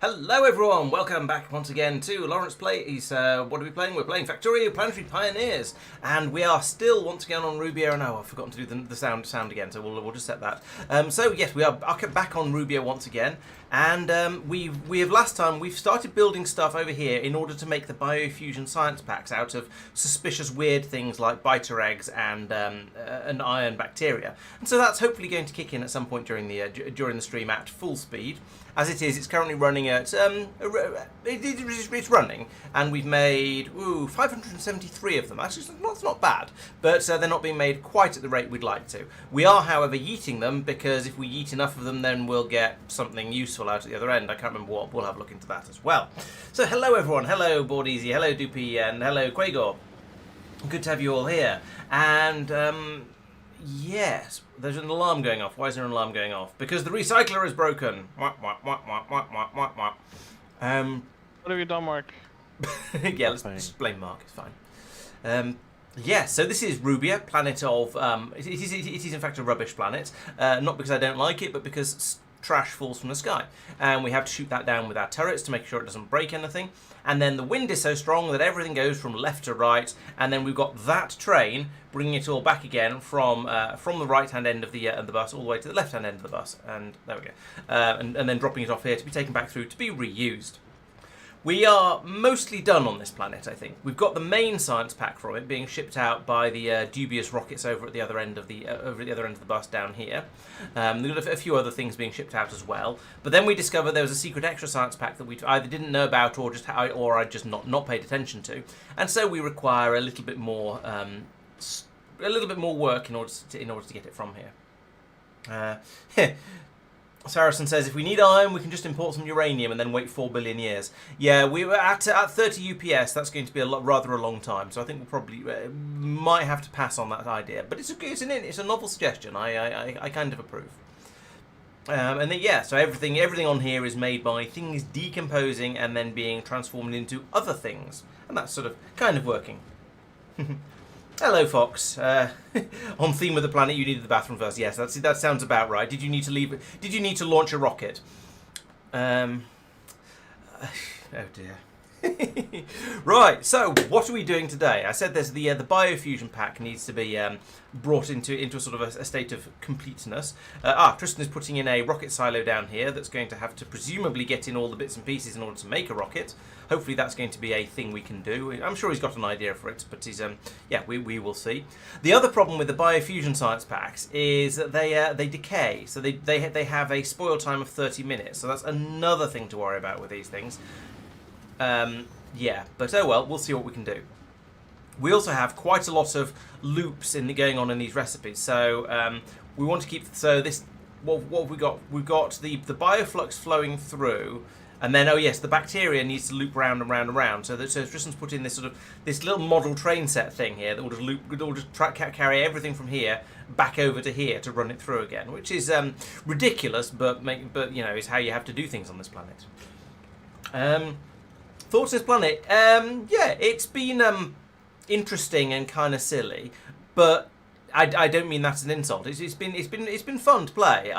Hello everyone, welcome back once again to Laurence Plays. What are we playing? We're playing Factorio, Planetary Pioneers, and we are still once again on Rubia. And I've forgotten to do the sound again, so we'll just set that. So yes, we are back on Rubia once again, and we have last time we've started building stuff over here in order to make the Biofusion science packs out of suspicious weird things like biter eggs and iron bacteria, and so that's hopefully going to kick in at some point during the stream at full speed. As it is, it's currently running at, it's running, and we've made 573 of them. Actually, that's not bad, but they're not being made quite at the rate we'd like to. We are, however, yeeting them, because if we yeet enough of them, then we'll get something useful out at the other end. I can't remember what. We'll have a look into that as well. So, hello everyone. Hello Boardeasy. Hello Doopy, and hello Quagor. Good to have you all here. And, yes, there's an alarm going off. Why is there an alarm going off? Because the recycler is broken. What have you done, Mark? Yeah, let's just blame Mark. It's fine. Yeah, so this is Rubia, planet of... it is in fact a rubbish planet. Not because I don't like it, but because trash falls from the sky. And we have to shoot that down with our turrets to make sure it doesn't break anything. And then the wind is so strong that everything goes from left to right, and then we've got that train bringing it all back again from the right-hand end of the bus all the way to the left-hand end of the bus, and there we go, and then dropping it off here to be taken back through to be reused. We are mostly done on this planet, I think. We've got the main science pack from it being shipped out by the dubious rockets over at the other end of the bus down here. We've got a few other things being shipped out as well. But then we discovered there was a secret extra science pack that we either didn't know about or I just not paid attention to, and so we require a little bit more work in order to get it from here. Saracen says, if we need iron, we can just import some uranium and then wait 4 billion years. Yeah, we were at 30 UPS. That's going to be rather a long time. So I think we'll probably might have to pass on that idea. But it's a novel suggestion. I kind of approve. And then, yeah, so everything on here is made by things decomposing and then being transformed into other things, and that's sort of kind of working. Hello, Fox. On theme with the planet, you needed the bathroom first. Yes, that sounds about right. Did you need to leave? Did you need to launch a rocket? Oh dear. Right. So, what are we doing today? I said there's the Biofusion pack needs to be brought into a sort of a state of completeness. Tristan is putting in a rocket silo down here that's going to have to presumably get in all the bits and pieces in order to make a rocket. Hopefully that's going to be a thing we can do. I'm sure he's got an idea for it, but he's yeah, we will see. The other problem with the Biofusion science packs is that they decay, so they have a spoil time of 30 minutes. So that's another thing to worry about with these things. Yeah, but oh well, we'll see what we can do. We also have quite a lot of loops going on in these recipes, so we want to keep. So this, what have we got? We've got the bioflux flowing through, and then, oh yes, the bacteria needs to loop round and round and round. So Tristan's put in this little model train set thing here that will just carry everything from here back over to here to run it through again, which is ridiculous, but you know, is how you have to do things on this planet. Thoughts on this planet? Yeah, it's been interesting and kind of silly, but I don't mean that as an insult. It's been fun to play.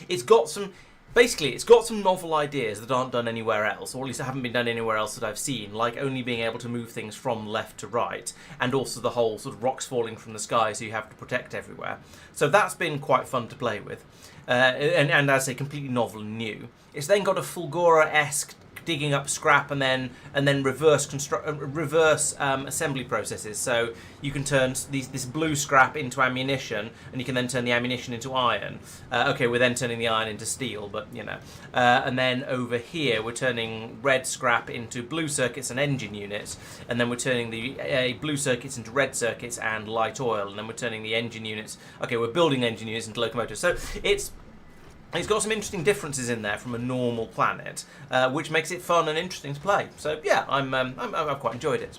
It's got some. Basically, it's got some novel ideas that aren't done anywhere else, or at least haven't been done anywhere else that I've seen, like only being able to move things from left to right, and also the whole sort of rocks falling from the sky, so you have to protect everywhere. So that's been quite fun to play with, and as I say, completely novel and new. It's then got a Fulgora-esque digging up scrap and then reverse assembly processes. So you can turn this blue scrap into ammunition, and you can then turn the ammunition into iron. Okay, we're then turning the iron into steel, but you know. And then over here we're turning red scrap into blue circuits and engine units, and then we're turning the blue circuits into red circuits and light oil, and then we're turning the engine units. Okay, we're building engine units into locomotives. So it's got some interesting differences in there from a normal planet, which makes it fun and interesting to play. So yeah, I've quite enjoyed it.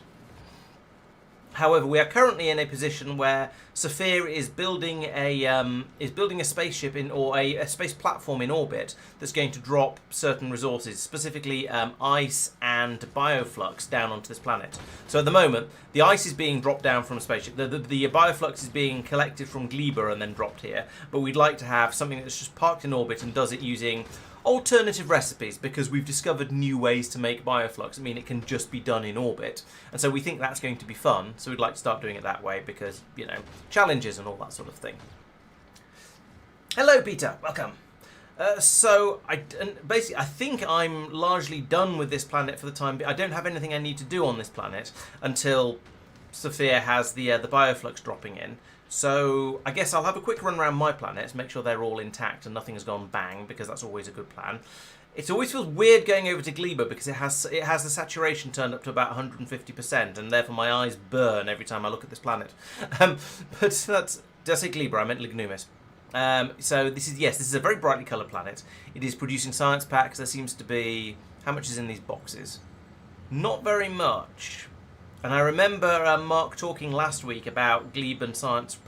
However, we are currently in a position where Sophia is building a spaceship or a space platform in orbit that's going to drop certain resources, specifically ice and bioflux, down onto this planet. So at the moment, the ice is being dropped down from a spaceship. The bioflux is being collected from Gleba and then dropped here. But we'd like to have something that's just parked in orbit and does it using alternative recipes because we've discovered new ways to make bioflux. I mean, it can just be done in orbit. And so we think that's going to be fun. So we'd like to start doing it that way because, you know, challenges and all that sort of thing. Hello, Peter. Welcome. Basically, I think I'm largely done with this planet for the time being. I don't have anything I need to do on this planet until Sophia has the bioflux dropping in. So I guess I'll have a quick run around my planets, make sure they're all intact and nothing has gone bang, because that's always a good plan. It always feels weird going over to Gleba because it has the saturation turned up to about 150%, and therefore my eyes burn every time I look at this planet. But that's, did I say Gleba? I meant Lignumis. So this is a very brightly coloured planet. It is producing science packs. There seems to be, how much is in these boxes? Not very much. And I remember Mark talking last week about Gleben science,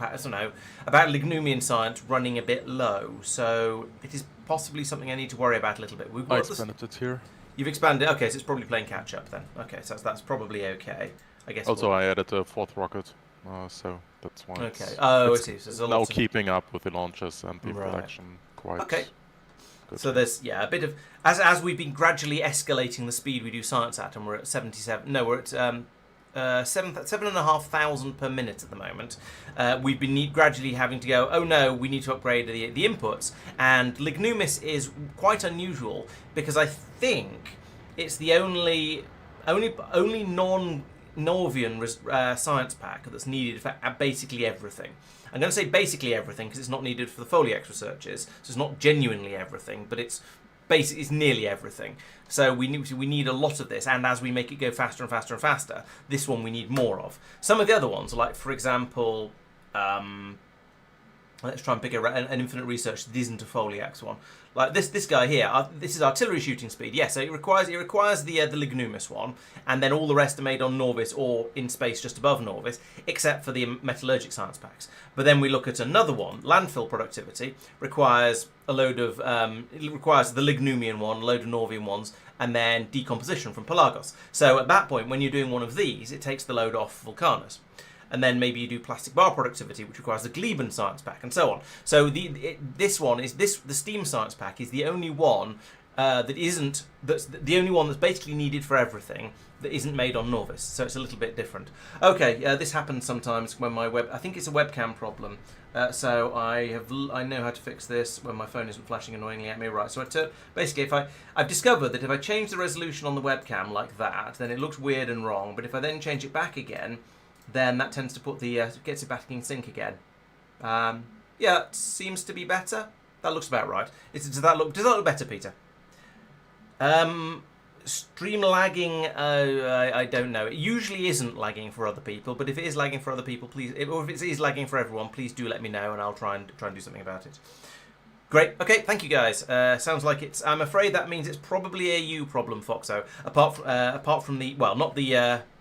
about Lignumian science running a bit low. So it is possibly something I need to worry about a little bit. I expanded it here. You've expanded. Okay, so it's probably playing catch up then. Okay, so that's probably okay. I guess. Also, I added a fourth rocket, so that's why. Okay. Oh, I see. So it's there's now keeping up with the launches and the Right. production quite. Okay. Good. So there's a bit of as we've been gradually escalating the speed we do science at, and we're at 77. No, we're at 7,500 per minute at the moment. We've been gradually having to go, oh no, we need to upgrade the inputs. And Lignumis is quite unusual because I think it's the only non-Norvian science pack that's needed for basically everything. I'm going to say basically everything because it's not needed for the Foliax researches, so it's not genuinely everything, but it's nearly everything. So we need a lot of this, and as we make it go faster and faster and faster, this one we need more of. Some of the other ones, like for example, let's try and pick an infinite research that isn't a Foliax one. Like this guy here, this is artillery shooting speed. Yes, so it requires the Lignumis one, and then all the rest are made on Norvis or in space just above Norvis, except for the metallurgic science packs. But then we look at another one, landfill productivity, requires a load of it requires the Lignumian one, a load of Norvian ones, and then decomposition from Pelagos. So at that point, when you're doing one of these, it takes the load off Vulcanus. And then maybe you do plastic bar productivity, which requires the Gleben science pack, and so on. So the Steam science pack is the only one that's the only one that's basically needed for everything that isn't made on Norvis. So it's a little bit different. Okay, this happens sometimes when I think it's a webcam problem. So I know how to fix this when my phone isn't flashing annoyingly at me. Right. So basically, I've discovered that if I change the resolution on the webcam like that, then it looks weird and wrong. But if I then change it back again, then that tends to put gets it back in sync again. Yeah, it seems to be better. That looks about right. Does that look better, Peter? Stream lagging, I don't know. It usually isn't lagging for other people, but if it is lagging for other people, please, or if it is lagging for everyone, please do let me know, and I'll try and do something about it. Great. Okay, thank you guys. Sounds like it's. I'm afraid that means it's probably a you problem, Foxo. Apart from the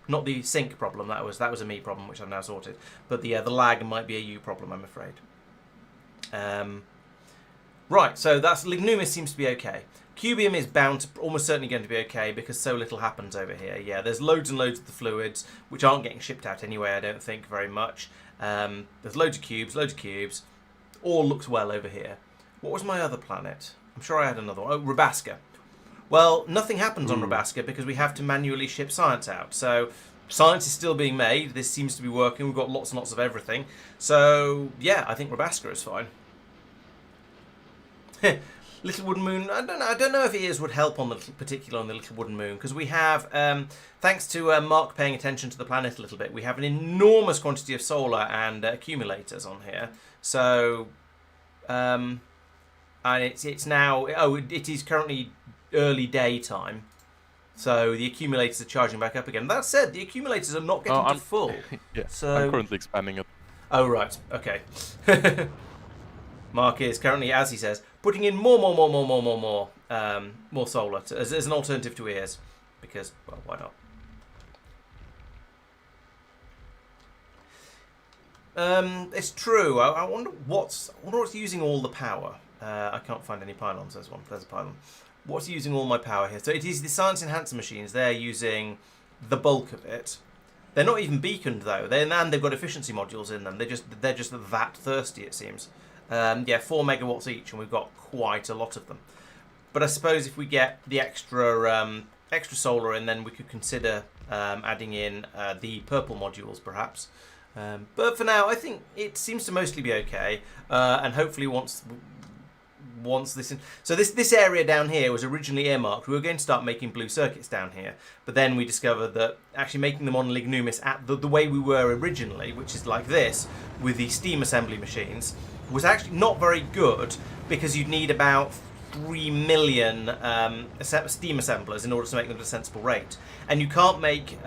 not the sync problem. That was a me problem, which I've now sorted. But the lag might be a you problem, I'm afraid. Right. So that's Lignumis seems to be okay. Cubium is almost certainly going to be okay because so little happens over here. Yeah, there's loads and loads of the fluids which aren't getting shipped out anyway. I don't think very much. There's loads of cubes. All looks well over here. What was my other planet? I'm sure I had another one. Oh, Rubasca. Well, nothing happens on Rubasca because we have to manually ship science out. So science is still being made. This seems to be working. We've got lots and lots of everything. So yeah, I think Rubasca is fine. Little Wooden Moon. I don't know if ears would help on the Little Wooden Moon because we have, thanks to Mark paying attention to the planet a little bit, we have an enormous quantity of solar and accumulators on here. So, and it's now. Oh, it is currently early daytime, so the accumulators are charging back up again. That said, the accumulators are not getting to full. Yeah, so I'm currently expanding it. Oh right, okay. Mark is currently, as he says, putting in more solar as an alternative to ears, because well, why not? It's true. I wonder what's using all the power. I can't find any pylons. There's a pylon. What's using all my power here? So it is the science enhancer machines. They're using the bulk of it. They're not even beaconed though. And they've got efficiency modules in them. They're just that thirsty, it seems. Yeah, 4 megawatts each, and we've got quite a lot of them. But I suppose if we get the extra solar in, then we could consider adding in the purple modules, perhaps. But for now, I think it seems to mostly be okay. And hopefully once this... So this area down here was originally earmarked. We were going to start making blue circuits down here. But then we discovered that actually making them on Lignumis at the way we were originally, which is like this, with the steam assembly machines, was actually not very good, because you'd need about 3 million steam assemblers in order to make them at a sensible rate. And you can't make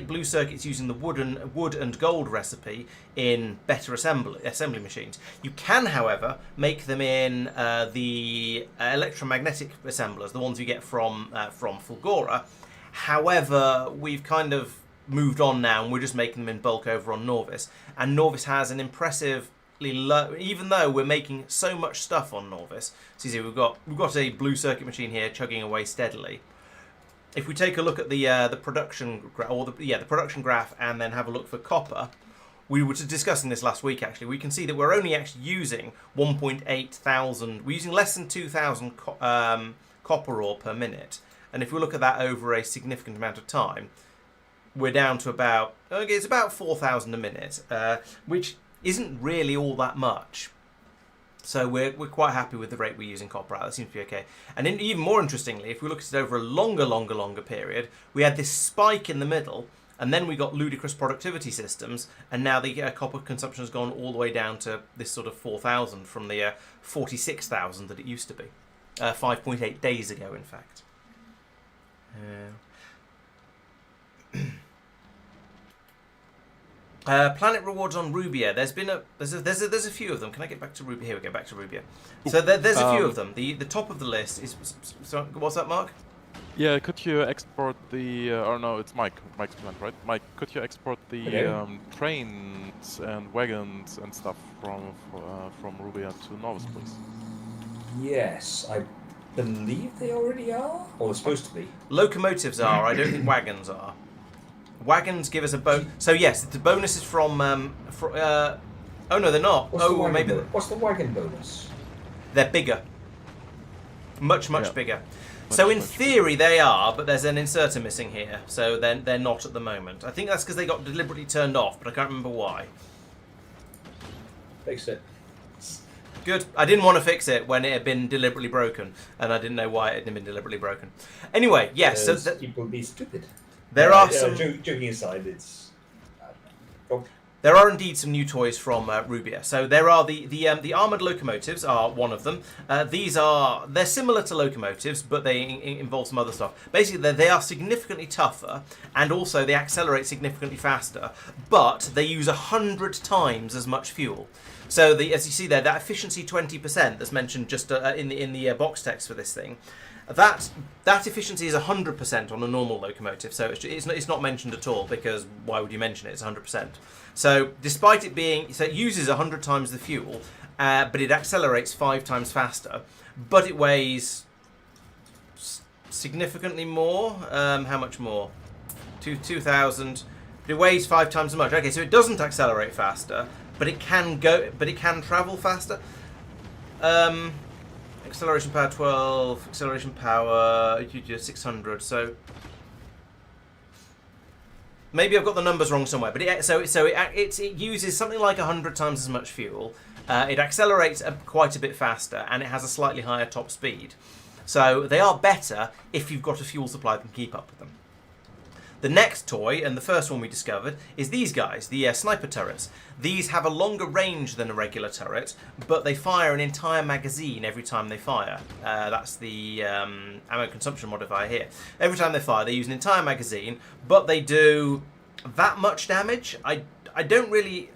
blue circuits using the wood and gold recipe in better assembly machines. You can, however, make them in the electromagnetic assemblers, the ones you get from Fulgora. However, we've kind of moved on now, and we're just making them in bulk over on Norvis. And Norvis has an impressive low, even though we're making so much stuff on Norvis. So you see, we've got a blue circuit machine here chugging away steadily. If we take a look at the production the production graph, and then have a look for copper, we were discussing this last week. Actually, we can see that we're only actually using 1.8 thousand. We're using less than 2,000 copper ore per minute, and if we look at that over a significant amount of time, we're down to about it's about 4,000 a minute, which isn't really all that much. So we're quite happy with the rate we're using copper at. That seems to be okay. And even more interestingly, if we look at it over a longer period, we had this spike in the middle, and then we got ludicrous productivity systems, and now the copper consumption has gone all the way down to this sort of 4,000 from the 46,000 that it used to be 5.8 days ago, in fact. Planet rewards on Rubia. There's a few of them. Can I get back to Rubia? Here we go. Back to Rubia. So there's a few of them. The top of the list is. So, what's that, Mark? Yeah, could you export the? Or no, it's Mike. Mike's plan, right? Mike, could you export the trains and wagons and stuff from Rubia to Novus, please? Yes, I believe they already are, or they're supposed to be. Locomotives are. I don't think wagons are. Wagons give us a bonus. So yes, the bonus is from. Oh no, they're not. Maybe what's the wagon bonus? They're bigger. Much bigger. So in theory they are, but there's an inserter missing here, so they're not at the moment. I think that's because they got deliberately turned off, but I can't remember why. Fixed it. Good. I didn't want to fix it when it had been deliberately broken, and I didn't know why it had been deliberately broken. Anyway, yes. So people be stupid. There are some. Joking aside, it's. There are indeed some new toys from Rubia. So there are the armoured locomotives are one of them. They're similar to locomotives, but they involve some other stuff. Basically, they are significantly tougher, and also they accelerate significantly faster, but they use 100 times as much fuel. So as you see there, that efficiency 20% that's mentioned just in the box text for this thing. That efficiency is 100% on a normal locomotive, so it's not mentioned at all, because why would you mention it? It's 100%. So despite it being, so it uses 100 times the fuel, but it accelerates 5 times faster, but it weighs significantly more. How much more? 2,000. But it weighs 5 times as much. Okay, so it doesn't accelerate faster, but it can travel faster. Acceleration power 12, acceleration power 600. So maybe I've got the numbers wrong somewhere, but it uses something like 100 times as much fuel. It accelerates quite a bit faster, and it has a slightly higher top speed. So they are better if you've got a fuel supply that can keep up with them. The next toy, and the first one we discovered, is these guys, the sniper turrets. These have a longer range than a regular turret, but they fire an entire magazine every time they fire. That's the ammo consumption modifier here. Every time they fire, they use an entire magazine, but they do that much damage. I don't really...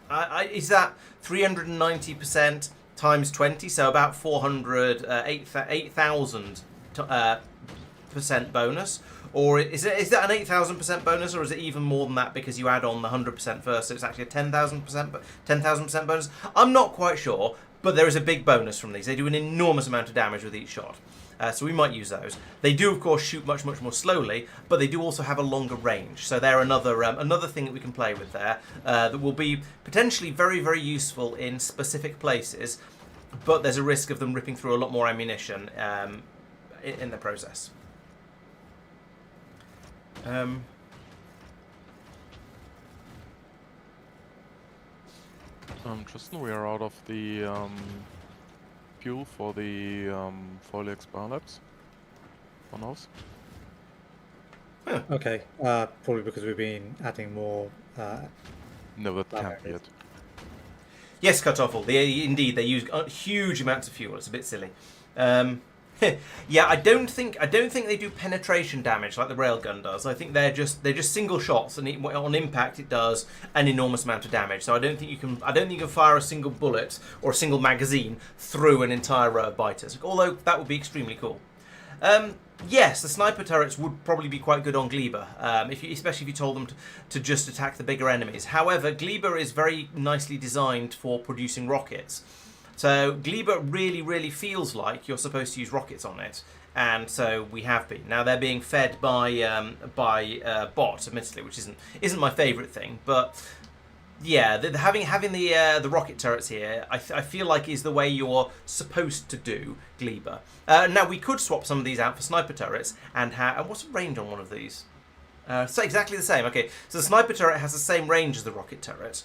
is that 390% times 20, so about 8,000% bonus? Or is that an 8,000% bonus, or is it even more than that because you add on the 100% first, so it's actually a 10,000% bonus? I'm not quite sure, but there is a big bonus from these. They do an enormous amount of damage with each shot, so we might use those. They do, of course, shoot much more slowly, but they do also have a longer range, so they're another thing that we can play with there that will be potentially very, very useful in specific places, but there's a risk of them ripping through a lot more ammunition in the process. Tristan, we are out of the fuel for the Foliax Biolabs on us. Okay, probably because we've been adding more. No, that Lab can't be areas. it. Yes, Kartoffel. Indeed, they use huge amounts of fuel. It's a bit silly. Yeah, I don't think they do penetration damage like the railgun does. I think they're just single shots, and on impact it does an enormous amount of damage. So I don't think you can fire a single bullet or a single magazine through an entire row of biters. Although that would be extremely cool. Yes, the sniper turrets would probably be quite good on Gleba, especially if you told them to just attack the bigger enemies. However, Gleba is very nicely designed for producing rockets. So Gleba really, really feels like you're supposed to use rockets on it, and so we have been. Now they're being fed by bots, admittedly, which isn't my favourite thing, but yeah, having the rocket turrets here, I feel like is the way you're supposed to do Gleba. Now we could swap some of these out for sniper turrets, and what's the range on one of these? So exactly the same. Okay, so the sniper turret has the same range as the rocket turret.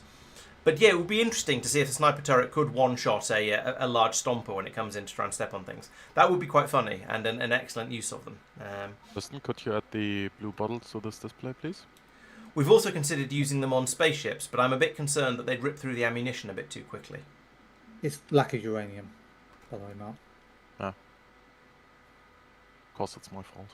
But yeah, it would be interesting to see if the sniper turret could one-shot a large stomper when it comes in to try and step on things. That would be quite funny, and an excellent use of them. Tristan, could you add the blue bottles to this display, please? We've also considered using them on spaceships, but I'm a bit concerned that they'd rip through the ammunition a bit too quickly. It's lack of uranium, by the way, Mark. Of course, it's my fault.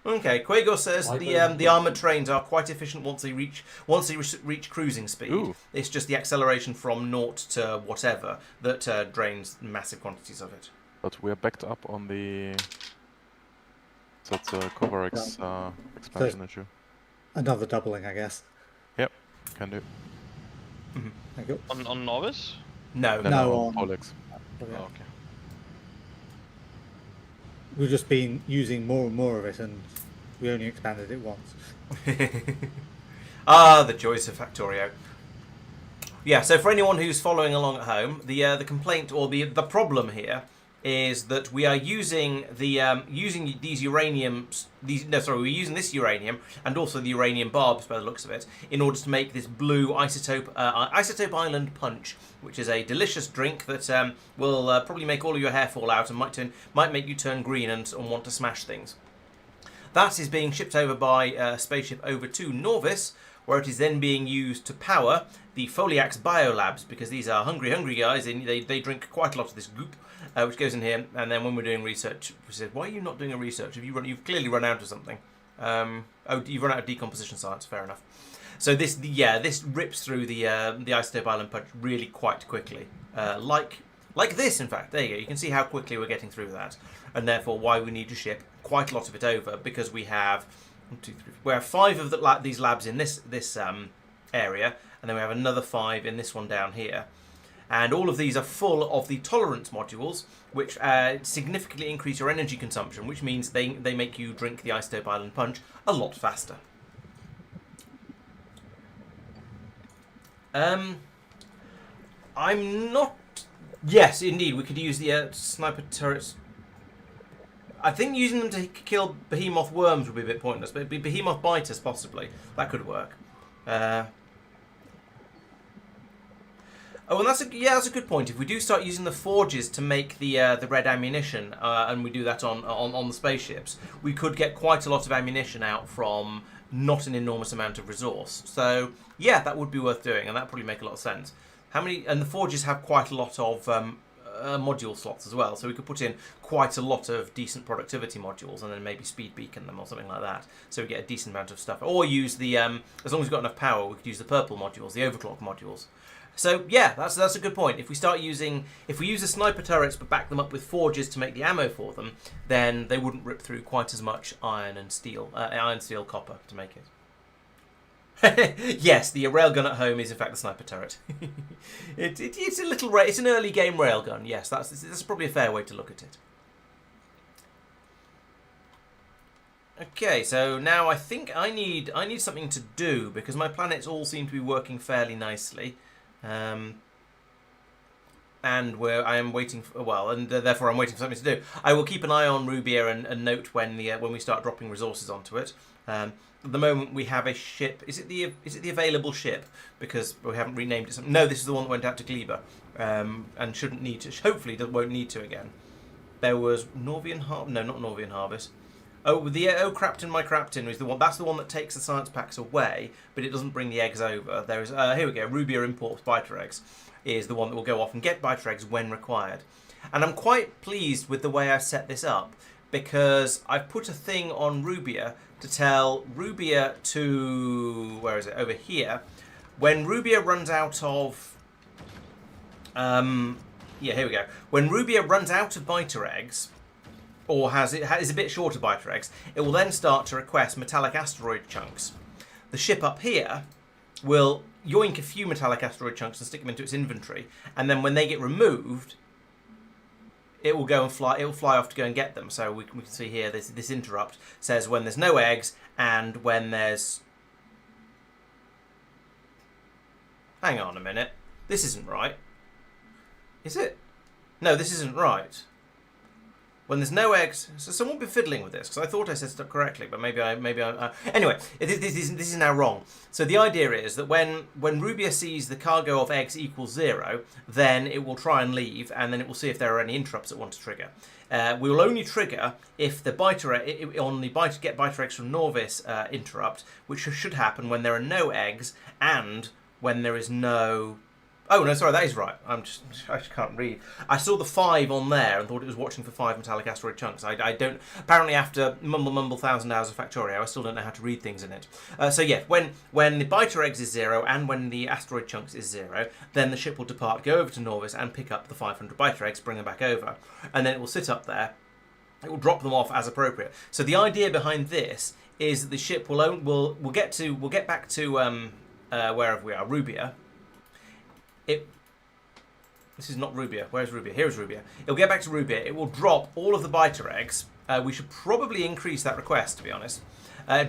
Okay, Quago says the armored trains are quite efficient once they reach cruising speed. Ooh. It's just the acceleration from naught to whatever that drains massive quantities of it. But we're backed up on the... That's a Covarex expansion issue. Another doubling, I guess. Yep, can do. Thank you. On Novice? No. No, on- Foliax. Oh, okay. We've just been using more and more of it, and we only expanded it once. Ah, the joys of Factorio. Yeah, so for anyone who's following along at home, the complaint or the problem here is that we are using these uraniums. We're using this uranium and also the uranium barbs by the looks of it in order to make this blue isotope island punch, which is a delicious drink that will probably make all of your hair fall out and might make you turn green and want to smash things. That is being shipped over by a spaceship over to Norvis, where it is then being used to power the Foliax Biolabs, because these are hungry guys, and they drink quite a lot of this goop, which goes in here. And then when we're doing research, we said, why are you not doing a research? You've clearly run out of something. You've run out of decomposition science, fair enough. So this rips through the isotope island punch really quite quickly. Like this, in fact. There you go. You can see how quickly we're getting through that. And therefore why we need to ship quite a lot of it over, because we have 5 of these labs in this area, and then we have another 5 in this one down here. And all of these are full of the tolerance modules, which significantly increase your energy consumption, which means they make you drink the isotope island punch a lot faster. I'm not... Yes, indeed, we could use the sniper turrets. I think using them to kill behemoth worms would be a bit pointless, but it'd be behemoth biters possibly. That could work. Oh, and that's a good point. If we do start using the forges to make the red ammunition, and we do that on the spaceships, we could get quite a lot of ammunition out from not an enormous amount of resource. So yeah, that would be worth doing, and that would probably make a lot of sense. And the forges have quite a lot of module slots as well, so we could put in quite a lot of decent productivity modules, and then maybe speed beacon them or something like that, so we get a decent amount of stuff. Or use the as long as we've got enough power, we could use the purple modules, the overclock modules. So yeah, that's a good point. If we use the sniper turrets but back them up with forges to make the ammo for them, then they wouldn't rip through quite as much iron, steel, copper to make it. Yes, the railgun at home is in fact the sniper turret. It's a little it's an early game railgun. Yes, that's probably a fair way to look at it. Okay, so now I think I need something to do, because my planets all seem to be working fairly nicely. And and I am waiting for, well, and therefore I'm waiting for something to do. I will keep an eye on Rubia and note when we start dropping resources onto it. At the moment we have a ship. Is it the available ship? Because we haven't renamed it. No, this is the one that went out to Gleba, and shouldn't need to. Hopefully, won't need to again. There was Norvian Harvest. No, not Norvian Harvest. Oh, Crapton, my Crapton is the one. That's the one that takes the science packs away, but it doesn't bring the eggs over. There is here we go. Rubia imports biter eggs is the one that will go off and get biter eggs when required. And I'm quite pleased with the way I set this up, because I've put a thing on Rubia to tell Rubia to, where is it? Over here. When Rubia runs out of yeah, here we go. When Rubia runs out of biter eggs, or is a bit short of biter eggs, it will then start to request metallic asteroid chunks. The ship up here will yoink a few metallic asteroid chunks and stick them into its inventory, and then when they get removed, it will go and fly. It will fly off to go and get them. So we can see here this interrupt says when there's no eggs and when there's. Hang on a minute. This isn't right. Is it? No, this isn't right. When there's no eggs, so someone be fiddling with this, because I thought I said stuff correctly, but maybe I anyway, this is now wrong. So the idea is that when Rubia sees the cargo of eggs equals 0, then it will try and leave, and then it will see if there are any interrupts that want to trigger. We will only trigger if the get biter eggs from Norvis interrupt, which should happen when there are no eggs and when there is no. Oh, no, sorry, that is right. I just can't read. I saw the 5 on there and thought it was watching for 5 metallic asteroid chunks. I don't... Apparently, after mumble 1,000 hours of Factorio, I still don't know how to read things in it. So, yeah, when the biter eggs is 0 and when the asteroid chunks is 0, then the ship will depart, go over to Norvis and pick up the 500 biter eggs, bring them back over. And then it will sit up there. It will drop them off as appropriate. So the idea behind this is that the ship will get back to wherever we are, Rubia. This is not Rubia. Where's Rubia? Here's Rubia. It'll get back to Rubia. It will drop all of the biter eggs. We should probably increase that request, to be honest.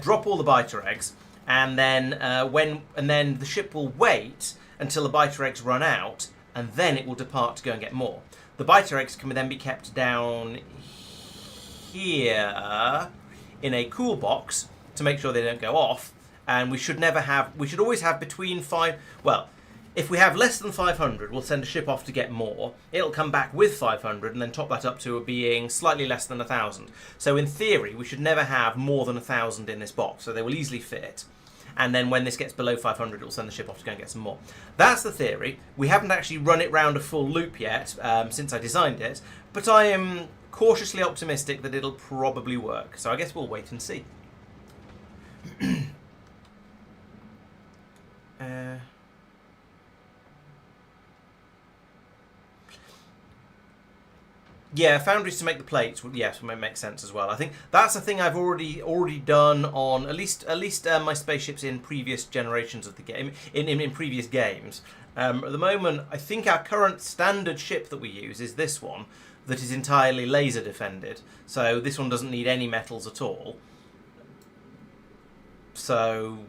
Drop all the biter eggs, and then the ship will wait until the biter eggs run out, and then it will depart to go and get more. The biter eggs can then be kept down here in a cool box to make sure they don't go off. And we should always have between 5. Well. If we have less than 500, we'll send a ship off to get more. It'll come back with 500 and then top that up to being slightly less than 1,000. So in theory, we should never have more than 1,000 in this box, so they will easily fit. And then when this gets below 500, it'll send the ship off to go and get some more. That's the theory. We haven't actually run it round a full loop yet since I designed it, but I am cautiously optimistic that it'll probably work. So I guess we'll wait and see. Yeah, foundries to make the plates. Yes, would make sense as well. I think that's a thing I've already done on at least my spaceships in previous generations of the game, in previous games. At the moment, I think our current standard ship that we use is this one, that is entirely laser defended. So this one doesn't need any metals at all. So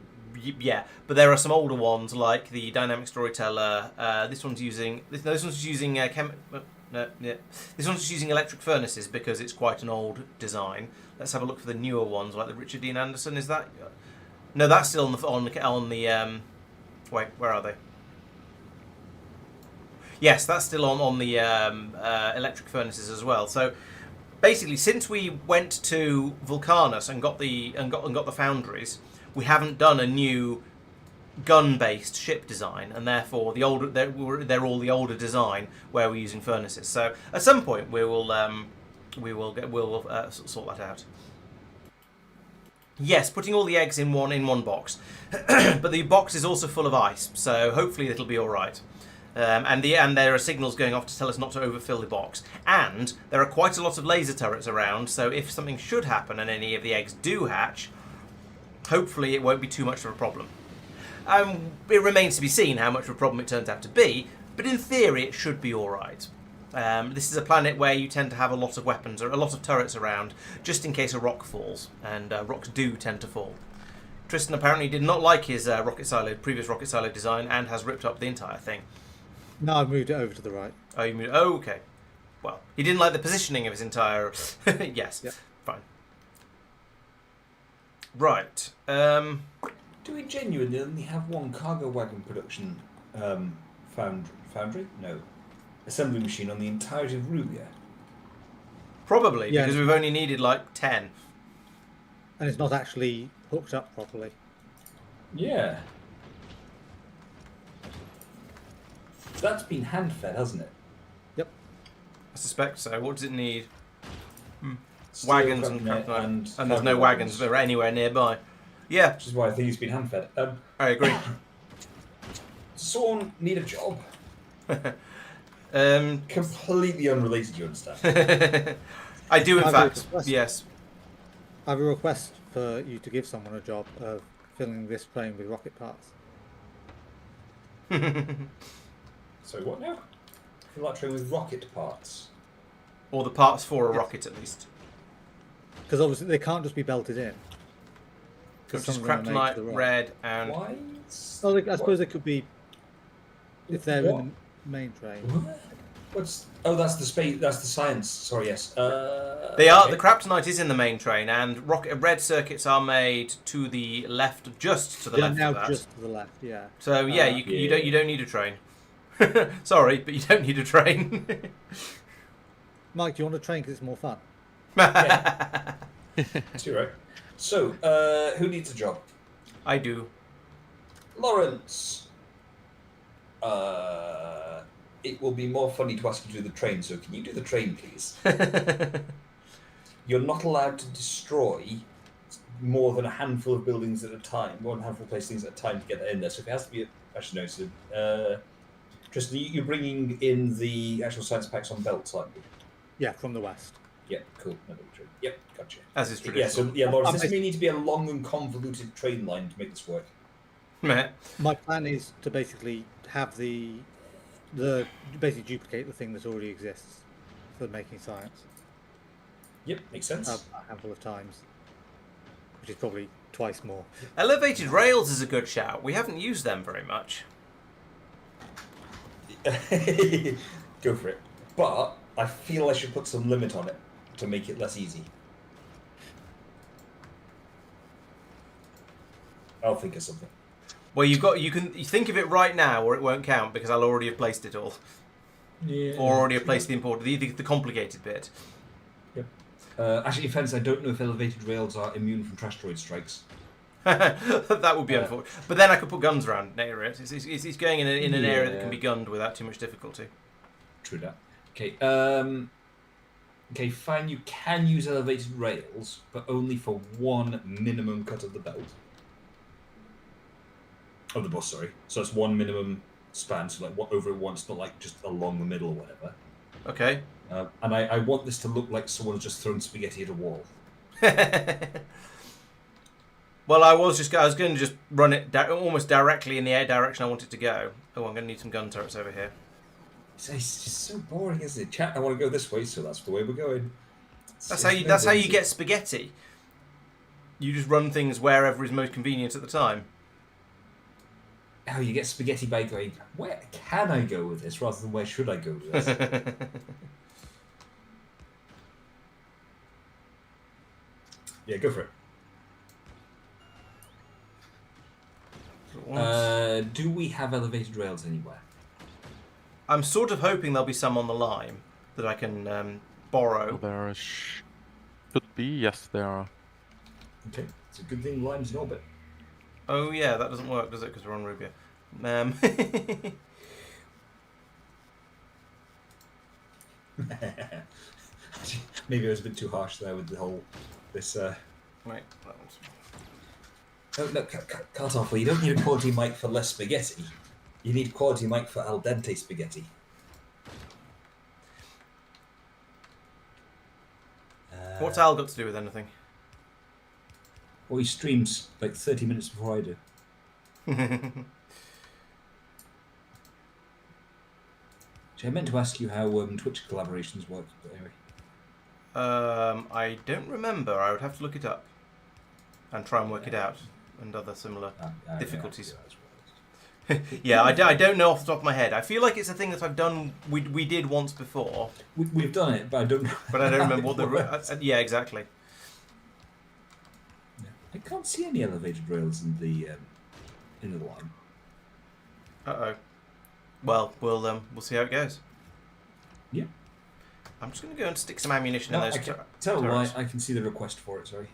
yeah, but there are some older ones like the Dynamic Storyteller. This one's using this one's using electric furnaces because it's quite an old design. Let's have a look for the newer ones, like the Richard Dean Anderson. Is that? No, that's still on the. Wait, where are they? Yes, that's still on the electric furnaces as well. So basically, since we went to Vulcanus and got the foundries, we haven't done a new gun-based ship design, and therefore they're all the older design where we're using furnaces. So at some point we'll sort that out. Yes, putting all the eggs in one box, but the box is also full of ice, so hopefully it'll be all right. And there are signals going off to tell us not to overfill the box. And there are quite a lot of laser turrets around, so if something should happen and any of the eggs do hatch, hopefully it won't be too much of a problem. It remains to be seen how much of a problem it turns out to be, but in theory it should be alright. This is a planet where you tend to have a lot of weapons, or a lot of turrets around, just in case a rock falls, and rocks do tend to fall. Tristan apparently did not like his previous rocket silo design, and has ripped up the entire thing. No, I moved it over to the right. Oh, you moved. Oh, okay. Well, he didn't like the positioning of his entire. Yes. Yep. Fine. Right. Do we genuinely only have one cargo wagon production foundry? No. Assembly machine on the entirety of Rubia? Probably Yeah. because we've only needed like 10. And it's not actually hooked up properly. Yeah. That's been hand-fed, hasn't it? Yep. I suspect so. What does it need? Steel, Wagons and craptonite, craptonite. and And there's cargo no wagons that are anywhere nearby. Yeah, Which is why I think it's been hand-fed. I agree. Someone need a job? um, Completely unrelated, you understand? I do, in I've fact. requested- Yes. I have a request for you to give someone a job of filling this train with rocket parts. So what now? Fill that train with rocket parts. Or the parts for a rocket, at least. Because obviously they can't just be belted in. Which some is of them are made craptonite, to the right. red, and Why? Well, I suppose they could be if they're What? in the main train. What's? Oh, that's the space. That's the science. Sorry, yes. they are. Okay. The craptonite is in the main train, and red circuits are made to the left, just to the They're left now of that. just to the left, yeah. So yeah, Yeah. you don't need a train. Sorry, but you don't need a train. Mike, do you want a train because it's more fun? That's you right. So, who needs a job? I do. Laurence. It will be more funny to ask you to do the train. So, can you do the train, please? You're not allowed to destroy more than a handful of buildings at a time, one handful of things at a time to get that in there. So, if it has to be, actually no. So, Tristan, you're bringing in the actual science packs on belts, aren't you? Yeah, from the west. Yep, cool. No, true. Yep, gotcha. As is Yeah, traditional. so yeah, Lawrence, I'm this may need to be a long and convoluted train line to make this work. Meh. My plan is to basically have the basically duplicate the thing that already exists for making science Yep, makes sense. a handful of times, which is probably twice more. Elevated rails is a good shout. We haven't used them very much. Go for it. But I feel I should put some limit on it to make it less easy. I'll think of something. Well, you think of it right now, or it won't count because I'll already have placed it all, Yeah. or already have placed the important, the complicated bit. Yep. Actually, in fairness, I don't know if elevated rails are immune from trash droid strikes. That would be unfortunate. But then I could put guns around near it. It's going in an area that can be gunned without too much difficulty. True that. Okay. Okay, fine. You can use elevated rails, but only for one minimum cut of the belt. Of the bus, sorry. So it's one minimum span, so like what over it once, not like just along the middle or whatever. Okay. And I want this to look like someone's just thrown spaghetti at a wall. Well, I was going to just run it almost directly in the direction I want it to go. Oh, I'm going to need some gun turrets over here. It's just so boring, isn't it? Chat, I want to go this way, so that's the way we're going. That's how you get spaghetti. You just run things wherever is most convenient at the time. How you get spaghetti by going, where can I go with this, rather than where should I go with this? Yeah, go for it. Do we have elevated rails anywhere? I'm sort of hoping there'll be some on the line that I can borrow. There should be, yes, there are. Okay, it's a good thing Lime's in orbit. Oh yeah, that doesn't work, does it? Because we're on Rubia. Maybe I was a bit too harsh there with the whole this. Right. Oh no, cut off. Well, you don't need a quality mic for less spaghetti. You need quality mic for al dente spaghetti. What's Al got to do with anything? Well, he streams like 30 minutes before I do. So I meant to ask you how Twitch collaborations work, but anyway. I don't remember. I would have to look it up and try and work it out, and other similar difficulties. Yeah, I don't know off the top of my head. I feel like it's a thing that I've done. We did once before, We've done it, but I don't know. but I don't remember what the. works. Yeah, exactly. I can't see any elevated rails in the line. Uh oh. Well, we'll see how it goes. Yeah. I'm just going to go and stick some ammunition No, in those. I can tell why. turrets. I can see the request for it. Sorry.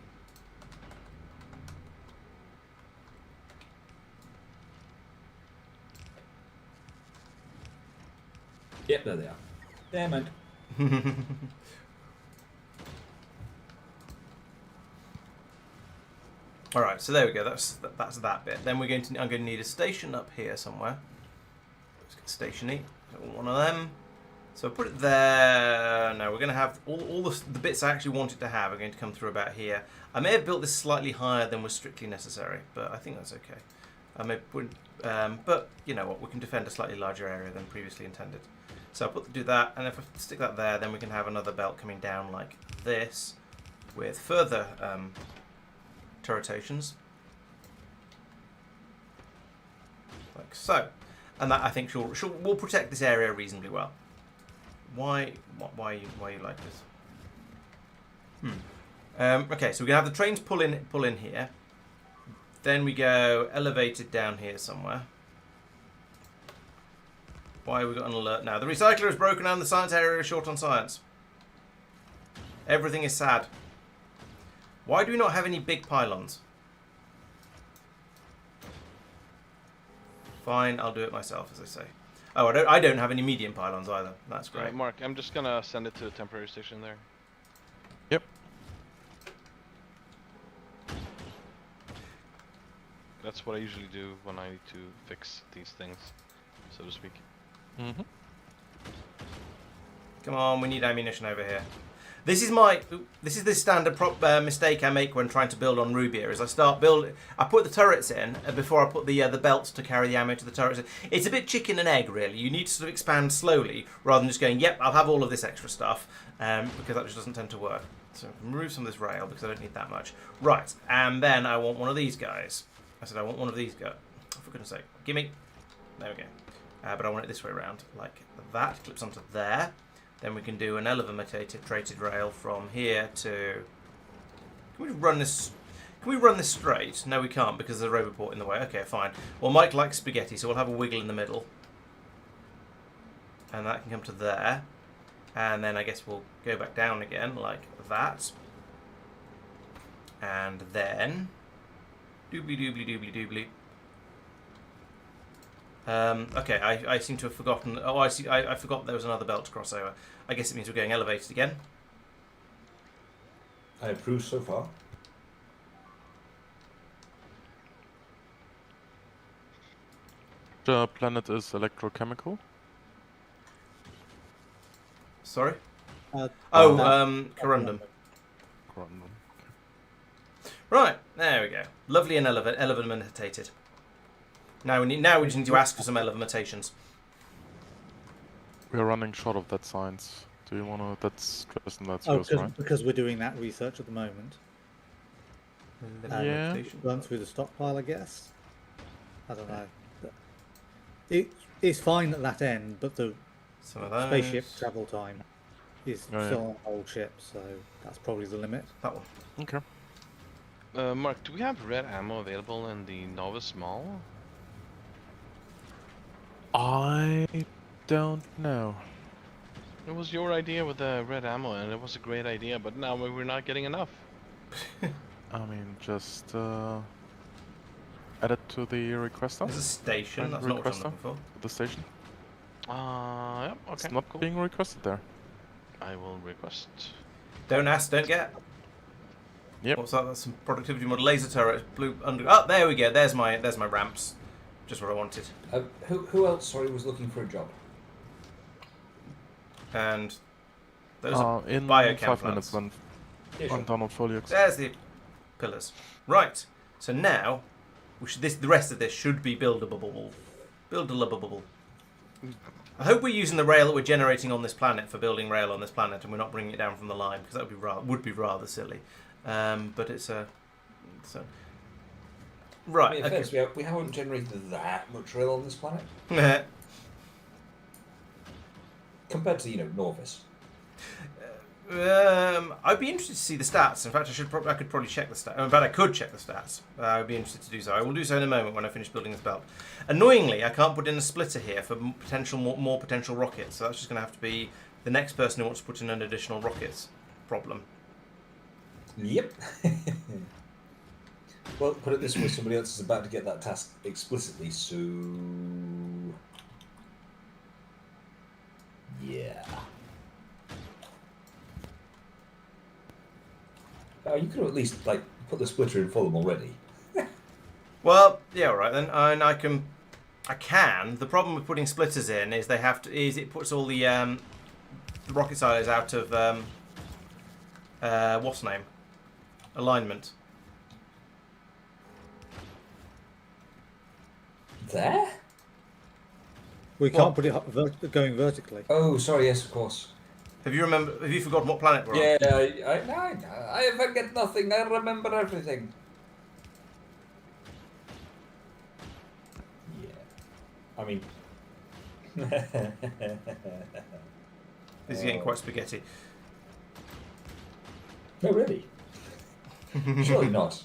Yep, there they are. There, man. All right, so there we go. That's that bit. Then I'm going to need a station up here somewhere. Let's get stationy. One of them. So put it there. No, we're going to have all the bits I actually wanted to have are going to come through about here. I may have built this slightly higher than was strictly necessary, but I think that's okay. I may put, but you know what? We can defend a slightly larger area than previously intended. So I'll do that, and if I stick that there, then we can have another belt coming down like this, with further turretations, like so. And that I think will protect this area reasonably well. Why you like this? Okay, so we're gonna have the trains pull in here. Then we go elevated down here somewhere. Why have we got an alert now? The recycler is broken and the science area is short on science. Everything is sad. Why do we not have any big pylons? Fine, I'll do it myself, as I say. Oh, I don't have any medium pylons either. That's great. Mark, I'm just gonna send it to a temporary station there. Yep. That's what I usually do when I need to fix these things, so to speak. Mm-hmm. Come on, we need ammunition over here. This is the standard mistake I make when trying to build on Rubia. Is I put the turrets in before I put the belts to carry the ammo to the turrets. It's a bit chicken and egg, really. You need to sort of expand slowly rather than just going, yep, I'll have all of this extra stuff, because that just doesn't tend to work. So remove some of this rail because I don't need that much. Right, and then I want one of these guys. I said I want one of these guys. Oh, for goodness sake, gimme. There we go. But I want it this way around, like that. Clips onto there. Then we can do an elevated rail from here to. Can we run this? Can we run this straight? No, we can't because there's a robot port in the way. Okay, fine. Well, Mike likes spaghetti, so we'll have a wiggle in the middle, and that can come to there. And then I guess we'll go back down again like that. And then doobly doobly doobly doobly. Okay, I seem to have forgotten. Oh, I see. I forgot there was another belt to cross over. I guess it means we're going elevated again. I approve so far. The planet is electrochemical. Sorry. Uh, Corundum. Corundum. Right, there we go. Lovely and elevated. Now we just need to ask for some elementations. We are running short of that science. Do you wanna? That's Tristan. That's Oh, yours, right? because we're doing that research at the moment. Yeah. Run through the stockpile, I guess. I don't know. It's fine at that end, but the Some of those. spaceship travel time is Oh, yeah. still on old ships, so that's probably the limit. That one. Okay. Mark, do we have red ammo available in the Novice Mall? I don't know. It was your idea with the red ammo, and it was a great idea, but now we're not getting enough. I mean, just add it to the request There's a list. station. And That's not what I'm requester? looking for. The station. Yep, okay, It's not cool. being requested there. I will request. Don't ask, don't get. Yep. What's that? That's some productivity mod laser turret. Blue under. Oh, there we go. There's my ramps. Just what I wanted. Who else? Sorry, was looking for a job. And those are In biochem 5 minutes plants. when Yeah, sure. I'm done with Foliox. There's the pillars. Right. So now, the rest of this should be buildable. Buildable. I hope we're using the rail that we're generating on this planet for building rail on this planet, and we're not bringing it down from the line because that would be rather silly. But it's a. Right. I mean, in fairness, we haven't generated that much rail on this planet Okay. compared to Norvis. I'd be interested to see the stats. In fact, I could probably check the stats. In fact, I could check the stats. I'd be interested to do so. I will do so in a moment when I finish building this belt. Annoyingly, I can't put in a splitter here for more potential rockets. So that's just going to have to be the next person who wants to put in an additional rockets problem. Yep. Well, put it this way: somebody else is about to get that task explicitly. So, yeah. You could have at least put the splitter in Fulham already. Well, yeah, all right then. And I can. The problem with putting splitters in is it puts all the rocket silos out of what's name? Alignment. There? We can't put it going vertically. Oh, sorry. Yes, of course. Have you forgotten what planet we're on? Yeah, I forget nothing. I remember everything. Yeah. I mean... This is getting quite spaghetti. No, really? Surely not.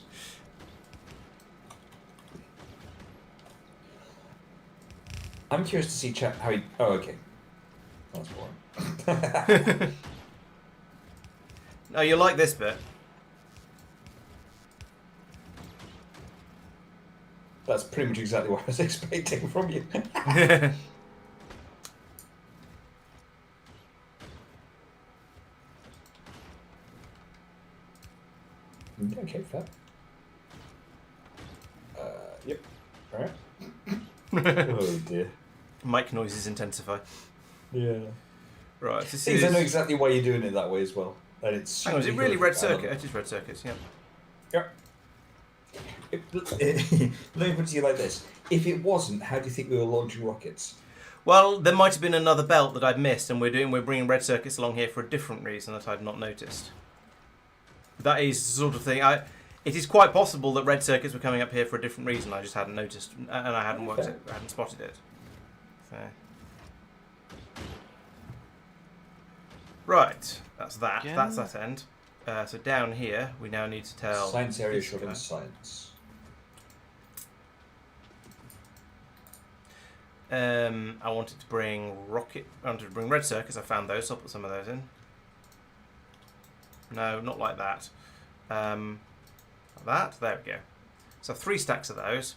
I'm curious to see how he... Oh, okay. That's boring. No, you like this bit. That's pretty much exactly what I was expecting from you. Okay, fair. Yep. Alright. Oh dear. Mic noises intensify. Yeah. Right. I know exactly why you're doing it that way as well. And it's. Hang on, is it really red circuit? It is red circuits, yeah. Yep. Let me put it to you like this: if it wasn't, how do you think we were launching rockets? Well, there might have been another belt that I'd missed, and we're bringing red circuits along here for a different reason that I'd not noticed. That is the sort of thing. It is quite possible that red circuits were coming up here for a different reason. I just hadn't noticed, and I hadn't I hadn't spotted it. So. Right, that's that. Again? That's that end. So down here, we now need to tell. Science area this short guy. in science. I wanted to bring red circuits. I found those. So I'll put some of those in. No, not like that. Like that. There we go. So 3 stacks of those.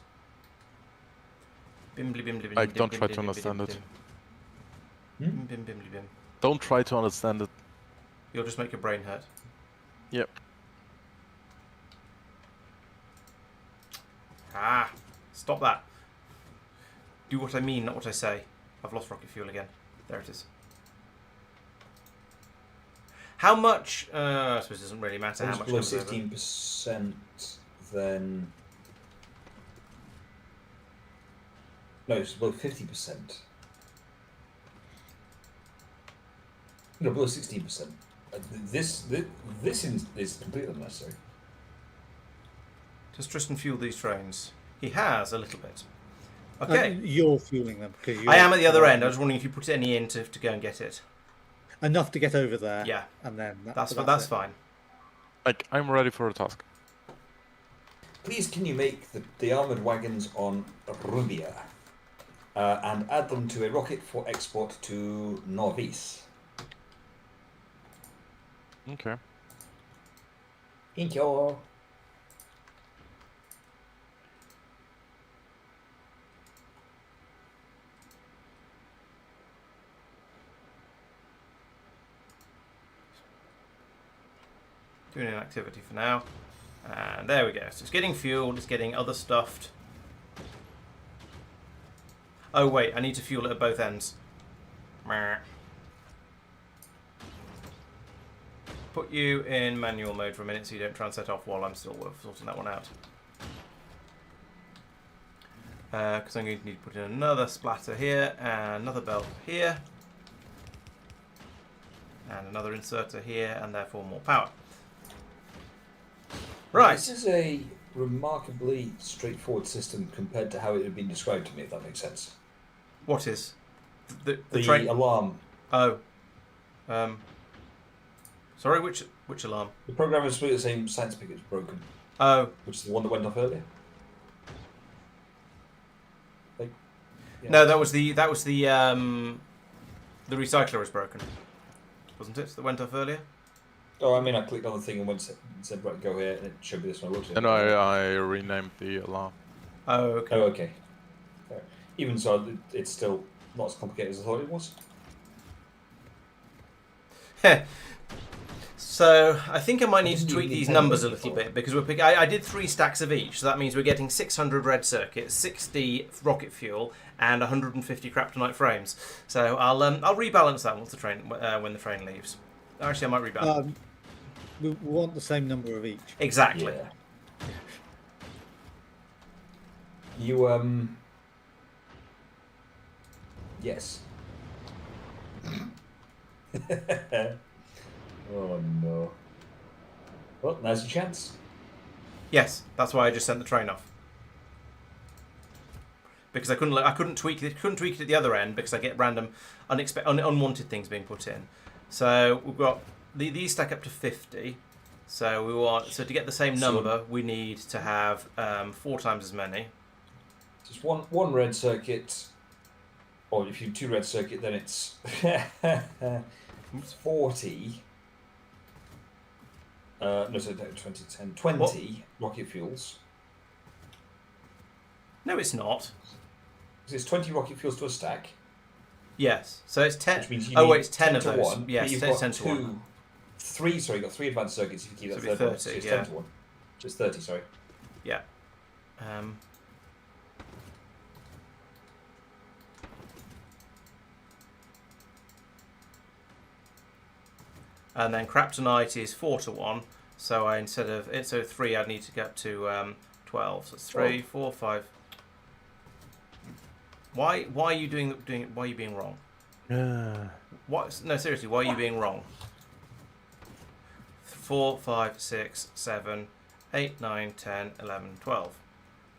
Bimbly bimbly bim. I don't try to understand it. Bim bim bimbly bim. Don't try to understand it. You'll just make your brain hurt. Yep. Ah, stop that. Do what I mean, not what I say. I've lost rocket fuel again. There it is. How much? I suppose it doesn't really matter how much Below comes over. 16%, then. No, it's below 50%. No, below 16%. This is completely unnecessary. Does Tristan fuel these trains? He has a little bit. Okay. You're fueling them because I am at the other end. I was wondering if you put any in to go and get it. enough to get over there. Yeah. And then That's it. fine. Like, I'm ready for the task. Please, can you make the armoured wagons on Rubia and add them to a rocket for export to Novis? Okay. Thank you. Doing an activity for now. And there we go. So it's getting fueled, it's getting other stuffed. Oh wait, I need to fuel it at both ends. Meh. Put you in manual mode for a minute so you don't try and set off while I'm still sorting that one out. Because I'm going to need to put in another splatter here, and another belt here, and another inserter here, and therefore more power. Right. This is a remarkably straightforward system compared to how it had been described to me, if that makes sense. What is the The train? alarm. Oh, sorry, which alarm? The program is the same science pick, it's broken, Oh, which is the one that went off earlier. Like, yeah. no, that was the recycler is broken, wasn't it? That went off earlier. Oh, I mean, I clicked on the thing and said right, go here, and it showed me this one. I looked at it. And I renamed the alarm. Oh, okay. Oh, okay. Fair. Even so, it's still not as complicated as I thought it was. So I think I might need to didn't tweak even these intend numbers to a make it little for bit because I did 3 stacks of each, so that means we're getting 600 red circuits, 60 rocket fuel, and 150 craptonite frames. So I'll rebalance that once the train when the train leaves. Actually, I might rebalance. We want the same number of each. Exactly. Yeah. You Yes. Oh no. Well, now's your chance. Yes, that's why I just sent the train off. Because I couldn't tweak it at the other end because I get random unwanted things being put in. So we've got these stack up to 50. So to get the same number we need to have 4 times as many. Just one red circuit. Or if you do 2 red circuit, then it's it's 40. No, so 20, 10, 20 What? rocket fuels. No, it's not. So it's 20 rocket fuels to a stack. Yes. So it's 10. Which means you Oh need wait, it's 10 of to those. 1, Yes, but you've it's got 10 to 1. 3. Sorry, you've got 3 advanced circuits if you keep that So it'd third be one. So 30, it's yeah. 10 to 1. So it's 30, sorry. Yeah. And then craptonite is 4 to 1. So instead of 3, I'd need to get to 12. So it's 3, 4, 5. Why are you doing it? Why are you being wrong? What? No, seriously, why are you being wrong? 4, 5, 6, 7, 8, 9, 10, 11, 12.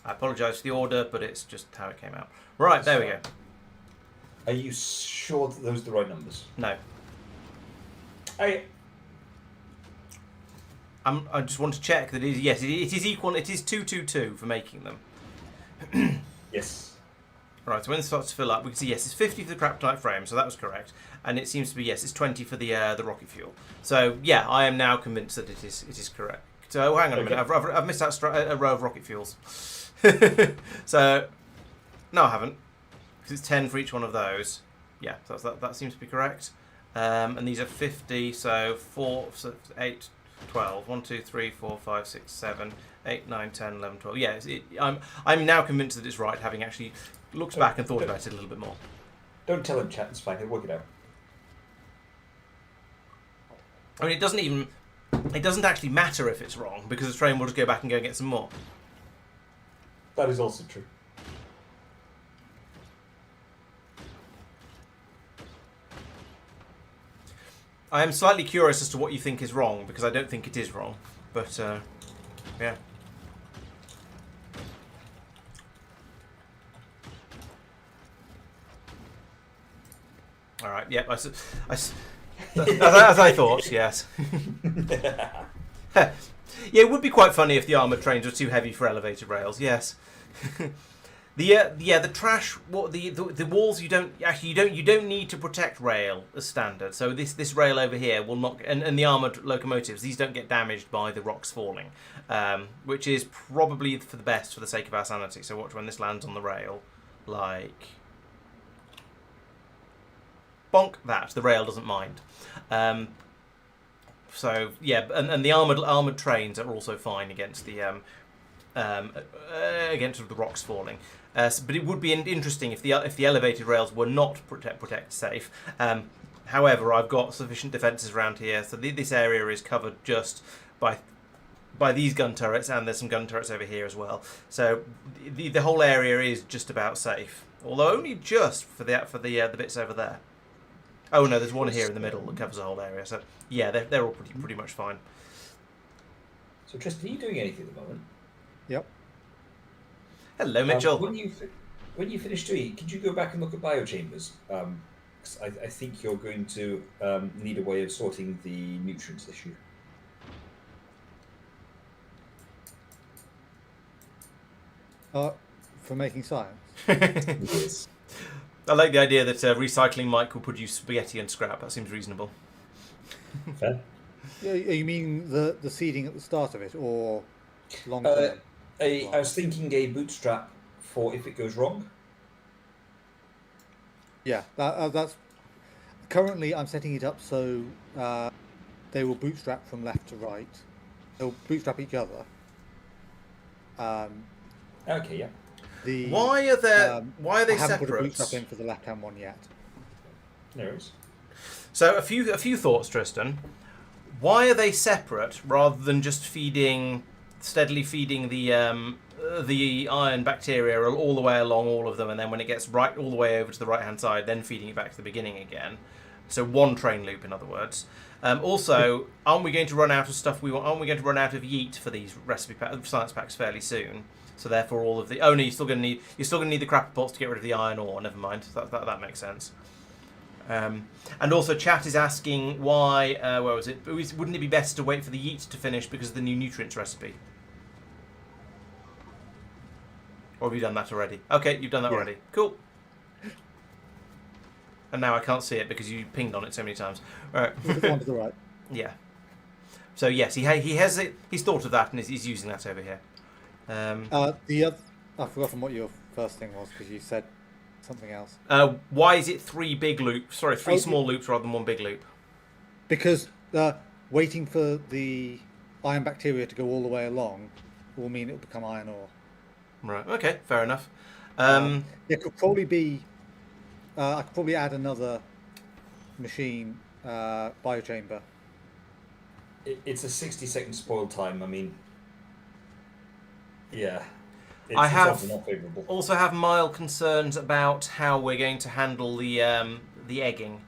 I apologise for the order, but it's just how it came out. Right, there we go. Are you sure that those are the right numbers? No. I just want to check that it is equal. It is 222 for making them. Yes. Right, so when it starts to fill up, we can see yes, it's 50 for the craptonite frame, so that was correct, and it seems to be yes, it's 20 for the rocket fuel. So yeah, I am now convinced that it is correct. So hang on a minute, I've missed out a row of rocket fuels. So no, I haven't, because it's 10 for each one of those. Yeah, so that seems to be correct. And these are 50, so 4, so 8, 12. 1, 2, 3, 4, 5, 6, 7, 8, 9, 10, 11, 12. Yeah, I'm now convinced that it's right, having actually looked back and thought about it a little bit more. Don't tell him, chat. It's fine. He'll work it out. I mean, it doesn't actually matter if it's wrong, because the train will just go back and go and get some more. That is also true. I am slightly curious as to what you think is wrong, because I don't think it is wrong. But, yeah. Alright, yep, as I thought, yes. Yeah, it would be quite funny if the armoured trains were too heavy for elevated rails, yes. The trash, the walls you don't need to protect rail as standard. So this rail over here will not, and the armoured locomotives, these don't get damaged by the rocks falling, which is probably for the best for the sake of our sanity. So watch when this lands on the rail, like bonk that, the rail doesn't mind. So yeah, and the armoured trains are also fine against the against the rocks falling. But it would be interesting if the elevated rails were not protect safe. However, I've got sufficient defences around here, so this area is covered just by these gun turrets, and there's some gun turrets over here as well. So the whole area is just about safe, although only just for the bits over there. Oh no, there's one here in the middle that covers the whole area. So yeah, they're all pretty much fine. So Tristan, are you doing anything at the moment? Yep. Hello, Mitchell. When you finish to eat, could you go back and look at biochambers? 'Cause I think you're going to need a way of sorting the nutrients issue. For making science. Yes. I like the idea that recycling Mike will produce spaghetti and scrap. That seems reasonable. Fair. Yeah, you mean the seeding at the start of it, or long Uh, term? I was thinking a bootstrap for if it goes wrong. Yeah, that's currently I'm setting it up so they will bootstrap from left to right. They'll bootstrap each other. Okay, yeah. Why are they I haven't put a separate? bootstrap in for the left-hand one yet. No worries. So a few thoughts, Tristan. Why are they separate rather than just steadily feeding the iron bacteria all the way along all of them, and then when it gets right all the way over to the right-hand side, then feeding it back to the beginning again? So one train loop, in other words. Also, aren't we going to run out of stuff we want? Aren't we going to run out of yeast for these science packs fairly soon? So therefore, all of the no, you're still going to need the crapper pots to get rid of the iron ore. Never mind, that makes sense. And also, chat is asking why. Where was it? Wouldn't it be better to wait for the yeast to finish because of the new nutrients recipe? Or have you done that already? Okay, you've done that already. Cool. And now I can't see it because you pinged on it so many times. All right. One to the right. Yeah. So yes, he has it. He's thought of that and he's using that over here. The other, I've forgotten what your first thing was because you said something else. Why is it three big loops? Sorry, three small loops rather than one big loop. Because waiting for the iron bacteria to go all the way along will mean it will become iron ore. Right. Okay. Fair enough. There could probably be. I could probably add another machine biochamber. It's a 60-second spoil time. I mean, yeah. I have obviously not favourable. also have mild concerns about how we're going to handle the egging.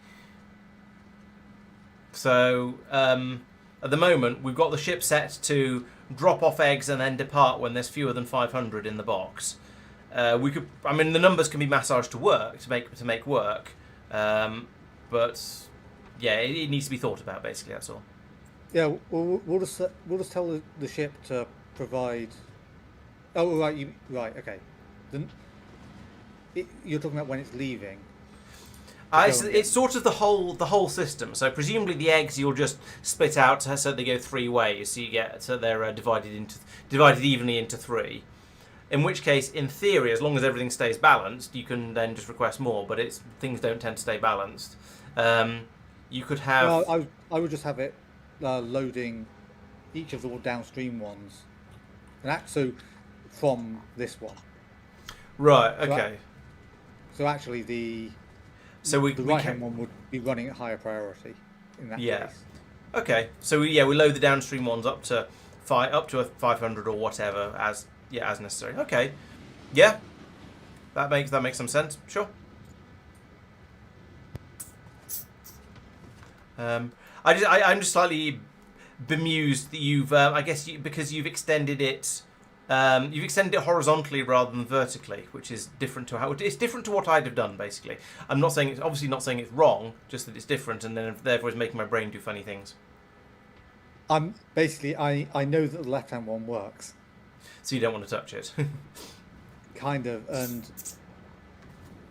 So at the moment, we've got the ship set to drop off eggs and then depart when there's fewer than 500 in the box. We could, I mean, the numbers can be massaged to work to make work, but yeah, it needs to be thought about. Basically, that's all. Yeah, we'll just tell the ship to provide. Oh right, okay. Then you're talking about when it's leaving. It's sort of the whole system. So presumably the eggs you'll just split out so they go three ways. So they're divided evenly into three. In which case, in theory, as long as everything stays balanced, you can then just request more. But things don't tend to stay balanced. You could have. Well, I would just have it loading each of the downstream ones, so from this one. Right. Okay. So actually, the right-hand one would be running at higher priority in that case. Okay. So we load the downstream ones up to a 500 or whatever as necessary. Okay. Yeah. That makes some sense. Sure. I'm just slightly bemused that you've because you've extended it. You've extended it horizontally rather than vertically, which is different to what I'd have done. Basically, I'm not saying it's wrong, just that it's different, and then therefore it's making my brain do funny things. I know that the left-hand one works. So you don't want to touch it. Kind of, and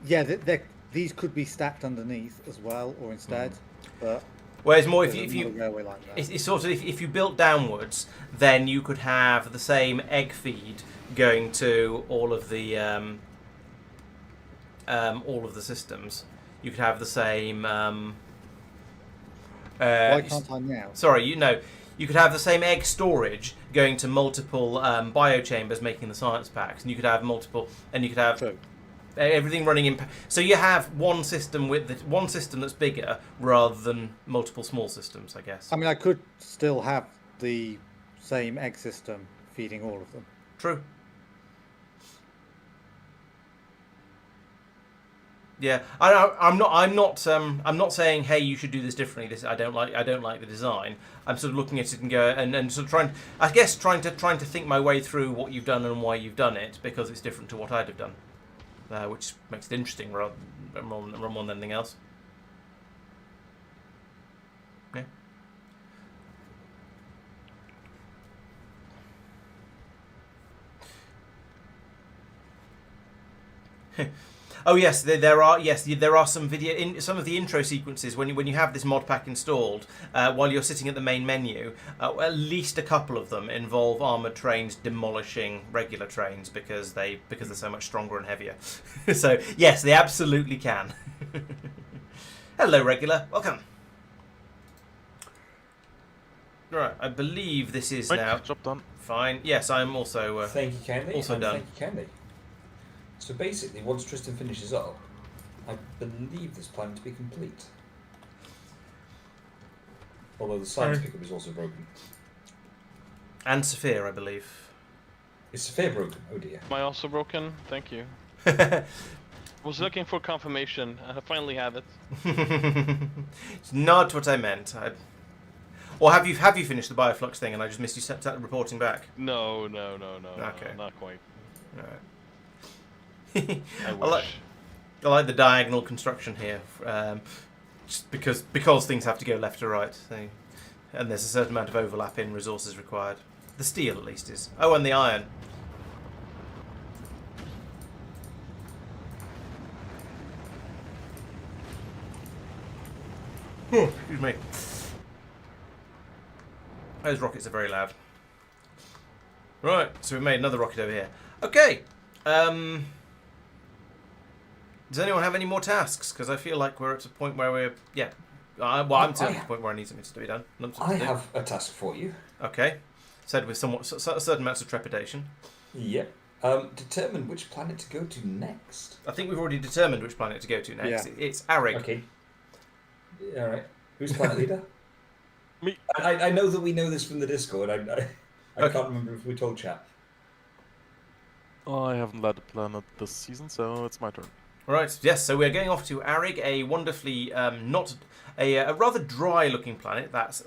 yeah, these could be stacked underneath as well, or instead, but. Whereas more if it's sort of if you built downwards, then you could have the same egg feed going to all of the systems. You could have the same. Why can't I now? Sorry, you could have the same egg storage going to multiple biochambers making the science packs, and you could have multiple, and you could have. True. Everything running in. So you have one system one system that's bigger rather than multiple small systems, I guess. I mean, I could still have the same egg system feeding all of them. True. Yeah, I'm not saying, hey, you should do this differently. This I don't like the design. I'm sort of looking at it and go and sort of trying to think my way through what you've done and why you've done it, because it's different to what I'd have done, which makes it interesting rather more than anything else. Yeah. Oh yes, there are some video in some of the intro sequences when you have this mod pack installed while you're sitting at the main menu. At least a couple of them involve armored trains demolishing regular trains because they're so much stronger and heavier. So yes, they absolutely can. Hello, regular. Welcome. Right, I believe this is now job done. Fine. Yes, I'm also Thank you kindly. also done. Thank you kindly. So basically, once Tristan finishes up, I believe this plan to be complete. Although the science pickup is also broken. And Sophia, I believe. Is Sophia broken? Oh dear. Am I also broken? Thank you. Was looking for confirmation, and I finally have it. It's not what I meant. Or have you finished the bioflux thing and I just missed you reporting back? No. Okay. Not quite. All right. I wish. I like the diagonal construction here, just because things have to go left to right, and there's a certain amount of overlap in resources required. The steel, at least, is. Oh, and the iron. Excuse me. Those rockets are very loud. Right, so we've made another rocket over here. Okay. Does anyone have any more tasks? Because I feel like we're at a point where we're... Yeah. I'm at the point where I need something to be done. I have a task for you. Okay. Said with certain amounts of trepidation. Yep. Determine which planet to go to next. I think we've already determined which planet to go to next. Yeah. It's Arig. Okay. All right. Who's planet leader? Me. I know that we know this from the Discord. I Okay. can't remember if we told chat. I haven't led a planet this season, so it's my turn. Right, yes, so we're going off to Arig, a wonderfully, a rather dry-looking planet. That's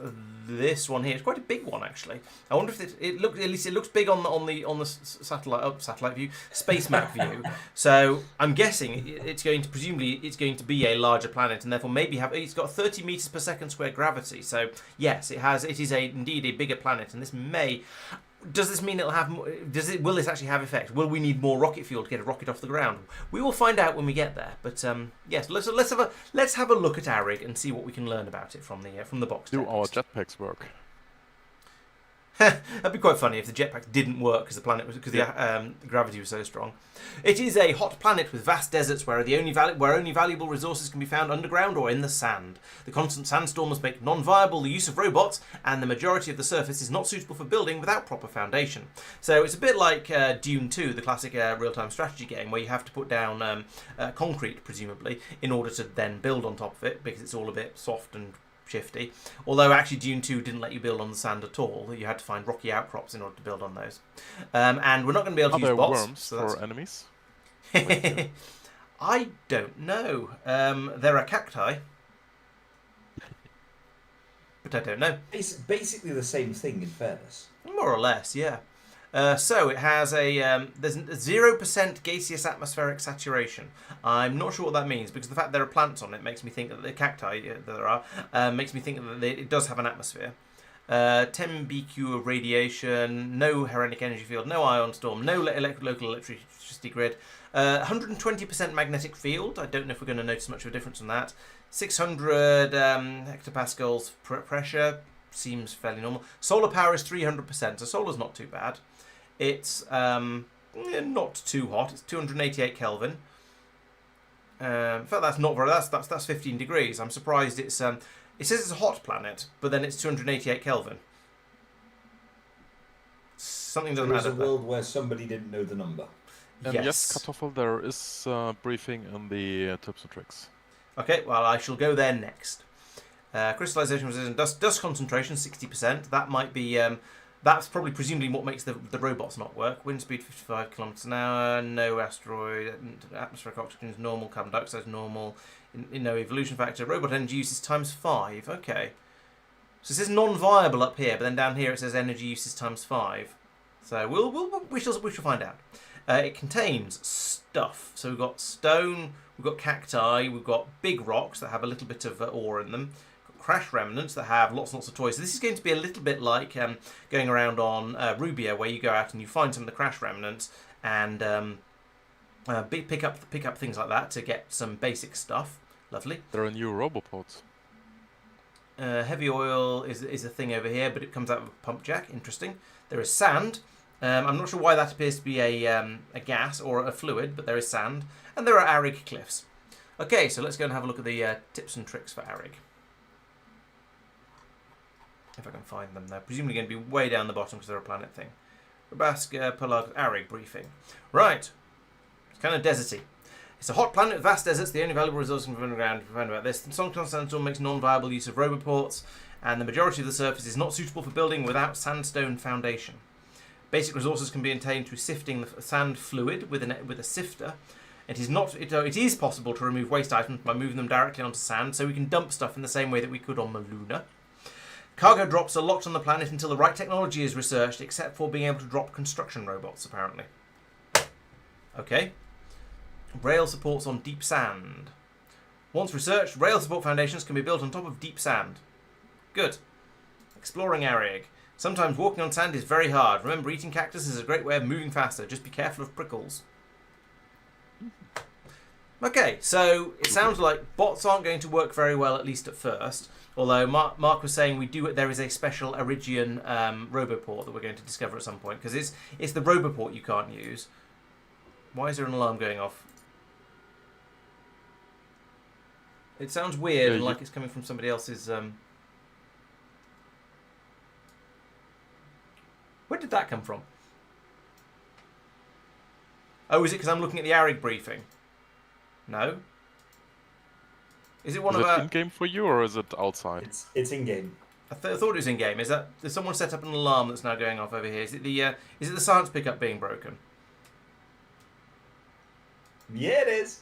this one here. It's quite a big one, actually. I wonder if it looks big on the satellite view, space map view. So I'm guessing it's going to be a larger planet, and therefore it's got 30 meters per second square gravity. So yes, it is indeed a bigger planet, and this may. Does this mean it'll have? Will this actually have effect? Will we need more rocket fuel to get a rocket off the ground? We will find out when we get there. But yes, let's have a look at Arig and see what we can learn about it from the box. Do our text. jetpacks work? That'd be quite funny if the jetpacks didn't work because the gravity was so strong. It is a hot planet with vast deserts where only valuable resources can be found underground or in the sand. The constant sandstorms make non-viable the use of robots, and the majority of the surface is not suitable for building without proper foundation. So it's a bit like Dune 2, the classic real-time strategy game, where you have to put down concrete, presumably, in order to then build on top of it, because it's all a bit soft and shifty. Although actually Dune 2 didn't let you build on the sand at all. You had to find rocky outcrops in order to build on those. And we're not going to be able to use bots. Are there worms for enemies? I don't know. There are cacti. But I don't know. It's basically the same thing, in fairness. More or less, yeah. So it has there's 0% gaseous atmospheric saturation. I'm not sure what that means because the fact there are plants on it makes me think that the cacti that there are makes me think that it does have an atmosphere. 10 BQ of radiation, no herenic energy field, no ion storm, no local electricity grid, 120% magnetic field. I don't know if we're going to notice much of a difference on that. 600 hectopascals pressure. Seems fairly normal. Solar power is 300%, so solar's not too bad. It's not too hot. It's 288 Kelvin. In fact, that's not very. That's 15 degrees. I'm surprised it's. It says it's a hot planet, but then it's 288 Kelvin. Something doesn't There's add a up there. world where somebody didn't know the number. And yes, Kartoffel, there is briefing in the tips and tricks. Okay, well, I shall go there next. Crystallization resistance, dust concentration 60%. That might be That's probably presumably what makes the robots not work. Wind speed 55 kilometers an hour, no asteroid, atmospheric oxygen is normal, carbon dioxide is normal, no evolution factor. Robot energy use is ×5. Okay. So it says non-viable up here, but then down here it says energy use is ×5. So we shall find out. It contains stuff. So we've got stone, we've got cacti, we've got big rocks that have a little bit of ore in them. Crash remnants that have lots and lots of toys. So this is going to be a little bit like going around on Rubia, where you go out and you find some of the crash remnants and pick up things like that to get some basic stuff. Lovely. There are new robopods. Heavy oil is a thing over here, but it comes out of a pump jack. Interesting. There is sand. I'm not sure why that appears to be a gas or a fluid, but there is sand. And there are arid cliffs. Okay, so let's go and have a look at the tips and tricks for arid. If I can find them. They're presumably going to be way down the bottom because they're a planet thing. Rabaska, Pelag, arid briefing. Right. It's kind of deserty. It's a hot planet with vast deserts. The only valuable resource from underground. If you find about this, the Songton sandstone makes non-viable use of roboports, and the majority of the surface is not suitable for building without sandstone foundation. Basic resources can be obtained through sifting the sand fluid with a sifter. It is possible to remove waste items by moving them directly onto sand, so we can dump stuff in the same way that we could on Maluna. Cargo drops are locked on the planet until the right technology is researched, except for being able to drop construction robots, apparently. Okay. Rail supports on deep sand. Once researched, rail support foundations can be built on top of deep sand. Good. Exploring Arieg. Sometimes walking on sand is very hard. Remember, eating cactus is a great way of moving faster. Just be careful of prickles. Okay, so it sounds like bots aren't going to work very well, at least at first. Although Mark was saying there is a special Arigian roboport that we're going to discover at some point, because it's the roboport you can't use. Why is there an alarm going off? It sounds weird and like it's coming from somebody else's. Where did that come from? Oh, is it because I'm looking at the Arig briefing? No. Is it one of our... in-game for you, or is it outside? It's in-game. I thought it was in-game. Did someone set up an alarm that's now going off over here? Is it the science pickup being broken? Yeah, it is.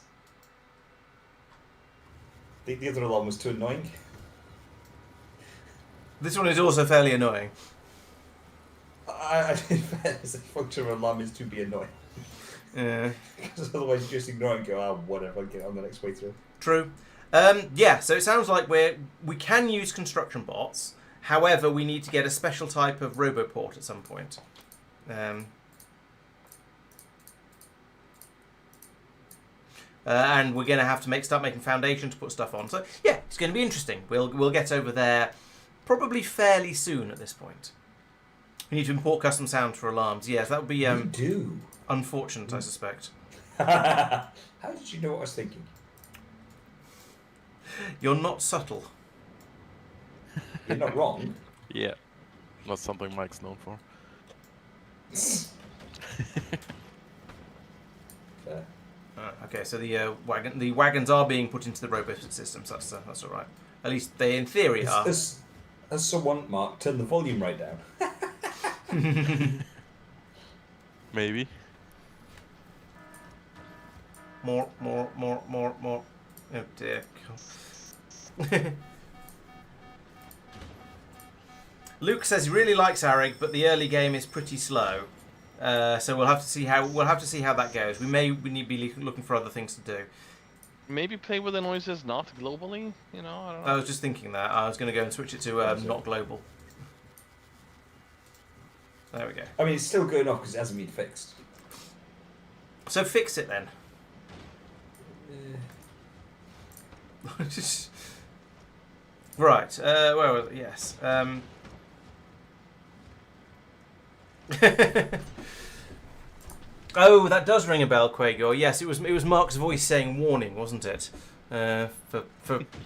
The other alarm was too annoying. This one is also fairly annoying. I think the function of an alarm is to be annoying. Yeah. Because otherwise you just ignore it and go, whatever, I'll get on the next way through. True. Yeah, so it sounds like we can use construction bots. However, we need to get a special type of roboport at some point. And we're going to have to start making foundations to put stuff on. So, yeah, it's going to be interesting. We'll get over there probably fairly soon at this point. We need to import custom sounds for alarms. Yes, that would be We do. Unfortunate, I suspect. How did you know what I was thinking? You're not subtle. You're not wrong. Yeah. Not something Mike's known for. Fair. Okay, so the wagons are being put into the robot systems. That's all right. At least they, in theory, are. As someone, Mark, turn the volume right down. Maybe. More. Oh dear. Luke says he really likes Arig, but the early game is pretty slow. So we'll have to see how that goes. We need to be looking for other things to do. Maybe play with the noises not globally. I don't know. I was just thinking that. I was going to go and switch it to not global. There we go. I mean, it's still going off because it hasn't been fixed. So fix it then. Right. Well, yes. Oh, that does ring a bell, Quagor. Yes, it was Mark's voice saying warning, wasn't it?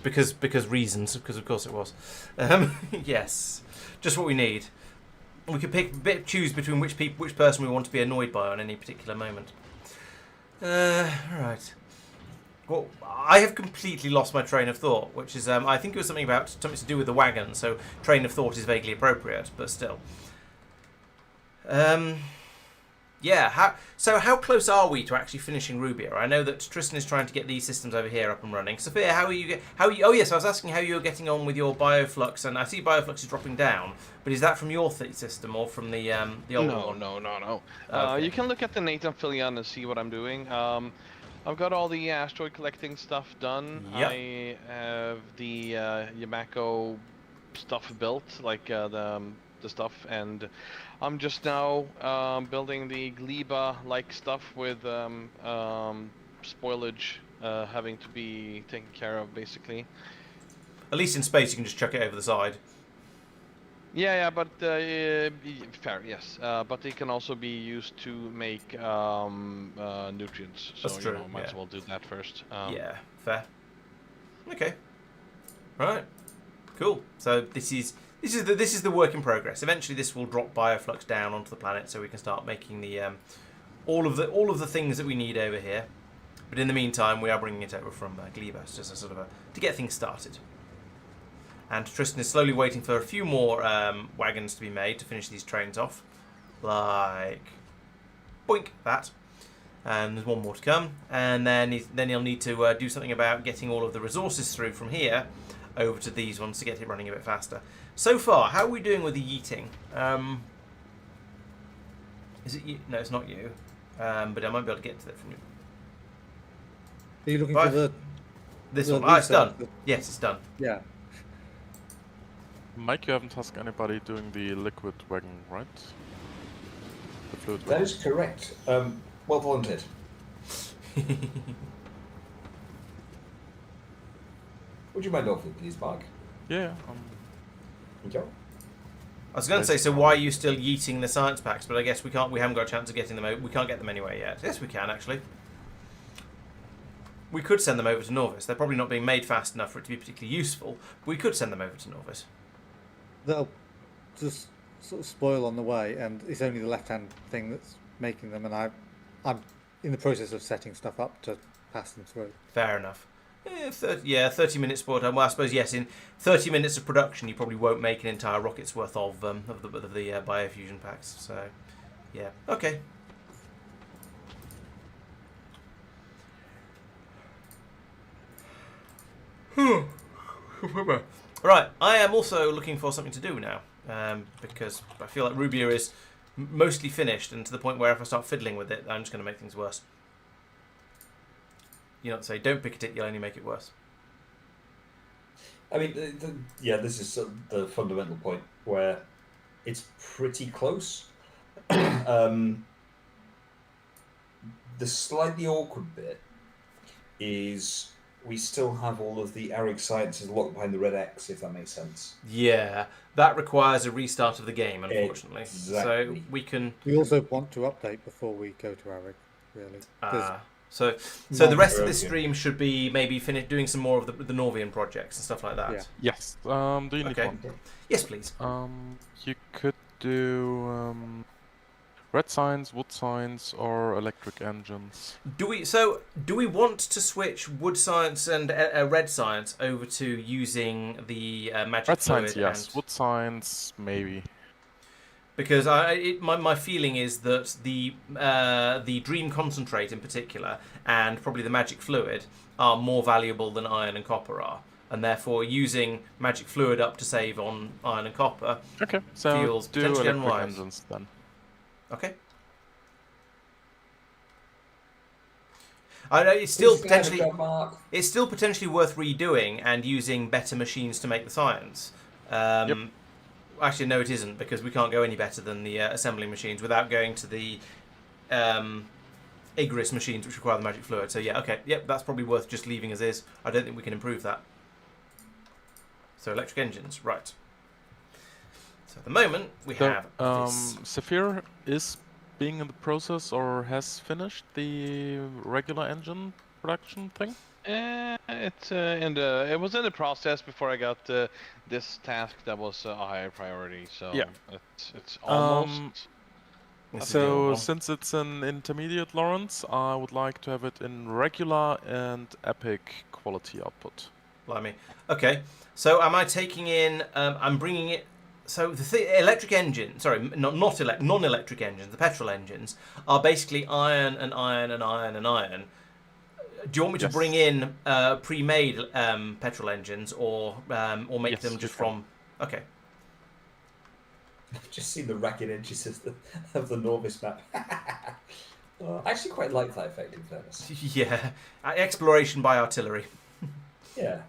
Because reasons. Because of course it was. Yes, just what we need. We could choose between which person we want to be annoyed by on any particular moment. Right. Well, I have completely lost my train of thought, which is I think it was something to do with the wagon. So train of thought is vaguely appropriate, but still. Yeah. How close are we to actually finishing Rubia? I know that Tristan is trying to get these systems over here up and running. Sophia, how are you? Oh yes, I was asking how you were getting on with your bioflux, and I see bioflux is dropping down. But is that from your system or from the old one? No. Okay. You can look at the Nathan Filion and see what I'm doing. I've got all the asteroid collecting stuff done. Yep. I have the Yamako stuff built, like the stuff, and I'm just now building the Gleba-like stuff with spoilage having to be taken care of, basically. At least in space, you can just chuck it over the side. Yeah, but fair, yes. But they can also be used to make nutrients. So That's true, might as yeah. well do that first. Yeah, fair. Okay. Right. Cool. So this is the work in progress. Eventually, this will drop bioflux down onto the planet, so we can start making the all of the things that we need over here. But in the meantime, we are bringing it over from Gleba, just as to get things started. And Tristan is slowly waiting for a few more wagons to be made to finish these trains off. Like, boink, that. And there's one more to come. And then he'll need to do something about getting all of the resources through from here over to these ones to get it running a bit faster. So far, how are we doing with the yeeting? Is it you? No, it's not you. But I might be able to get to it from you. Are you looking Right. for This the one. Ah, it's research? done. Yes, it's done. Yeah. Mike, you haven't tasked anybody doing the liquid wagon, right? The fluid That wagon. is correct. Well volunteered. Would you mind offering, please, Mark? Yeah. Thank you. I was going to say, so why are you still yeeting the science packs? But I guess we haven't got a chance of getting them out. We can't get them anywhere yet. Yes, we can, actually. We could send them over to Norvis. They're probably not being made fast enough for it to be particularly useful. But we could send them over to Norvis. They'll just sort of spoil on the way, and it's only the left-hand thing that's making them, and I'm in the process of setting stuff up to pass them through. Fair enough. 30 minutes spoil time. Well, I suppose, yes, in 30 minutes of production, you probably won't make an entire rocket's worth of the biofusion packs. So, yeah. Okay. Right, I am also looking for something to do now, because I feel like Rubia is mostly finished, and to the point where if I start fiddling with it, I'm just going to make things worse. You know what to say, don't pick at it, you'll only make it worse. I mean, this is sort of the fundamental point where it's pretty close. The slightly awkward bit is we still have all of the Arig sciences locked behind the red X, if that makes sense. Yeah, that requires a restart of the game, unfortunately. Exactly. So we can... We also want to update before we go to Arig, really. So the rest of this stream should be maybe doing some more of the Norvian projects and stuff like that. Yeah. Yes. Do you need Okay. one? Yes, please. You could do red signs, wood signs, or electric engines. Do we want to switch wood science and red science over to using the magic Red fluid? signs, yes. And... Wood signs, maybe. Because my feeling is that the dream concentrate in particular, and probably the magic fluid, are more valuable than iron and copper are, and therefore using magic fluid up to save on iron and copper. Okay, so Feels do potentially electric unwise. engines then. Okay. I know it's still potentially worth redoing and using better machines to make the science. Yep. Actually, no, it isn't, because we can't go any better than the assembling machines without going to the Igris machines, which require the magic fluid. So yeah, okay, yep, that's probably worth just leaving as is. I don't think we can improve that. So electric engines, right. So at the moment, we have this. Saphir is being in the process or has finished the regular engine production thing? It was in the process before I got this task that was a higher priority. So Yeah. it's almost. So since it's an intermediate Laurence, I would like to have it in regular and epic quality output. Blimey. Okay, so am I taking in? I'm bringing it So the electric engine, sorry, non-electric engines, the petrol engines are basically iron and iron and iron and iron. Do you want me to Yes. bring in pre-made petrol engines, or make Yes, them you just can. from? Okay. I've just seen the ragged edges of the Norvis map. I actually quite like that effect, in fairness. Yeah, exploration by artillery. Yeah.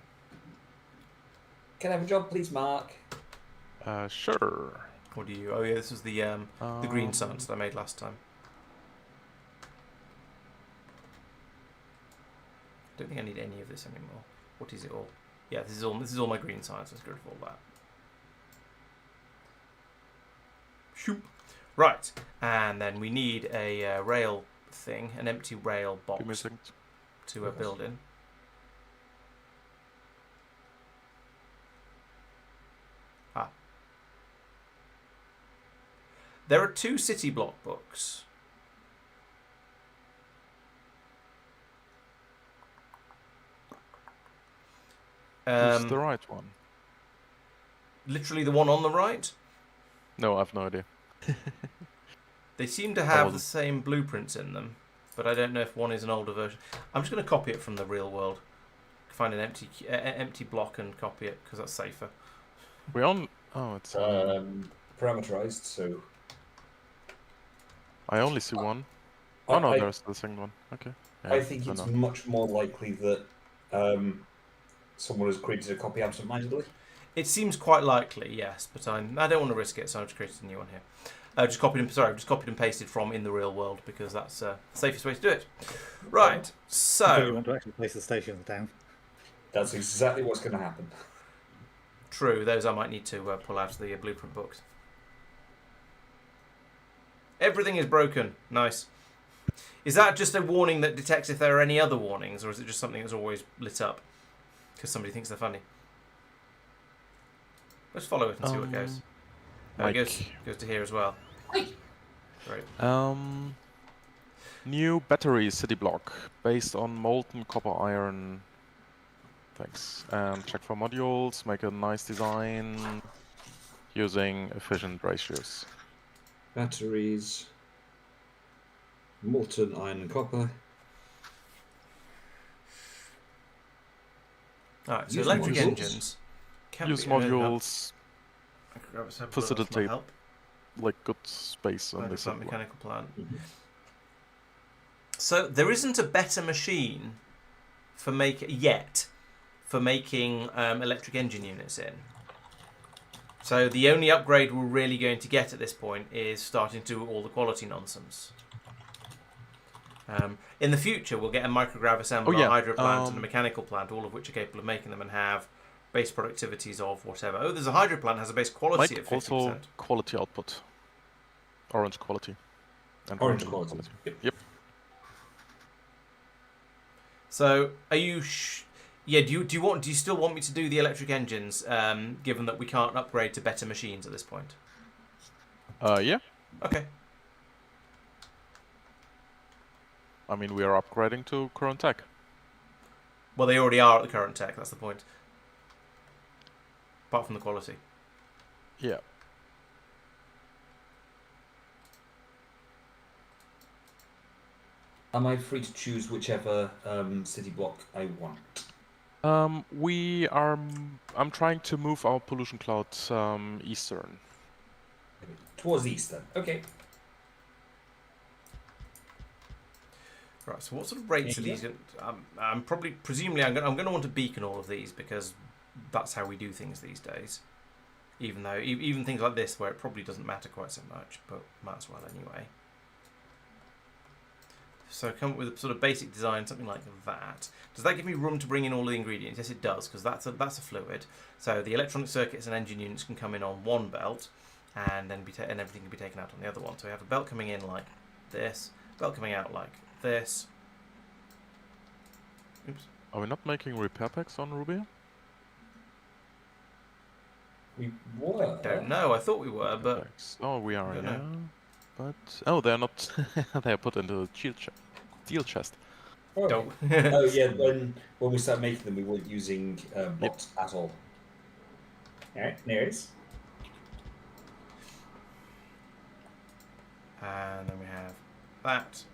Can I have a job, please, Mark? Sure. What do you? Oh yeah, this was the green science that I made last time. Don't think I need any of this anymore. What is it all? Yeah, this is all my green science. Let's get rid of all that. Shoop. Right, and then we need a rail thing, an empty rail Give me a box second. to build in. Ah. There are 2 city block books. Who's the right one? Literally the one on the right. No, I have no idea. They seem to have well- the same blueprints in them, but I don't know if one is an older version. I'm just going to copy it from the real world. Find an empty block and copy it, because that's safer. We on. Oh, it's. Parameterized, so. I only see one. Oh no, I there's the second one. Okay. I think no, it's no. much more likely that someone has created a copy absentmindedly. It seems quite likely, yes, but I don't want to risk it, so I've just created a new one here. Just copied and pasted from in the real world, because that's the safest way to do it. Right, Until you so want to actually place the stations down. That's exactly what's going to happen. true. Those I might need to pull out of the blueprint books. Everything is broken. Nice. Is that just a warning that detects if there are any other warnings, or is it just something that's always lit up because somebody thinks they're funny? Let's follow it and see what goes. Oh, it goes to here as well. Great. New battery city block based on molten copper iron. Thanks. And check for modules. Make a nice design using efficient ratios. Batteries, molten iron and copper. Alright, so Use electric modules. engines. Can Use be- modules. I can grab a sample of Facilitate help. like good space on Mechanical this. plant, mechanical plant. Mhm. So there isn't a better machine for making electric engine units in. So the only upgrade we're really going to get at this point is starting to do all the quality nonsense. In the future, we'll get a micrograv assembler, a hydro plant, and a mechanical plant, all of which are capable of making them and have base productivities of whatever. Oh, there's a hydro plant has a base quality of 50%. Also quality output. Orange quality. And Orange green quality. Yep. So, are you? Do you still want me to do the electric engines? Given that we can't upgrade to better machines at this point. Yeah. Okay. I mean, we are upgrading to current tech. Well, they already are at the current tech. That's the point. Apart from the quality. Yeah. Am I free to choose whichever city block I want? I'm trying to move our pollution cloud eastern. Towards the east, then. Okay. Right. So, what sort of rates are these? I'm presumably I'm going to want to beacon all of these because that's how we do things these days. Even though even things like this, where it probably doesn't matter quite so much, but might as well anyway. So come up with a sort of basic design, something like that. Does that give me room to bring in all the ingredients? Yes, it does, because that's a fluid. So the electronic circuits and engine units can come in on one belt, and then and everything can be taken out on the other one. So we have a belt coming in like this, belt coming out like this. Oops. Are we not making repair packs on Rubia? We were. Don't know. I thought we were, Repair but packs. Oh, we are. don't Yeah. know. But they're not. They're put into the steel chest. Oh, don't. oh yeah, when we started making them, we weren't using bots at all. Alright, there it is. And then we have that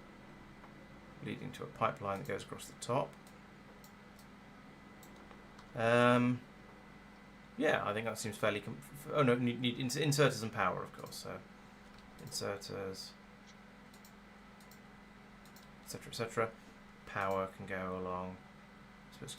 leading to a pipeline that goes across the top. Yeah, I think that seems fairly... oh no, need inserters and power, of course. So inserters, etc., etc. Power can go along. I suppose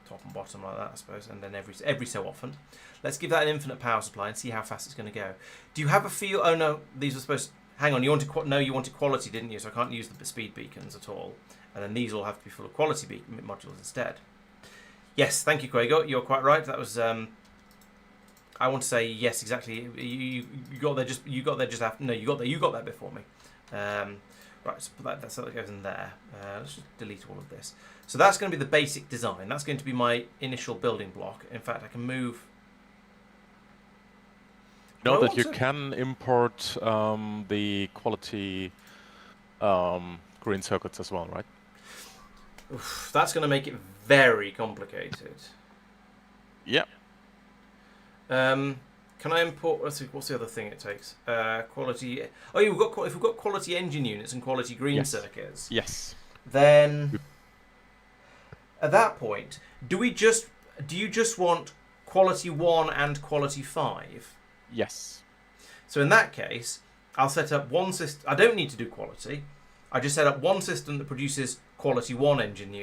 top and bottom like that, I suppose, and then every so often. Let's give that an infinite power supply and see how fast it's going to go. Do you have a feel? Oh no, these are supposed. Hang on, you wanted you wanted quality, didn't you? So I can't use the speed beacons at all, and then these all have to be full of quality modules instead. Yes, thank you, Gregor. You're quite right. That was. I want to say yes, exactly. You got there just after. No, you got there before me. Right, so that's how that goes in there. Let's just delete all of this. So that's going to be the basic design. That's going to be my initial building block. In fact, I can move. Know that you can import the quality green circuits as well, right? Oof, that's going to make it very complicated. Yeah. Can I import? What's the other thing it takes? Quality. Oh, if we've got quality engine units and quality green circuits. Yes. Then, at that point, do you just want quality 1 and quality 5? Yes. So in that case, I'll set up one system. I don't need to do quality. I just set up one system that produces quality 1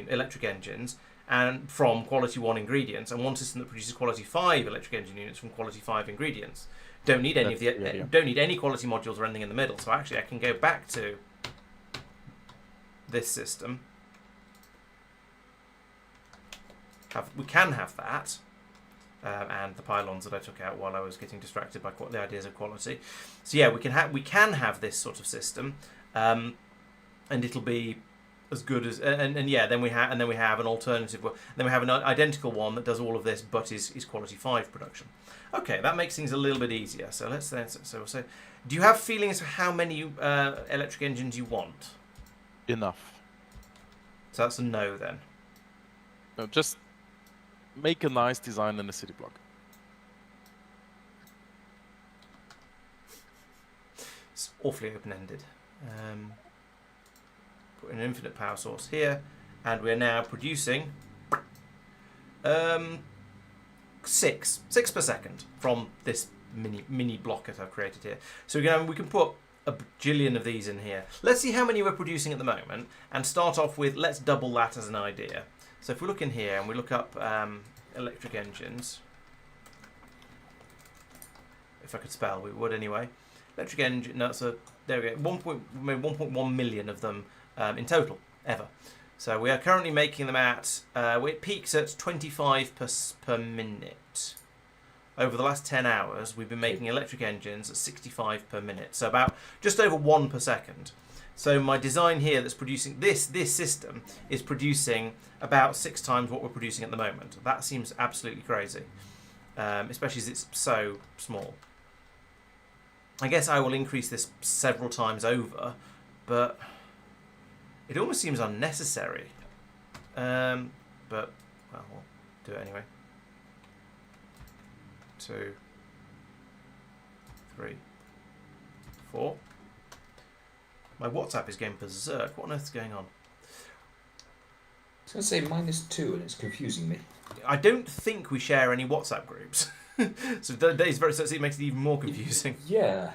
electric engines and from quality 1 ingredients, and one system that produces quality 5 electric engine units from quality 5 ingredients. Don't need any don't need any quality modules or anything in the middle. So actually, I can go back to this system. We can have that, and the pylons that I took out while I was getting distracted by the ideas of quality. So yeah, we can have this sort of system, and it'll be as good as and yeah. Then we have an alternative. Then we have an identical one that does all of this, but is quality 5 production. Okay, that makes things a little bit easier. So let's then. So we'll say, do you have feelings of how many electric engines you want? Enough. So that's a no then. No, just make a nice design in the city block. It's awfully open-ended. Put an infinite power source here, and we're now producing 6 per second from this mini block that I've created here. So we can put a bajillion of these in here. Let's see how many we're producing at the moment, and start off with, let's double that as an idea. So if we look in here and we look up electric engines, if I could spell, we would anyway. Electric engine, no, so there we go, 1.1 million of them in total, ever. So we are currently making them at, it peaks at 25 per minute. Over the last 10 hours, we've been making electric engines at 65 per minute. So about just over 1 per second. So my design here that's producing this system is producing about 6 times what we're producing at the moment. That seems absolutely crazy, especially as it's so small. I guess I will increase this several times over, but it almost seems unnecessary. But well, we'll do it anyway. 2, 3, 4. My WhatsApp is going berserk. What on earth is going on? I was going to say -2 and it's confusing me. I don't think we share any WhatsApp groups. So that is so it makes it even more confusing. Yeah. I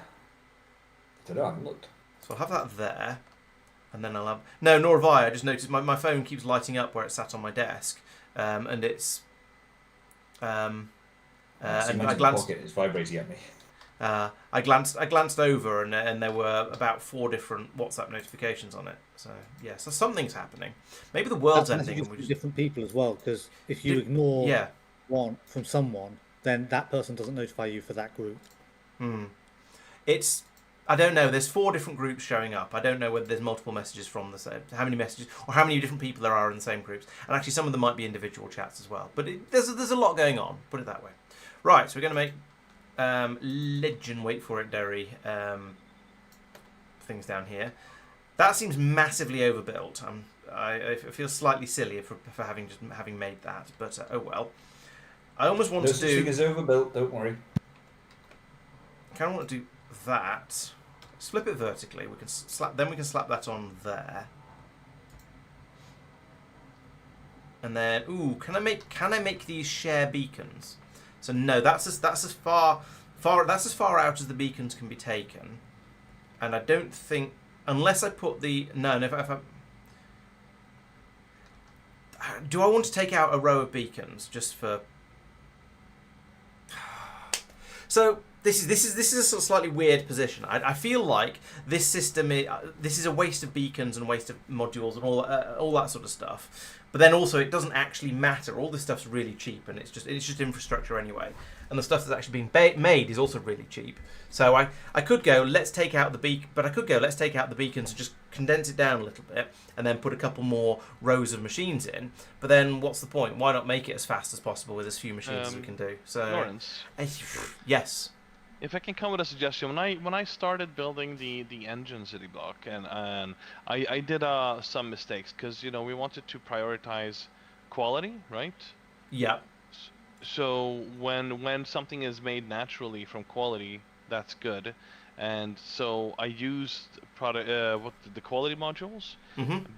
don't know, I haven't looked. So I'll have that there. And then I'll have... No, nor have I. I just noticed my phone keeps lighting up where it's sat on my desk. And it's... and I glanced... Pocket, it's vibrating at me. I glanced over and there were about 4 different WhatsApp notifications on it. So yeah, so something's happening. Maybe the world's ending. And we just... different people as well, because if you ignore one from someone, then that person doesn't notify you for that group. It's... I don't know. There's 4 different groups showing up. I don't know whether there's multiple messages from the same... How many messages... Or how many different people there are in the same groups. And actually some of them might be individual chats as well. But there's a lot going on. Put it that way. Right, so we're going to make... legend, wait for it, Derry, things down here. That seems massively overbuilt. I feel slightly silly for having made that, but oh well. I almost want to do... No such thing as overbuilt, don't worry. I kind of want to do that. flip it vertically. We can slap. Then we can slap that on there. And then, ooh, can I make these share beacons? So no, that's as far out as the beacons can be taken. And I don't think, unless I put the do I want to take out a row of beacons just for? So this is a sort of slightly weird position. I feel like this system this is a waste of beacons and waste of modules and all that sort of stuff. But then also it doesn't actually matter. All this stuff's really cheap, and it's just infrastructure anyway. And the stuff that's actually being made is also really cheap. So I could go, let's take out the let's take out the beacons and just condense it down a little bit, and then put a couple more rows of machines in. But then what's the point? Why not make it as fast as possible with as few machines as we can do? So Laurence, yes. if I can come with a suggestion, when I started building the engine city block, and I did some mistakes because we wanted to prioritize quality, right? Yeah. So when something is made naturally from quality, that's good, and so I used the quality modules,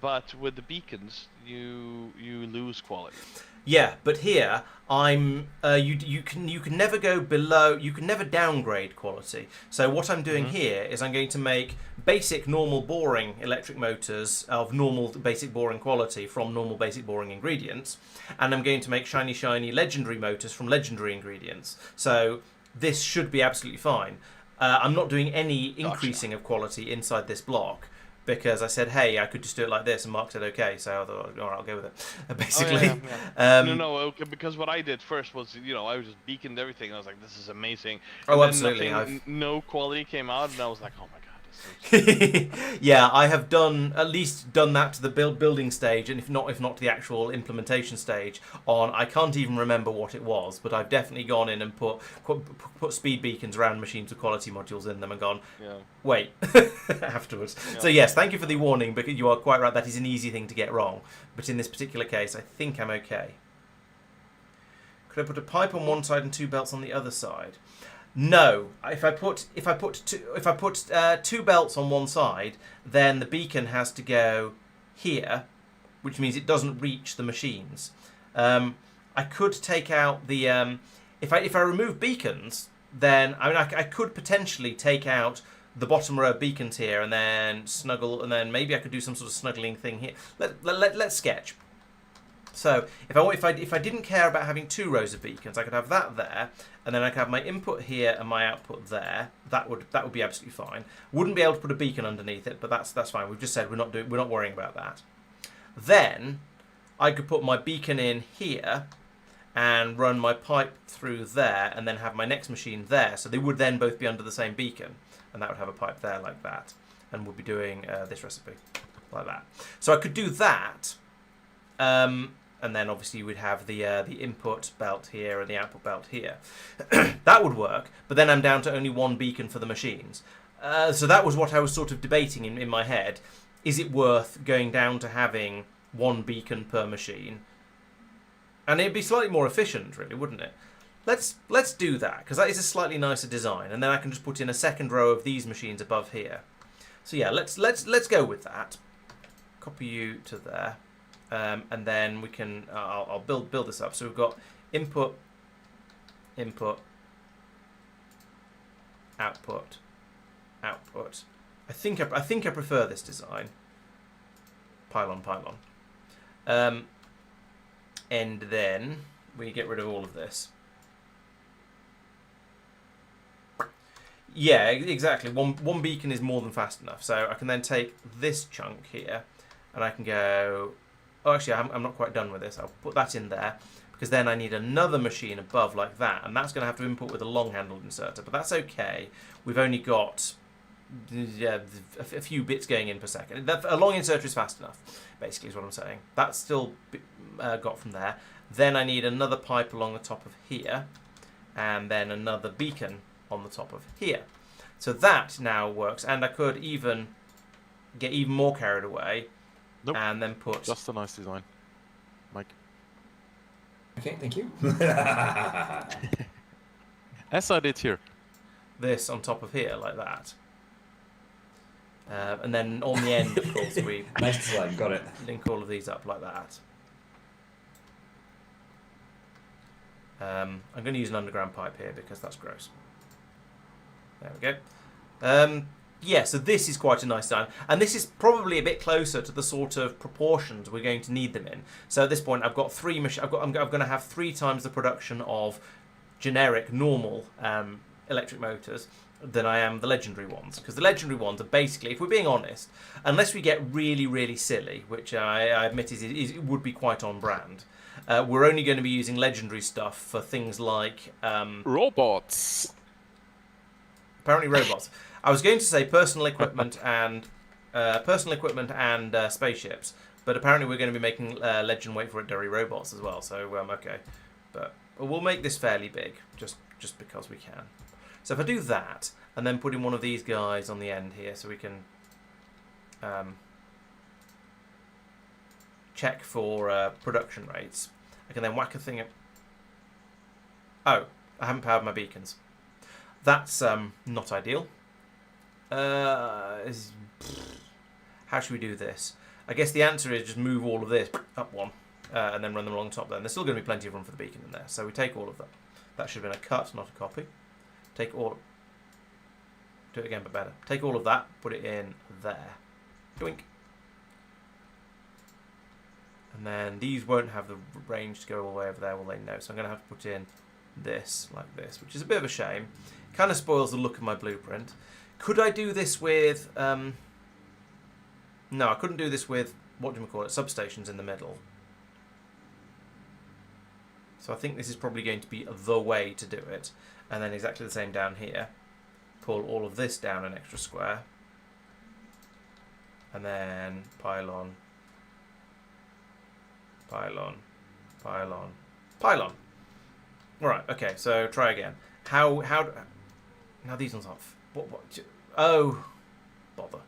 but with the beacons you lose quality. Yeah, but here you can never go below. You can never downgrade quality. So what I'm doing here is I'm going to make basic normal boring electric motors of normal basic boring quality from normal basic boring ingredients, and I'm going to make shiny legendary motors from legendary ingredients. So this should be absolutely fine. I'm not doing any increasing of quality inside this block, because I said, hey, I could just do it like this, and Mark said, okay, so I thought, all right, I'll go with it, basically. Oh, yeah. Okay, because what I did first was, I was just beaconed everything, and I was like, this is amazing. And then absolutely. No quality came out, and I was like, oh my god. Yeah, I have at least done that to the building stage, and if not to the actual implementation stage. I can't even remember what it was, but I've definitely gone in and put speed beacons around machines with quality modules in them and gone, wait, afterwards. Yeah. So yes, thank you for the warning, because you are quite right, that is an easy thing to get wrong. But in this particular case, I think I'm okay. Could I put a pipe on one side and two belts on the other side? No. If I put two belts on one side, then the beacon has to go here, which means it doesn't reach the machines. I could take out the if I remove beacons, then I could potentially take out the bottom row of beacons here and then snuggle, and then maybe I could do some sort of snuggling thing here. Let's sketch. So if I didn't care about having two rows of beacons, I could have that there, and then I could have my input here and my output there. That would be absolutely fine. Wouldn't be able to put a beacon underneath it, but that's fine. We've just said we're not worrying about that. Then I could put my beacon in here and run my pipe through there, and then have my next machine there. So they would then both be under the same beacon, and that would have a pipe there like that, and we'll be doing this recipe like that. So I could do that. And then obviously you would have the input belt here and the output belt here. That would work, but then I'm down to only one beacon for the machines. So that was what I was sort of debating in my head. Is it worth going down to having one beacon per machine? And it'd be slightly more efficient, really, wouldn't it? Let's do that, because that is a slightly nicer design, and then I can just put in a second row of these machines above here. So yeah, let's go with that. Copy you to there. And then we can, I'll build this up. So we've got input, output. I think I prefer this design. Pylon. And then we get rid of all of this. Yeah, exactly. One beacon is more than fast enough. So I can then take this chunk here, and I can go. Oh, actually, I'm not quite done with this. I'll put that in there, because then I need another machine above like that, and that's going to have to input with a long-handled inserter, but that's okay. We've only got a few bits going in per second. A long inserter is fast enough, basically, is what I'm saying. That's still got from there. Then I need another pipe along the top of here, and then another beacon on the top of here. So that now works, and I could even get even more carried away. Nope. And then put... Just a nice design, Mike. Okay, thank you. As I did here. This on top of here, like that. And then on the end, of course, we Nice design, got it. link all of these up like that. I'm going to use an underground pipe here because that's gross. There we go. Yeah, so this is quite a nice design. And this is probably a bit closer to the sort of proportions we're going to need them in. So at this point, I've got I'm going to have 3 times the production of generic, normal electric motors than I am the legendary ones. Because the legendary ones are basically, if we're being honest, unless we get really, really silly, which I admit it would be quite on brand, we're only going to be using legendary stuff for things like... robots! Apparently robots. I was going to say personal equipment and spaceships, but apparently we're going to be making legend wait for it dairy robots as well. So okay, but we'll make this fairly big just because we can. So if I do that and then put in one of these guys on the end here, so we can check for production rates, I can then whack a thing up. Oh, I haven't powered my beacons. That's not ideal. How should we do this? I guess the answer is just move all of this up one and then run them along top there. And there's still going to be plenty of room for the beacon in there. So we take all of that. That should have been a cut, not a copy. Take all... Do it again, but better. Take all of that, put it in there. Doink. And then these won't have the range to go all the way over there, will they? No. So I'm going to have to put in this like this, which is a bit of a shame. Kind of spoils the look of my blueprint. Could I do this with... no, I couldn't do this with, what do you call it, substations in the middle. So I think this is probably going to be the way to do it. And then exactly the same down here. Pull all of this down an extra square. And then pylon, pylon, pylon, pylon. Alright, okay, so try again. How now these ones aren't... What? Oh, bother.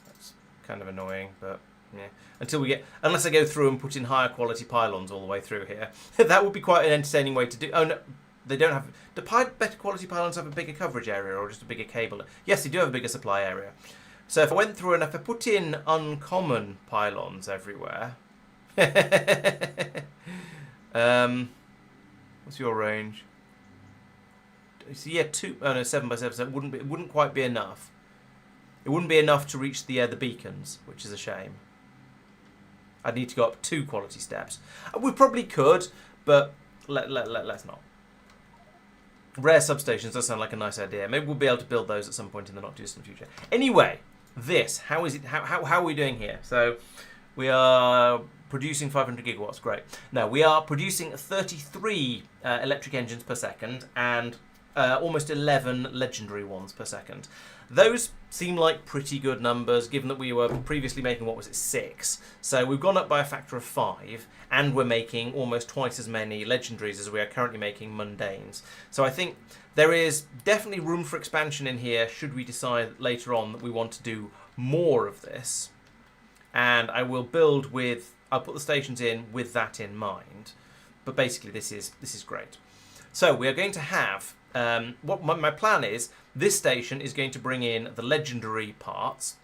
That's kind of annoying, but yeah. Until we get... Unless I go through and put in higher quality pylons all the way through here. That would be quite an entertaining way to do... Oh, no. They don't have... Do better quality pylons have a bigger coverage area or just a bigger cable? Yes, they do have a bigger supply area. So if I went through and if I put in uncommon pylons everywhere... what's your range? So yeah, 2... Oh no, 7 by 7. So it wouldn't quite be enough. It wouldn't be enough to reach the beacons, which is a shame. I'd need to go up 2 quality steps. We probably could, but let's not. Rare substations does sound like a nice idea. Maybe we'll be able to build those at some point in the not too distant future. Anyway, this, how is it? How are we doing here? So we are producing 500 gigawatts. Great. Now we are producing 33 electric engines per second and almost 11 legendary ones per second. Those seem like pretty good numbers, given that we were previously making, what was it, 6. So we've gone up by a factor of 5, and we're making almost twice as many legendaries as we are currently making mundanes. So I think there is definitely room for expansion in here, should we decide later on that we want to do more of this. And I will build with... I'll put the stations in with that in mind. But basically this is great. So we are going to have... what my plan is, this station is going to bring in the legendary parts.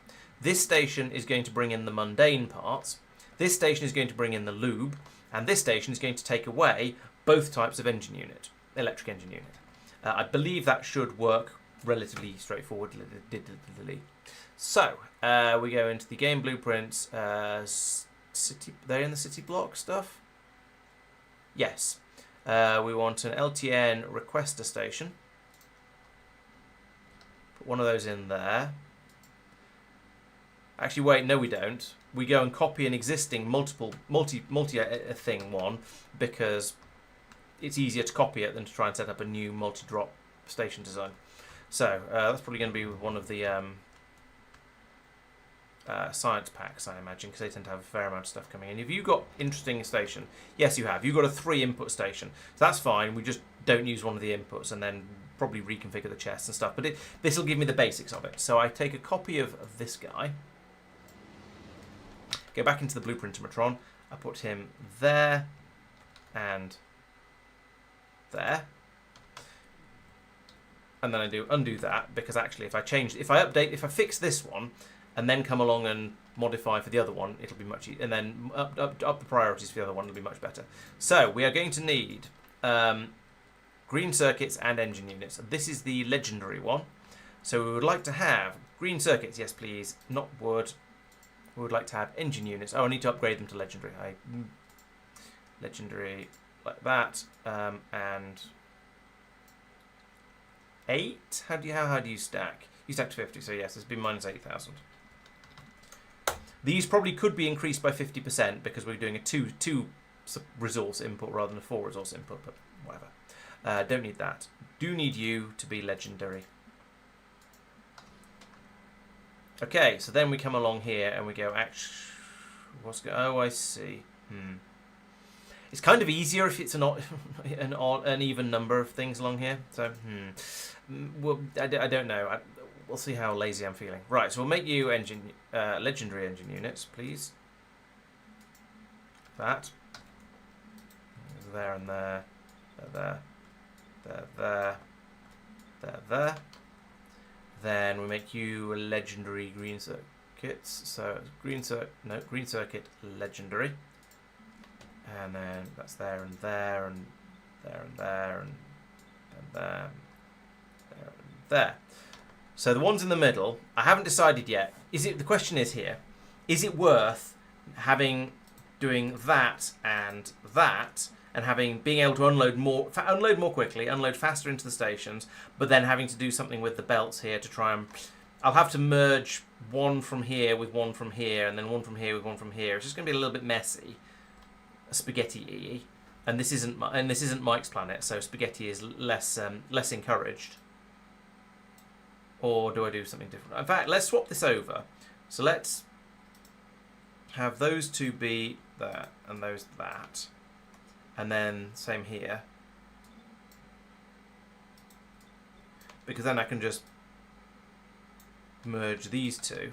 This station is going to bring in the mundane parts. This station is going to bring in the lube. And this station is going to take away both types of engine unit, electric engine unit. I believe that should work relatively straightforwardly. So, we go into the game blueprints. City, they're in the city block stuff? Yes. We want an LTN requester station. Put one of those in there. Actually, wait, no we don't. We go and copy an existing multi thing one because it's easier to copy it than to try and set up a new multi-drop station design. So that's probably going to be one of the science packs, I imagine, because they tend to have a fair amount of stuff coming in. Have you got interesting station? Yes, you have. You've got a 3-input station. So that's fine. We just don't use one of the inputs and then probably reconfigure the chests and stuff. But this will give me the basics of it. So I take a copy of this guy. Go back into the blueprintomatron. I put him there and there. And then I do undo that, because actually if I fix this one and then come along and modify for the other one, it'll be much easier. And then up the priorities for the other one, it'll be much better. So we are going to need green circuits and engine units. This is the legendary one. So we would like to have green circuits, yes please, not wood. We would like to have engine units. Oh, I need to upgrade them to legendary. Legendary like that, and 8. How do you stack? You stack to 50, so yes, it's been minus 8,000. These probably could be increased by 50% because we're doing a two resource input rather than a 4 resource input, but whatever. Don't need that. Do need you to be legendary. Okay, so then we come along here and we go, oh, I see. It's kind of easier if it's an even number of things along here. So, well, I don't know. We'll see how lazy I'm feeling. Right, so we'll make you legendary engine units, please. That. There and there. There. There. Then we make you legendary green circuits. So green circuit legendary. And then that's there and there and there and there and there and there. So the ones in the middle, I haven't decided yet. The question is here, is it worth doing that and being able to unload more quickly, unload faster into the stations, but then having to do something with the belts here to try and, I'll have to merge one from here with one from here, and then one from here with one from here. It's just going to be a little bit messy. Spaghetti-y, and this isn't Mike's planet, so spaghetti is less encouraged. Or do I do something different? In fact, let's swap this over. So let's have those two be that and those that, and then same here, because then I can just merge these two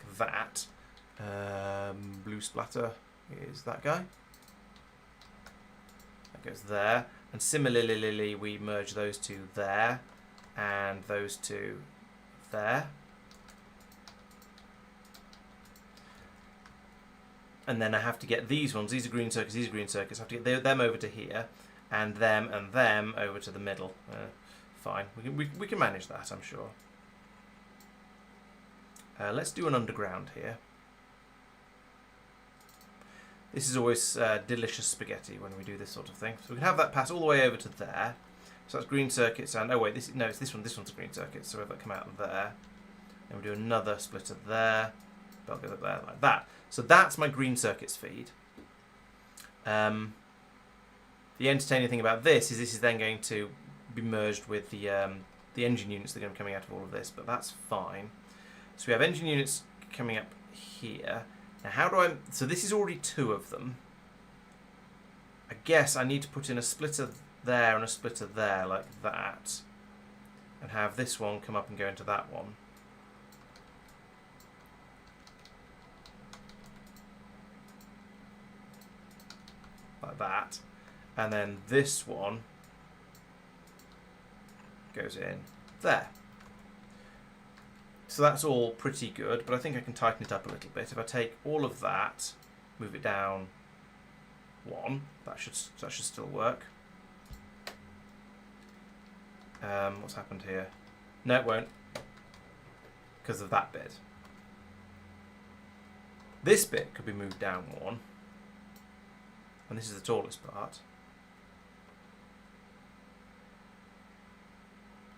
like that. Blue splatter is that guy. That goes there. And similarly, we merge those two there and those two there. And then I have to get these ones. These are green circuits. These are green circuits. I have to get them over to here, and them over to the middle. Fine. We can manage that, I'm sure. Let's do an underground here. This is always delicious spaghetti when we do this sort of thing. So we can have that pass all the way over to there. So that's green circuits and, oh wait, it's this one. This one's a green circuit. So we'll have that come out there. And we do another splitter there. Belt goes up there like that. So that's my green circuits feed. The entertaining thing about this is then going to be merged with the engine units that are going to be coming out of all of this, but that's fine. So we have engine units coming up here. Now how do I... So this is already 2 of them. I guess I need to put in a splitter there and a splitter there like that. And have this one come up and go into that one. Like that. And then this one goes in there. So that's all pretty good, but I think I can tighten it up a little bit. If I take all of that, move it down 1, that should still work. What's happened here? No, it won't, because of that bit. This bit could be moved down 1, and this is the tallest part.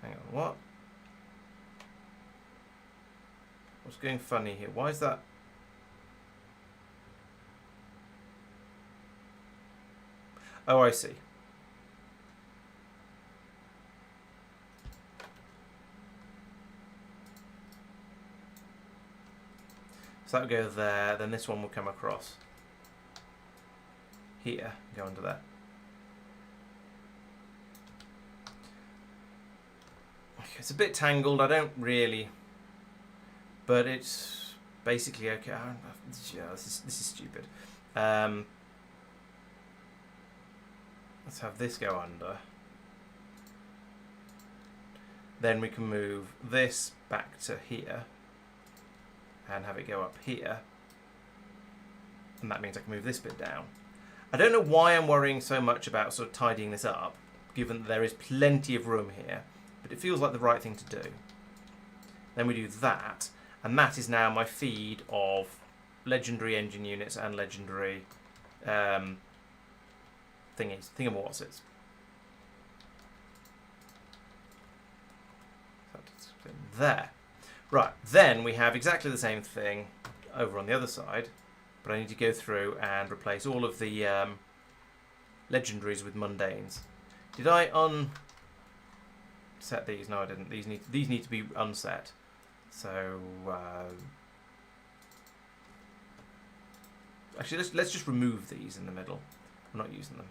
Hang on, what? What's going funny here? Why is that? Oh, I see. So that would go there, then this one will come across here, go under there. Okay, it's a bit tangled, I don't really but it's basically okay. Yeah, this is stupid. Let's have this go under. Then we can move this back to here and have it go up here. And that means I can move this bit down. I don't know why I'm worrying so much about sort of tidying this up, given that there is plenty of room here, but it feels like the right thing to do. Then we do that, and that is now my feed of legendary engine units and legendary thingamawhatsits. There. Right, then we have exactly the same thing over on the other side, but I need to go through and replace all of the legendaries with mundanes. Did I unset these? No, I didn't. These need to be unset. So actually, let's just remove these in the middle. I'm not using them.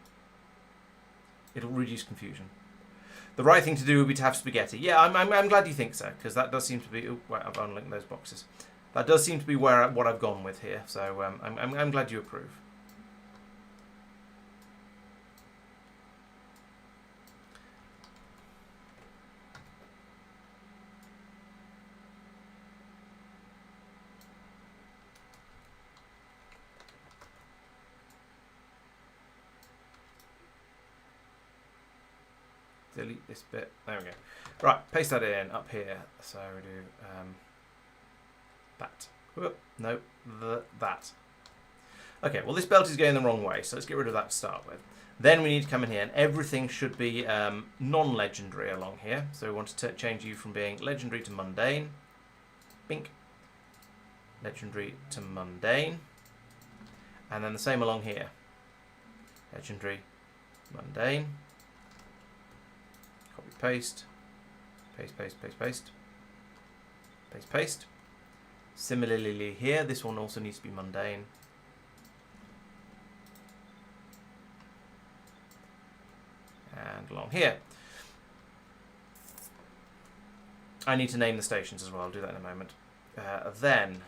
It'll reduce confusion. The right thing to do would be to have spaghetti. Yeah, I'm glad you think so, because that does seem to be. Well, I've unlinked those boxes. That does seem to be what I've gone with here. So I'm glad you approve. Delete this bit. There we go. Right, paste that in up here. So we do that. Whoop, no, that. Okay, well this belt is going the wrong way, so let's get rid of that to start with. Then we need to come in here, and everything should be non-legendary along here. So we want to change you from being legendary to mundane. Bink. Legendary to mundane. And then the same along here. Legendary, mundane. Copy, paste. Paste, paste, paste, paste. Paste, paste. Similarly here, this one also needs to be mundane. And along here. I need to name the stations as well, I'll do that in a moment. Then,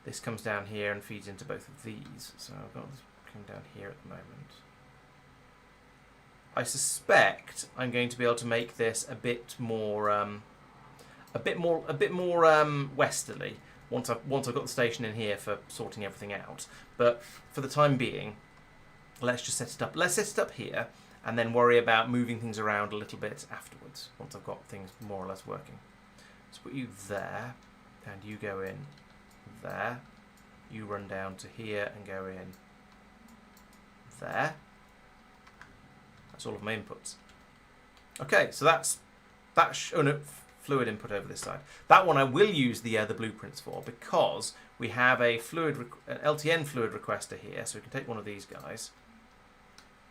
this comes down here and feeds into both of these. So I've got this coming down here at the moment. I suspect I'm going to be able to make this a bit more westerly once I've got the station in here for sorting everything out. But for the time being, let's just set it up. Let's set it up here and then worry about moving things around a little bit afterwards once I've got things more or less working. So put you there, and you go in there. You run down to here and go in there. That's all of my inputs. Okay, so that's oh no, fluid input over this side. That one I will use the blueprints for, because we have a an LTN fluid requester here, so we can take one of these guys.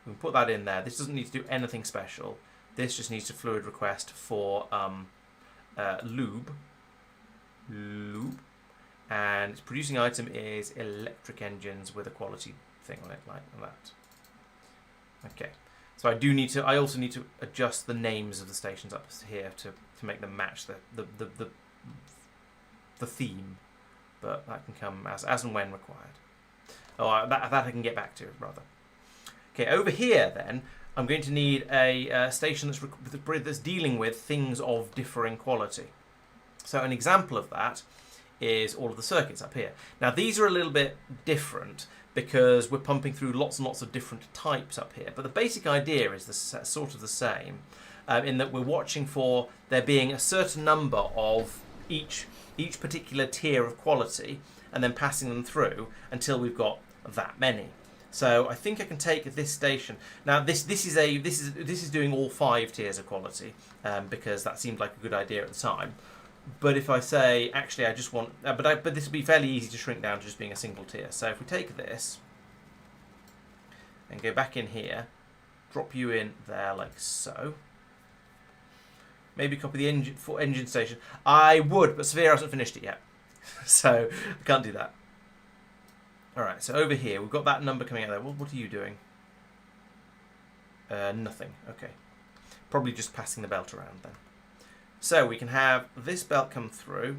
We can put that in there. This doesn't need to do anything special. This just needs a fluid request for lube, and its producing item is electric engines with a quality thing on it like that. Okay. So I also need to adjust the names of the stations up here to make them match the theme, but that can come as and when required. Oh, that I can get back to rather. Okay, over here then I'm going to need a station that's dealing with things of differing quality. So an example of that is all of the circuits up here. Now these are a little bit different, because we're pumping through lots and lots of different types up here. But the basic idea is sort of the same, in that we're watching for there being a certain number of each particular tier of quality, and then passing them through until we've got that many. So I think I can take this station. Now this is doing all 5 tiers of quality, because that seemed like a good idea at the time. But if I say, actually, I just want... but this will be fairly easy to shrink down to just being a single tier. So if we take this and go back in here, drop you in there like so. Maybe copy the engine station. I would, but Severe hasn't finished it yet. So I can't do that. All right, so over here, we've got that number coming out there. What are you doing? Nothing. Okay. Probably just passing the belt around then. So we can have this belt come through.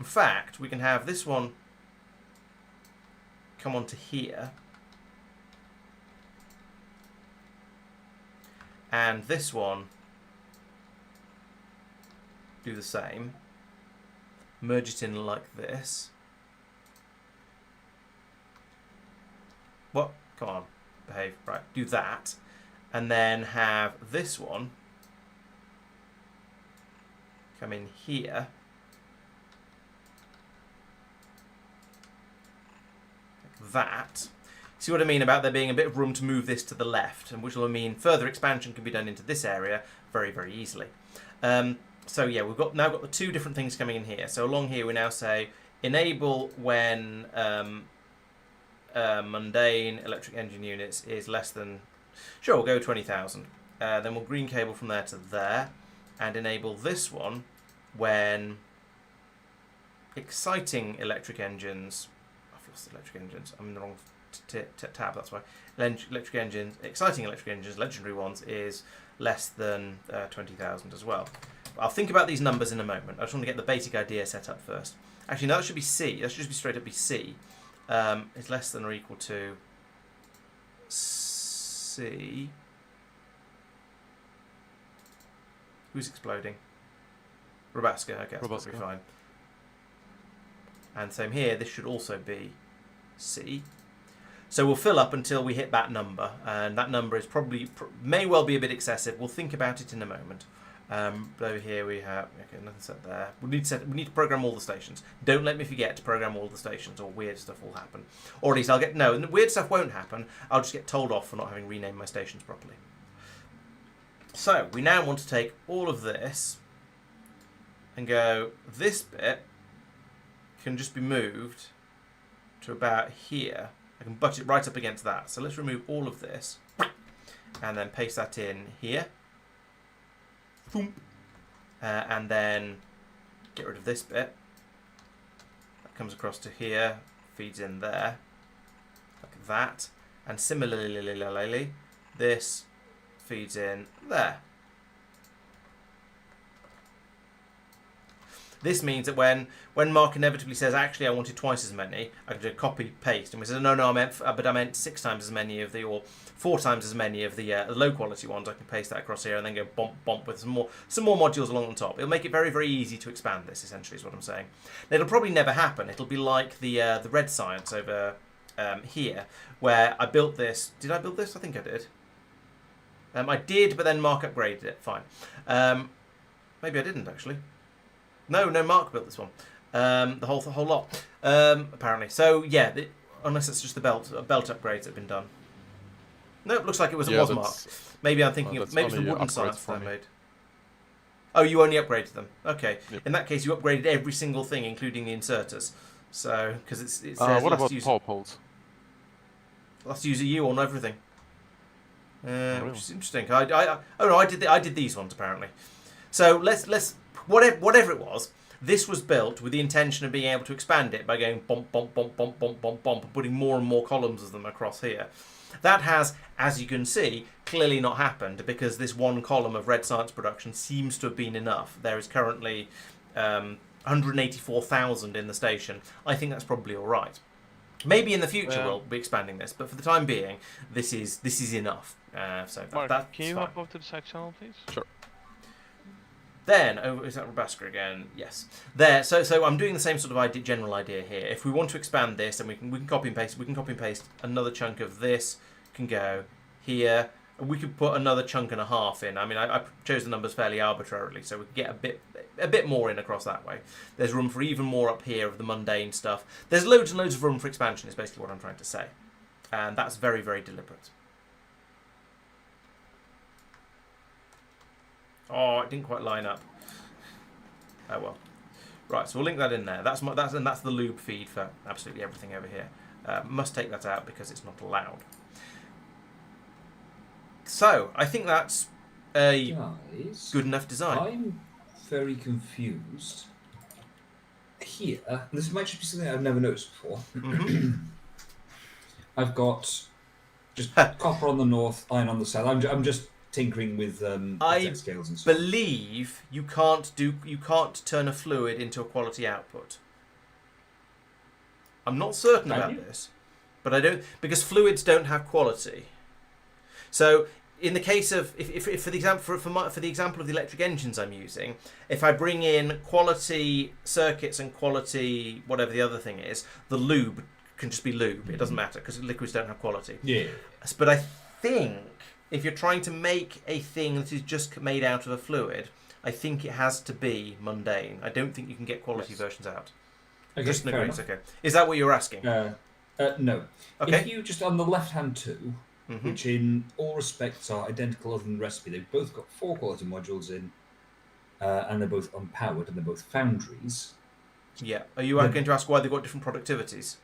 In fact, we can have this one come onto here. And this one do the same. Merge it in like this. What? Come on. Behave. Right. Do that. And then have this one come in here. Like that. See what I mean about there being a bit of room to move this to the left, and which will mean further expansion can be done into this area very, very easily. So yeah, we've now got the two different things coming in here. So along here we now say enable when mundane electric engine units is less than, sure, we'll go 20,000. Then we'll green cable from there to there, and enable this one when exciting electric engines. I've lost electric engines. I'm in the wrong tab, that's why. Electric engines, exciting electric engines, legendary ones, is less than 20,000 as well. I'll think about these numbers in a moment. I just want to get the basic idea set up first. Actually, no, that should be C. That should just be straight up be C. Is less than or equal to C. Who's exploding? Rubasca. Okay, that's probably fine. And same here. This should also be C. So we'll fill up until we hit that number, and that number is may well be a bit excessive. We'll think about it in a moment. Over here we have, okay, nothing set there. We need to program all the stations. Don't let me forget to program all the stations, or weird stuff will happen. Or at least I'll get, no, weird stuff won't happen. I'll just get told off for not having renamed my stations properly. So we now want to take all of this and go, this bit can just be moved to about here. I can butt it right up against that. So let's remove all of this and then paste that in here. Boom. And then get rid of this bit. That comes across to here, feeds in there, like that. And similarly, this feeds in there. This means that when Mark inevitably says, actually, I wanted twice as many, I can do copy, paste, and we say, no, I meant 6 times as many of the, or 4 times as many of the low quality ones. I can paste that across here and then go bump with some more modules along the top. It'll make it very, very easy to expand this, essentially, is what I'm saying. Now, it'll probably never happen. It'll be like the red science over here, where I built this. Did I build this? I think I did. I did, but then Mark upgraded it. Fine. Maybe I didn't, actually. No, Mark built this one. The whole lot, apparently. So yeah, unless it's just the belt upgrades that have been done. No, it looks like it was Mark. Maybe I'm thinking maybe it's the wooden science that I made. Oh, you only upgraded them. Okay. Yep. In that case, you upgraded every single thing, including the inserters. So because it says what about power poles? Let's use a U on everything. Which is interesting. I did these ones apparently. So let's. Whatever it was, this was built with the intention of being able to expand it by going bump, and putting more and more columns of them across here. That has, as you can see, clearly not happened because this one column of red science production seems to have been enough. There is currently 184,000 in the station. I think that's probably all right. Maybe in the future we'll be expanding this, but for the time being, this is enough. So Mark, can you hop over to the side channel, please? Sure. Then, is that Rubasca again? Yes. There. So I'm doing the same sort of general idea here. If we want to expand this, and we can copy and paste. We can copy and paste another chunk of this. Can go here. We could put another chunk and a half in. I mean, I chose the numbers fairly arbitrarily, so we could get a bit more in across that way. There's room for even more up here of the mundane stuff. There's loads and loads of room for expansion. Is basically what I'm trying to say, and that's very, very deliberate. Oh, it didn't quite line up. Oh well. Right, so we'll link that in there. That's the lube feed for absolutely everything over here. Must take that out because it's not allowed. So I think that's a good enough design. I'm very confused. Here, this might just be something I've never noticed before. I've got just copper on the north, iron on the south. I'm just tinkering with scales and stuff. Believe you can't turn a fluid into a quality output. I'm not certain Can about you? this, but I don't, because fluids don't have quality. So in the case of, if for the example for the example of the electric engines I'm using, if I bring in quality circuits and quality whatever the other thing is, the lube can just be lube. It doesn't matter because liquids don't have quality. Yeah. But I think if you're trying to make a thing that is just made out of a fluid, I think it has to be mundane. I don't think you can get quality Yes. versions out. Okay, Just an fair agreement. enough. Okay. Is that what you're asking? No. Okay. If you just on the left-hand two, Mhm. which in all respects are identical other than the recipe, they've both got 4 quality modules in, and they're both unpowered, and they're both foundries. Yeah. Are you The- going to ask why they've got different productivities?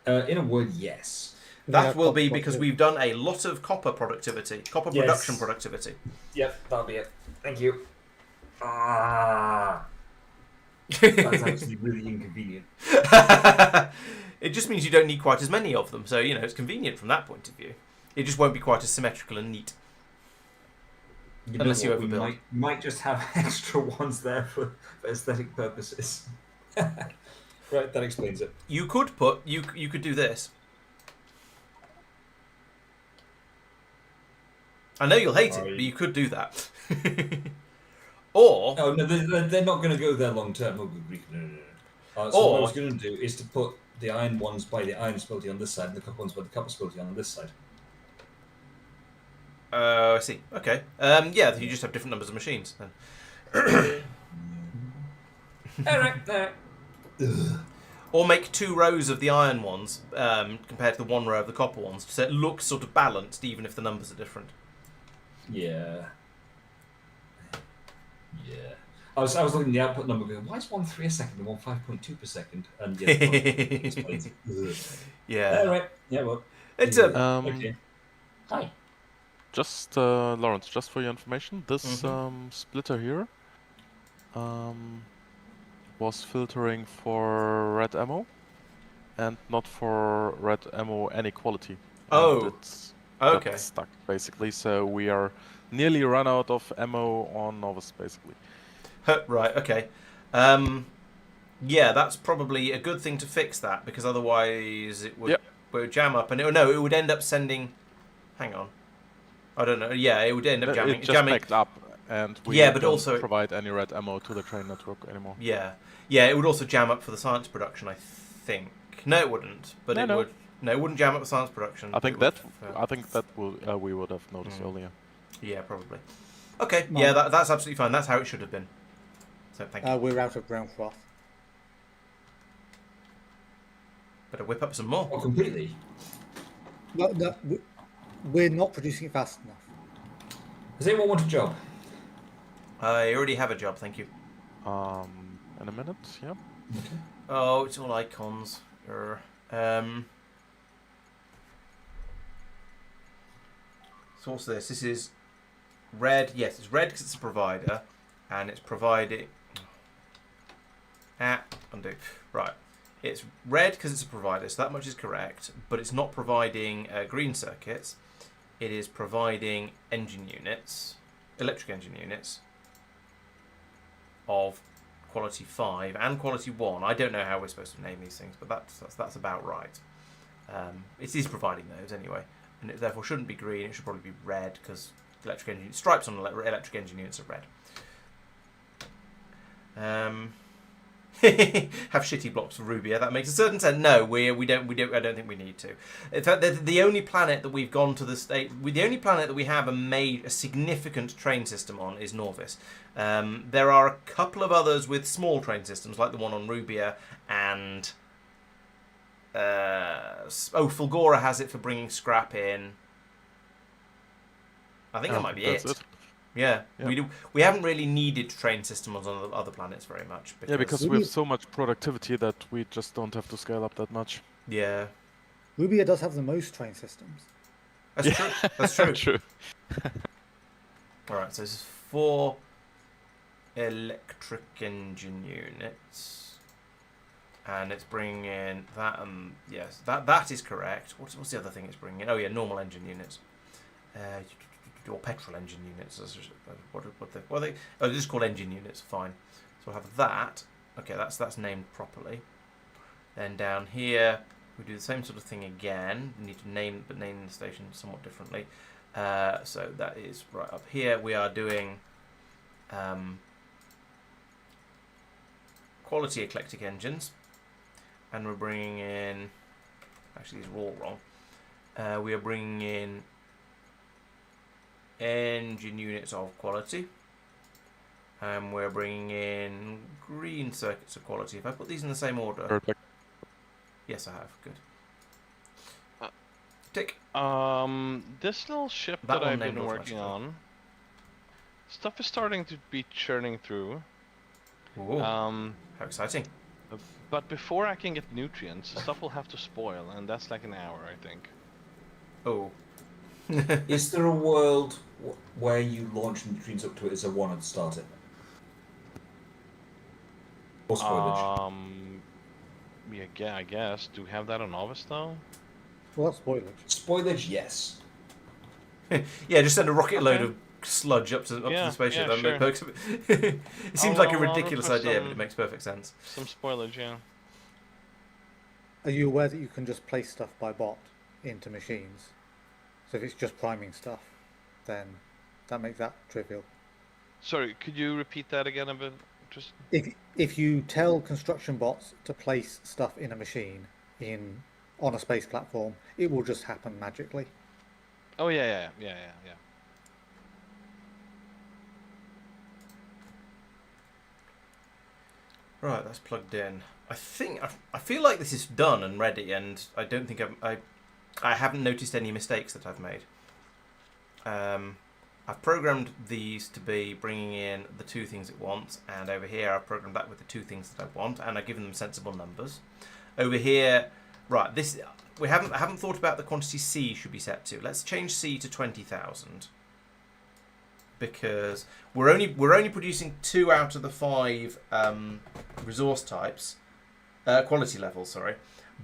In a word, yes. That Yeah, will be copper because productivity. we've done a lot of copper productivity, copper Yes. production productivity. Yep, that'll be it. Thank you. That's actually really inconvenient. It just means you don't need quite as many of them, so it's convenient from that point of view. It just won't be quite as symmetrical and neat. You Unless know you what, we overbuild. might just have extra ones there for aesthetic purposes. Right, that explains it. You could you could do this. I know you'll hate it, Sorry. but you could do that. Or Oh no, they're not going to go there long term. Oh, good grief, no. So what I Or- was going to do is to put the iron ones by the iron stability on this side, and the copper ones by the copper stability on this side. I see. Okay. Yeah, you just have different numbers of machines then. All right. Or make 2 rows of the iron ones compared to the 1 row of the copper ones, so it looks sort of balanced, even if the numbers are different. Yeah. I was looking at the output number, going, why is 1 3 a second and 1 5.2 per second? And yeah, it explains it. Ugh. Yeah. All right. Yeah. Well. It's yeah. a Okay. Hi. Just Laurence, just for your information, this Mhm. splitter here was filtering for red ammo and not for red ammo any quality. Oh, And it's got okay. stuck basically, so we are nearly run out of ammo on Novus basically. Right, okay. Yeah, that's probably a good thing to fix that, because otherwise it would, Yep. it would jam up, and it would end up sending. Hang on, I don't know. Yeah, it would end up jamming. It just backed up, and we Yeah, but don't also- provide any red ammo to the train network anymore. Yeah, it would also jam up for the science production, I think. No, it wouldn't. But it No. would. No, it wouldn't jam up the science production. I think It would, that we would have noticed earlier. yeah, probably. Okay, Mine- yeah, that's absolutely fine. That's how it should have been. So thank you. We're out of brown froth. Better whip up some more. Oh, completely. No, we're not producing it fast enough. Does anyone want a job? I already have a job, thank you. In a minute, yeah. Oh, it's all icons. So what's this? This is red. Yes, it's red because it's a provider, and it's providing. Undo. Right. It's red because it's a provider, so that much is correct. But it's not providing green circuits. It is providing engine units, electric engine units, of quality 5 and quality 1. I don't know how we're supposed to name these things, but that's about right. It is providing those anyway, and it therefore shouldn't be green. It should probably be red because electric engine stripes on electric engine units are red. Have shitty blocks for Rubia. That makes a certain sense. No, we don't. I don't think we need to. In fact, the only planet that we've gone to the state, the only planet that we have made a significant train system on is Norvis. There are a couple of others with small train systems, like the one on Rubia, and Fulgora has it for bringing scrap in. I think that might be That's it. Yeah, Yeah. we haven't really needed train systems on other planets very much. Yeah, because we have so much productivity that we just don't have to scale up that much. Yeah, Rubia does have the most train systems. that's true. That's true. True. All right, so this is 4 electric engine units, and it's bringing in that. Yes, that is correct. What's the other thing it's bringing in? Oh yeah, normal engine units. Or petrol engine units. What are they? Oh, they're just called engine units. Fine. So we'll have that. Okay, that's named properly. Then down here, we do the same sort of thing again. We need to name the station somewhat differently. So that is right up here. We are doing quality eclectic engines, and we're bringing in. Actually, these are all wrong. We are bringing in engine units of quality, and we're bringing in green circuits of quality. If I put these in the same order, Perfect. yes, I have. Good. Tick. This little ship That that one I've named been working automatically. on, stuff is starting to be churning through. Ooh, how exciting! But before I can get nutrients, the stuff will have to spoil, and that's like an hour, I think. Oh. Is there a world where you launch nutrients up to it as a 1 and start it? Or spoilage? Yeah, I guess. Do we have that on Novice though? What's spoilage? Spoilage, yes. Yeah, just send a rocket load Okay. of sludge up to the spaceship. Yeah, That sure. makes it seems like a I'll ridiculous request idea, but it makes perfect sense. Some spoilage, yeah. Are you aware that you can just place stuff by bot into machines? So if it's just priming stuff, then that makes that trivial. Sorry, could you repeat that again a bit? Just If you tell construction bots to place stuff in a machine on a space platform, it will just happen magically. oh yeah. Right, that's plugged in. I feel like this is done and ready, and I don't think I haven't noticed any mistakes that I've made. I've programmed these to be bringing in the 2 things it wants, and over here I've programmed that with the 2 things that I want, and I've given them sensible numbers. Over here, right, I haven't thought about the quantity C should be set to. Let's change C to 20,000. Because we're only producing 2 out of the 5 resource types, quality levels. Sorry,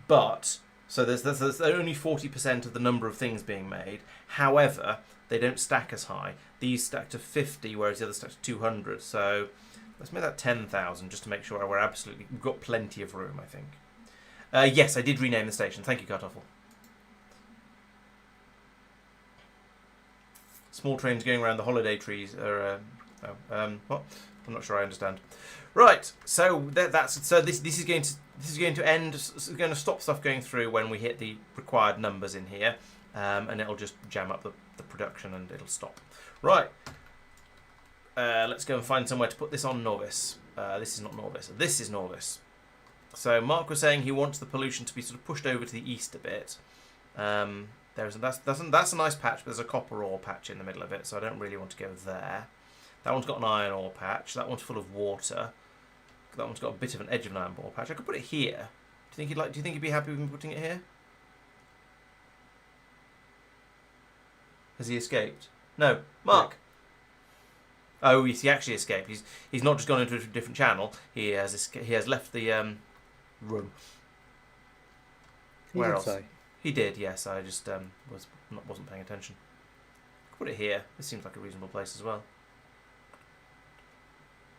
but so there's only 40% of the number of things being made. However, they don't stack as high. These stack to 50, whereas the others stack to 200. So let's make that 10,000 just to make sure we've got plenty of room. I think. Yes, I did rename the station. Thank you, Kartoffel. Small trains going around the holiday trees are what? I'm not sure I understand. Right, so this is going to end. It's going to stop stuff going through when we hit the required numbers in here, and it'll just jam up the production and it'll stop. Right, let's go and find somewhere to put this on Novice. This is not Novice. This is Novice. So Mark was saying he wants the pollution to be sort of pushed over to the east a bit. That's a nice patch, but there's a copper ore patch in the middle of it, so I don't really want to go there. That one's got an iron ore patch. That one's full of water. That one's got a bit of an edge of an iron ore patch. I could put it here. Do you think he'd be happy with me putting it here? Has he escaped? No, Mark. Oh, yes, he actually escaped. He's not just gone into a different channel. He has left the room. Where else? Say. He did, yes. I just wasn't paying attention. Put it here. This seems like a reasonable place as well.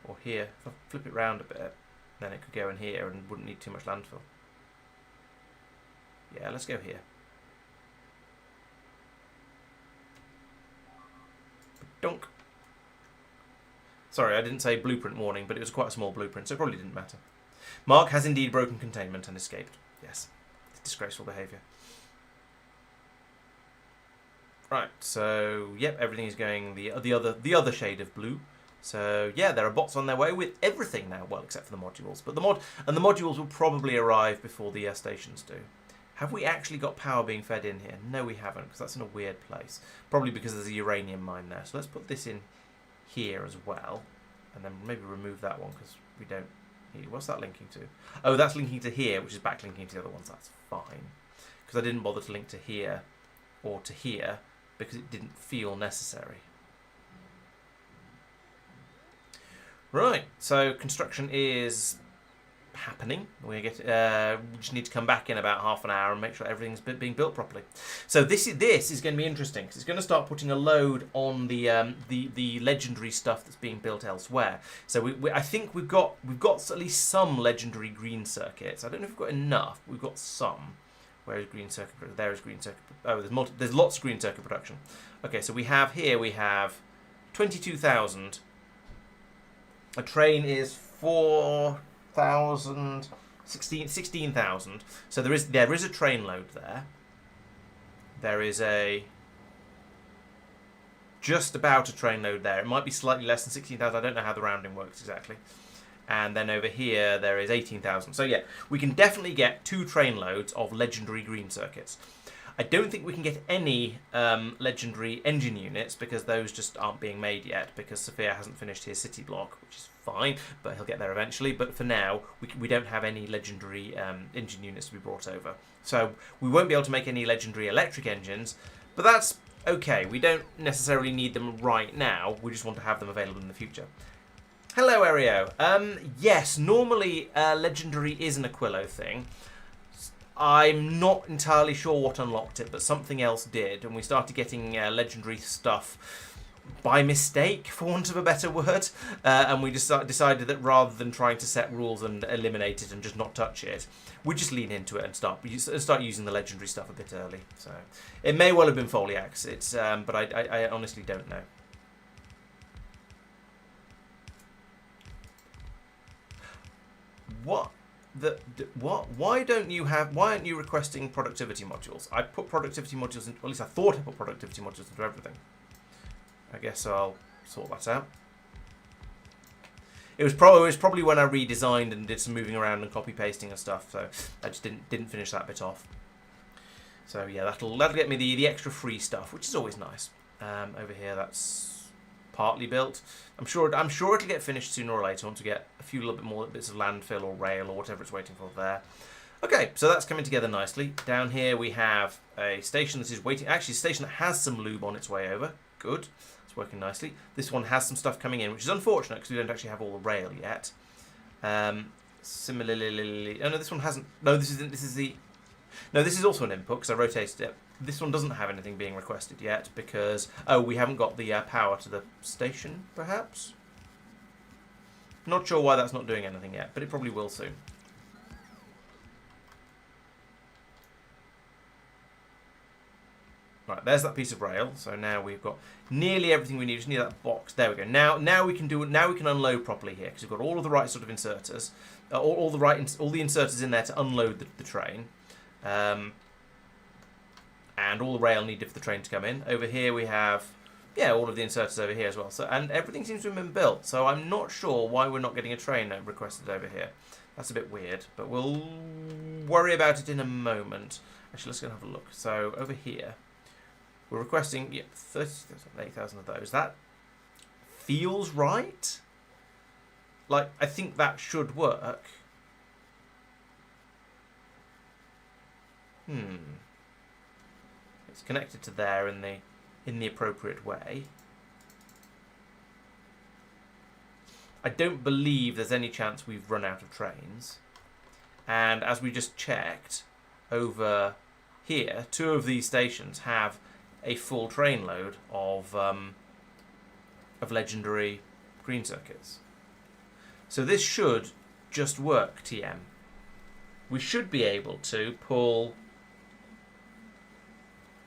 Or here. If I flip it round a bit, then it could go in here and wouldn't need too much landfill. Yeah, let's go here. Donk. Sorry, I didn't say blueprint warning, but it was quite a small blueprint, so it probably didn't matter. Mark has indeed broken containment and escaped. Yes. It's disgraceful behaviour. Right, so yep, everything is going the other shade of blue. So yeah, there are bots on their way with everything now, well, except for the modules. But the modules will probably arrive before the stations do. Have we actually got power being fed in here? No, we haven't, because that's in a weird place. Probably because there's a uranium mine there. So let's put this in here as well, and then maybe remove that one because we don't need. What's that linking to? Oh, that's linking to here, which is backlinking to the other ones. That's fine, because I didn't bother to link to here or to here because it didn't feel necessary. Right, so construction is happening. We just need to come back in about half an hour and make sure everything's being built properly. So this is going to be interesting because it's going to start putting a load on the legendary stuff that's being built elsewhere. So I think we've got at least some legendary green circuits. I don't know if we've got enough. We've got some. Where is green circuit? There is green circuit. Oh, there's lots of green circuit production. Okay, so we have 22,000. A train is 4,000, 16,000. So there is a train load there. There is just about a train load there. It might be slightly less than 16,000. I don't know how the rounding works exactly. And then over here there is 18,000. So yeah, we can definitely get 2 train loads of legendary green circuits. I don't think we can get any legendary engine units because those just aren't being made yet because Sophia hasn't finished his city block, which is fine, but he'll get there eventually. But for now, we don't have any legendary engine units to be brought over. So we won't be able to make any legendary electric engines, but that's okay. We don't necessarily need them right now. We just want to have them available in the future. Hello, Ario. Yes, normally legendary is an Aquilo thing. I'm not entirely sure what unlocked it, but something else did, and we started getting legendary stuff by mistake, for want of a better word, and we decided that rather than trying to set rules and eliminate it and just not touch it, we just lean into it and start using the legendary stuff a bit early. So it may well have been Foliax, but I honestly don't know. Why aren't you requesting productivity modules? I put productivity modules in, or at least I thought I put productivity modules into everything. I guess I'll sort that out. It was probably when I redesigned and did some moving around and copy pasting and stuff, so I just didn't finish that bit off. So yeah, that'll get me the extra free stuff, which is always nice. Over here, that's partly built. I'm sure it'll get finished sooner or later once we get a few little bit more bits of landfill or rail or whatever it's waiting for there. Okay, so that's coming together nicely. Down here we have a station that is waiting. Actually, a station that has some lube on its way over. Good, it's working nicely. This one has some stuff coming in, which is unfortunate because we don't actually have all the rail yet. Similarly, oh no, this one hasn't. No, this is also an input because I rotated it. This one doesn't have anything being requested yet because, we haven't got the power to the station, perhaps? Not sure why that's not doing anything yet, but it probably will soon. Right, there's that piece of rail. So now we've got nearly everything we need. Just need that box. There we go. Now we can unload properly here because we've got all of the right sort of inserters, all the inserters in there to unload the train. And all the rail needed for the train to come in. Over here we have, all of the inserters over here as well. So, and everything seems to have been built. So I'm not sure why we're not getting a train requested over here. That's a bit weird, but we'll worry about it in a moment. Actually, let's go and have a look. So over here, we're requesting 8,000 of those. That feels right. Like, I think that should work. It's connected to there in the appropriate way. I don't believe there's any chance we've run out of trains. And as we just checked, over here, 2 of these stations have a full train load of legendary green circuits. So this should just work, TM. We should be able to pull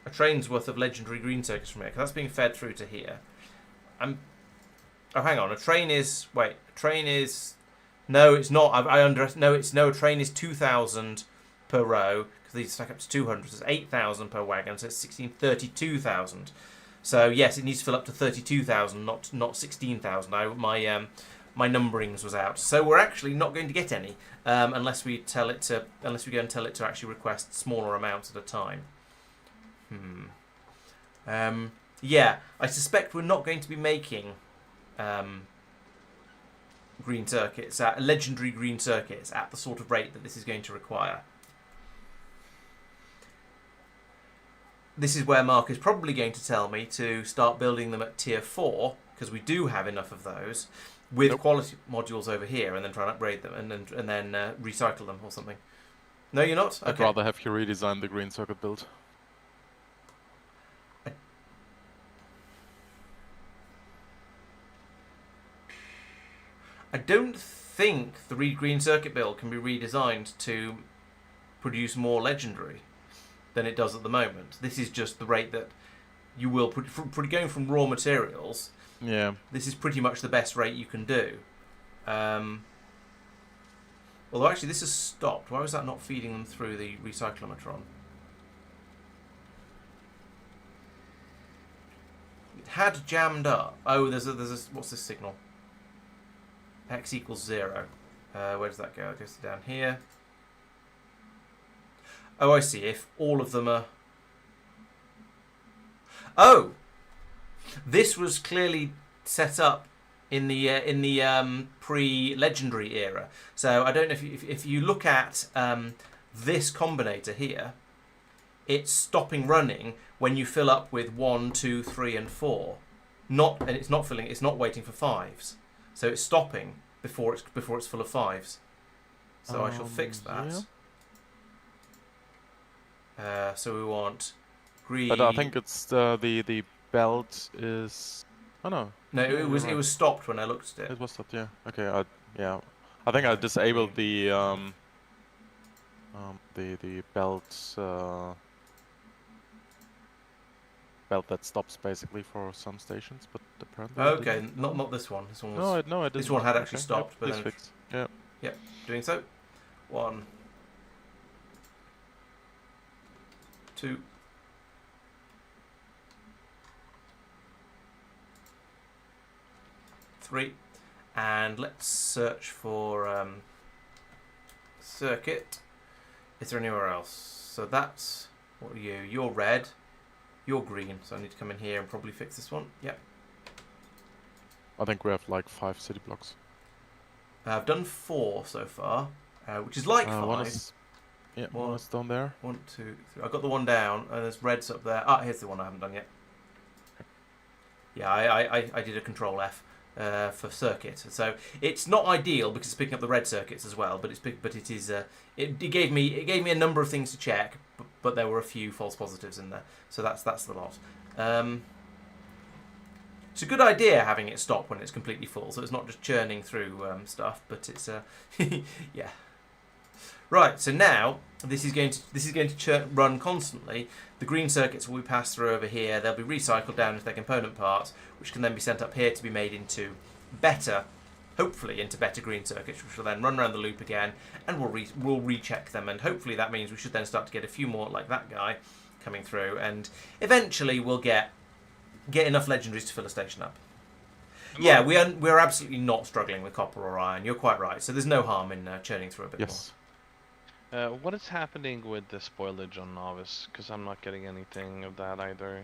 a train's worth of legendary green circuits from here, because that's being fed through to here. Oh, hang on. A train is... No, it's not. No, a train is 2,000 per row, because these stack up to 200. So it's 8,000 per wagon, so it's 32,000. So, yes, it needs to fill up to 32,000, not 16,000. My numberings was out. So we're actually not going to get any, unless we go and tell it to actually request smaller amounts at a time. Yeah, I suspect we're not going to be making green circuits, legendary green circuits, at the sort of rate that this is going to require. This is where Mark is probably going to tell me to start building them at tier 4, because we do have enough of those, with Nope. quality modules over here, and then try and upgrade them, and then recycle them or something. No, you're not. I'd Okay. rather have you redesign the green circuit build. I don't think the green circuit build can be redesigned to produce more legendary than it does at the moment. This is just the rate that you will going from raw materials. Yeah. This is pretty much the best rate you can do. Although actually this has stopped. Why was that not feeding them through the recyclometron? It had jammed up. Oh, there's a what's this signal? X equals 0. Where does that go? It goes down here. Oh, I see. If all of them are... Oh! This was clearly set up in the pre-legendary era. So I don't know if you look at this combinator here, it's stopping running when you fill up with 1, 2, 3, and 4. And it's not filling. It's not waiting for 5s. So it's stopping before it's full of 5s. So I shall fix that. Yeah. So we want green. But I think it's the belt is. Oh no. No, Yeah, it was you're right. stopped when I looked at it. It was stopped. Yeah. Okay. I think I disabled the belt belt that stops basically for some stations, but apparently. it Okay, didn't. not this one. This one was. No, I didn't. This one had actually Okay, stopped, yep, but please then fix. Yeah. Yep, doing so. 1, 2, 3, and let's search for circuit. Is there anywhere else? So that's what are you? You're red. You're green. So I need to come in here and probably fix this one. Yep. I think we have like 5 city blocks. I've done 4 so far, which is like 5. One is, yeah, One. one is down there. 1, 2, 3. I got the one down, and there's reds up there. Ah, here's the one I haven't done yet. Yeah, I did a Control F for circuit, so it's not ideal because it's picking up the red circuits as well. But it is it gave me a number of things to check, but there were a few false positives in there. So that's the lot. It's a good idea having it stop when it's completely full, so it's not just churning through stuff. But it's yeah. Right, so now this is going to run constantly. The green circuits will be passed through over here. They'll be recycled down into their component parts, which can then be sent up here to be made into hopefully into better green circuits, which will then run around the loop again, and we'll recheck them. And hopefully that means we should then start to get a few more like that guy coming through, and eventually we'll get enough legendaries to fill a station up. Yeah, we're absolutely not struggling with copper or iron. You're quite right. So there's no harm in churning through a bit more. Yes. What is happening with the spoilage on Novice? Because I'm not getting anything of that either.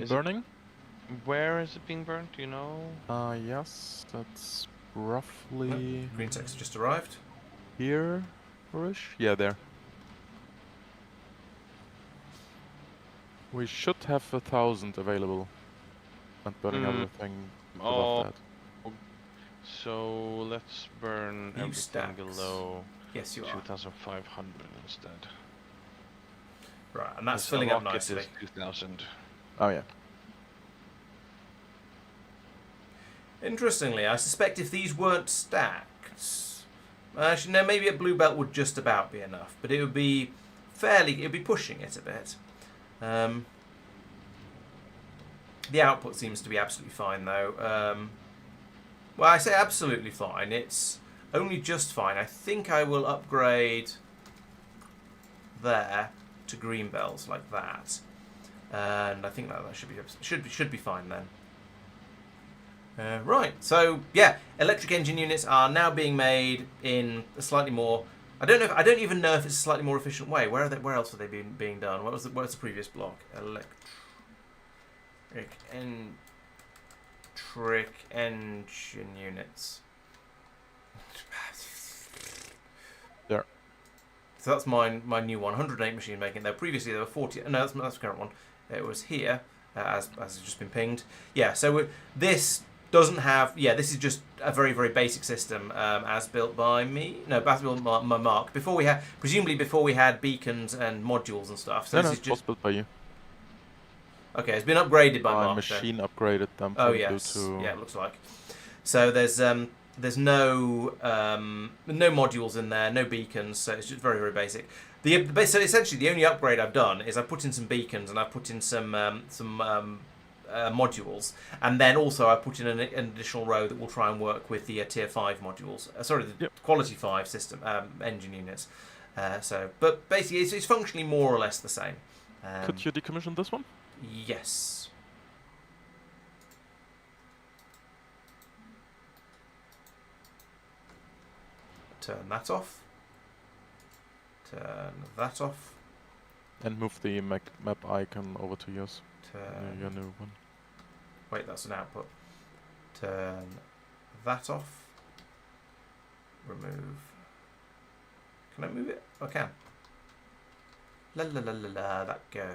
Is it- Burning? Where is it being burnt? Do you know? Yes, that's roughly Green sector just arrived. here-ish. Yeah, there. We should have 1,000 available. And burning everything Oh. above that. So let's burn New everything stacks. below Yes, you are. 2,500 instead. Right, and that's This filling up rocket nicely. is 2,000. Oh yeah. Interestingly, I suspect if these weren't stacked, actually no, maybe a blue belt would just about be enough, but it would be pushing it a bit. The output seems to be absolutely fine though. Well, I say absolutely fine. It's only just fine. I think I will upgrade there to green belts like that, and I think that should be fine then. Right, so yeah, electric engine units are now being made in a slightly more. I don't even know if it's a slightly more efficient way. Where else are they being done? What's the previous block? Electric engine units. There. So that's my new one, 108 machine making. Previously there were 40. No, that's the current one. It was here, as has just been pinged. Yeah. So this Doesn't have, this is just a very, very basic system, as built by me. No, as built by Mark. Presumably before we had beacons and modules and stuff. So No, this no, is it just was built by you. okay. It's been upgraded by My Mark. machine upgraded them Oh from yes, blue to... yeah, it looks like. So there's no modules in there, no beacons. So it's just very, very basic. So essentially the only upgrade I've done is I put in some beacons and I put in some modules, and then also I put in an additional row that will try and work with the tier 5 modules. The quality 5 system engine units. But basically it's functionally more or less the same. Could you decommission this one? Yes. Turn that off. Turn that off. And move the map icon over to yours. Your new one. Wait, that's an output. Turn that off. Remove. Can I move it? I can. La la la la la. That goes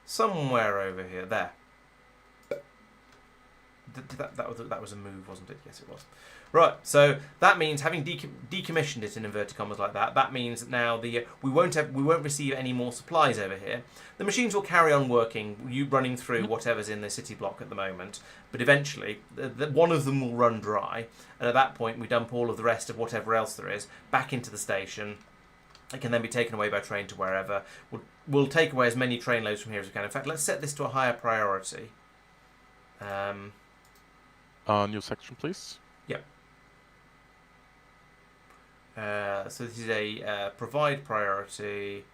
somewhere over here. There. That was a move, wasn't it? Yes, it was. Right, so that means having decommissioned it in inverted commas like that, that means that now we won't receive any more supplies over here. The machines will carry on working, running through whatever's in the city block at the moment, but eventually one of them will run dry, and at that point we dump all of the rest of whatever else there is back into the station. It can then be taken away by train to wherever. We'll take away as many train loads from here as we can. In fact, let's set this to a higher priority. New section, please. Yep. So this is a provide priority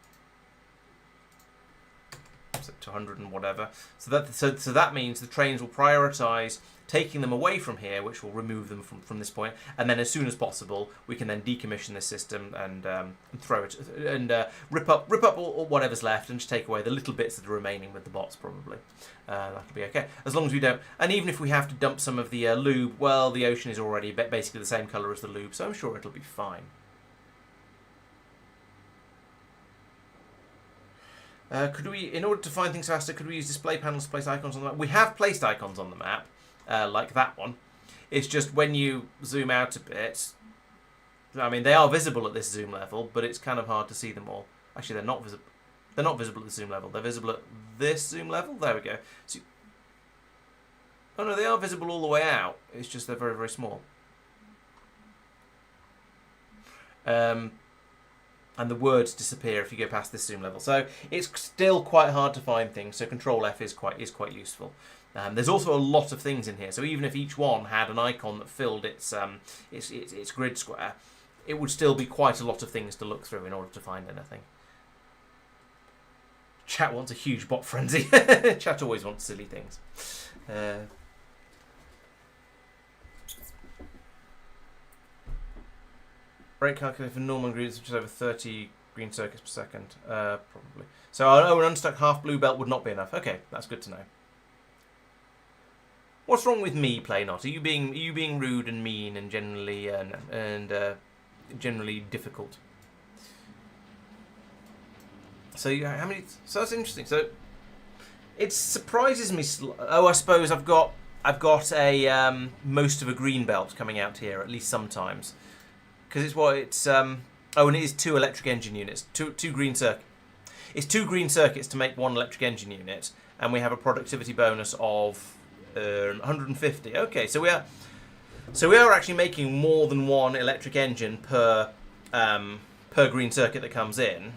set to 100 and whatever. So that means the trains will prioritise taking them away from here, which will remove them from this point, and then as soon as possible we can then decommission this system and throw it and rip up all whatever's left and just take away the little bits that are remaining with the bots probably. That'll be okay as long as we don't. And even if we have to dump some of the lube, well, the ocean is already basically the same colour as the lube, so I'm sure it'll be fine. Could we, in order to find things faster, could we use display panels to place icons on the map? We have placed icons on the map, like that one. It's just when you zoom out a bit, I mean, they are visible at this zoom level, but it's kind of hard to see them all. Actually, they're not visible. They're not visible at the zoom level. They're visible at this zoom level. There we go. So, oh no, they are visible all the way out. It's just they're very, very small. And the words disappear if you go past this zoom level. So it's still quite hard to find things. So Control F is quite useful. There's also a lot of things in here. So even if each one had an icon that filled its grid square, it would still be quite a lot of things to look through in order to find anything. Chat wants a huge bot frenzy. Chat always wants silly things. Rate calculator for normal grids, which is over 30 green circuits per second, probably. So an unstuck half blue belt would not be enough. Okay, that's good to know. What's wrong with me, Playnot? Are you being rude and mean and generally generally difficult? So how many? So that's interesting. So it surprises me. Oh, I suppose I've got a most of a green belt coming out here at least sometimes. Because it's oh, and it is 2 electric engine units, two green circuits. It's 2 green circuits to make 1 electric engine unit, and we have a productivity bonus of 150. Okay, so we are actually making more than 1 electric engine per green circuit that comes in.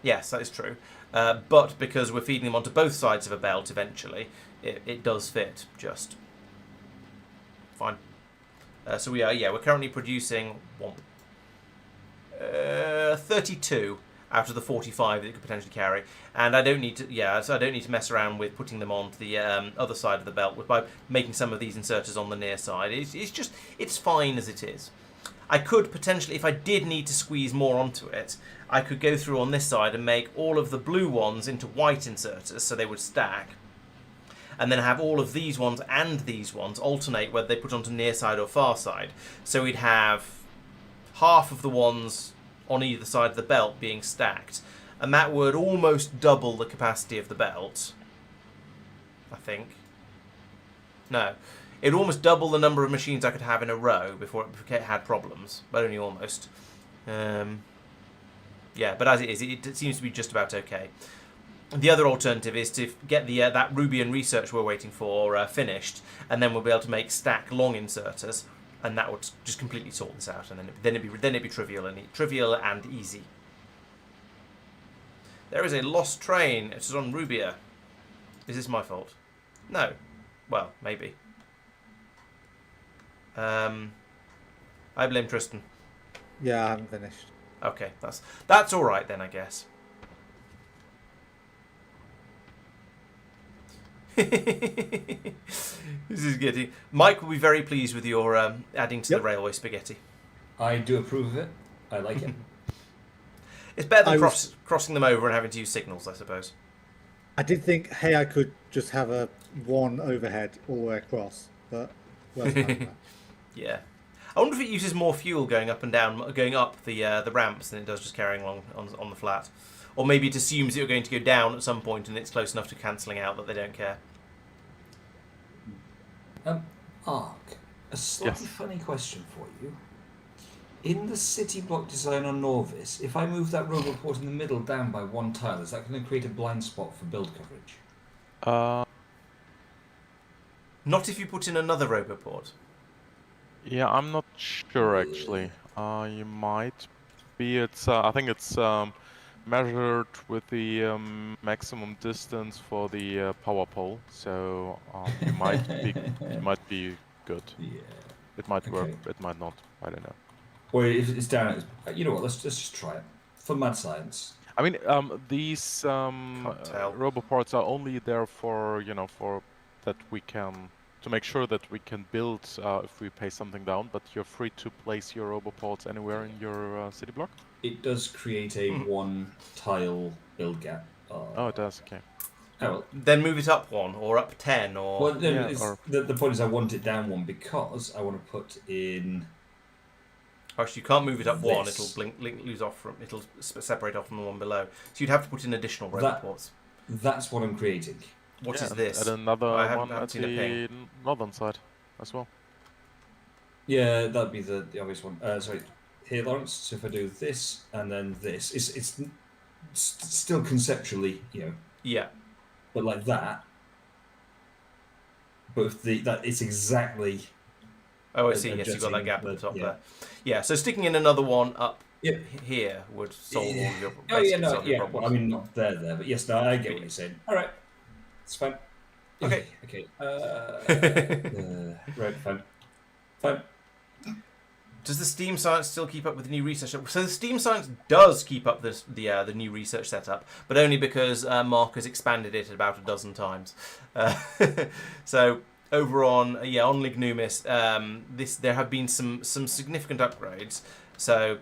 Yes, that is true. But because we're feeding them onto both sides of a belt eventually, it does fit just fine. So we're currently producing 32 out of the 45 that it could potentially carry, and I don't need to mess around with putting them onto the other side of the belt by making some of these inserters on the near side. It's fine as it is. I could potentially, if I did need to squeeze more onto it, I could go through on this side and make all of the blue ones into white inserters so they would stack. And then have all of these ones and these ones alternate whether they put onto near side or far side. So we'd have half of the ones on either side of the belt being stacked. And that would almost double the capacity of the belt. I think. No. It'd almost double the number of machines I could have in a row before it had problems, but only almost. Yeah, but as it is, it seems to be just about okay. The other alternative is to get the that Rubian research we're waiting for finished, and then we'll be able to make stack long inserters, and that would just completely sort this out, and then it'd be trivial and easy. There is a lost train. It is on Rubia. Is this my fault? No. Well, maybe. I blame Tristan. Yeah, I haven't finished. Okay, that's all right then, I guess. This is getting. Mike will be very pleased with your adding to the railway spaghetti. I do approve of it. I like it. It's better than crossing them over and having to use signals, I suppose. I did think, hey, I could just have a one overhead all the way across, but well, yeah. I wonder if it uses more fuel going up and down, going up the ramps than it does just carrying along on the flat. Or maybe it assumes you're going to go down at some point and it's close enough to cancelling out that they don't care. Ark, a slightly funny question for you. In the city block design on Norvis, if I move that roboport in the middle down by one tile, is that going to create a blind spot for build coverage? Not if you put in another roboport. Yeah, I'm not sure actually. You might be. I think it's measured with the maximum distance for the power pole, so you might be good. Yeah. It might work. It might not. I don't know. Or if it's down, you know what? Let's just try it for mad science. I mean, these roboports are only there for for that we can. To make sure that we can build if we pay something down, but you're free to place your roboports anywhere in your city block? It does create a one tile build gap. Oh, it does, okay. Oh, well. Then move it up one, or up 10, or... Well, no, the point is I want it down one because I want to put in... Actually, you can't move it up one, it'll it'll separate off from the one below. So you'd have to put in additional roboports. That's what I'm creating. What is this? And another one at seen a the northern side as well. Yeah, that'd be the obvious one. Sorry, here, Laurence. So if I do this and then this, it's still conceptually, Yeah. But like that. But it's exactly. Oh, I see. Yes, you've got that gap at the top there. Yeah. So sticking in another one up here would solve all of your. Problems. Well, I mean, not there, but yes, no, I get what you're saying. All right. It's fine. Okay. Right, fine. Does the Steam Science still keep up with the new research? So the Steam Science does keep up the new research setup, but only because Mark has expanded it about a dozen times. So over on on Lignumis, there have been some significant upgrades. So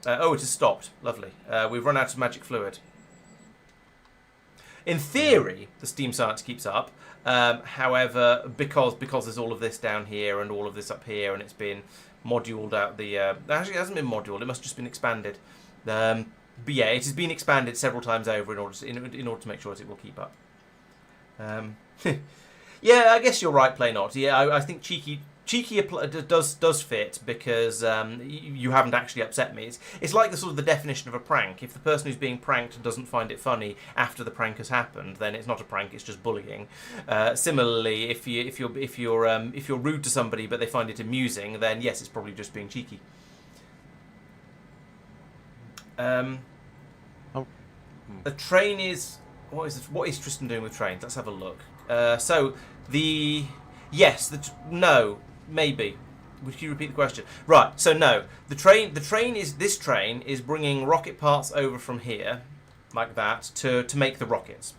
it has stopped. Lovely. We've run out of magic fluid. In theory, the Steam Science keeps up. However, because there's all of this down here and all of this up here, and it's been moduled out actually, it hasn't been moduled. It must have just been expanded. But yeah, it has been expanded several times over in order to make sure that it will keep up. Yeah, I guess you're right, Play Not. Yeah, I think cheeky does fit because you haven't actually upset me. It's like the definition of a prank. If the person who's being pranked doesn't find it funny after the prank has happened, then it's not a prank. It's just bullying. Similarly, if you're rude to somebody but they find it amusing, then yes, it's probably just being cheeky. The train is what is Tristan doing with trains? Let's have a look. No. Maybe. Would you repeat the question? Right. So no, this train is bringing rocket parts over from here, like that, to make the rockets.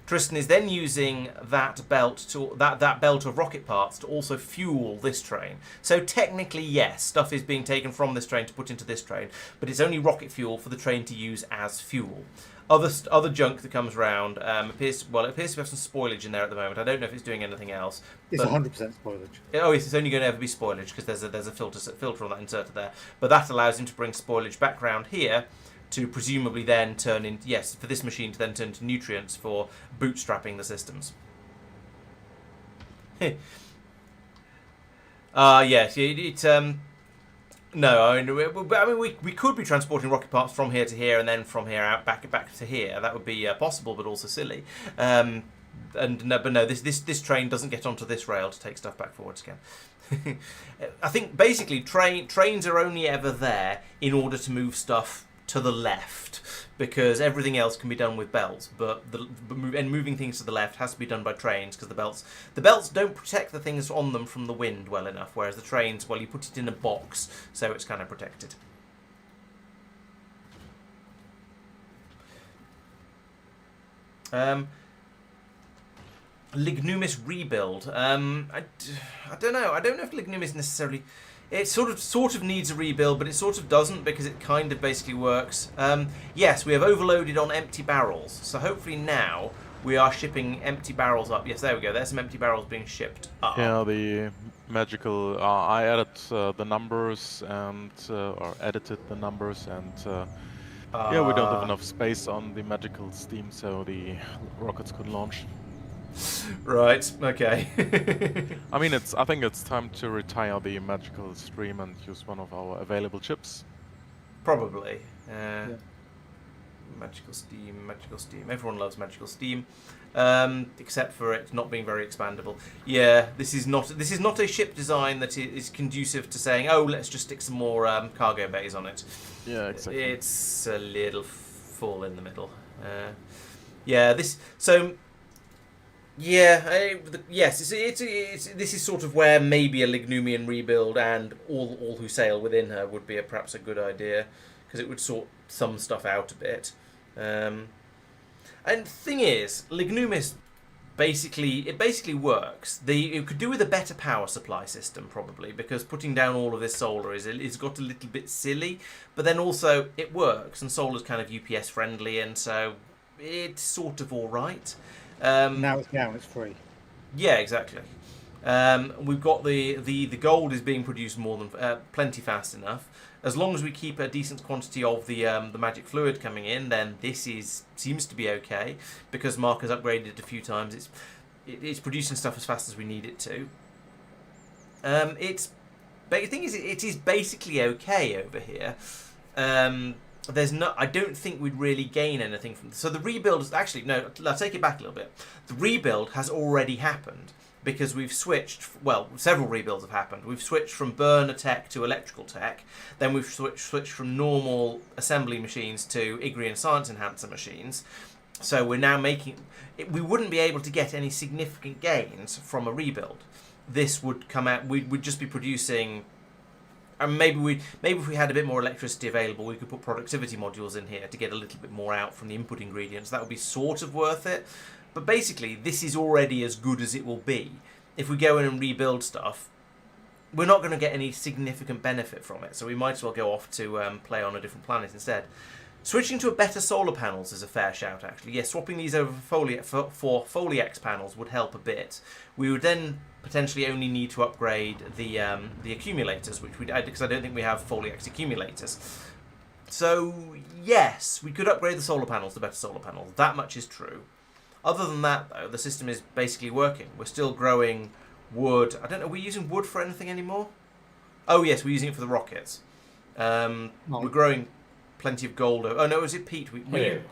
Tristan is then using that belt that belt of rocket parts to also fuel this train. So technically, yes, stuff is being taken from this train to put into this train, but it's only rocket fuel for the train to use as fuel. Other junk that comes around appears to have some spoilage in there at the moment. I don't know if it's doing anything else. It's 100% spoilage. Oh, it's only going to ever be spoilage because there's a filter on that inserter there. But that allows him to bring spoilage back round here to presumably then for this machine to then turn into nutrients for bootstrapping the systems. Yes, no, I mean, we could be transporting rocket parts from here to here and then from here out back to here. That would be possible, but also silly. But no, this train doesn't get onto this rail to take stuff back forwards again. I think basically trains are only ever there in order to move stuff to the left, because everything else can be done with belts, but moving things to the left has to be done by trains, because the belts don't protect the things on them from the wind well enough, whereas the trains, well, you put it in a box, so it's kind of protected. Lignumis rebuild. I don't know. I don't know if Lignumis necessarily. It sort of needs a rebuild, but it sort of doesn't, because it kind of basically works. Yes, we have overloaded on empty barrels, so hopefully now we are shipping empty barrels up. Yes, there we go. There's some empty barrels being shipped up. Yeah, the magical. I added the numbers and or edited the numbers, and yeah, we don't have enough space on the magical steam, so the rockets could launch. Right. Okay. I mean, I think it's time to retire the magical stream and use one of our available chips. Probably. Magical steam. Magical steam. Everyone loves magical steam, except for it not being very expandable. Yeah, this is not a ship design that is conducive to saying, oh, let's just stick some more cargo bays on it. Yeah, exactly. It's a little full in the middle. Yeah. This. So. Yeah, yes. This is sort of where maybe a Lignumian rebuild and all who sail within her would be perhaps a good idea, because it would sort some stuff out a bit. And the thing is, Lignumis basically works. It could do with a better power supply system probably, because putting down all of this solar is got a little bit silly. But then also it works, and solar's kind of UPS friendly, and so it's sort of all right. Now it's down, it's free. Yeah, exactly. We've got the gold is being produced more than plenty fast enough. As long as we keep a decent quantity of the magic fluid coming in, then this seems to be okay, because Mark has upgraded it a few times. It's producing stuff as fast as we need it to. The thing is, it is basically okay over here. I don't think we'd really gain anything from this. So the rebuild is actually, no, I'll take it back a little bit. The rebuild has already happened, because we've switched, well, several rebuilds have happened. We've switched from burner tech to electrical tech, then we've switched from normal assembly machines to Igrian science enhancer machines. So we're now we wouldn't be able to get any significant gains from a rebuild. This would come out, we'd just be producing. And maybe if we had a bit more electricity available, we could put productivity modules in here to get a little bit more out from the input ingredients. That would be sort of worth it. But basically, this is already as good as it will be. If we go in and rebuild stuff, we're not going to get any significant benefit from it. So we might as well go off to play on a different planet instead. Switching to a better solar panels is a fair shout, actually. Yes, swapping these over for Foliax panels would help a bit. We would then potentially only need to upgrade the accumulators, because I don't think we have Foliax accumulators. So yes, we could upgrade the solar panels to better solar panels. That much is true. Other than that, though, the system is basically working. We're still growing wood. I don't know. Are we using wood for anything anymore? Oh yes, we're using it for the rockets. We're growing plenty of gold. Oh no, is it peat? We're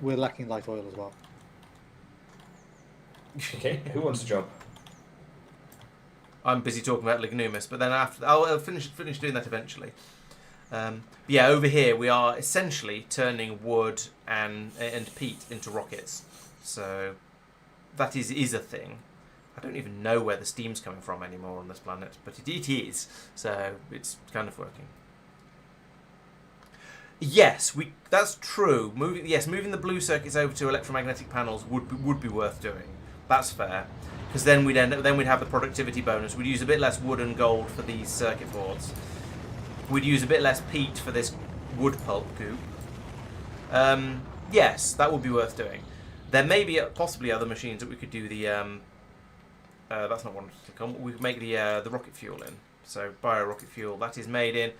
lacking light oil as well. Okay, who wants a job? I'm busy talking about Lignumis, but then after I'll finish doing that eventually. Yeah, over here we are essentially turning wood and peat into rockets. So that is a thing. I don't even know where the steam's coming from anymore on this planet, but it is. So it's kind of working. Yes, that's true. Moving the blue circuits over to electromagnetic panels would be worth doing. That's fair, because then we'd have the productivity bonus. We'd use a bit less wood and gold for these circuit boards. We'd use a bit less peat for this wood pulp goop. Yes, that would be worth doing. There may be possibly other machines that we could do the. That's not one to click on. We could make the rocket fuel in. So bio rocket fuel that is made in.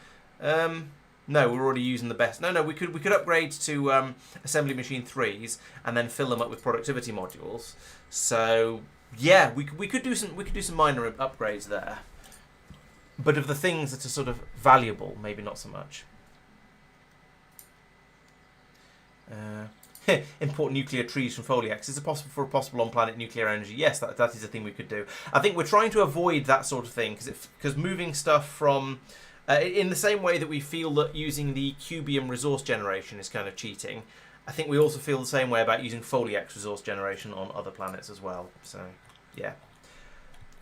No, we're already using the best. No, we could upgrade to assembly machine 3s and then fill them up with productivity modules. So Yeah, we could do some minor upgrades there, but of the things that are sort of valuable, maybe not so much. Import nuclear trees from Foliax. Is it possible for a possible on-planet nuclear energy? Yes, that is a thing we could do. I think we're trying to avoid that sort of thing because moving stuff from in the same way that we feel that using the cubium resource generation is kind of cheating, I think we also feel the same way about using Foliax resource generation on other planets as well. So, yeah.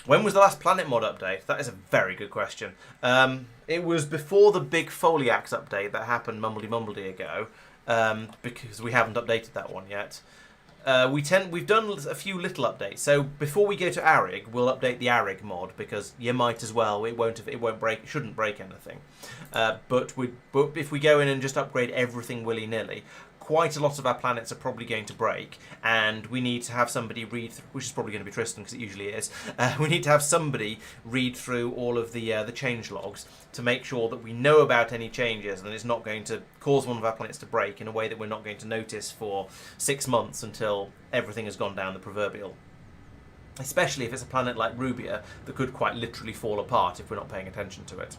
When was the last planet mod update? That is a very good question. It was before the big Foliax update that happened mumbledy ago. Because we haven't updated that one yet. We've done a few little updates. So before we go to Arig, we'll update the Arig mod because you might as well. It won't break. It shouldn't break anything. But if we go in and just upgrade everything willy nilly, quite a lot of our planets are probably going to break, and we need to have somebody read through, which is probably going to be Tristan because it usually is. We need to have somebody read through all of the change logs to make sure that we know about any changes and it's not going to cause one of our planets to break in a way that we're not going to notice for 6 months until everything has gone down the proverbial. Especially if it's a planet like Rubia that could quite literally fall apart if we're not paying attention to it.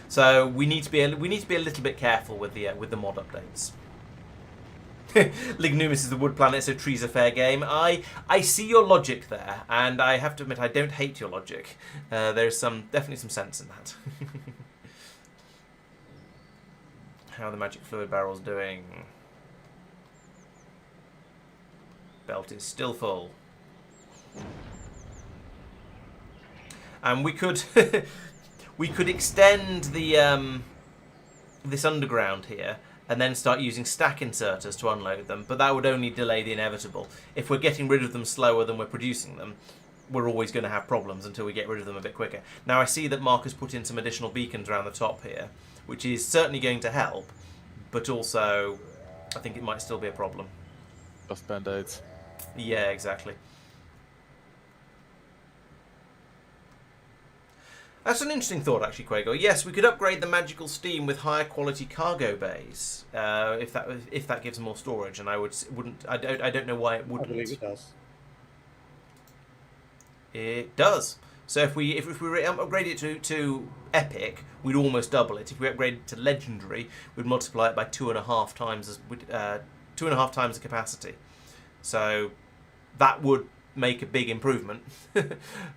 So we need to be a little bit careful with the mod updates. Lignumus is the wood planet, so trees are fair game. I see your logic there, and I have to admit I don't hate your logic. There's definitely some sense in that. How are the magic fluid barrels doing? Belt is still full. And we could extend the this underground here and then start using stack inserters to unload them, but that would only delay the inevitable. If we're getting rid of them slower than we're producing them, we're always going to have problems until we get rid of them a bit quicker. Now I see that Mark has put in some additional beacons around the top here, which is certainly going to help, but also I think it might still be a problem. Just band-aids. Yeah, exactly. That's an interesting thought, actually, Quago. Yes, we could upgrade the magical steam with higher quality cargo bays if that gives more storage, and I don't know why it wouldn't. I believe it does. It does. So if we upgrade it to epic, we'd almost double it. If we upgrade it to legendary, we'd multiply it by 2.5 times 2.5 times the capacity. So that would make a big improvement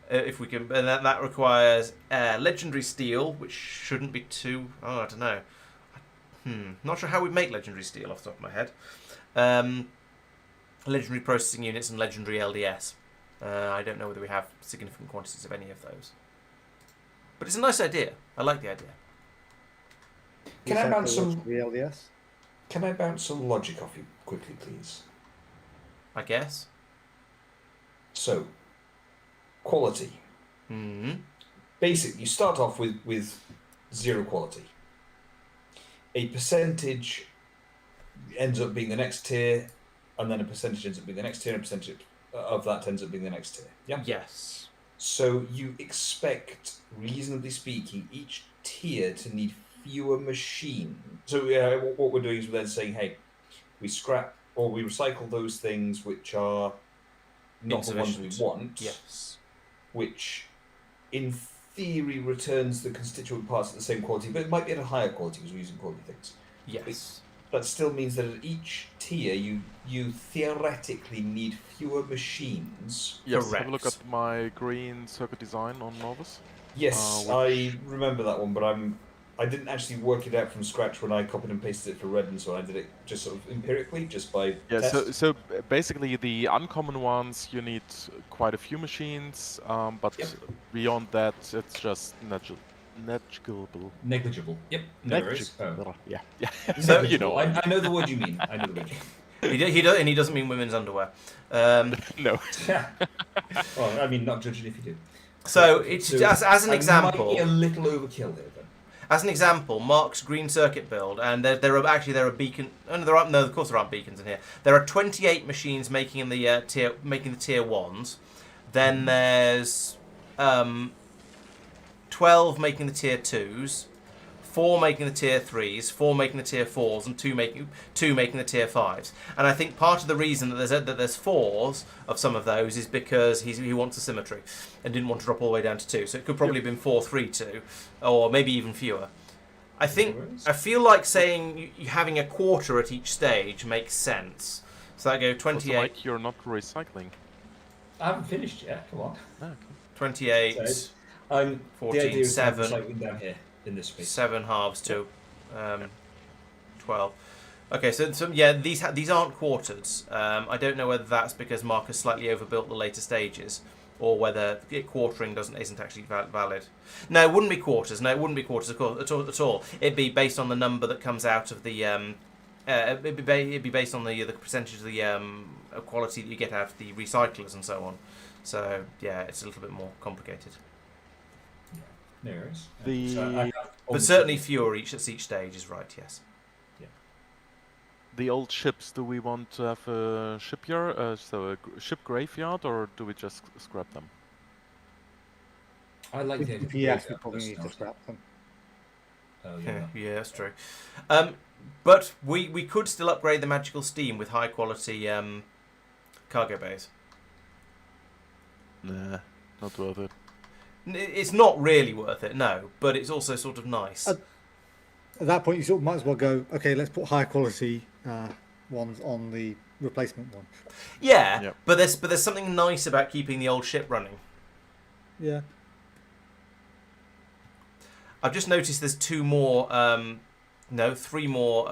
if we can, and that requires legendary steel, which shouldn't be too. Oh, I don't know. Not sure how we make legendary steel off the top of my head. Legendary processing units and legendary LDS. I don't know whether we have significant quantities of any of those, but it's a nice idea. I like the idea. Can I bounce some LDS? Can I bounce some logic off you quickly, please? I guess. So, quality. Basically, you start off with 0 quality. A percentage ends up being the next tier, and then a percentage ends up being the next tier, and a percentage of that ends up being the next tier. Yeah? Yes. So you expect, reasonably speaking, each tier to need fewer machines. So what we're doing is we're then saying, hey, we scrap or we recycle those things which are not the ones we want. Yes. Which, in theory, returns the constituent parts at the same quality, but it might be at a higher quality because we're using quality things. Yes. That still means that at each tier, you theoretically need fewer machines. Yes, Correct. have a look at my green circuit design on Novus. Yes, I remember that one, but I didn't actually work it out from scratch when I copied and pasted it for Red, and so I did it just sort of empirically, just by test. So basically the uncommon ones you need quite a few machines, but beyond that it's just negligible. Negligible. Yep. No worries. Oh. Yeah. So you know. I know the word you mean. I know the word you mean. He doesn't mean women's underwear. No. Yeah. Well, I mean, not judging if you do. So it's as an example. Might be a little overkill there, then. As an example, Mark's green circuit build, and there are beacon. Oh, no, of course there aren't beacons in here. There are 28 machines making the tier 1s. Then there's 12 making the tier 2s, 4 making the tier 3s, 4 making the tier 4s, and 2 making the tier 5s. And I think part of the reason that there's 4s of some of those is because he wants a symmetry and didn't want to drop all the way down to 2. So it could probably have been 4, 3, 2, or maybe even fewer. I feel like saying you having a quarter at each stage makes sense. So that go 28. So, Mike, you're not recycling. I haven't finished yet. Come on. Ah, okay. 28, So, 14, the idea is 7. down here in this space. 7 halves to 12. Okay, so yeah, these aren't quarters. I don't know whether that's because Marcus slightly overbuilt the later stages, or whether quartering isn't actually valid. No, it wouldn't be quarters. No, it wouldn't be quarters at all. It'd be based on the number that comes out of the. It'd be based on the percentage of the quality that you get out of the recyclers and so on. So yeah, it's a little bit more complicated. No worries. But certainly fewer at each stage is right. Yes. The old ships, do we want to have a shipyard, ship graveyard, or do we just scrap them? I like the idea. Yes, we probably need to scrap them. Oh, yeah. Yeah, that's true. But we could still upgrade the magical steam with high quality cargo bays. Nah, not worth it. It's not really worth it, no, but it's also sort of nice. At that point, you sort of might as well go, okay, let's put high quality ones on the replacement one. Yeah, Yep. but there's something nice about keeping the old ship running. Yeah. I've just noticed there's 3 more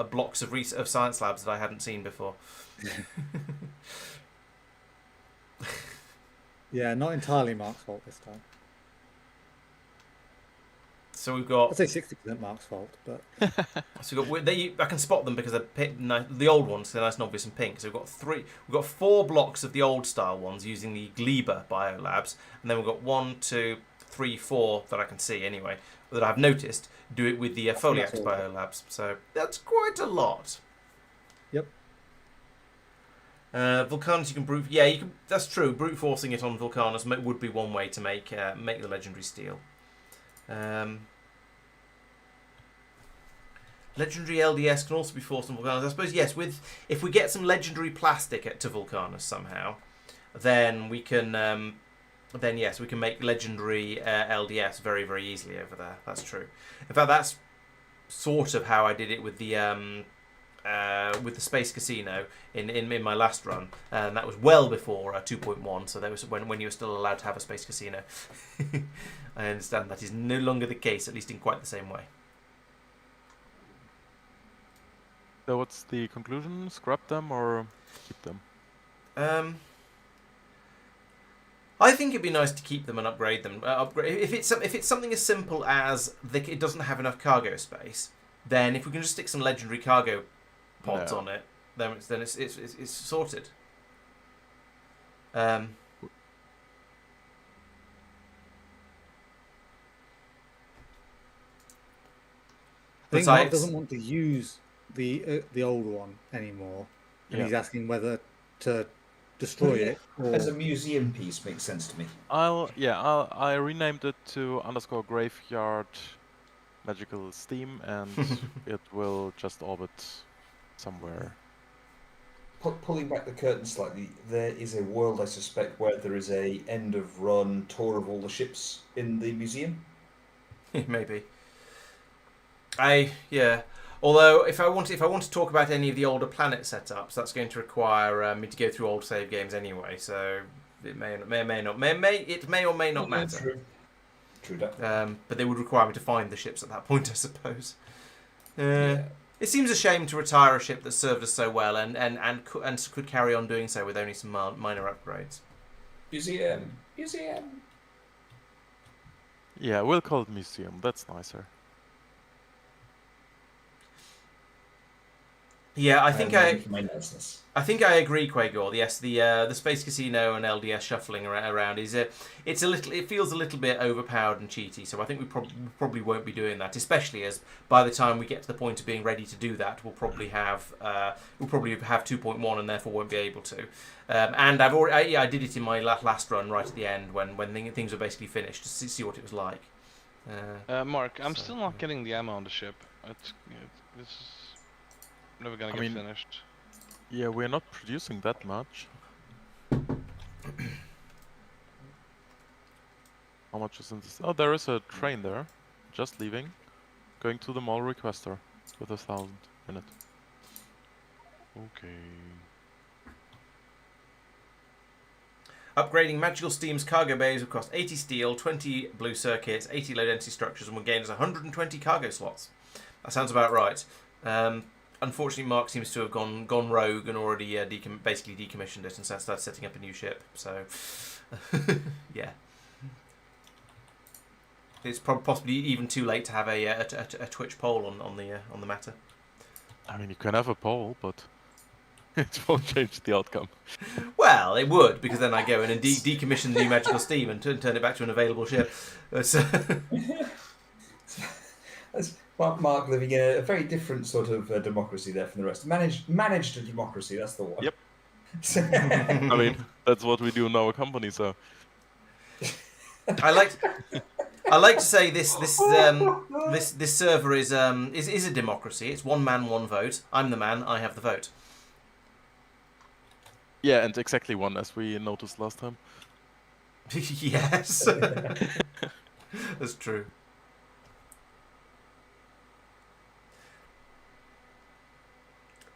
blocks of science labs that I hadn't seen before. Yeah, not entirely Mark's fault this time. So we've got. I'd say 60% Mark's fault, but I can spot them because the old ones, they're nice and obvious and pink. So we've got 4 blocks of the old style ones using the Gleba biolabs, and then we've got 1, 2, 3, 4 that I can see anyway that I've noticed do it with the Foliax biolabs. So that's quite a lot. Yep. Vulcanus, you can brute. Yeah, you can. That's true. Brute forcing it on Vulcanus would be one way to make the legendary steel. Legendary LDS can also be forced on Vulcanus. I suppose yes. If we get some legendary plastic to Vulcanus somehow, then we can. Then yes, we can make legendary LDS very, very easily over there. That's true. In fact, that's sort of how I did it with the Space Casino in my last run, and that was well before 2.1. So that was when you were still allowed to have a Space Casino. I understand that is no longer the case, at least in quite the same way. So what's the conclusion? Scrap them or keep them? I think it'd be nice to keep them and upgrade them. If it's something as simple as it doesn't have enough cargo space, then if we can just stick some legendary cargo pods on it, then it's sorted. I think Mark doesn't want to use the old one anymore, and he's asking whether to destroy it. Or... As a museum piece, makes sense to me. I renamed it to _graveyard magical steam, and it will just orbit somewhere. Pulling back the curtain slightly, there is a world, I suspect, where there is a end of run tour of all the ships in the museum. Maybe. Although if I want to talk about any of the older planet setups, that's going to require me to go through old save games anyway. So it may or may not matter. True that. But they would require me to find the ships at that point, I suppose. It seems a shame to retire a ship that served us so well and could carry on doing so with only some minor upgrades. Museum. Yeah, we'll call it museum. That's nicer. Yeah, I think I agree, Quagor. Yes, the Space Casino and LDS shuffling around it feels a little bit overpowered and cheaty. So I think we probably won't be doing that, especially as by the time we get to the point of being ready to do that, we'll probably have 2.1 and therefore won't be able to. And I did it in my last run right at the end when things were basically finished to see what it was like. Mark, I'm So, still not getting the ammo on the ship. This is never gonna get finished. Yeah, we're not producing that much. How much is in this? Oh, there is a train there, just leaving, going to the mall requester with 1,000 in it. Okay. Upgrading Magical Steam's cargo bays will cost 80 steel, 20 blue circuits, 80 low density structures, and will gain us 120 cargo slots. That sounds about right. Unfortunately, Mark seems to have gone rogue and already basically decommissioned it and started setting up a new ship. So, yeah. It's possibly even too late to have a Twitch poll on the matter. I mean, you can have a poll, but it won't change the outcome. Well, it would, because then I go in and decommission the new Magical Steam and turn it back to an available ship. That's Mark living in a very different sort of democracy there from the rest. Managed a democracy, that's the one. Yep. I mean, that's what we do in our company, so... I like to say this server is a democracy. It's one man, one vote. I'm the man. I have the vote. Yeah, and exactly one, as we noticed last time. Yes, that's true.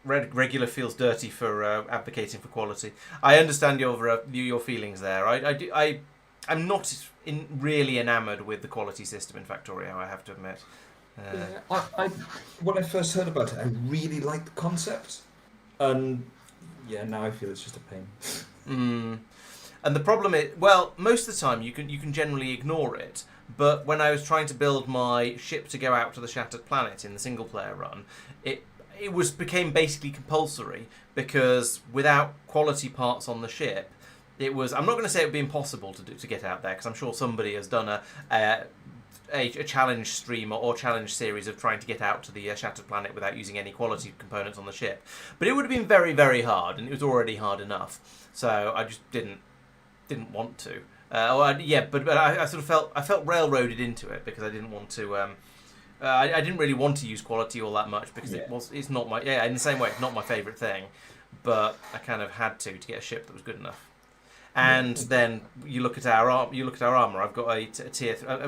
Regular feels dirty for advocating for quality. I understand your feelings there. I'm not really enamoured with the quality system in Factorio, I have to admit. When I first heard about it, I really liked the concept, and yeah, now I feel it's just a pain. And the problem is, well, most of the time you can generally ignore it. But when I was trying to build my ship to go out to the Shattered Planet in the single player run, it became basically compulsory, because without quality parts on the ship, it was. I'm not going to say it would be impossible to get out there, because I'm sure somebody has done a challenge stream or challenge series of trying to get out to the Shattered Planet without using any quality components on the ship. But it would have been very, very hard, and it was already hard enough. So I just didn't want to. But I sort of felt railroaded into it, because I didn't want to. I didn't really want to use quality all that much, because it's not my in the same way it's not my favourite thing, but I kind of had to get a ship that was good enough. And then you look at our armor. I've got a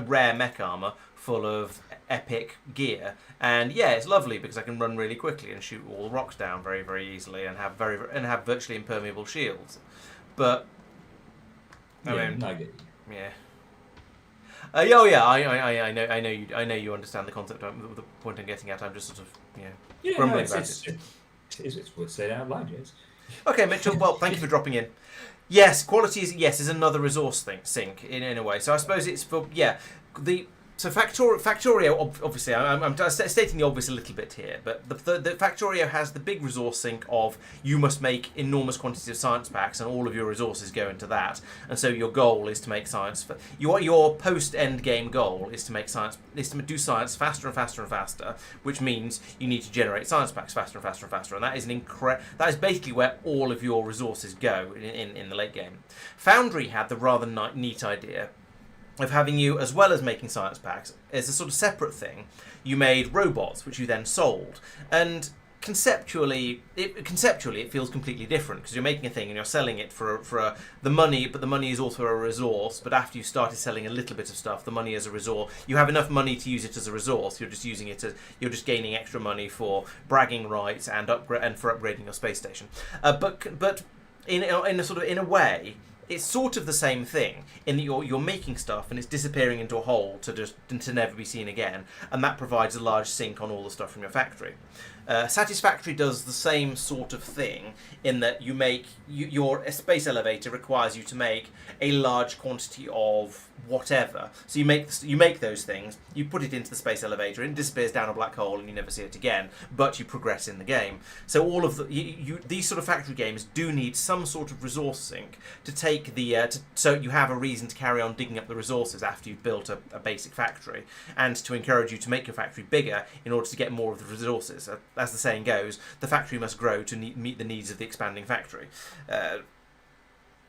rare mech armor full of epic gear, and yeah, it's lovely because I can run really quickly and shoot all the rocks down very, very easily, and have virtually impermeable shields. But I know you understand the concept. The point I'm getting at. I'm just sort of grumbling about it. It's worth saying out loud, yes. Okay, Mitchell. Well, thank you for dropping in. Yes, quality is another resource sink in a way. So I suppose it's for Factorio. Obviously, I'm stating the obvious a little bit here, but the Factorio has the big resource sink of you must make enormous quantities of science packs, and all of your resources go into that. And so your goal is to make science. Your post end game goal is to make science. Is to do science faster and faster and faster, which means you need to generate science packs faster and faster and faster, and that is that is basically where all of your resources go in the late game. Foundry had the rather neat idea of having you, as well as making science packs, as a sort of separate thing, you made robots, which you then sold. And conceptually, it feels completely different, because you're making a thing and you're selling it for the money, but the money is also a resource. But after you started selling a little bit of stuff, the money as a resource, you have enough money to use it as a resource. You're just using it you're just gaining extra money for bragging rights and for upgrading your space station. But in a way, it's sort of the same thing in that you're making stuff and it's disappearing into a hole to never be seen again, and that provides a large sink on all the stuff from your factory. Satisfactory does the same sort of thing in that your space elevator requires you to make a large quantity of whatever. So you make those things, you put it into the space elevator, and it disappears down a black hole, and you never see it again. But you progress in the game. So all of these sort of factory games do need some sort of resource sink to take so you have a reason to carry on digging up the resources after you've built a basic factory, and to encourage you to make your factory bigger in order to get more of the resources. As the saying goes, the factory must grow to meet the needs of the expanding factory.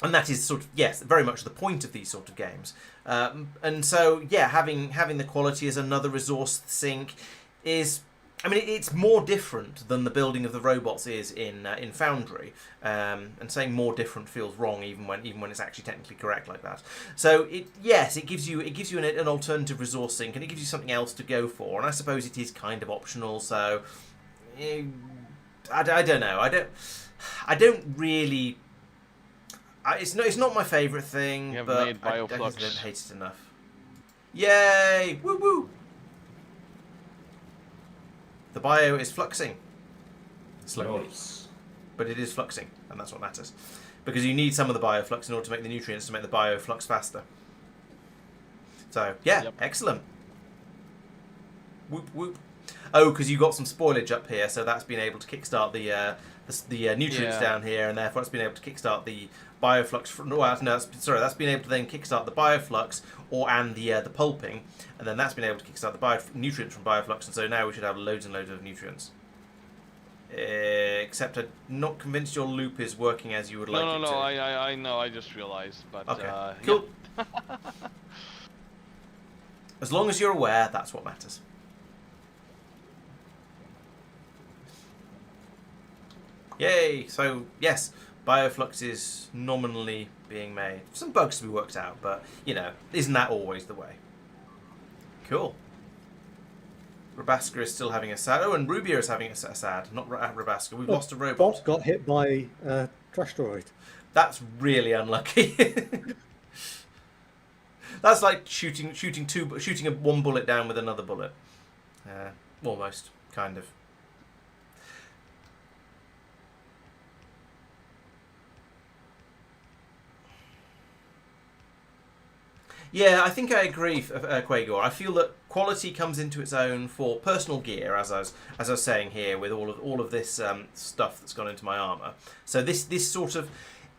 And that is sort of, yes, very much the point of these sort of games. And so, yeah, having the quality as another resource sink is, I mean, it's more different than the building of the robots is in Foundry. And saying more different feels wrong, even when it's actually technically correct like that. So it gives you an alternative resource sink, and it gives you something else to go for. And I suppose it is kind of optional. So I don't know. I don't really. It's not my favourite thing, You have but made I Bioflux. don't hate it enough. Yay! Woo woo! The bio is fluxing slowly, Nice. but it is fluxing, and that's what matters. Because you need some of the bioflux in order to make the nutrients to make the bioflux faster. So yeah, Yep. excellent. Whoop whoop. Oh, because you got some spoilage up here, so that's been able to kickstart the nutrients Yeah. down here, and therefore it's been able to kickstart the bioflux. That's been able to then kickstart the bioflux and the pulping, and then that's been able to kickstart the nutrients from bioflux, and so now we should have loads and loads of nutrients. Except I'm not convinced your loop is working as you would like it No, to. I know. I just realized, but Okay, cool. As long as you're aware, that's what matters. Yay! So, yes, Bioflux is nominally being made. Some bugs to be worked out, but, you know, isn't that always the way? Cool. Rabaska is still having a sad. Oh, and Rubia is having a sad. Not Rabaska. We've lost a robot. Bot got hit by a trash droid. That's really unlucky. That's like shooting one bullet down with another bullet. Almost, kind of. Yeah, I think I agree, Quagor. I feel that quality comes into its own for personal gear, as I was saying here, with all of this stuff that's gone into my armor. So this sort of,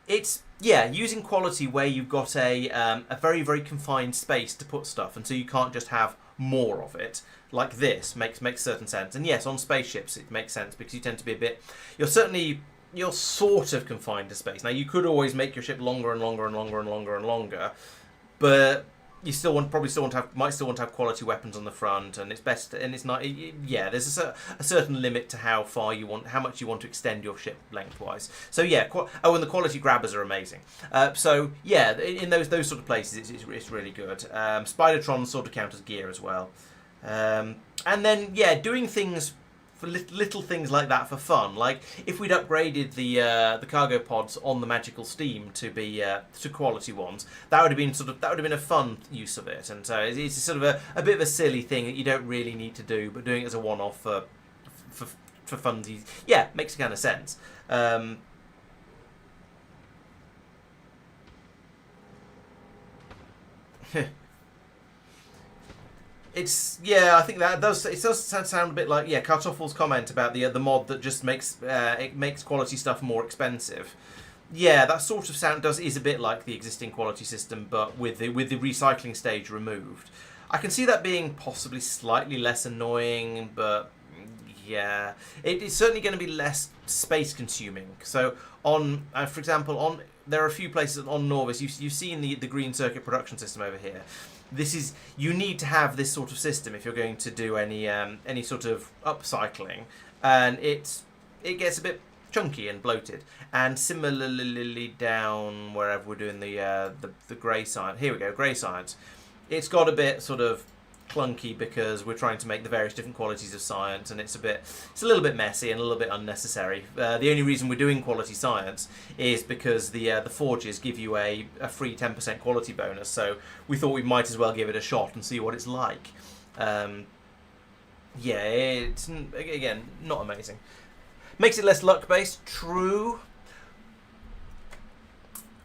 it's using quality where you've got a very very confined space to put stuff, and so you can't just have more of it. Like this makes certain sense, and yes, on spaceships it makes sense because you tend to be you're sort of confined to space. Now you could always make your ship longer and longer and longer and longer and longer. But you might still want to have quality weapons on the front, and it's best. And it's not. Yeah, there's a certain limit to how much you want to extend your ship lengthwise. So yeah. And the quality grabbers are amazing. So yeah, in those sort of places, it's really good. Spidertrons sort of count as gear as well. And then yeah, doing things. For little things like that for fun, like if we'd upgraded the cargo pods on the magical steam to be to quality ones, that would have been a fun use of it. And so it's sort of a bit of a silly thing that you don't really need to do, but doing it as a one-off for funsies, yeah, makes kind of sense. I think that it does sound a bit like Kartoffel's comment about the mod that just makes quality stuff more expensive. Yeah, that sort of is a bit like the existing quality system, but with the recycling stage removed. I can see that being possibly slightly less annoying, but yeah, it's certainly going to be less space consuming. So for example, there are a few places on Norvis. You've seen the green circuit production system over here. You need to have this sort of system if you're going to do any sort of upcycling, and it gets a bit chunky and bloated. And similarly down wherever we're doing the grey side, here we go, grey sides, it's got a bit sort of clunky because we're trying to make the various different qualities of science, and it's a little bit messy and a little bit unnecessary. The only reason we're doing quality science is because the forges give you a free 10% quality bonus, so we thought we might as well give it a shot and see what it's like. It's again not amazing. Makes it less luck based, true.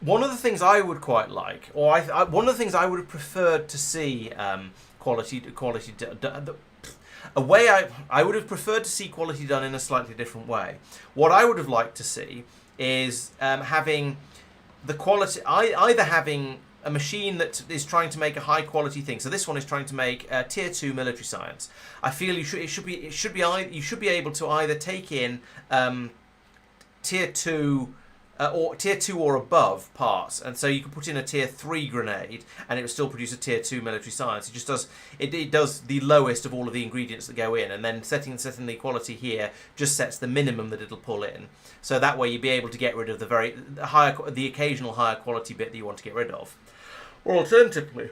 One of the things I would quite like, or one of the things I would have preferred to see a way I would have preferred to see quality done in a slightly different way. What I would have liked to see is having the quality, either having a machine that is trying to make a high quality thing. So this one is trying to make tier 2 military science. I feel you should be able to either take in tier 2 or tier 2 or above parts, and so you could put in a tier 3 grenade and it would still produce a tier 2 military science. It just does it does the lowest of all of the ingredients that go in, and then setting the equality here just sets the minimum that it'll pull in. So that way you'd be able to get rid of the occasional higher quality bit that you want to get rid of. Or alternatively,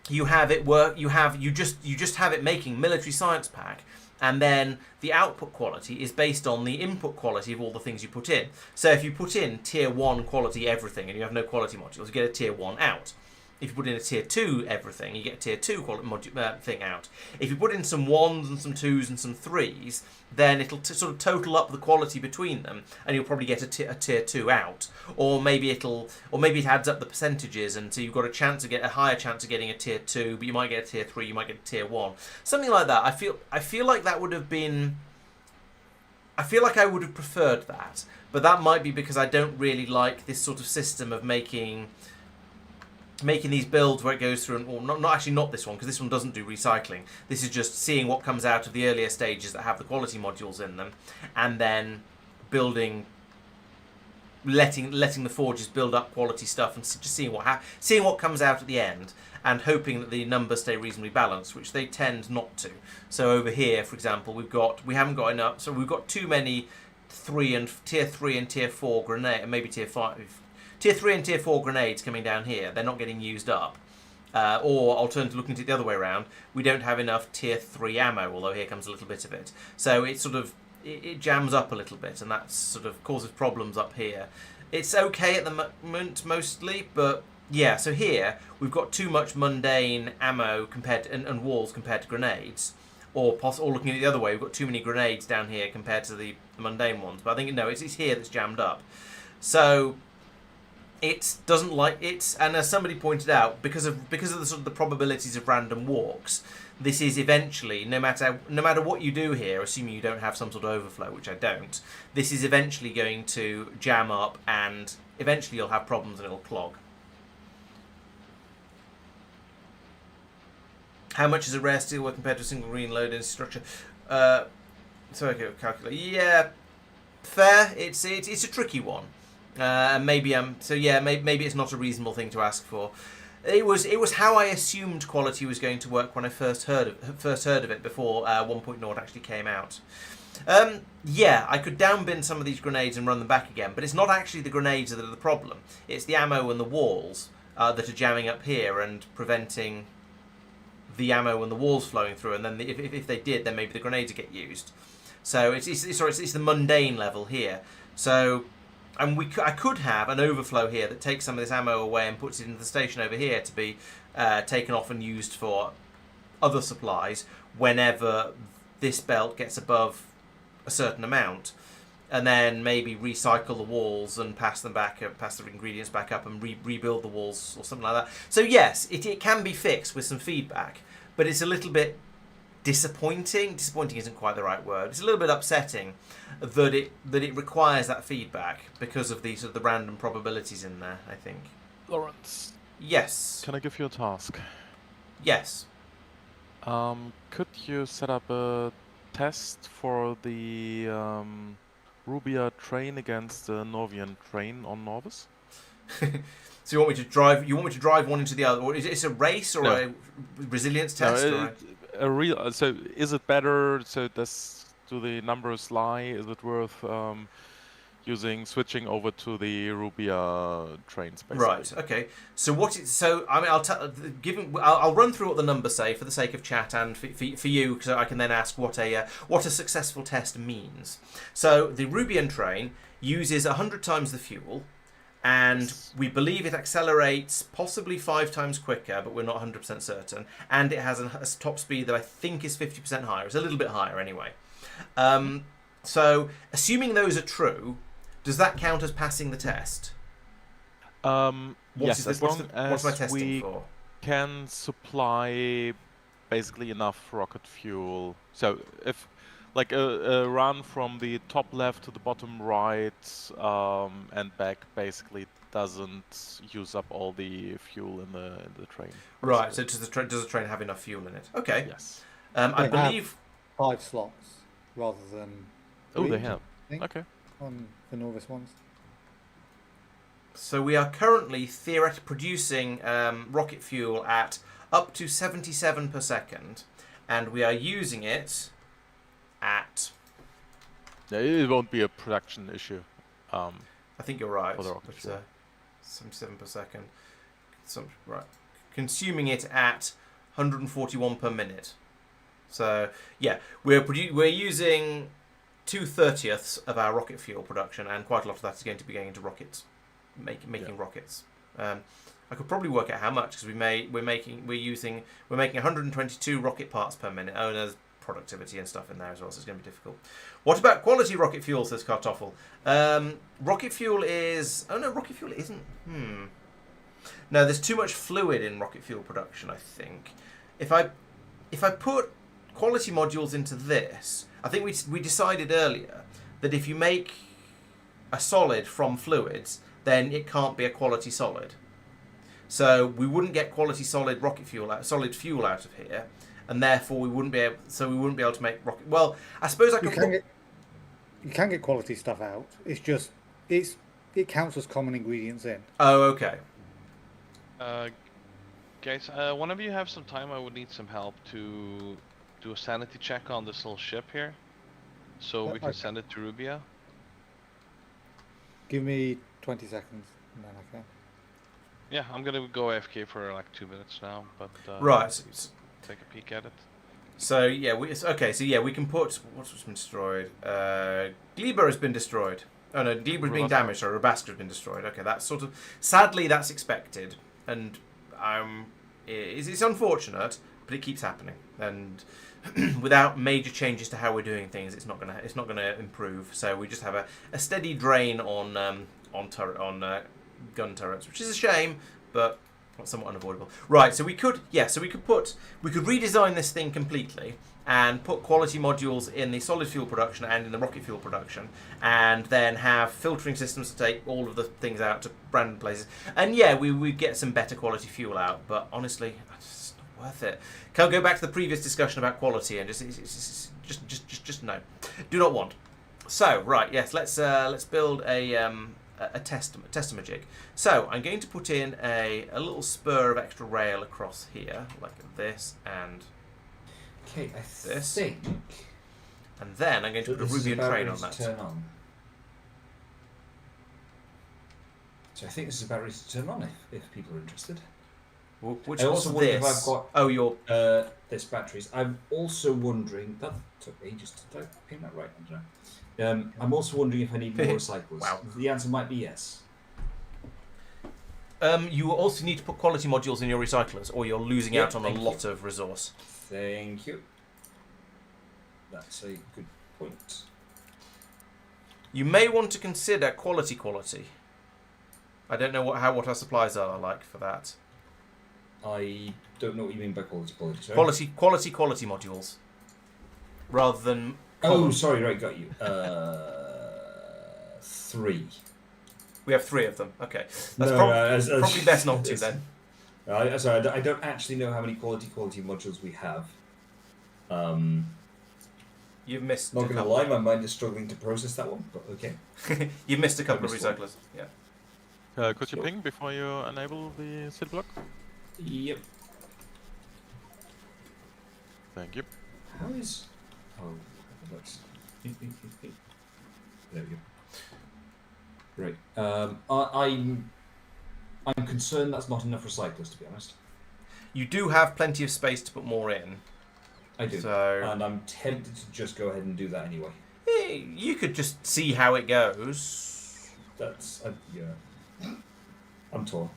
you have it work. You just have it making military science pack, and then the output quality is based on the input quality of all the things you put in. So if you put in tier 1 quality everything and you have no quality modules, you get a tier 1 out. If you put in a tier 2 everything, you get a tier 2 thing out. If you put in some 1s and some 2s and some 3s, then it'll sort of total up the quality between them, and you'll probably get a tier 2 out. Or maybe it adds up the percentages, and so you've got a higher chance of getting a tier 2, but you might get a tier 3, you might get a tier 1. Something like that. I feel like that would have been... I feel like I would have preferred that, but that might be because I don't really like this sort of system of making these builds where it goes through, not this one, because this one doesn't do recycling. This is just seeing what comes out of the earlier stages that have the quality modules in them, and then letting the forges build up quality stuff, and just seeing what comes out at the end, and hoping that the numbers stay reasonably balanced, which they tend not to. So over here, for example, we haven't got enough, so we've got too many tier 3 and tier 4 grenade, and maybe tier 5. Tier 3 and tier 4 grenades coming down here, they're not getting used up. Or alternatively, looking at it the other way around, we don't have enough tier 3 ammo, although here comes a little bit of it. So it sort of it jams up a little bit, and that sort of causes problems up here. It's okay at the moment mostly, but yeah. So here we've got too much mundane ammo and walls compared to grenades, or looking at it the other way, we've got too many grenades down here compared to the mundane ones. But I think it's here that's jammed up. So it doesn't like it, and as somebody pointed out, because of the sort of the probabilities of random walks, this is eventually, no matter what you do here, assuming you don't have some sort of overflow, which I don't, this is eventually going to jam up, and eventually you'll have problems and it'll clog. How much is a rare steelwork compared to a single green load-in structure? So okay, calculate. Yeah, fair. It's a tricky one. Maybe maybe it's not a reasonable thing to ask for. It was how I assumed quality was going to work when I first heard of it before 1.0 actually came out. Yeah, I could downbin some of these grenades and run them back again, but it's not actually the grenades that are the problem. It's the ammo and the walls that are jamming up here and preventing the ammo and the walls flowing through. And then if they did, then maybe the grenades would get used. So it's the mundane level here. So. And I could have an overflow here that takes some of this ammo away and puts it into the station over here to be taken off and used for other supplies whenever this belt gets above a certain amount, and then maybe recycle the walls and pass the ingredients back up and rebuild the walls or something like that. So yes, it can be fixed with some feedback, but it's a little bit disappointing. Disappointing isn't quite the right word. It's a little bit upsetting that it requires that feedback because of the random probabilities in there, I think. Laurence. Yes. Can I give you a task? Yes. Could you set up a test for the Rubia train against the Norvian train on Norvis? So you want me to drive one into the other, or is it a race or a resilience test? So is it better? So do the numbers lie? Is it worth switching over to the Rubia trains? Basically? Right. Okay. So I'll run through what the numbers say for the sake of chat and for you, so I can then ask what a successful test means. So the Rubian train uses 100 times the fuel. And we believe it accelerates possibly 5 times quicker, but we're not 100% certain. And it has a top speed that I think is 50% higher. It's a little bit higher anyway. So, assuming those are true, does that count as passing the test? Yes, as long what's my testing we for? can supply basically enough rocket fuel. So if like a run from the top left to the bottom right and back basically doesn't use up all the fuel in the train. Right. So does the train have enough fuel in it? Okay. Yes. I believe 5 slots rather than 3, they have. I think. Okay. on the Norvis ones? So we are currently theoretically producing rocket fuel at up to 77 per second, and we are using it at... Yeah, it won't be a production issue. I think you're right. For the rocket It's, fuel. 77 per second. Right. Consuming it at 141 per minute. So yeah, we're using 2/30ths of our rocket fuel production, and quite a lot of that is going to be going into rockets, making rockets. I could probably work out how much, because we're making 122 rocket parts per minute. Oh, and there's productivity and stuff in there as well, so it's going to be difficult. What about quality rocket fuel, says Kartoffel? Rocket fuel is... Oh no, rocket fuel isn't... No, there's too much fluid in rocket fuel production, I think. If I put quality modules into this, I think we decided earlier that if you make a solid from fluids, then it can't be a quality solid. So we wouldn't get quality solid fuel out of here, and therefore we wouldn't be able to make rocket. Well, I suppose I could. You can get quality stuff out. It's just it counts as common ingredients in. Oh, okay. Guys, whenever you have some time, I would need some help to do a sanity check on this little ship here, so we can send it to Rubia. Give me 20 seconds, and then I can. Yeah, I'm gonna go AFK for like 2 minutes now, but Right. take a peek at it. So yeah, we can put what's been destroyed. Gleba has been destroyed. Oh no, Gleba is being damaged. Or Rabaska has been destroyed. Okay, that's sort of sadly that's expected, and it's unfortunate, but it keeps happening. And without major changes to how we're doing things, it's not gonna improve. So we just have a steady drain on gun turrets, which is a shame, but somewhat unavoidable. Right, so we could redesign this thing completely and put quality modules in the solid fuel production and in the rocket fuel production, and then have filtering systems to take all of the things out to random places. And yeah, we get some better quality fuel out, but honestly, it's not worth it. Can't go back to the previous discussion about quality and just no, do not want. So right, yes, let's build a tester jig. So I'm going to put in a little spur of extra rail across here, like this and Okay, I this. think. And then I'm going to put a Rubian train on that. Turn on. So I think this is about ready to turn on if people are interested. Which I also wonder if I've got this batteries. I'm also wondering that took ages to type. I think that right. I don't know. I'm also wondering if I need more recyclers. Wow. The answer might be yes. You also need to put quality modules in your recyclers, or you're losing out on a lot of resource. Thank you. That's a good point. You may want to consider quality. I don't know what our supplies are like for that. I don't know what you mean by quality. Sorry. Quality modules, rather than. Oh, sorry. Right, got you. 3. We have 3 of them. Okay, that's probably best not to then. Sorry, I don't actually know how many quality modules we have. You've missed. Not gonna lie, my mind is struggling to process that one, but okay. You've missed a couple of recyclers. Yeah. Could you ping before you enable the seed block? Yep. Thank you. How is? Oh, that's. There we go. Right. I'm concerned that's not enough recyclers, to be honest. You do have plenty of space to put more in. I do. So... And I'm tempted to just go ahead and do that anyway. You could just see how it goes. That's... yeah. I'm torn.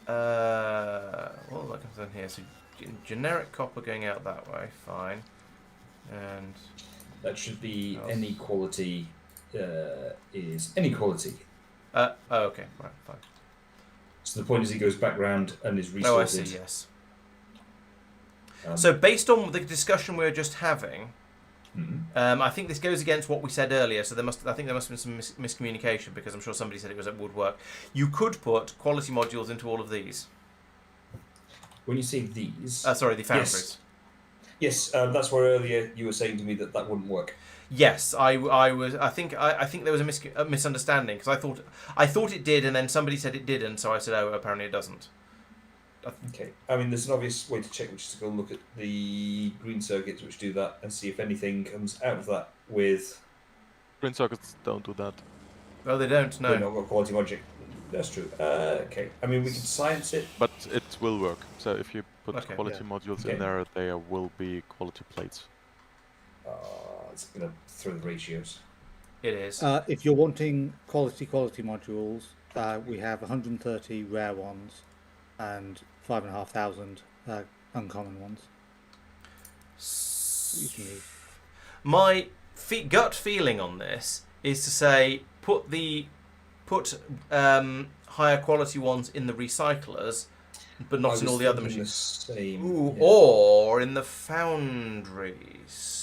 What that comes in here? So generic copper going out that way, fine. And... That should be any quality... is any quality. Oh, okay. Right, fine. So the point is he goes back round and is resorted. Oh, I see, yes. So based on the discussion we were just having, I think this goes against what we said earlier, so I think there must have been some miscommunication, because I'm sure somebody said it would work. You could put quality modules into all of these. When you say these... Sorry, the foundries. Yes, that's where earlier you were saying to me that wouldn't work. Yes, I was. I think there was a misunderstanding because I thought it did, and then somebody said it didn't, so I said, oh, apparently it doesn't. Okay. I mean, there's an obvious way to check, which is to go look at the green circuits, which do that, and see if anything comes out of that with. Green circuits don't do that. Oh, they don't. They've No. not got quality logic. That's true. Okay. I mean, we can science it. But it will work. So if you put Okay, quality modules Okay. in there, there will be quality plates. It's gonna throw the ratios. It is. If you're wanting quality modules, we have 130 rare ones and 5,500 uncommon ones. You can use. My gut feeling on this is to say put higher quality ones in the recyclers, but not in all the other machines. Ooh, Yeah. or in the foundries.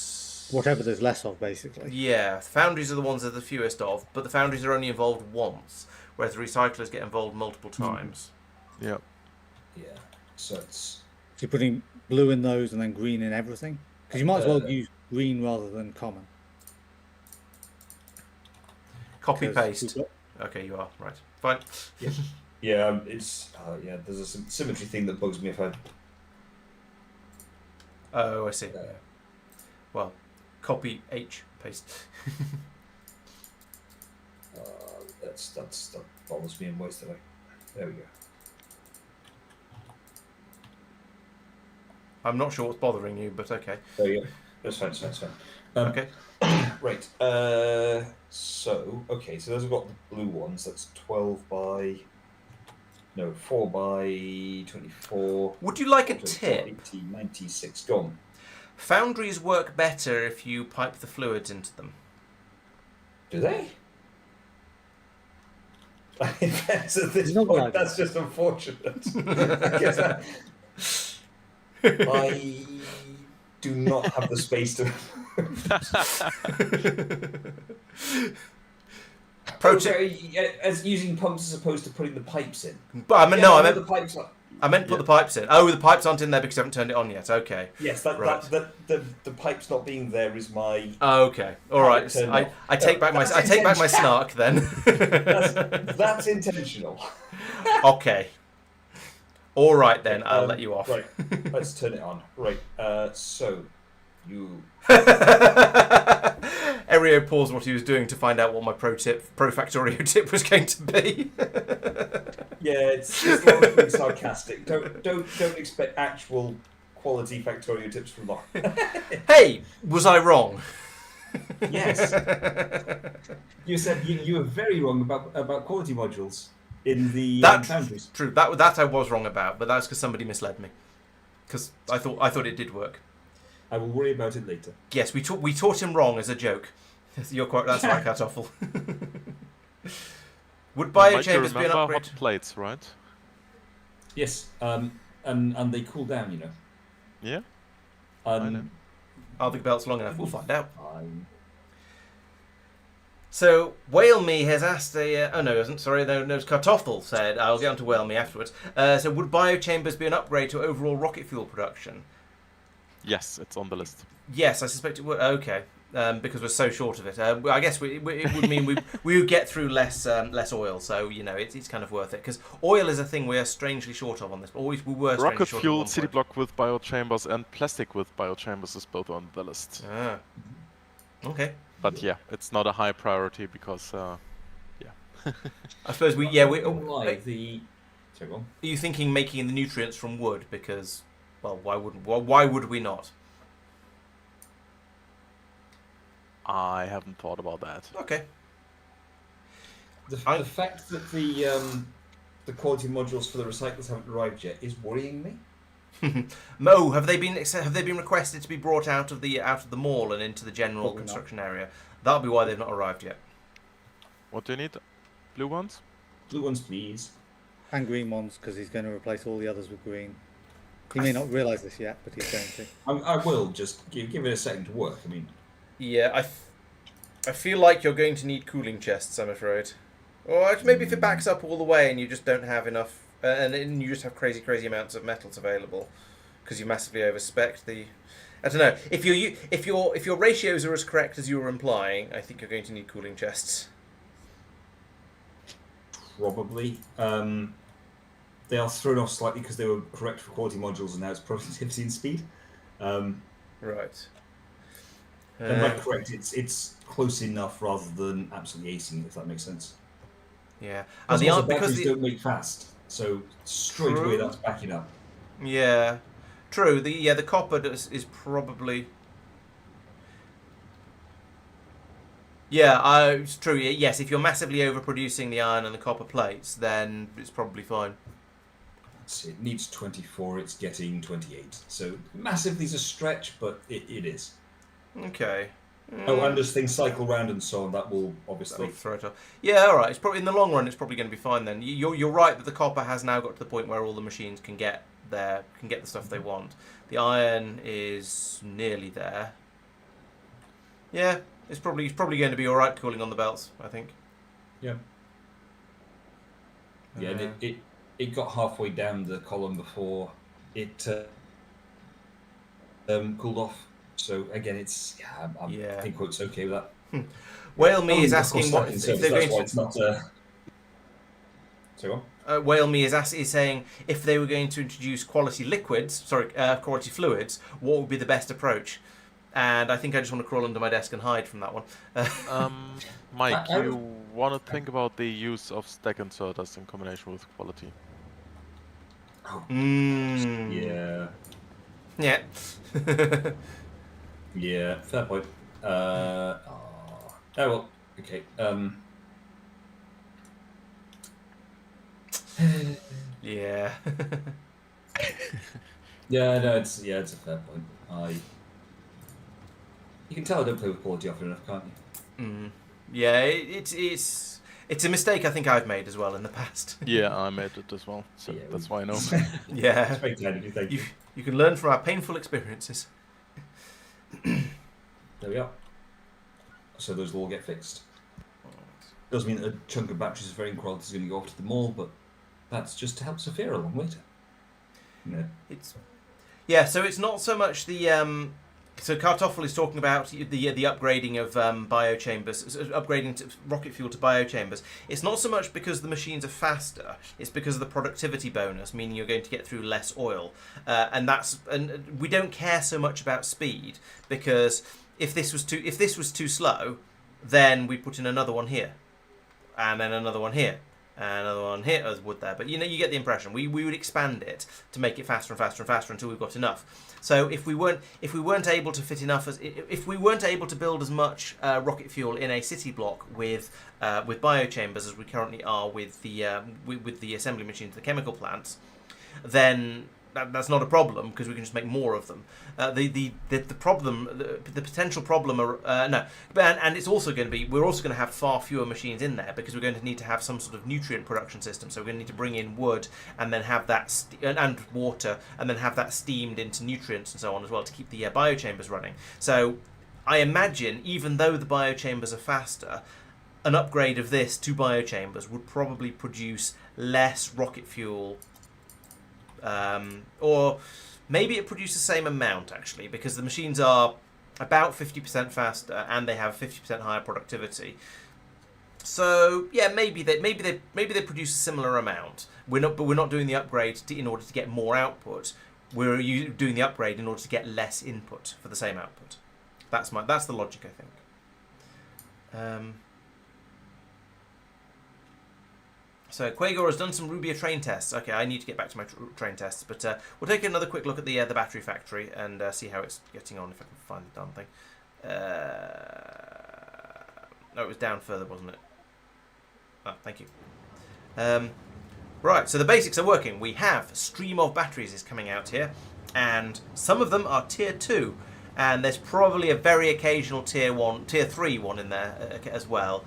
Whatever there's less of, basically. Yeah, foundries are the ones that are the fewest of, but the foundries are only involved once, whereas the recyclers get involved multiple times. Yeah. Yeah. So it's. So you're putting blue in those and then green in everything? Because you might as well use green rather than common. Copy 'Cause paste. we've got- Okay, you are right. Fine. Yeah. It's. Yeah. There's a symmetry thing that bugs me if I. Oh, I see. Well, copy H paste. That bothers me in ways that I. There we go. I'm not sure what's bothering you, but okay. There you go. That's fine. That's fine. Okay. Right. So okay. So those have got the blue ones. That's 12 by. No, 4 by 24. Would you like a 24, tip? 80, 96. Gone. Foundries work better if you pipe the fluids into them. Do they? At this Not point, like that's just unfortunate. I guess I do not have the space to. Pro tip. As using pumps as opposed to putting the pipes in. But I meant Yeah, no. know the pipes are. I meant put the pipes in. Oh, the pipes aren't in there because I haven't turned it on yet. Okay. Yes, Right. the pipes not being there is my. Oh, okay. All right. turned I take back my That's snark then. That's intentional. Okay. All right then. I'll let you off. Right, let's turn it on. Right, so you. Erio paused what he was doing to find out what my pro Factorio tip was going to be. Yeah, it's Laurence being sarcastic. Don't expect actual quality Factorio tips from Laurence. Hey, was I wrong? Yes. You said you were very wrong about quality modules in the foundries. True. That I was wrong about, but that's because somebody misled me. Because I thought it did work. I will worry about it later. Yes, we taught him wrong as a joke. You're quite. That's right, Kartoffel. Would biochambers be an upgrade? Hot plates, right? Yes, and they cool down, you know. Yeah. I know. Are the belts long enough? We'll find out. Fine. So Whale Me has asked oh no, it isn't. Sorry, no, it's Kartoffel said. I'll get on to Whale Me afterwards. So would biochambers be an upgrade to overall rocket fuel production? Yes, it's on the list. Yes, I suspect it would. Okay, because we're so short of it. I guess it would mean we would get through less oil. So you know, it's kind of worth it because oil is a thing we are strangely short of on this. Always we were. Rocket short fuel, at one city point. block with biochambers, and plastic with biochambers is both on the list. Ah. Okay. But yeah, it's not a high priority because, I suppose we. Are you thinking making the nutrients from wood? Because, well, why would we not? I haven't thought about that. Okay. The fact that the quality modules for the recyclers haven't arrived yet is worrying me. Mo, have they been requested to be brought out of the mall and into the general Probably construction area? That'll be why they've not arrived yet. What do you need? Blue ones? Blue ones, please. And green ones, because he's going to replace all the others with green. He may not realise this yet, but he's going to. I will just give it a second to work. I mean, Yeah, I feel like you're going to need cooling chests, I'm afraid. Or maybe if it backs up all the way and you just don't have enough, and you just have crazy amounts of metals available, because you massively overspec the I don't know. If your ratios are as correct as you were implying, I think you're going to need cooling chests. Probably. They are thrown off slightly because they were correct for quality modules, and now it's productivity and speed. Right. And by correct, it's close enough rather than absolutely acing, if that makes sense. Yeah. Because The also art because batteries don't make fast, so straight away that's backing up. Yeah, true. The copper is probably. Yeah, it's true. Yes, if you're massively overproducing the iron and the copper plates, then it's probably fine. It needs 24. It's getting 28. So massively is a stretch, but it is. Okay. Oh, and as things cycle round and so on, that will obviously That'll throw it off. Yeah, all right. It's probably in the long run, it's probably going to be fine then. You're right that the copper has now got to the point where all the machines can get the stuff they want. The iron is nearly there. Yeah, it's probably going to be all right cooling on the belts, I think. Yeah. Yeah, and it got halfway down the column before it cooled off. So again, it's I think it's okay with that. Whale Me is asking what if they're going to. It's not. So on. Whale Me is saying if they were going to introduce quality fluids, what would be the best approach? And I think I just want to crawl under my desk and hide from that one. Mike, you want to think about the use of stack inserters in combination with quality? Oh, Yeah. Yeah. Yeah, fair point. Oh well, okay. Yeah. Yeah, no, it's a fair point. You can tell I don't play with quality often enough, can't you? Yeah, it's a mistake I think I've made as well in the past. Yeah, I made it as well, so Yeah, that's why I know. Yeah. It's very kind of you, thank you. You can learn from our painful experiences. There we are. So those will all get fixed. Doesn't mean that a chunk of batteries of varying quality is going to go off to the mall, but that's just to help Sophia along later. Yeah. So it's not so much the. So Kartoffel is talking about the upgrading of biochambers, upgrading to rocket fuel to biochambers. It's not so much because the machines are faster; it's because of the productivity bonus, meaning you're going to get through less oil, and we don't care so much about speed because if this was too slow, then we put in another one here, and then another one here. And another one here as wood there, but you get the impression. We would expand it to make it faster and faster and faster until we've got enough. So if we weren't able to fit enough, if we weren't able to build as much rocket fuel in a city block with biochambers as we currently are with the assembly machines, the chemical plants, then that's not a problem because we can just make more of them. The potential problem, and it's also going to be we're also going to have far fewer machines in there because we're going to need to have some sort of nutrient production system. So we're going to need to bring in wood and then have that and water and then have that steamed into nutrients and so on as well to keep the biochambers running. So I imagine even though the biochambers are faster, an upgrade of this to biochambers would probably produce less rocket fuel. Or maybe it produces the same amount actually, because the machines are about 50% faster and they have 50% higher productivity. So yeah, maybe they produce a similar amount. We're not doing the upgrade in order to get more output. We're doing the upgrade in order to get less input for the same output. That's the logic, I think. So Quagor has done some Rubia train tests. Okay, I need to get back to my train tests, but we'll take another quick look at the battery factory and see how it's getting on, if I can find the darn thing. No, it was down further, wasn't it? Oh, thank you. Right, so the basics are working. We have Stream of Batteries is coming out here, and some of them are Tier 2, and there's probably a very occasional Tier 3 one in there as well.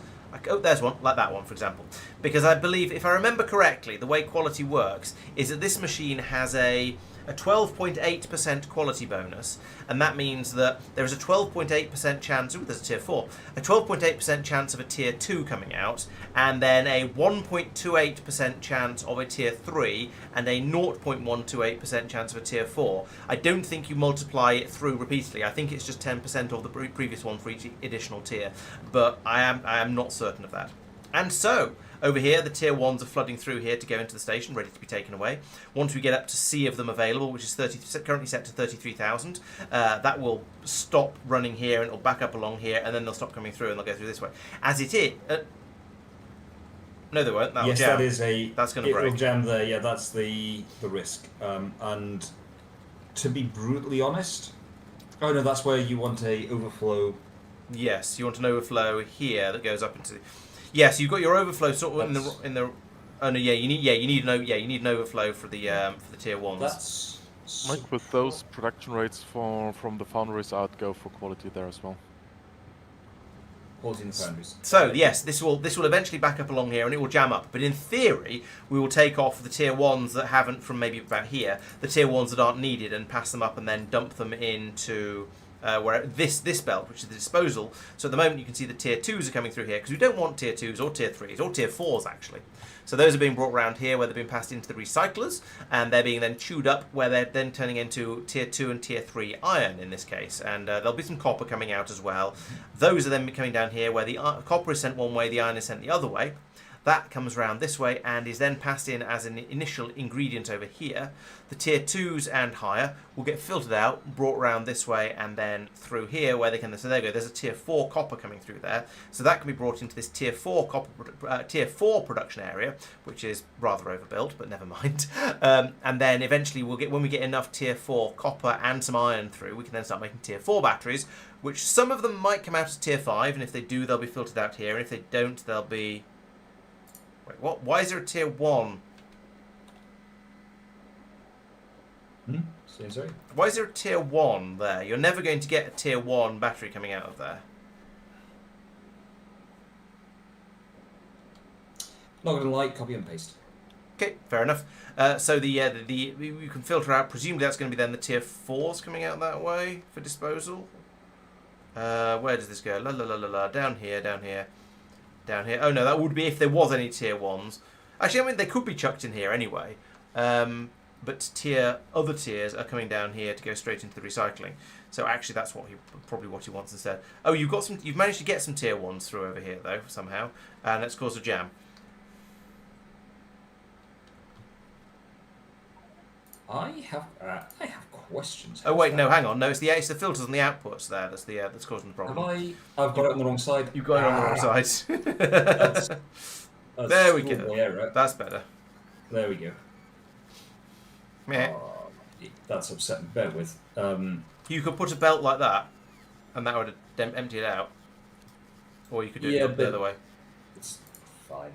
Oh, there's one, like that one, for example. Because I believe, if I remember correctly, the way quality works is that this machine has a a 12.8% quality bonus, and that means that there is a 12.8% chance. Ooh, there's a tier 4. A 12.8% chance of a tier 2 coming out, and then a 1.28% chance of a tier 3, and a 0.128% chance of a tier 4. I don't think you multiply it through repeatedly. I think it's just 10% of the previous one for each additional tier, but I am not certain of that. And so, over here, the tier 1s are flooding through here to go into the station, ready to be taken away. Once we get up to C of them available, which is currently set to 33,000, that will stop running here and it'll back up along here, and then they'll stop coming through and they'll go through this way. As it is... no, they won't. That'll jam. That's going to break. It'll jam there, yeah, that's the risk. And to be brutally honest... Oh, no, that's where you want a overflow... Yes, you want an overflow here that goes up into... Yes, you've got your overflow sort of in the. Oh no, you need an overflow for the tier 1s. That's Like with those production rates from the foundries, I'd go for quality there as well. quality in the foundries. So yes, this will eventually back up along here and it will jam up. But in theory, we will take off the tier 1s that haven't from maybe about here, the tier 1s that aren't needed, and pass them up and then dump them into. Where this belt, which is the disposal. So at the moment you can see the tier 2s are coming through here, because we don't want tier 2s or tier 3s or tier 4s actually. So those are being brought around here where they're being passed into the recyclers, and they're being then chewed up where they're then turning into tier 2 and tier 3 iron in this case. And there'll be some copper coming out as well. Those are then coming down here where the copper is sent one way, the iron is sent the other way. That comes around this way and is then passed in as an initial ingredient over here. The tier 2s and higher will get filtered out, brought around this way, and then through here where they can. So there you go. There's a tier 4 copper coming through there. So that can be brought into this tier 4 copper, tier 4 production area, which is rather overbuilt, but never mind. And then eventually we'll get, when we get enough tier 4 copper and some iron through, we can then start making tier 4 batteries, which some of them might come out as tier 5, and if they do, they'll be filtered out here, and if they don't, they'll be. Wait, what? Why is there a tier 1? Sorry? Why is there a tier 1 there? You're never going to get a tier 1 battery coming out of there. Not going to lie, copy and paste. Okay, fair enough. So you can filter out. Presumably that's going to be then the tier 4s coming out that way for disposal. Where does this go? La la la la la. Down here, down here. Down here. Oh no, that would be if there was any tier 1s. Actually, I mean, they could be chucked in here anyway. But other tiers are coming down here to go straight into the recycling. So actually, that's probably what he wants instead. Oh, you've managed to get some tier 1s through over here though somehow, and it's caused a jam. I have questions. Oh wait, no, hang on. No, it's the filters on the outputs there. That's causing the problem. I've got it on the wrong side. You've got it on the wrong side. That's there we go. Error. That's better. There we go. Yeah. That's upsetting. Bear with. You could put a belt like that, and that would empty it out. Or you could do it the other way. It's fine.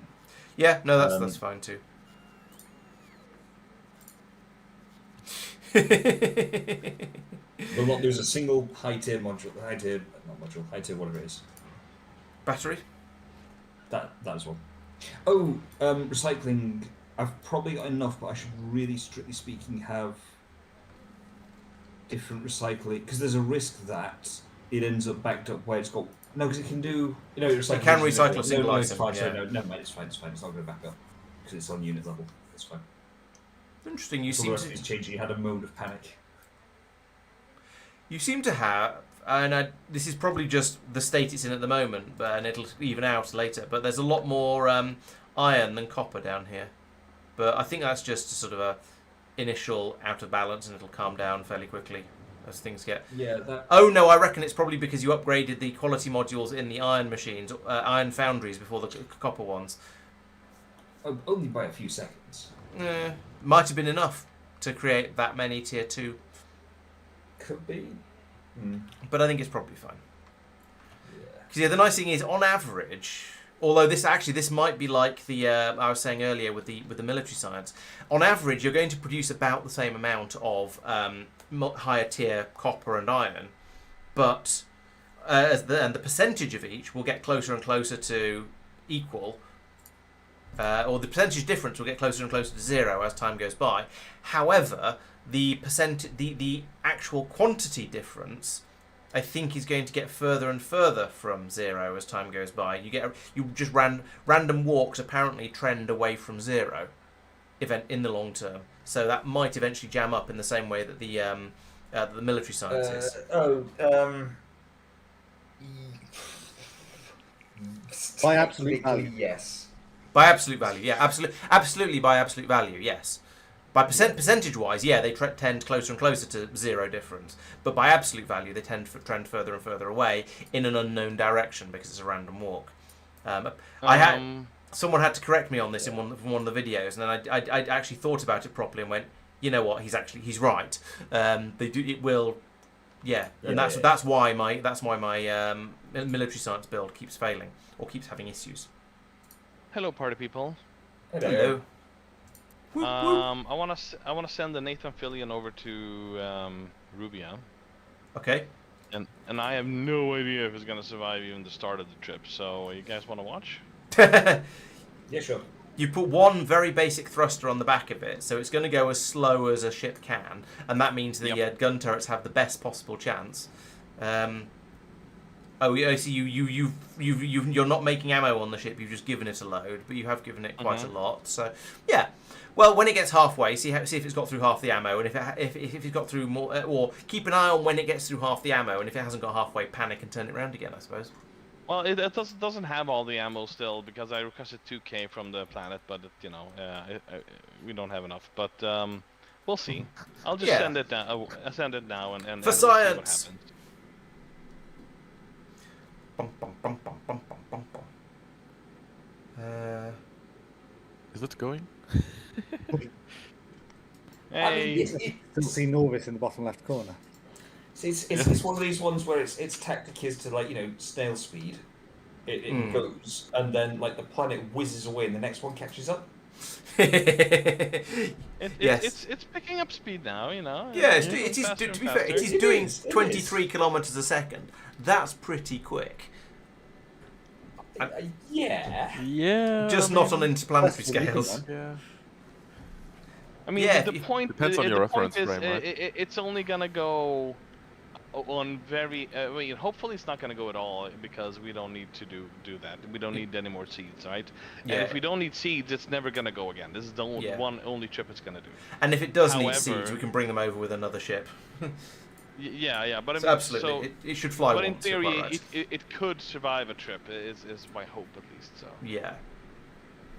Yeah, no, that's fine too. Will not lose a single high tier module. High tier whatever it is. Battery. That is one. Oh, recycling. I've probably got enough, but I should really, strictly speaking, have different recycling, because there's a risk that it ends up backed up where it's got. No, because it can do. Recycle. It can recycle a single item. Fine, yeah. No, never mind. It's fine. It's fine. It's not going to back up because it's on unit level. It's fine. Interesting. You seem to. It's changing. You had a moment of panic. You seem to have, and this is probably just the state it's in at the moment, and it'll even out later. But there's a lot more iron than copper down here. But I think that's just sort of a initial out of balance, and it'll calm down fairly quickly as things get. Yeah. That... Oh no, I reckon it's probably because you upgraded the quality modules in the iron machines, iron foundries before the copper ones. Oh, only by a few seconds. Might have been enough to create that many tier 2. Could be. But I think it's probably fine. Because the nice thing is, on average, although this might be like the I was saying earlier with the military science. On average, you're going to produce about the same amount of higher tier copper and iron, but and the percentage of each will get closer and closer to equal. Or the percentage difference will get closer and closer to 0 as time goes by. However, the actual quantity difference, I think, is going to get further and further from 0 as time goes by. Random walks apparently trend away from 0 in the long term. So that might eventually jam up in the same way that the military science is. By absolute value. Yes. By absolute value, yeah, absolutely by absolute value, yes. By percentage-wise, yeah, they tend closer and closer to 0 difference. But by absolute value, they tend to trend further and further away in an unknown direction because it's a random walk. Someone had to correct me on this in one of the videos, and then I actually thought about it properly and went, you know what, he's right. It will, yeah, and that's why my military science build keeps failing or keeps having issues. Hello, party people. Hello. I wanna send the Nathan Fillion over to Rubia. Okay. And I have no idea if it's gonna survive even the start of the trip. So you guys want to watch? Yeah, sure. You put one very basic thruster on the back of it, so it's going to go as slow as a ship can, and that means the gun turrets have the best possible chance. I see. You're not making ammo on the ship. You've just given it a load, but you have given it quite a lot. So yeah. Well, when it gets halfway, see if it's got through half the ammo, and if it's got through more, or keep an eye on when it gets through half the ammo, and if it hasn't got halfway, panic and turn it around again, I suppose. Well, it doesn't have all the ammo still because I requested 2K from the planet, but we don't have enough. But we'll see. I'll just send it down. Send it now and for we'll science. See what happens. Is it going? Hey. I mean, Still see Norvis in the bottom left corner. it's one of these ones where its tactic is to snail speed. It goes, and then the planet whizzes away, and the next one catches up. Yes. It's picking up speed now, you know. Yeah, it is. To be fair, it is doing 23 kilometers a second. That's pretty quick. Yeah. Just not on interplanetary scales. Yeah. I mean, the point depends on your reference is, frame, right? it's only gonna go on very. Hopefully, it's not gonna go at all because we don't need to do that. We don't need any more seeds, right? Yeah. And if we don't need seeds, it's never gonna go again. This is the only trip it's gonna do. And if it does need seeds, we can bring them over with another ship. Yeah, but I mean, absolutely, it should fly. But once, in theory, right. it could survive a trip. Is my hope at least. So. Yeah.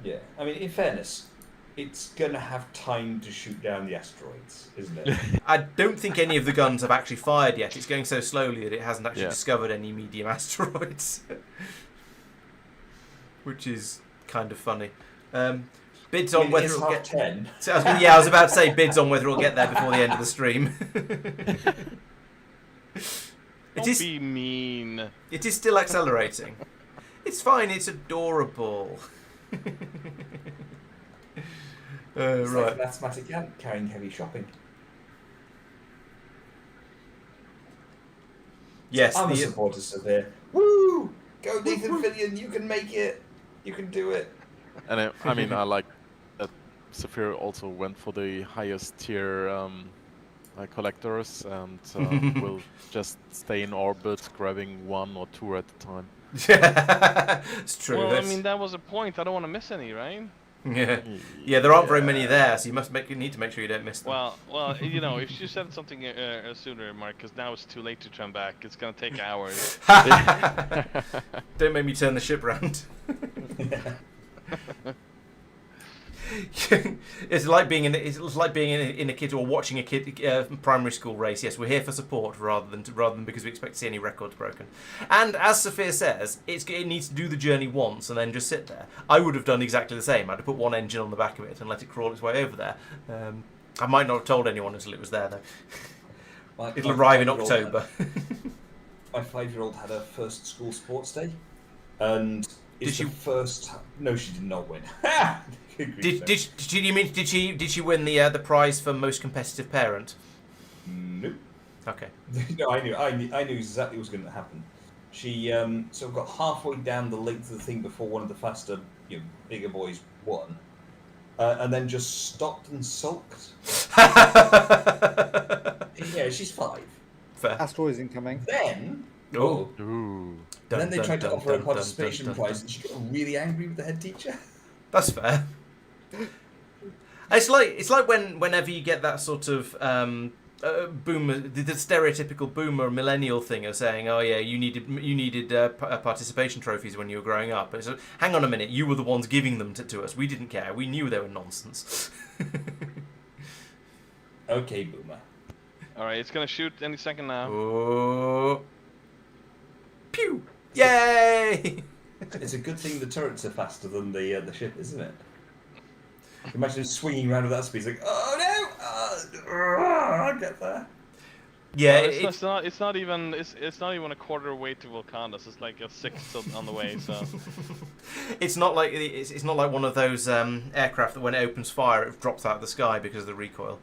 Yeah. I mean, in fairness, it's gonna have time to shoot down the asteroids, isn't it? I don't think any of the guns have actually fired yet. It's going so slowly that it hasn't actually discovered any medium asteroids, which is kind of funny. Bids on whether it'll get 10. So I was about to say bids on whether it'll get there before the end of the stream. Don't be mean. It is still accelerating. It's fine. It's adorable. It's right. like an asthmatic ant carrying heavy shopping. Yes. I'm a supporter of here. Woo! Go Nathan Fillion, you can make it. You can do it. And I like that Saphir also went for the highest tier collectors and will just stay in orbit, grabbing 1 or 2 at a time. It's true. Well, I mean, that was a point. I don't want to miss any, right? Yeah, there aren't very many there, so you need to make sure you don't miss them. Well, if you said something sooner, Mark, because now it's too late to turn back. It's gonna take hours. Don't make me turn the ship round. It's like being in a kid or watching a kid primary school race. Yes, we're here for support rather than because we expect to see any records broken. And as Sophia says, it needs to do the journey once and then just sit there. I would have done exactly the same. I'd have put one engine on the back of it and let it crawl its way over there. I might not have told anyone until it was there though. It'll arrive in October. My 5-year-old had her first school sports day, and it's the first. No, she did not win. Did she win the prize for most competitive parent? Nope. Okay. No, I knew exactly what was going to happen. She sort of got halfway down the length of the thing before one of the faster, bigger boys won, and then just stopped and sulked. Yeah, she's 5. Fair. Asteroids incoming. Then, Oh. Ooh. then they tried to offer a dun, participation dun, prize, and she got really angry with the head teacher. That's fair. It's like whenever you get that sort of boomer, the stereotypical boomer millennial thing of saying, "Oh yeah, you needed participation trophies when you were growing up." It's like, hang on a minute, you were the ones giving them to us. We didn't care. We knew they were nonsense. Okay, boomer. All right, it's gonna shoot any second now. Oh. Pew! Yay! It's a good thing the turrets are faster than the ship, isn't it? Imagine swinging around at that speed. It's like, oh no! I'll get there. Yeah, No, it's not even a quarter way to Volcanus. It's like a sixth on the way. So it's not like one of those aircraft that when it opens fire it drops out of the sky because of the recoil.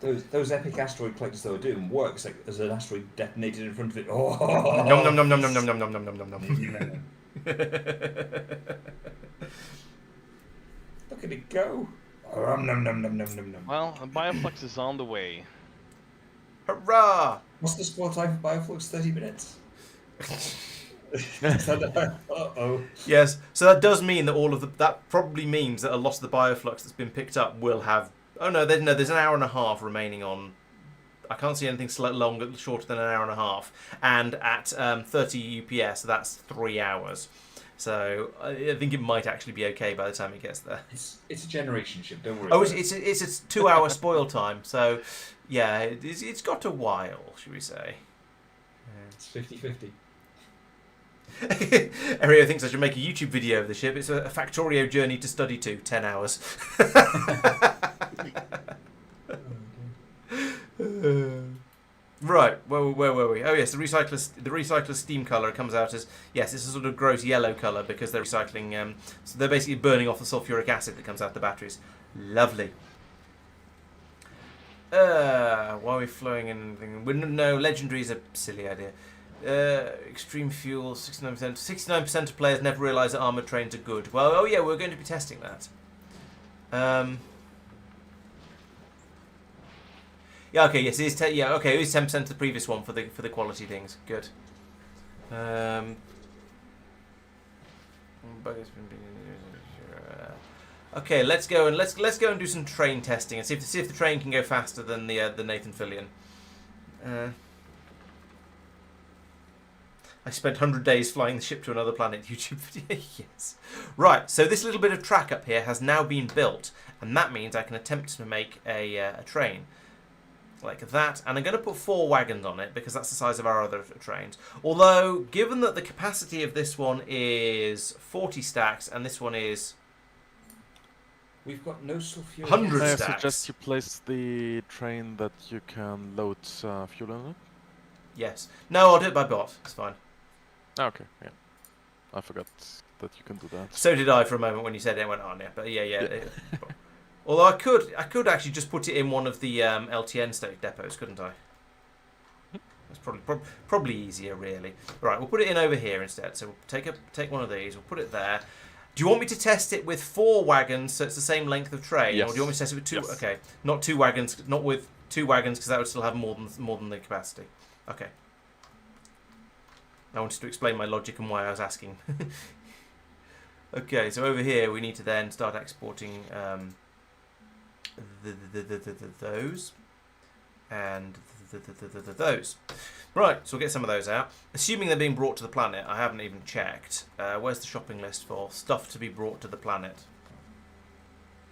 Those epic asteroid collectors though do work. It's like as an asteroid detonated in front of it. Oh! Nom nom nom nom nom nom nom nom nom nom nom nom. Look at it go! Nom nom nom nom nom nom nom. well, the Bioflux is on the way. Hurrah! What's the spoil time for Bioflux? 30 minutes. Uh-oh. Yes, so that does mean that that probably means that a lot of the bioflux that's been picked up will have. Oh no, there's an hour and a half remaining on. I can't see anything shorter than an hour and a half, and at 30 UPS, that's 3 hours. So I think it might actually be okay by the time it gets there. It's a generation ship. Don't worry. Oh, it's a 2 hour spoil time. So yeah, it's got a while, should we say? It's 50-50. Ario thinks I should make a YouTube video of the ship. It's a Factorio journey to study to 10 hours. Right, where were we? Oh yes, the recycler steam colour comes out as, yes, it's a sort of gross yellow colour because they're recycling, so they're basically burning off the sulfuric acid that comes out the batteries. Lovely. Why are we flowing anything? No, legendary is a silly idea. Extreme fuel, 69%. 69% of players never realise that armoured trains are good. Well, oh yeah, we're going to be testing that. Yeah, okay, yes, it is. Yeah, okay, it is 10% of the previous one for the quality things. Good. Okay, let's go and do some train testing and see if the train can go faster than the Nathan Fillion. I spent 100 days flying the ship to another planet. YouTube video, yes. Right, so this little bit of track up here has now been built, and that means I can attempt to make a train. Like that, and I'm going to put 4 wagons on it because that's the size of our other trains. Although, given that the capacity of this one is 40 stacks and this one is... We've got no sulfuric 100 I acid. stacks. suggest you place the train that you can load fuel in it. Yes. No, I'll do it by bot. It's fine. Okay, yeah. I forgot that you can do that. So did I for a moment when you said it went on, yeah. But yeah. Although I could actually just put it in one of the LTN state depots, couldn't I? That's probably easier, really. Right, we'll put it in over here instead. So we'll take one of these. We'll put it there. Do you want me to test it with 4 wagons, so it's the same length of train, yes. or do you want me to test it with 2? Yes. Okay, not 2 wagons, not with 2 wagons, because that would still have more than the capacity. Okay. I wanted to explain my logic and why I was asking. Okay, so over here we need to then start exporting. Those and those. Right, so we'll get some of those out. Assuming they're being brought to the planet, I haven't even checked. Where's the shopping list for stuff to be brought to the planet?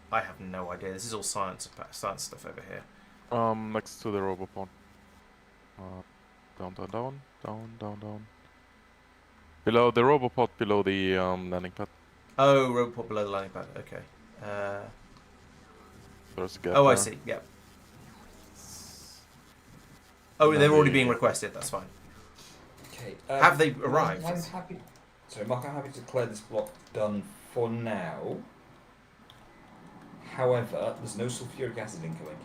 I have no idea. This is all science stuff over here. Next to the robopod. Down. Below the robopod, below the landing pad. Oh, robot below the landing pad. Okay. There's a gap Oh, I there. see. Yep. Oh, they're already being requested. That's fine. Okay. Have they arrived? I'm happy. Sorry, Mark, I'm happy to declare this block done for now. However, there's no sulfuric acid incoming.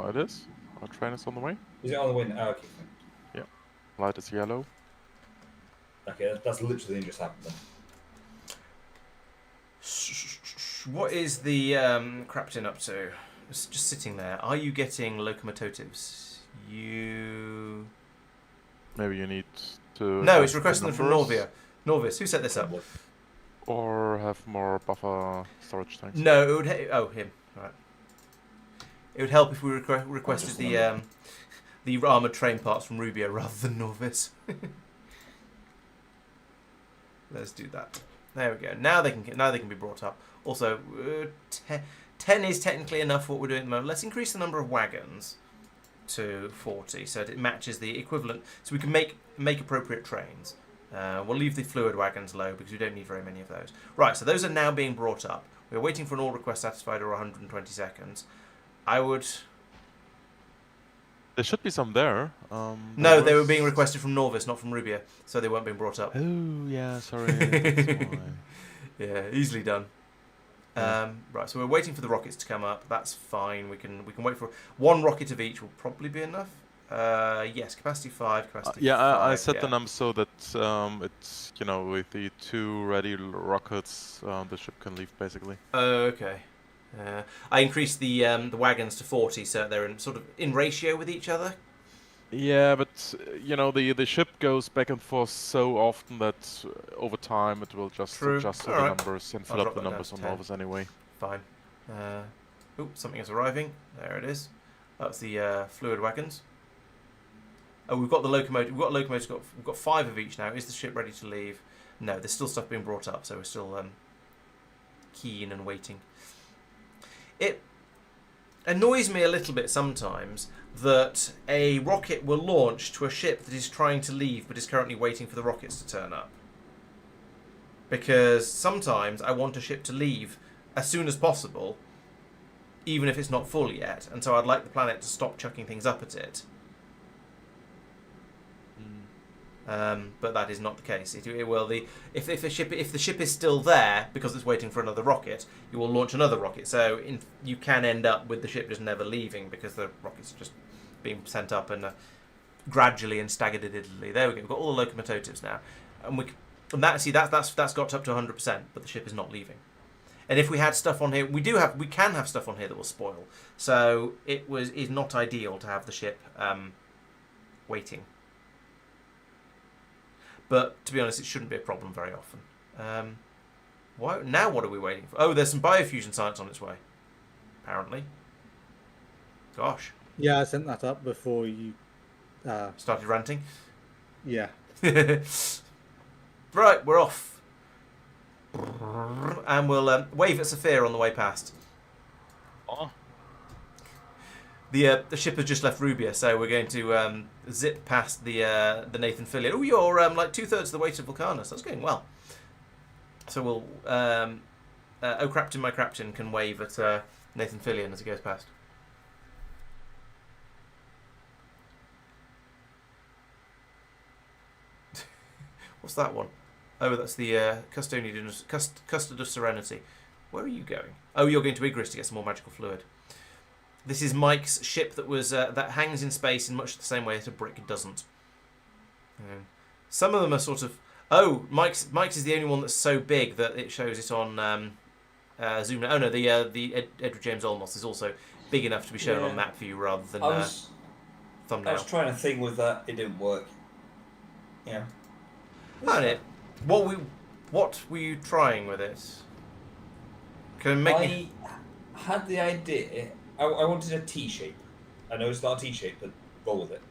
It is. Our train is on the way. Is it on the way? Oh, okay. Yeah. Light is yellow. Okay, that's literally the thing just happened then. What is the Crapton up to? It's just sitting there. Are you getting locomotives? You... Maybe you need to. No, have it's requesting the them from numbers, Norvia. Norvis, who set this up? or have more buffer storage tanks. No, it would... Oh, him. Right. It would help if we requested the armoured train parts from Rubia rather than Norvis. Let's do that. There we go. Now they can be brought up. Also, 10 is technically enough for what we're doing at the moment. Let's increase the number of wagons to 40 so that it matches the equivalent. So we can make appropriate trains. We'll leave the fluid wagons low because we don't need very many of those. Right, so those are now being brought up. We're waiting for an all request satisfied or 120 seconds. I would... There should be some there. No, they were being requested from Norvis, not from Rubia, so they weren't being brought up. Oh, yeah, sorry. That's why. Yeah, easily done. Right, so we're waiting for the rockets to come up. That's fine. We can wait for one rocket of each. Will probably be enough. Yes, capacity 5, capacity. Yeah, 5, I set yeah. the numbers so that it's with the 2 ready rockets, the ship can leave basically. Oh, okay. I increased the wagons to 40, so they're in ratio with each other. Yeah, but the ship goes back and forth so often that over time it will just True. adjust to the Alright. numbers and I'll fill drop up the that down numbers to on 10. Novus anyway. Fine. Oh, something is arriving. There it is. That's the fluid wagons. Oh, we've got the locomotive. We've got locomotives. We've got 5 of each now. Is the ship ready to leave? No, there's still stuff being brought up, so we're still keen and waiting. It annoys me a little bit sometimes that a rocket will launch to a ship that is trying to leave but is currently waiting for the rockets to turn up. Because sometimes I want a ship to leave as soon as possible, even if it's not full yet, and so I'd like the planet to stop chucking things up at it. But that is not the case. It will if the ship is still there because it's waiting for another rocket, you will launch another rocket. So you can end up with the ship just never leaving because the rockets are just being sent up and gradually and staggeredly. There we go. We've got all the locomotives now, and that's got up to 100%, but the ship is not leaving. And if we had stuff on here, we can have stuff on here that will spoil. So is not ideal to have the ship waiting. But to be honest, it shouldn't be a problem very often. Now what are we waiting for? Oh, there's some biofusion science on its way, apparently. Gosh. Yeah, I sent that up before you Started ranting. Yeah. Right, we're off. And we'll wave at Sophia on the way past. Oh. The ship has just left Rubia, so we're going to zip past the Nathan Fillion. Oh, you're like 2/3 of the way to Vulcanus. That's going well. So we'll... oh, Crapton, my Crapton can wave at Nathan Fillion as he goes past. What's that one? Oh, that's the Custard of Serenity. Where are you going? Oh, you're going to Igris to get some more magical fluid. This is Mike's ship that hangs in space in much the same way that a brick doesn't. Some of them are sort of... Oh, Mike's is the only one that's so big that it shows it on Zoom. Oh no, the Edward James Olmos is also big enough to be shown on map view rather than thumbnail. I was trying to think with that, it didn't work. Yeah. What were you trying with it? I had the idea. I wanted a T shape. I know it's not a T shape, but roll with it.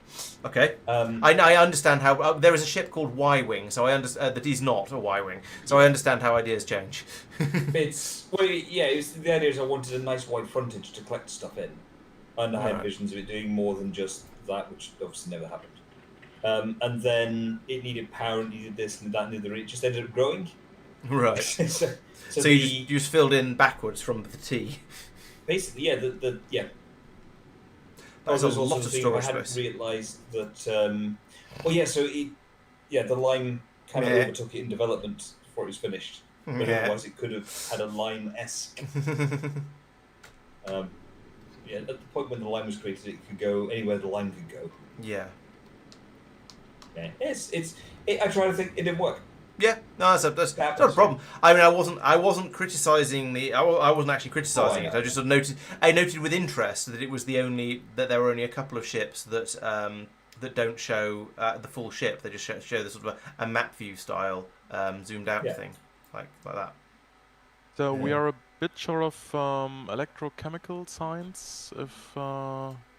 Okay. I understand how there is a ship called Y-wing, so I understand that is not a Y-wing. So I understand how ideas change. The idea is I wanted a nice wide frontage to collect stuff in, and I had visions of it doing more than just that, which obviously never happened. And then it needed power, and needed this and that, and the other. It just ended up growing. Right. so you just filled in backwards from the T. Basically, yeah. That was a lot of storage space. I hadn't space. realised that. The line kind of overtook it in development before it was finished. But otherwise, it could have had a line-esque. At the point when the line was created, it could go anywhere the line could go. Yeah. Yeah. I tried to think it didn't work. Yeah, no, that's not a That's problem. I mean, I wasn't criticizing I wasn't actually criticizing it. know. I just sort of noted with interest that it was that there were only a couple of ships that that don't show the full ship. They just show the sort of a map view style zoomed out thing, like that. So we are a bit short of electrochemical science. If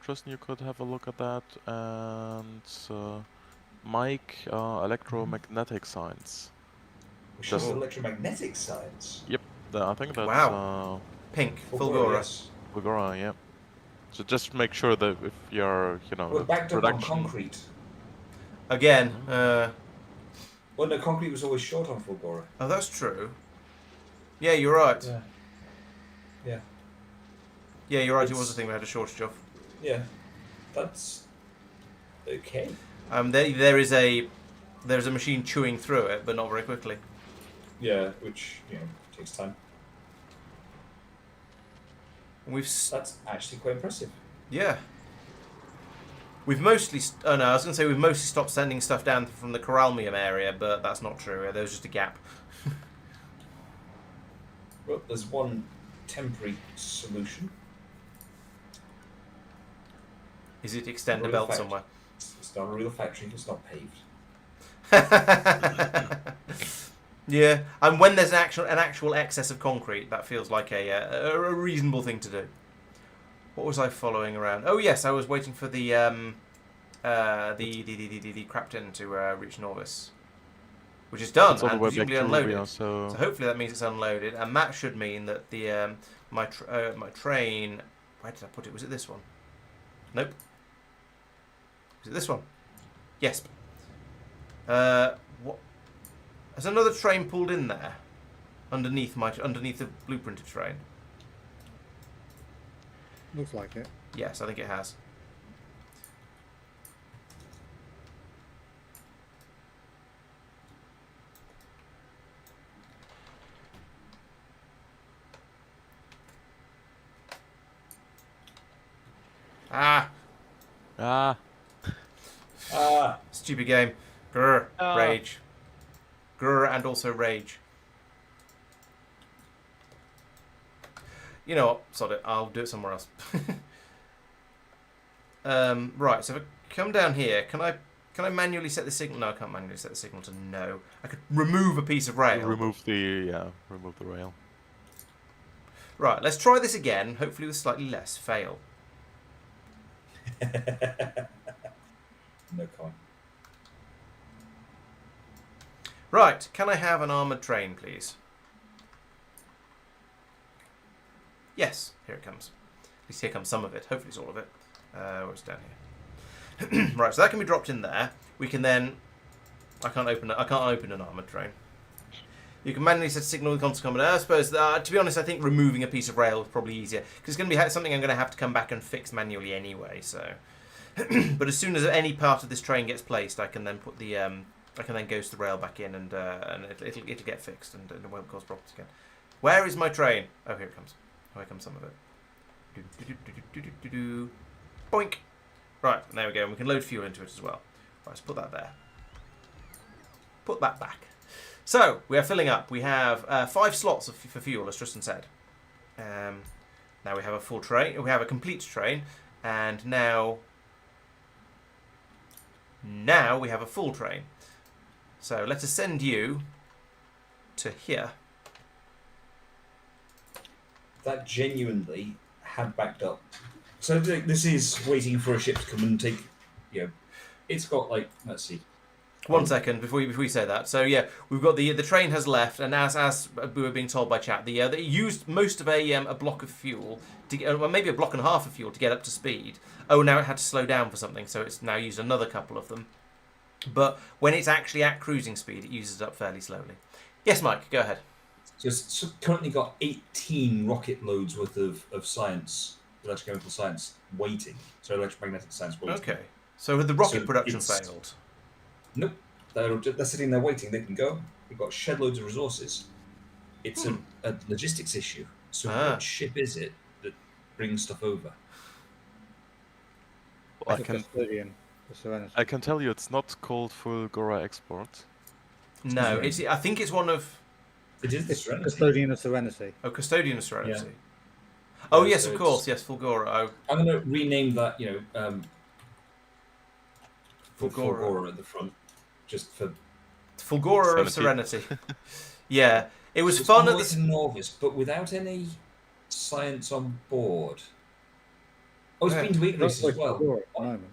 Tristan, you could have a look at that, and Mike, electromagnetic science. Which is electromagnetic science. Yep, I think that's Wow. Pink, Fulgora. Yes. Fulgora, yeah. So just make sure that if you're, We're backed up on production. concrete. Again. Well, no, concrete was always short on Fulgora. Oh, that's true. Yeah, you're right. Yeah. Yeah, you're right. It was a thing we had a shortage of. Yeah. That's okay. There's a machine chewing through it, but not very quickly. Yeah, which takes time. That's actually quite impressive. Yeah. We've mostly I was going to say we've mostly stopped sending stuff down from the Coralmium area, but that's not true. There was just a gap. Well, there's one temporary solution. Is it extend a belt somewhere? It's not a real factory. It's not paved. Yeah, and when there's an actual excess of concrete, that feels like a reasonable thing to do. What was I following around? Oh yes, I was waiting for the Crapton to reach Norvis, which is done and presumably unloaded. Rubia, so hopefully that means it's unloaded, and that should mean that the my train. Where did I put it? Was it this one? Nope. Was it this one? Yes. What? Has another train pulled in there? Underneath the blueprinted train? Looks like it. Yes, I think it has. Ah! Stupid game. Grr. Rage. Grr and also rage. You know what? Sod it. I'll do it somewhere else. Right, so if I come down here, can I manually set the signal? No, I can't manually set the signal to no. I could remove a piece of rail. remove the rail. Right, let's try this again, hopefully with slightly less fail. No comment. Right, can I have an armoured train, please? Yes, here it comes. At least here comes some of it. Hopefully it's all of it. Where's it down here? Right, so that can be dropped in there. We can then... I can't open an armoured train. You can manually set a signal with constant command. I suppose, to be honest, I think removing a piece of rail is probably easier. Because it's going to be something I'm going to have to come back and fix manually anyway, so... But as soon as any part of this train gets placed, I can then put the... I can then ghost the rail back in and it'll get fixed and it won't cause problems again. Where is my train? Oh, here it comes. Here comes some of it. Boink! Right, there we go. And we can load fuel into it as well. Right, let's put that there. Put that back. So, we are filling up. We have 5 slots for fuel, as Tristan said. Now we have a full train. We have a complete train. And now we have a full train. So, let us send you to here. That genuinely had backed up. So this is waiting for a ship to come and take, it's got like, let's see. 1 second before you say that. So yeah, we've got the train has left, and as we were being told by chat, they used most of a block of fuel to get, well, maybe a block and a half of fuel to get up to speed. Oh, now it had to slow down for something, so it's now used another couple of them. But when it's actually at cruising speed, it uses up fairly slowly. Yes, Mike, go ahead. Just currently got 18 rocket loads worth of science, electrochemical science, waiting. So electromagnetic science waiting. Okay. So had the rocket production failed? Nope. They're sitting there waiting. They can go. We've got shed loads of resources. It's a logistics issue. So what ship is it that brings stuff over? I can tell you it's not called Fulgora Export. No, I think it's one of... It is the It's Serenity. Custodian of Serenity. Oh, Custodian of Serenity. Yeah. Oh, Yeah, yes, so of it's- course. Yes, Fulgora. Oh, I'm going to rename that, Fulgora. Fulgora at the front, just for. Fulgora of Serenity. Serenity. Yeah. It was So it's fun on the at way the... to Novice, but without any science on board. Oh, it's Yeah. been to Igris That's as well. Fulgora at the moment.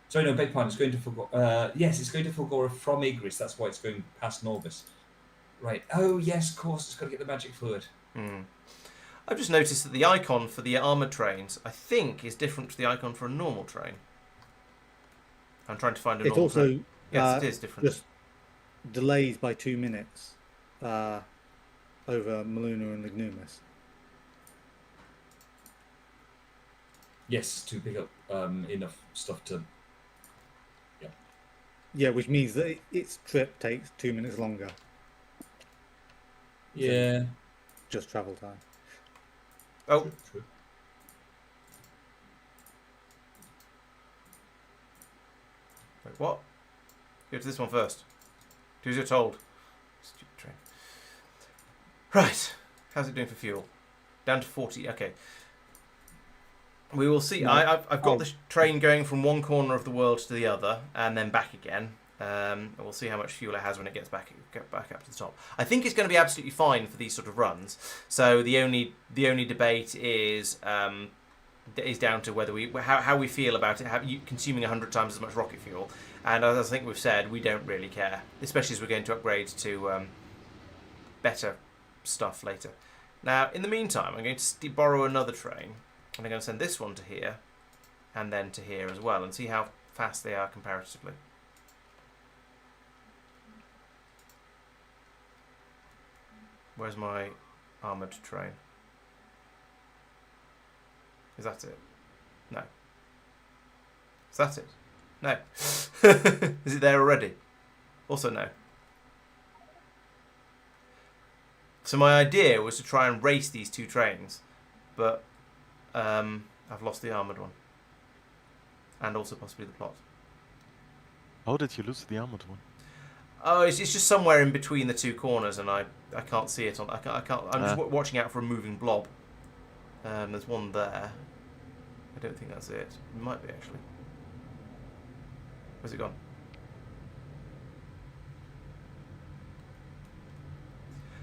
Sorry, no, beg pardon. It's going to Fulgora. Yes, it's going to Fulgora from Igris. That's why it's going past Novice. Right. Oh, yes, of course. It's got to get the magic fluid. I've just noticed that the icon for the armoured trains, I think, is different to the icon for a normal train. I'm trying to find a It normal also train. Yes, it is different. just delays by 2 minutes over Maluna and Ignumus. Yes, to pick up enough stuff to. Yeah, which means that its trip takes 2 minutes longer, Yeah. just travel time. Oh, True. wait, what? Go to this one first. Do as you're told. Stupid train. Right. How's it doing for fuel? Down to 40. Okay. We will see. No. I've got the train going from one corner of the world to the other and then back again. We'll see how much fuel it has when it gets back up to the top. I think it's going to be absolutely fine for these sort of runs. So the only debate is down to whether how we feel about it. Consuming 100 times as much rocket fuel, and as I think we've said, we don't really care, especially as we're going to upgrade to better stuff later. Now, in the meantime, I'm going to borrow another train, and I'm going to send this one to here, and then to here as well, and see how fast they are comparatively. Where's my armoured train? Is that it? No. Is that it? No. Is it there already? Also no. So my idea was to try and race these two trains, but I've lost the armoured one. And also possibly the plot. How did you lose the armored one? Oh, it's just somewhere in between the two corners, and I can't see it on. I can't. I'm just watching out for a moving blob. There's one there. I don't think that's it. It might be actually. Where's it gone?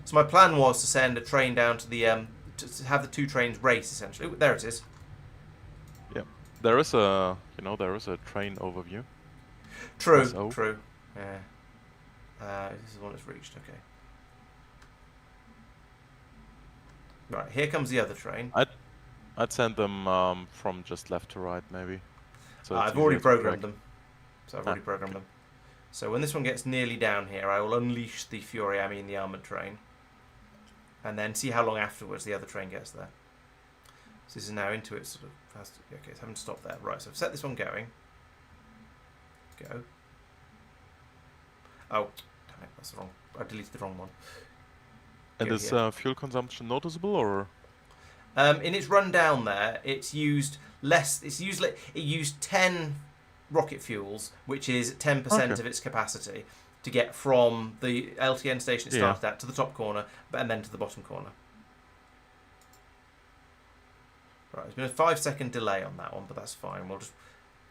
So my plan was to send a train down to the to have the two trains race essentially. Ooh, there it is. Yeah, there is a train overview. True. SO. True. Yeah. This is the one that's reached. Okay. Right. Here comes the other train. I'd send them from just left to right, maybe. So it's I've already easier to programmed track. them. So when this one gets nearly down here, I will unleash the Fury, the armoured train. And then see how long afterwards the other train gets there. So this is now into its sort of fast. Okay, it's having to stop there. Right, so I've set this one going. Go. Oh, damn it, that's the wrong. I deleted the wrong one. And Go is here. fuel consumption noticeable, or? In its run down there, it's used less. It used 10 rocket fuels, which is 10% Okay. of its capacity, to get from the LTN station it started at to the top corner, and then to the bottom corner. Right, there's been a 5-second delay on that one, but that's fine. We'll just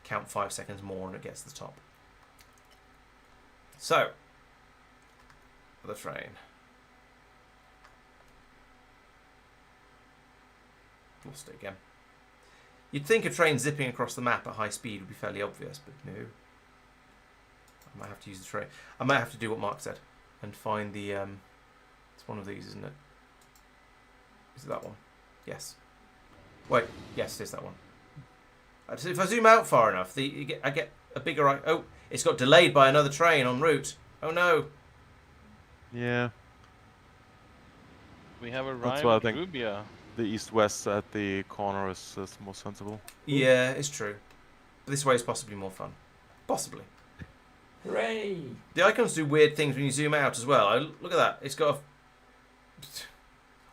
count 5 seconds more and it gets to the top. So, the train. Lost it again. You'd think a train zipping across the map at high speed would be fairly obvious, but no. I might have to use the train. I might have to do what Mark said and find the. It's one of these, isn't it? Is it that one? Yes. Wait. Yes, it is that one. If I zoom out far enough, I get a bigger. Oh, it's got delayed by another train en route. Oh no. Yeah, We have That's arrived what I at think. Rubia. the east-west at the corner is more sensible. Yeah, it's true. This way is possibly more fun. Possibly. Hooray! The icons do weird things when you zoom out as well. Look at that. It's got a...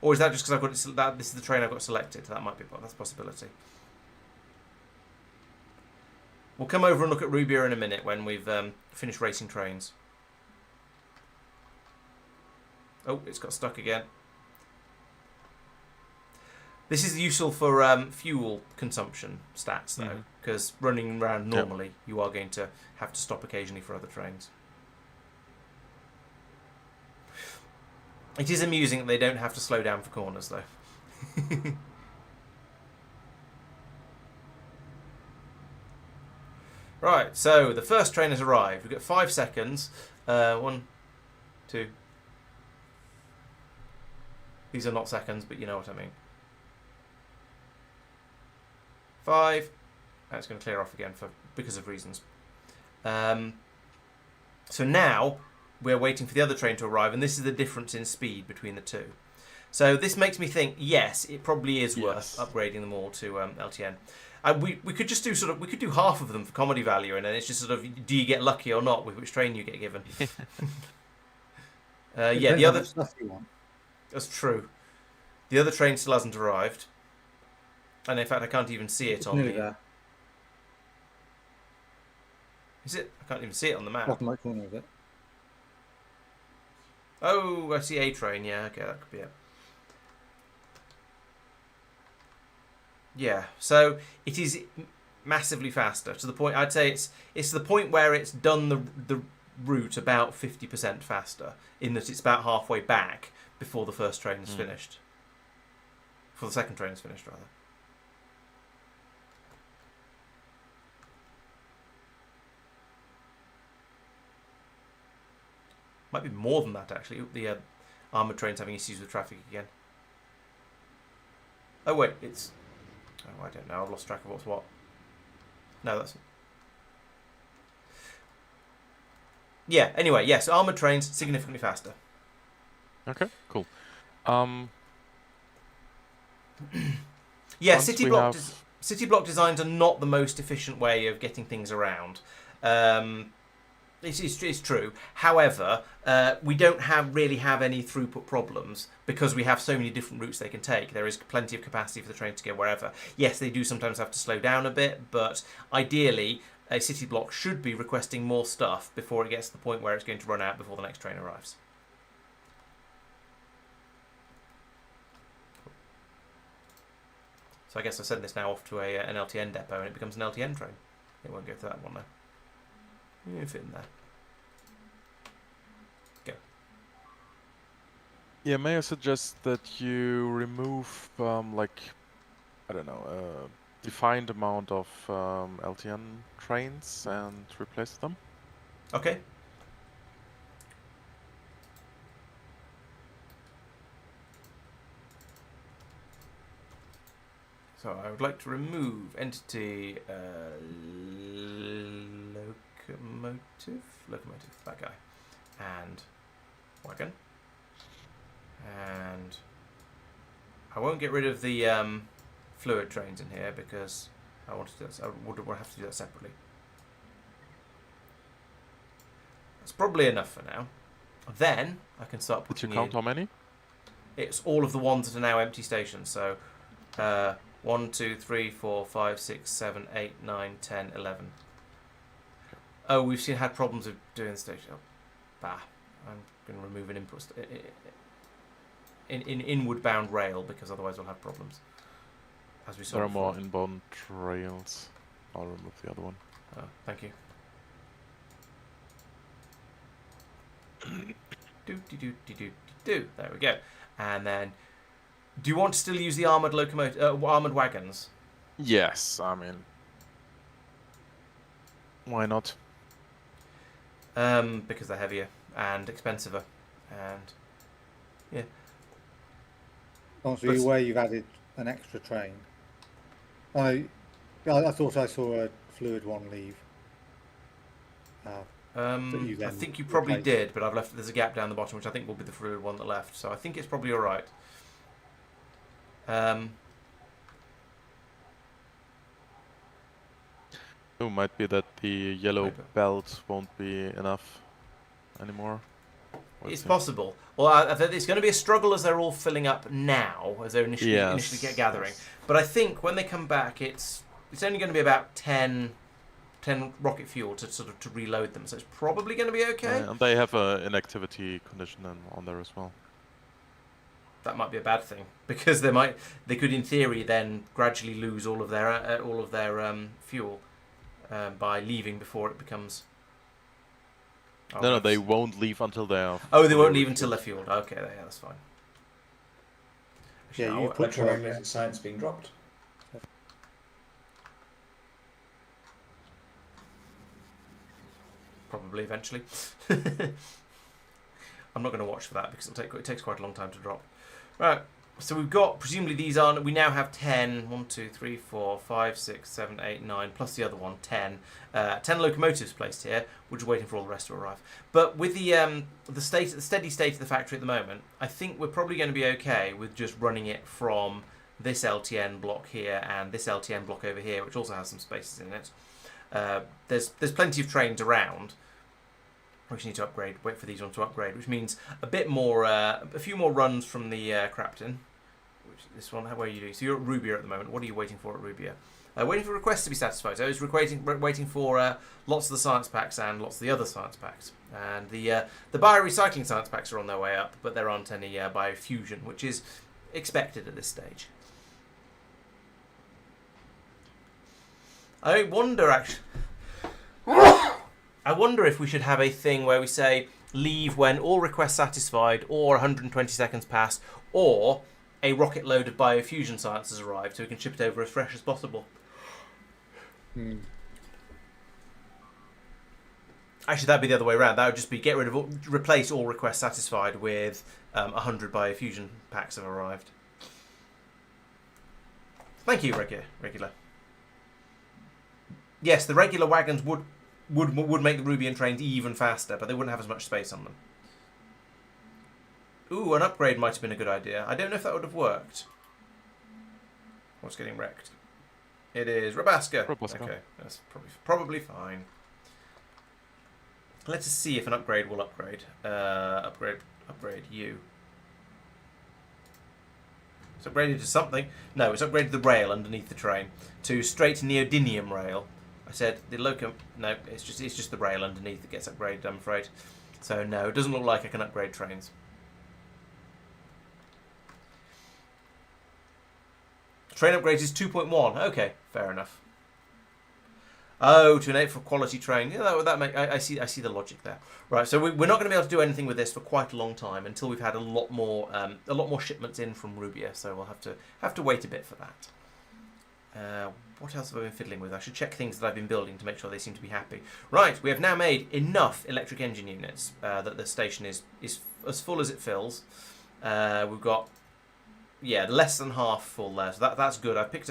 Or is that just because I've got it, this is the train I've got selected? That might be that's a possibility. We'll come over and look at Rubia in a minute when we've finished racing trains. Oh, it's got stuck again. This is useful for fuel consumption stats, though, because running around normally, you are going to have to stop occasionally for other trains. It is amusing that they don't have to slow down for corners, though. Right, so the first train has arrived. We've got 5 seconds. 1, 2. These are not seconds, but you know what I mean. 5. That's going to clear off again because of reasons. So now we're waiting for the other train to arrive, and this is the difference in speed between the two. So this makes me think, yes, it probably is worth upgrading them all to LTN. We could just do we could do half of them for comedy value, and then it's just do you get lucky or not with which train you get given. Yeah, the other stuff you want. That's true. The other train still hasn't arrived, and in fact I can't even see it on the. There. Is it? I can't even see it on the map. Bottom right corner of it. Oh, I see a train. Yeah, okay, that could be it. Yeah, so it is massively faster to the point. I'd say it's the point where it's done the route about 50% faster, in that it's about halfway back before the first train is finished. Before the second train is finished, rather. Might be more than that, actually. The armoured train's having issues with traffic again. Oh, wait, it's... Oh, I don't know. I've lost track of what's what. No, that's... Yeah, anyway, yes, armoured trains, significantly faster. Okay, cool. Yeah, city block designs are not the most efficient way of getting things around. It's true. However, we don't really have any throughput problems because we have so many different routes they can take. There is plenty of capacity for the train to go wherever. Yes, they do sometimes have to slow down a bit, but ideally, a city block should be requesting more stuff before it gets to the point where it's going to run out before the next train arrives. So I guess I send this now off to an LTN depot and it becomes an LTN train. It won't go to that one now. You fit in there. Go. Yeah, may I suggest that you remove, like, I don't know, a defined amount of LTN trains and replace them? Okay. So I would like to remove entity locomotive, that guy, and wagon, and I won't get rid of the fluid trains in here because I want to do that. I would have to do that separately. That's probably enough for now. Then I can start Did you putting count in. how many? It's all of the ones that are now empty stations. So 1, 2, 3, 4, 5, 6, 7, 8, 9, 10, 11. Oh, we've had problems with doing the station. Oh, bah. I'm going to remove an input in inward bound rail because otherwise we'll have problems. As we saw There are before. more inbound trails. I'll remove the other one. Oh, thank you. There we go. And then, do you want to still use the armored armored wagons? Yes, I mean, why not? Because they're heavier and expensiver, and yeah. Also, you're aware you've added an extra train. I thought I saw a fluid one leave. I think you probably did, but I've left. There's a gap down the bottom, which I think will be the fluid one that left. So I think it's probably all right. It might be that the yellow belt won't be enough anymore. It's possible. Well, it's going to be a struggle as they're all filling up now, as they're initially get gathering. But I think when they come back, it's only going to be about 10 rocket fuel to sort of to reload them. So it's probably going to be okay. And they have an inactivity condition on there as well. that might be a bad thing because they could in theory then gradually lose all of their fuel by leaving before it becomes. No, they won't leave until they are. Oh, they won't leave until they're fueled. Okay, yeah, that's fine. Yeah, Actually, you put Electromagnetic science being dropped. probably eventually. I'm not going to watch for that because it takes quite a long time to drop. Right, so we've got, presumably these are, we now have 10, 1, 2, 3, 4, 5, 6, 7, 8, 9, plus the other one, 10. 10 locomotives placed here. We're just waiting for all the rest to arrive. But with the steady state of the factory at the moment, I think we're probably going to be okay with just running it from this LTN block here and this LTN block over here, which also has some spaces in it. There's plenty of trains around. We just need to upgrade. Wait for these ones to upgrade, which means a bit more, a few more runs from the Crapton. Which this one, where are you doing? So you're at Rubia at the moment. What are you waiting for at Rubia? Waiting for requests to be satisfied. So I was waiting for lots of the science packs and lots of the other science packs. And the biorecycling science packs are on their way up, but there aren't any biofusion, which is expected at this stage. I wonder actually. I wonder if we should have a thing where we say leave when all requests satisfied or 120 seconds pass or a rocket load of biofusion science has arrived so we can ship it over as fresh as possible. Actually, that'd be the other way around. That would just be replace all requests satisfied with 100 biofusion packs have arrived. Thank you, regular. Yes, the regular wagons would make the Rubian trains even faster, but they wouldn't have as much space on them. Ooh, an upgrade might have been a good idea. I don't know if that would have worked. What's getting wrecked? It is Rabaska. Okay, that's probably fine. Let's see if an upgrade will upgrade. Upgrade you. It's upgraded to something. No, it's upgraded the rail underneath the train to straight neodymium rail. I said the no, it's just the rail underneath that gets upgraded, I'm afraid. So no, it doesn't look like I can upgrade trains. Train upgrades is 2.1. Okay, fair enough. Oh, to enable for quality train. Yeah, that make I see the logic there. Right, so we're not going to be able to do anything with this for quite a long time until we've had a lot more shipments in from Rubia. So we'll have to wait a bit for that. What else have I been fiddling with? I should check things that I've been building to make sure they seem to be happy. Right, we have now made enough electric engine units that the station is as full as it fills. We've got less than half full there, so that's good. I picked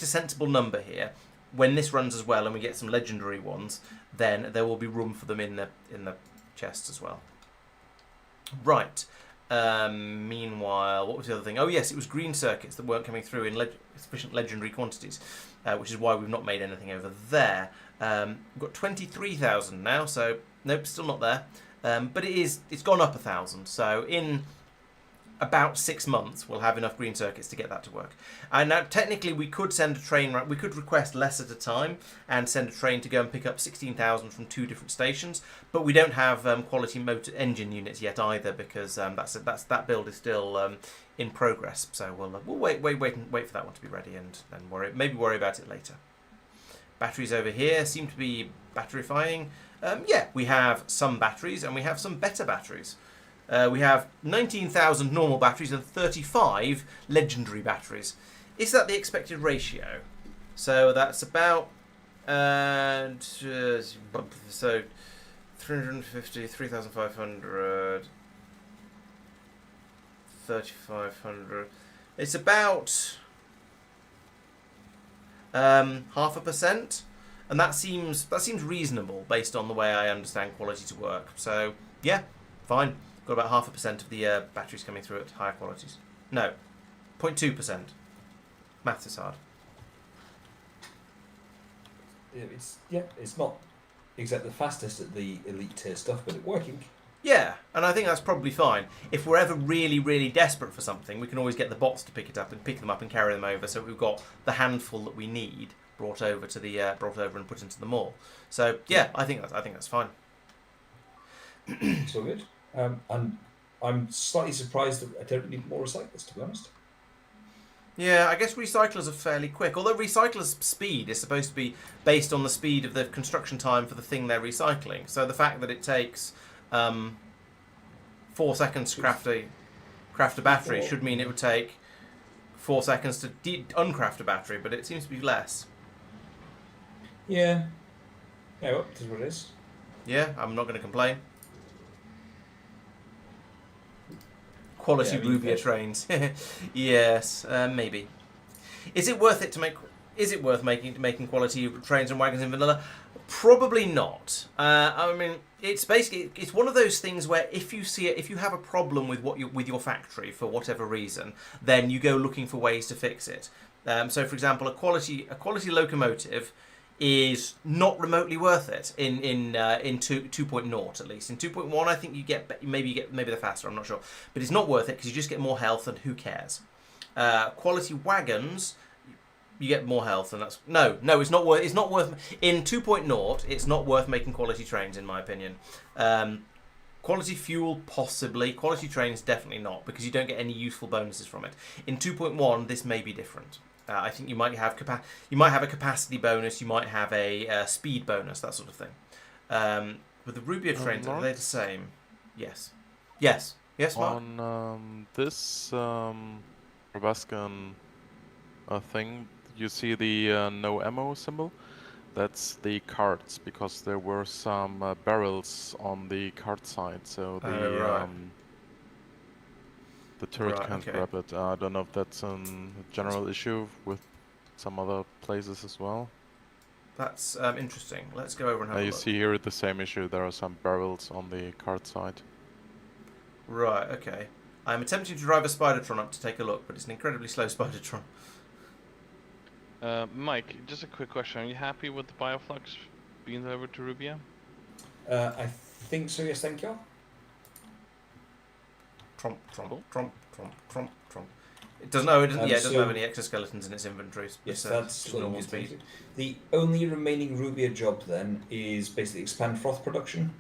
a sensible number here. When this runs as well and we get some legendary ones, then there will be room for them in the chests as well. Right. Meanwhile, what was the other thing? Oh yes, it was green circuits that weren't coming through in sufficient legendary quantities, which is why we've not made anything over there. We've got 23,000 now, so nope, still not there. But it's gone up 1,000. So in about 6 months, we'll have enough green circuits to get that to work. And now, technically, we could send a train. We could request less at a time and send a train to go and pick up 16,000 from 2 different stations. But we don't have quality motor engine units yet either, because that build is still in progress. So we'll wait for that one to be ready, and then maybe worry about it later. Batteries over here seem to be batterifying. We have some batteries and we have some better batteries. We have 19,000 normal batteries and 35 legendary batteries. Is that the expected ratio? So that's about so 350, 3,500, 3,500. It's about 0.5%, and that seems reasonable based on the way I understand quality to work. So yeah, fine. Got about 0.5% of the batteries coming through at higher qualities. No, 0.2%. Maths is hard. It's not exactly the fastest at the elite tier stuff, but it's working. Yeah, and I think that's probably fine. If we're ever really, really desperate for something, we can always get the bots to pick them up and carry them over. So we've got the handful that we need brought over and put into the mall. So yeah, I think that's fine. So good. And I'm slightly surprised that I don't need more recyclers, to be honest. Yeah, I guess recyclers are fairly quick. Although recyclers' speed is supposed to be based on the speed of the construction time for the thing they're recycling. So the fact that it takes 4 seconds to craft a battery should mean it would take 4 seconds to uncraft a battery, but it seems to be less. Yeah. Yeah, well, it is what it is. Yeah, I'm not going to complain. Quality Yeah, I mean, Rubia trains. Yes, maybe. Is it worth it to make? Is it worth making quality trains and wagons in vanilla? Probably not. I mean, it's one of those things where if you have a problem with with your factory for whatever reason, then you go looking for ways to fix it. So, for example, a quality locomotive is not remotely worth it in 2.0 at least. In 2.1, I think you get maybe they're faster. I'm not sure, but it's not worth it because you just get more health, and who cares? Quality wagons, you get more health, and that's no. It's not worth. It's not worth in 2.0. It's not worth making quality trains, in my opinion. Quality fuel, possibly. Quality trains, definitely not, because you don't get any useful bonuses from it. In 2.1, this may be different. I think you might have a capacity bonus, you might have a speed bonus, that sort of thing. With the Rubia trains, are they the same? Yes. Yes, Mark? On this Robuscan thing, you see the no ammo symbol? That's the carts, because there were some barrels on the cart side, so the turret can't grab it. I don't know if that's a general issue with some other places as well. That's interesting. Let's go over and have a look. You see here the same issue. There are some barrels on the cart side. Right, okay. I'm attempting to drive a Spidertron up to take a look, but it's an incredibly slow Spidertron. Mike, just a quick question. Are you happy with the Bioflux being delivered to Rubia? I think so, yes, thank you. Tromp, tromp, tromp, tromp, tromp, tromp. It doesn't have any exoskeletons in its inventory. Yes, that's normal speed. The only remaining Rubia job then is basically expand froth production.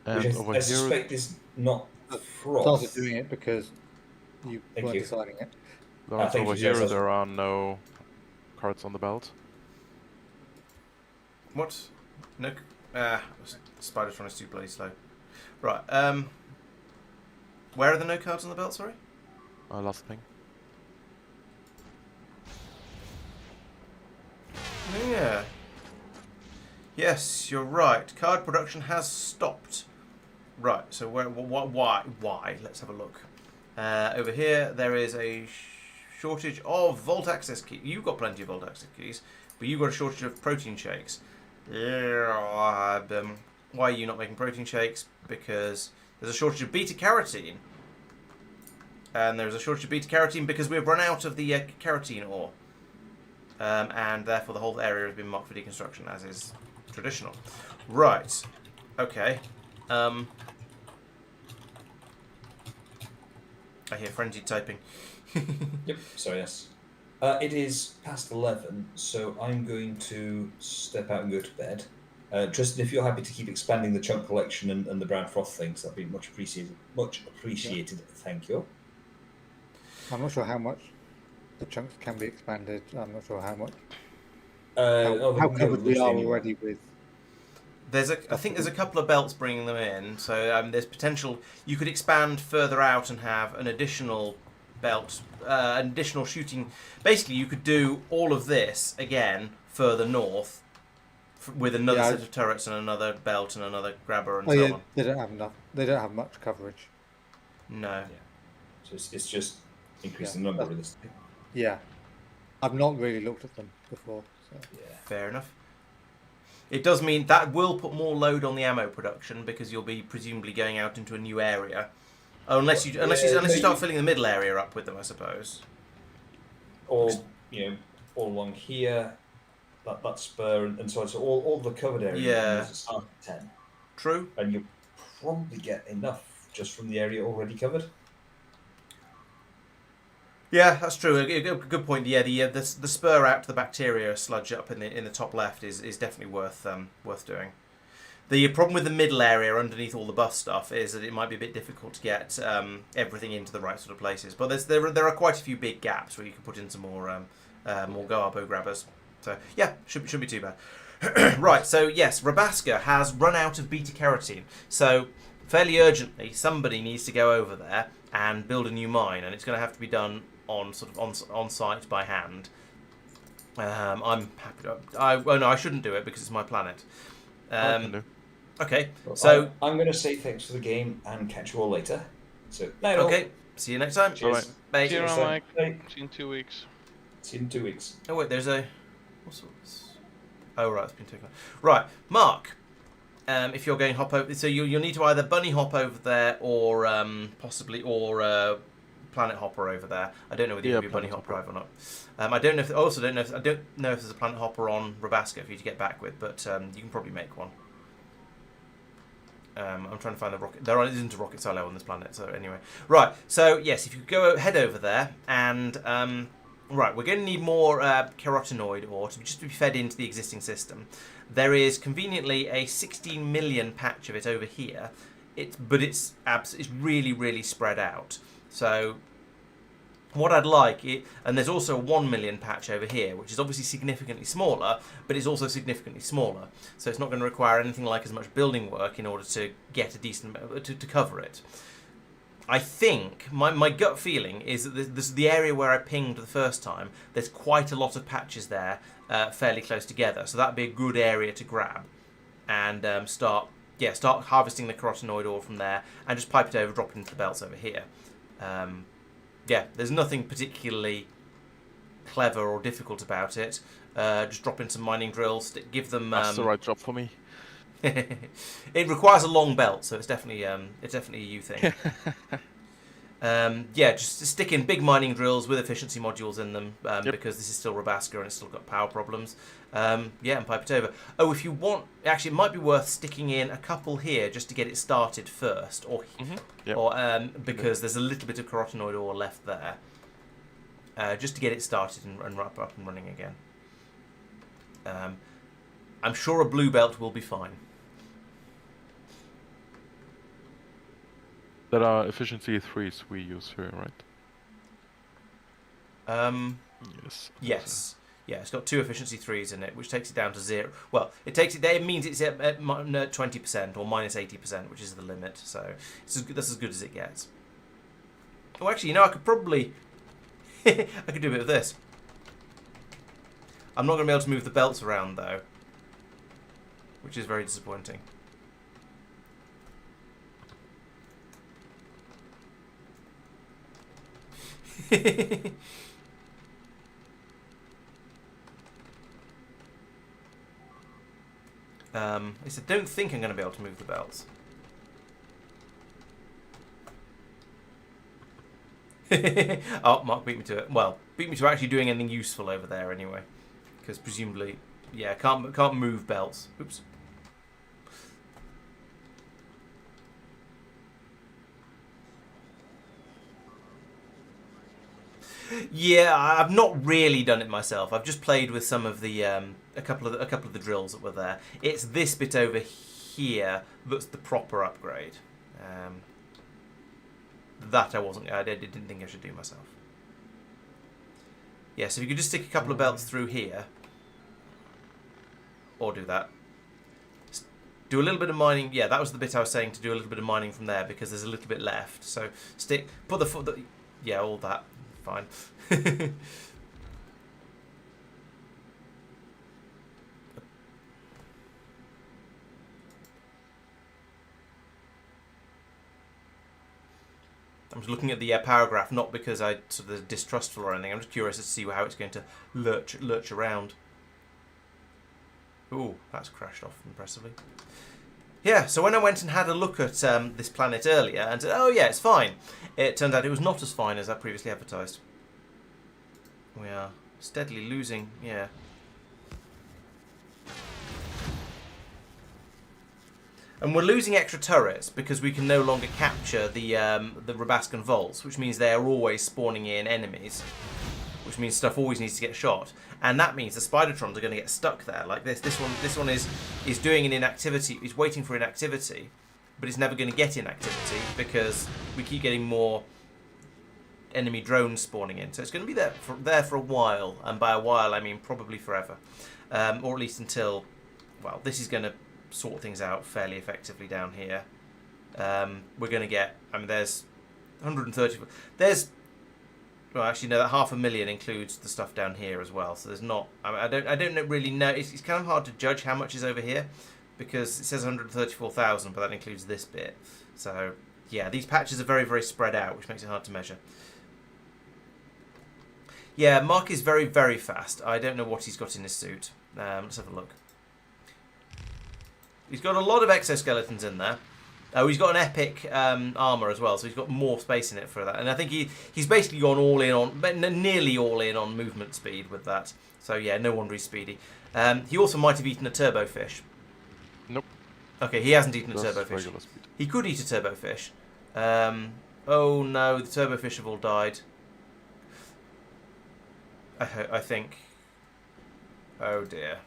And which over I here, suspect is not froth. Started doing it because you weren't deciding it. Laurence, over here there are no carts on the belt. What? No. Spidertron is too bloody slow. Right. Where are the no cards on the belt? Sorry. Last thing. Yeah. Yes, you're right. Card production has stopped. Right. So why? Let's have a look. Over here, there is a shortage of vault access keys. You've got plenty of vault access keys, but you've got a shortage of protein shakes. Why are you not making protein shakes? Because there's a shortage of beta carotene. And there's a shortage of beta carotene because we've run out of the carotene ore. And therefore the whole area has been marked for deconstruction, as is traditional. Right. Okay. I hear frenzied typing. Yep, sorry, yes. It is past 11, so I'm going to step out and go to bed. Tristan, if you're happy to keep expanding the chunk collection and the brown froth things, that'd be much appreciated. Yeah. Thank you. I'm not sure how much the chunks can be expanded. I'm not sure how much. How covered we are already with. I think there's a couple of belts bringing them in, so there's potential. You could expand further out and have an additional belt, an additional shooting. Basically, you could do all of this again further north with another set of turrets and another belt and another grabber and so on. They don't have enough. They don't have much coverage. No. Yeah. So it's just increasing the number of this thing. Yeah. I've not really looked at them before. So. Yeah. Fair enough. It does mean that will put more load on the ammo production because you'll be presumably going out into a new area, unless you start filling the middle area up with them, I suppose. Or all along here, that spur and so on. So all the covered area is start at 10. True. And you probably get enough just from the area already covered. Yeah, that's true. A good point. Yeah, the spur out to the bacteria sludge up in the top left is definitely worth doing. The problem with the middle area underneath all the bus stuff is that it might be a bit difficult to get everything into the right sort of places. But there are quite a few big gaps where you can put in some more garbo grabbers. So yeah, shouldn't be too bad. Right, so yes, Rabaska has run out of beta carotene. So fairly urgently, somebody needs to go over there and build a new mine, and it's going to have to be done on site by hand. I'm happy to. Well, no, I shouldn't do it because it's my planet. I can do. Okay, Well, so I'm going to say thanks for the game and catch you all later. So night all. okay, see you next time. Cheers. Bye. See you around, Mike. Bye. See you in 2 weeks. See you in 2 weeks. Oh wait, there's a. What's this? Oh right, it's been taken. Right, Mark. If you're going hop over, so you'll need to either bunny hop over there or possibly planet hopper over there. I don't know whether you'll be a bunny hopper or not. I don't know. I don't know if there's a planet hopper on Rabaska for you to get back with, but you can probably make one. I'm trying to find the rocket. There isn't a rocket silo on this planet, so anyway. Right, so yes, if you head over there, and right, we're going to need more carotenoid ore to just be fed into the existing system. There is conveniently a 16 million patch of it over here. But it's really, really spread out. So what I'd like, and there's also a 1 million patch over here, which is obviously significantly smaller, but it's also significantly smaller. So it's not going to require anything like as much building work in order to get a decent to cover it. I think my gut feeling is that this is the area where I pinged the first time. There's quite a lot of patches there, fairly close together. So that'd be a good area to grab and start harvesting the carotenoid ore from there and just pipe it over, drop it into the belts over here. Yeah, there's nothing particularly clever or difficult about it. Just drop in some mining drills, give them. That's the right job for me. It requires a long belt, so it's definitely a you thing. Yeah, just stick in big mining drills with efficiency modules in them because this is still Rabaska and it's still got power problems. Yeah, and pipe it over. Oh, if you want, actually, it might be worth sticking in a couple here just to get it started first, or because there's a little bit of carotenoid ore left there, just to get it started and up and running again. I'm sure a blue belt will be fine. There are efficiency 3s we use here, right? Yes. Yes. Yeah, it's got 2 efficiency 3s in it, which takes it down to 0. Well, it means it's at 20% or minus 80%, which is the limit. So that's as good as it gets. Oh, actually, I could probably I could do a bit of this. I'm not going to be able to move the belts around though, which is very disappointing. I said, don't think I'm going to be able to move the belts. Oh, Mark beat me to it. Well, beat me to actually doing anything useful over there anyway. Because presumably, yeah, can't move belts. Oops. Yeah, I've not really done it myself. I've just played with some of the a couple of the drills that were there. It's this bit over here that's the proper upgrade. That I didn't think I should do myself. Yeah, so if you could just stick a couple of belts through here, or do that. Do a little bit of mining. Yeah, that was the bit I was saying, to do a little bit of mining from there because there's a little bit left. So put the foot. Yeah, all that. Fine. I'm just looking at the power graph, not because I sort of distrustful or anything. I'm just curious to see how it's going to lurch around. Ooh, that's crashed off impressively. Yeah, so when I went and had a look at this planet earlier and said, oh yeah, it's fine, it turned out it was not as fine as I previously advertised. We are steadily losing, yeah. And we're losing extra turrets because we can no longer capture the Rabascan vaults, which means they are always spawning in enemies, which which means stuff always needs to get shot, and that means the Spidertrons are going to get stuck there like this. This one is doing an inactivity. It's waiting for inactivity, but it's never going to get inactivity because we keep getting more enemy drones spawning in. So it's going to be there for a while, and by a while I mean probably forever, or at least until, well, this is going to sort things out fairly effectively down here. We're going to get, I mean, there's 130. There's, well, actually no, that 500,000 includes the stuff down here as well. So there's not. I don't really know. It's kind of hard to judge how much is over here because it says 134,000, but that includes this bit. So yeah, these patches are very, very spread out, which makes it hard to measure. Yeah, Mark is very, very fast. I don't know what he's got in his suit. Let's have a look. He's got a lot of exoskeletons in there. Oh, he's got an epic armor as well, so he's got more space in it for that. And I think he's basically gone all in on, nearly all in on movement speed with that. So yeah, no wonder he's speedy. He also might have eaten a turbo fish. Nope. Okay, he hasn't eaten a Just turbo fish. regular speed. He could eat a turbo fish. Oh no, the turbo fish have all died. I think. Oh dear.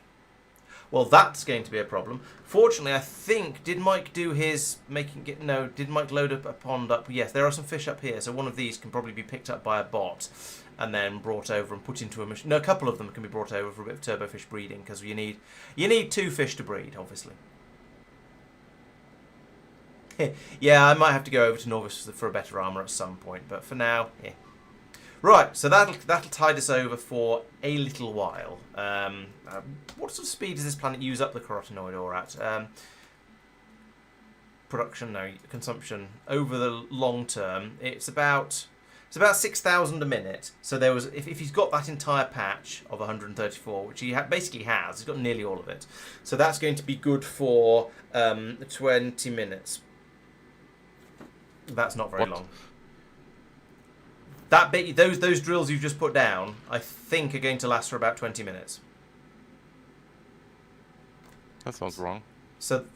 Well, that's going to be a problem. Fortunately, I think, did Mike do his did Mike load up a pond up? Yes, there are some fish up here, so one of these can probably be picked up by a bot and then brought over and put into a machine. No, a couple of them can be brought over for a bit of turbofish breeding because you need 2 fish to breed, obviously. Yeah, I might have to go over to Norvis for a better armor at some point, but for now, yeah. Right, so that'll tide us over for a little while. What sort of speed does this planet use up the carotenoid ore at? Production, no, consumption over the long term. It's about 6,000 a minute. So there was, if he's got that entire patch of 134, which he basically has, he's got nearly all of it. So that's going to be good for 20 minutes. That's not very long. That bit, those drills you've just put down, I think are going to last for about 20 minutes. That sounds wrong. So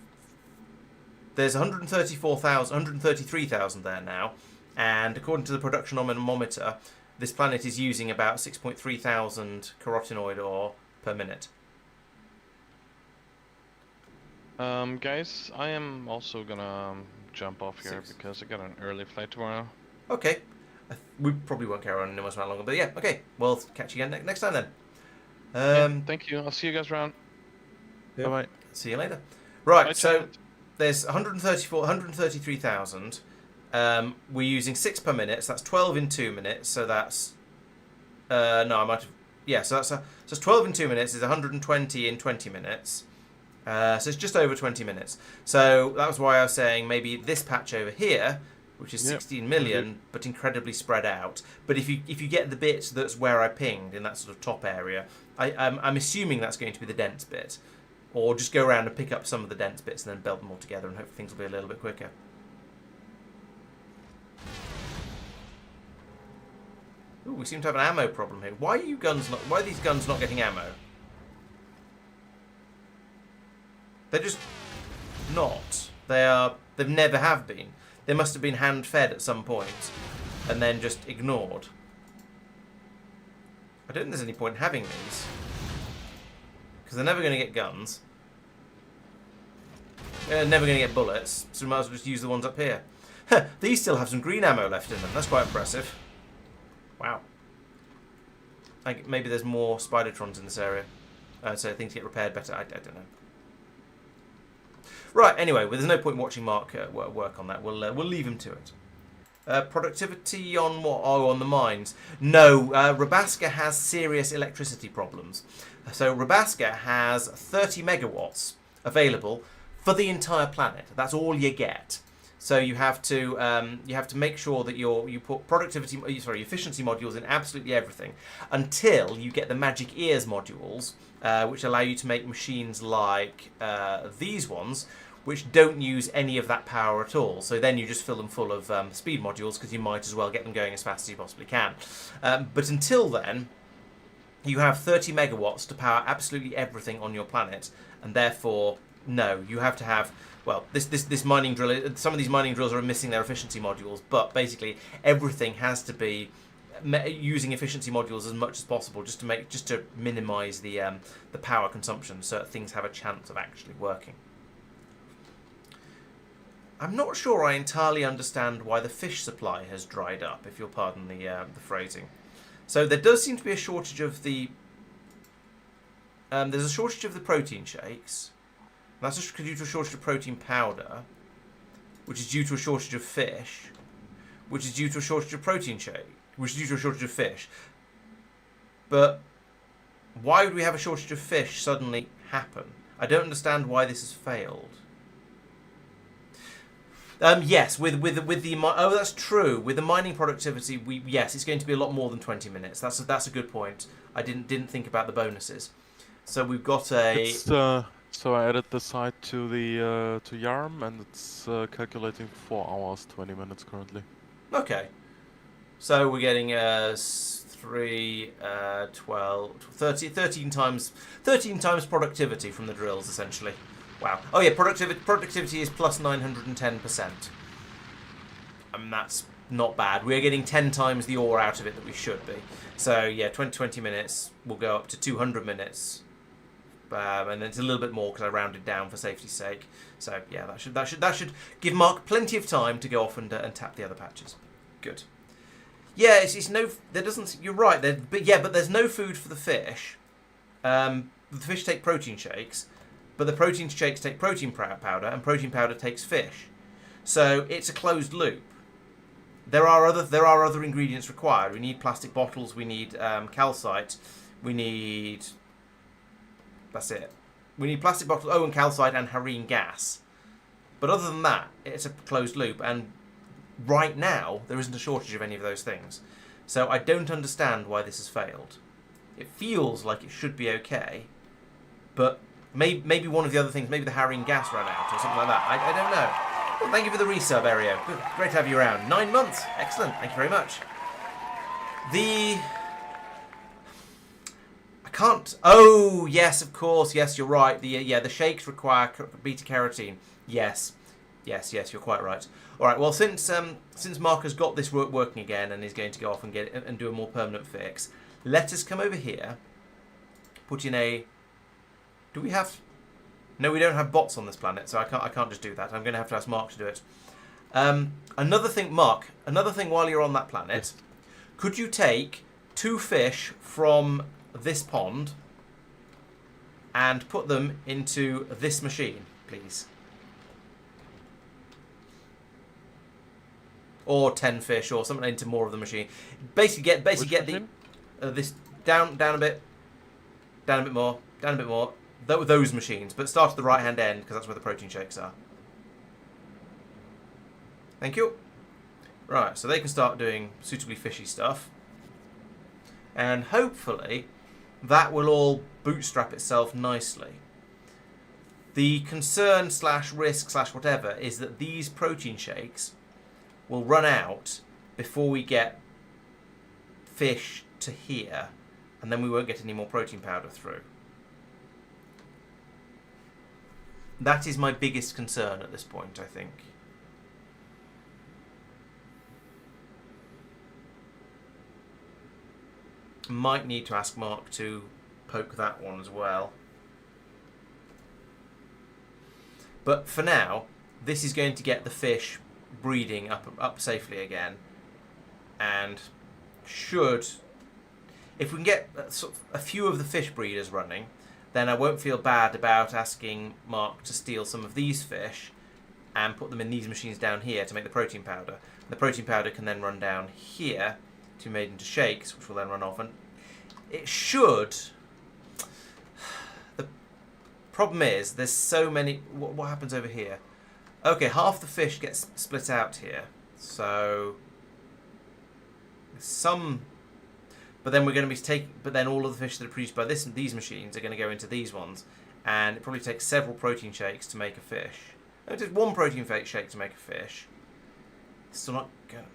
there's 133,000 there now, and according to the production anemometer, this planet is using about 6,300 carotenoid ore per minute. Guys, I am also gonna jump off here because I got an early flight tomorrow. Okay. We probably won't carry on in much longer, but yeah, okay. We'll catch you again next time then. Yeah, thank you. I'll see you guys around. Yep. Bye-bye. See you later. Right, Bye, so chat. there's 133,000. We're using 6 per minute, so that's 12 in 2 minutes. So that's no, I might have. Yeah, so it's 12 in 2 minutes is 120 in 20 minutes. So it's just over 20 minutes. So that was why I was saying maybe this patch over here, which is 16 million, but incredibly spread out. But if you get the bit that's where I pinged in that sort of top area, I'm assuming that's going to be the dense bit, or just go around and pick up some of the dense bits and then belt them all together, and hope things will be a little bit quicker. Ooh, we seem to have an ammo problem here. Why are these guns not getting ammo? They're just not. They've never have been. They must have been hand-fed at some point and then just ignored. I don't think there's any point in having these, because they're never going to get guns. They're never going to get bullets, so we might as well just use the ones up here. These still have some green ammo left in them. That's quite impressive. Wow. Maybe there's more Spidertrons in this area, so things get repaired better. I don't know. Right, anyway, well, there's no point watching Mark work on that. We'll leave him to it. Productivity on what? Oh, on the mines. No, Rabaska has serious electricity problems. So Rabaska has 30 megawatts available for the entire planet. That's all you get. So you have to make sure that you put efficiency modules in absolutely everything until you get the magic ears modules, which allow you to make machines like these ones, which don't use any of that power at all. So then you just fill them full of speed modules, because you might as well get them going as fast as you possibly can. But until then, you have 30 megawatts to power absolutely everything on your planet, and therefore, no, you have to have. Well, this mining drill. Some of these mining drills are missing their efficiency modules, but basically everything has to be using efficiency modules as much as possible, just to minimise the power consumption, so that things have a chance of actually working. I'm not sure I entirely understand why the fish supply has dried up, if you'll pardon the phrasing. So there does seem to be a shortage of the. There's a shortage of the protein shakes. That's due to a shortage of protein powder, which is due to a shortage of fish, which is due to a shortage of protein shake, which is due to a shortage of fish. But why would we have a shortage of fish suddenly happen? I don't understand why this has failed. Yes, with the oh, that's true. With the mining productivity, yes, it's going to be a lot more than 20 minutes. That's a good point. I didn't think about the bonuses. So we've got a. So I added the site to the to Yarm, and it's calculating 4 hours 20 minutes currently. Okay. So we're getting 13 times productivity from the drills, essentially. Wow. Oh yeah, productivity is plus 910%. And that's not bad. We're getting 10 times the ore out of it that we should be. So yeah, 20 minutes will go up to 200 minutes. And then it's a little bit more because I rounded down for safety's sake. So yeah, that should give Mark plenty of time to go off and tap the other patches. Good. Yeah, it's no. There doesn't. You're right. But there's no food for the fish. The fish take protein shakes, but the protein shakes take protein powder, and protein powder takes fish. So it's a closed loop. There are other ingredients required. We need plastic bottles. We need calcite. We need. That's it. We need plastic bottles. Oh, and calcite and harine gas. But other than that, it's a closed loop. And right now, there isn't a shortage of any of those things. So I don't understand why this has failed. It feels like it should be okay. But maybe one of the other things, maybe the harine gas ran out or something like that. I don't know. Well, thank you for the resub, Aereo. Good. Great to have you around. 9 months. Excellent. Thank you very much. Can't. Oh yes, of course. Yes, you're right. The shakes require beta carotene. Yes, you're quite right. All right. Well, since Mark has got this working again and is going to go off and get and do a more permanent fix, let us come over here. Put in a. Do we have? No, we don't have bots on this planet, so I can't just do that. I'm going to have to ask Mark to do it. Another thing, Mark. Another thing while you're on that planet, yes. Could you take 2 fish from this pond and put them into this machine, please? Or 10 fish or something into more of the machine. Basically get the this down a bit more, those machines, but start at the right hand end because that's where the protein shakes are. Thank you. Right, so they can start doing suitably fishy stuff. And hopefully that will all bootstrap itself nicely. The concern / risk / whatever is that these protein shakes will run out before we get fish to here, and then we won't get any more protein powder through. That is my biggest concern at this point, I think. Might need to ask Mark to poke that one as well. But for now, this is going to get the fish breeding up safely again. And should... If we can get sort of a few of the fish breeders running, then I won't feel bad about asking Mark to steal some of these fish and put them in these machines down here to make the protein powder. The protein powder can then run down here to be made into shakes, which will then run off, and it should. The problem is there's so many. What happens over here? Okay, half the fish gets split out here, so some. But then we're going to be taking. But then all of the fish that are produced by these machines are going to go into these ones, and it probably takes several protein shakes to make a fish. No, it takes 1 protein shake to make a fish. It's still not going.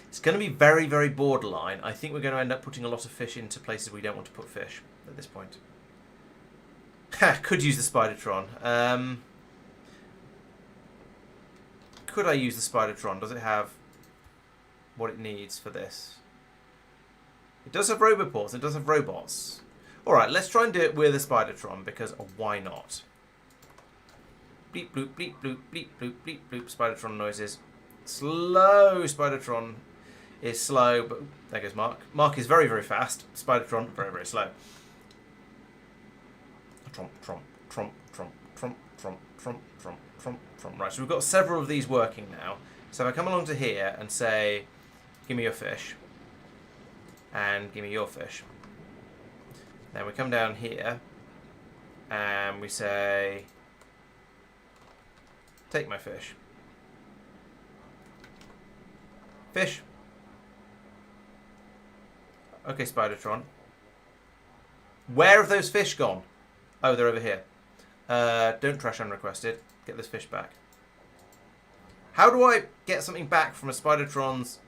It's going to be very, very borderline. I think we're going to end up putting a lot of fish into places we don't want to put fish at this point. Could use the Spidertron. Could I use the Spidertron? Does it have what it needs for this? It does have roboports. It does have robots. All right, let's try and do it with a Spidertron because why not? Bleep bloop bleep bloop bleep bloop bleep bloop. Spidertron noises. Slow. Spidertron is slow, but there goes Mark. Mark is very, very fast. Spidertron very, very slow. Tromp, tromp, tromp, tromp, tromp, tromp, tromp, tromp, tromp, tromp. Right, so we've got several of these working now. So if I come along to here and say, give me your fish, and give me your fish. Then we come down here, and we say, take my fish. Fish. Okay, Spidertron. Where have those fish gone? Oh, they're over here. Don't trash unrequested. Get this fish back. How do I get something back from a Spidertron's...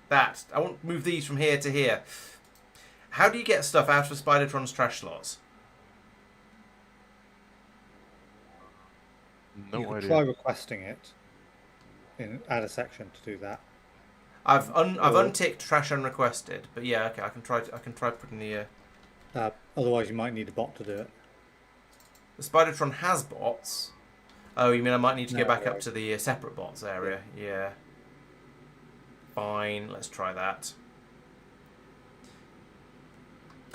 That. I want to move these from here to here. How do you get stuff out of Spidertron's trash slots? No you could idea. try requesting it. Add a section to do that. I've unticked trash unrequested, but yeah, okay, I can try putting the Otherwise, you might need a bot to do it. Spidertron has bots. Oh, you mean I might need to go No, back up right. to the separate bots area? Yeah. Fine, let's try that.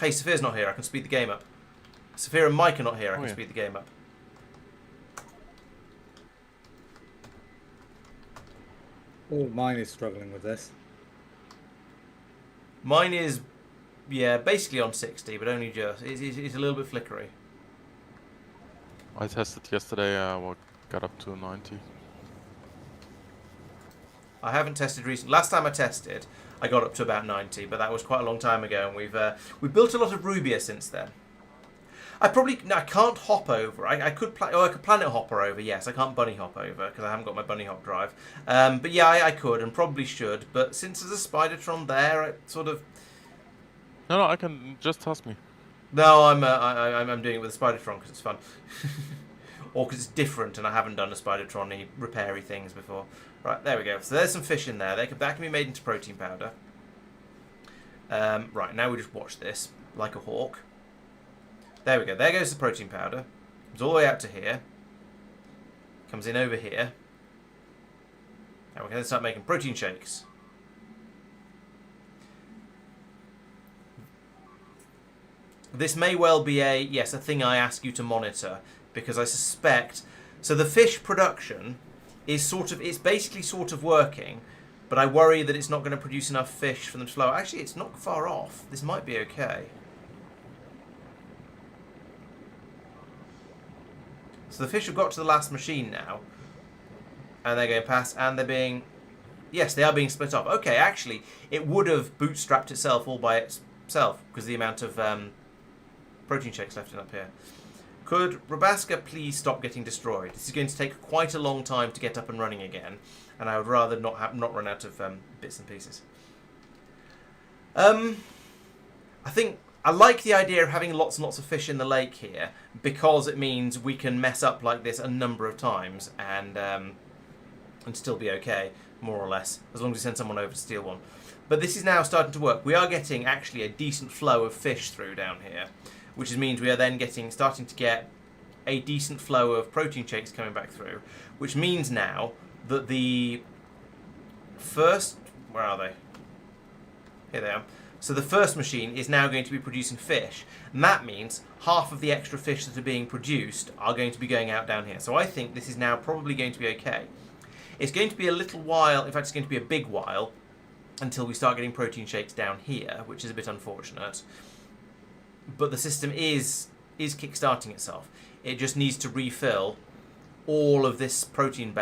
Hey, Saphir's not here. I can speed the game up. Saphir and Mike are not here. I can speed the game up. Oh, mine is struggling with this. Mine is, yeah, basically on 60, but only just. It's a little bit flickery. I tested yesterday, got up to 90. I haven't tested recently. Last time I tested, I got up to about 90, but that was quite a long time ago, and we've built a lot of Rubia since then. I can't hop over. I could planet hopper over. Yes, I can't bunny hop over because I haven't got my bunny hop drive. But yeah, I could and probably should. But since there's a Spidertron there, it sort of. No, I can just task me. No, I'm doing it with a Spidertron because it's fun, or because it's different and I haven't done a Spidertron-y repairy things before. Right, there we go. So there's some fish in there. That can be made into protein powder. Right, now we just watch this like a hawk. There we go. There goes the protein powder. Comes all the way out to here. Comes in over here. Now we can then start making protein shakes. This may well be a thing I ask you to monitor because I suspect. So the fish production is it's basically sort of working, but I worry that it's not going to produce enough fish for them to flow. Actually, it's not far off. This might be okay. So the fish have got to the last machine now, and they're going past, and they're being, yes, they are being split up. Okay, actually, it would have bootstrapped itself all by itself because the amount of protein shakes left in up here. Could Rabaska please stop getting destroyed? This is going to take quite a long time to get up and running again, and I would rather not run out of bits and pieces. I think I like the idea of having lots and lots of fish in the lake here because it means we can mess up like this a number of times and still be okay, more or less, as long as we send someone over to steal one. But this is now starting to work. We are getting actually a decent flow of fish through down here, which means we are then starting to get a decent flow of protein shakes coming back through, which means now that the first... Where are they? Here they are. So the first machine is now going to be producing fish, and that means half of the extra fish that are being produced are going to be going out down here. So I think this is now probably going to be okay. It's going to be a little while, in fact it's going to be a big while, until we start getting protein shakes down here, which is a bit unfortunate. But the system is kickstarting itself. It just needs to refill all of this protein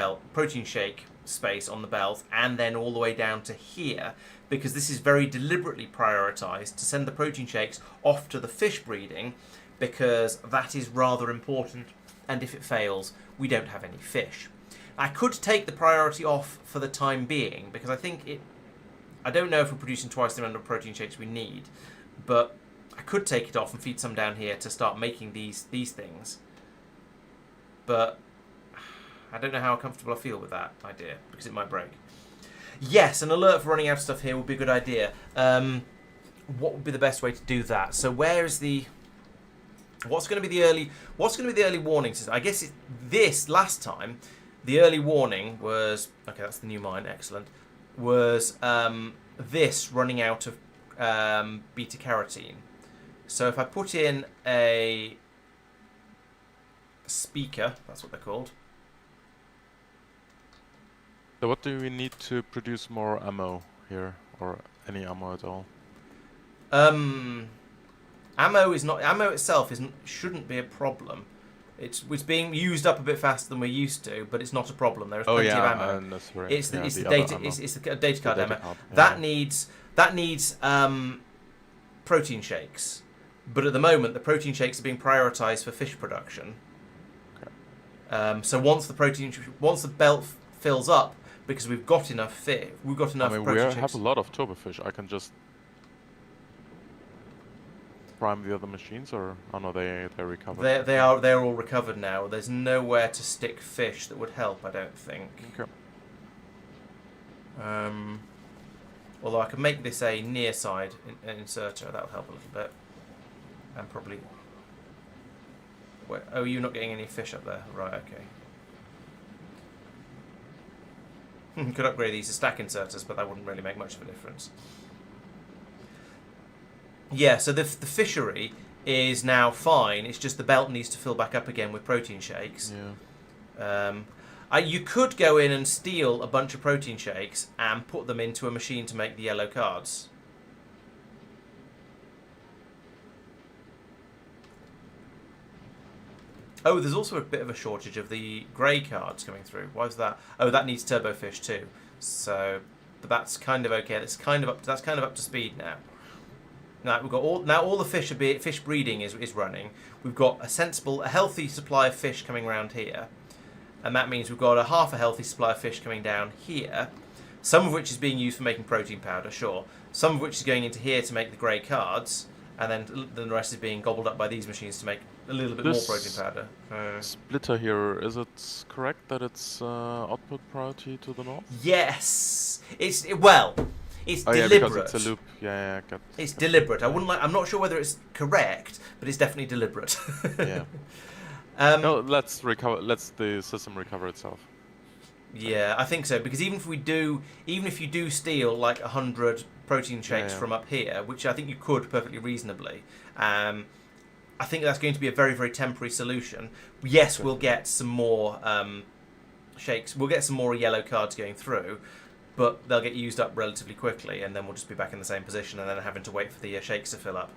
shake space on the belt, and then all the way down to here, because this is very deliberately prioritized to send the protein shakes off to the fish breeding, because that is rather important, and if it fails, we don't have any fish. I could take the priority off for the time being, because I think I don't know if we're producing twice the amount of protein shakes we need, but I could take it off and feed some down here to start making these things. But I don't know how comfortable I feel with that idea, because it might break. Yes, an alert for running out of stuff here would be a good idea. What would be the best way to do that? So where is the... What's going to be the early warning system? I guess this last time, the early warning was... Okay, that's the new mine. Excellent. Was this running out of beta carotene. So if I put in a speaker, that's what they're called. So what do we need to produce more ammo here, or any ammo at all? Ammo itself shouldn't be a problem. It's being used up a bit faster than we're used to, but it's not a problem. There is plenty of ammo. It's the data card ammo. That needs protein shakes, but at the moment the protein shakes are being prioritised for fish production. Okay. So once the belt fills up, because we've got enough fish, we've got enough. We protein have shakes. a lot of turbofish. I can just prime the other machines, or no, they're recovered. They're all recovered now. There's nowhere to stick fish that would help, I don't think. Okay. Although I could make this a near side inserter, that would help a little bit. And probably... Wait, oh, you're not getting any fish up there. Right, okay. Could upgrade these to stack inserters, but that wouldn't really make much of a difference. Yeah, so the fishery is now fine. It's just the belt needs to fill back up again with protein shakes. Yeah. You could go in and steal a bunch of protein shakes and put them into a machine to make the yellow cards. Oh, there's also a bit of a shortage of the grey cards coming through. Why is that? Oh, that needs turbofish too. So, but that's kind of okay. That's kind of up to speed now. Now we've got all the fish breeding is running. We've got a healthy supply of fish coming around here. And that means we've got a half a healthy supply of fish coming down here, some of which is being used for making protein powder, sure. Some of which is going into here to make the grey cards, and then the rest is being gobbled up by these machines to make a little bit more protein powder. Splitter here, is it correct that it's output priority to the north? Yes, it's Oh deliberate. yeah, because it's a loop. Yeah, got it's deliberate. I'm not sure whether it's correct, but it's definitely deliberate. Yeah. No, let's the system recover itself. Yeah, I think so, because even if you do steal like 100 protein shakes from up here, which I think you could perfectly reasonably, I think that's going to be a very, very temporary solution. Yes, we'll get some more shakes. We'll get some more yellow cards going through, but they'll get used up relatively quickly, and then we'll just be back in the same position, and then having to wait for the shakes to fill up.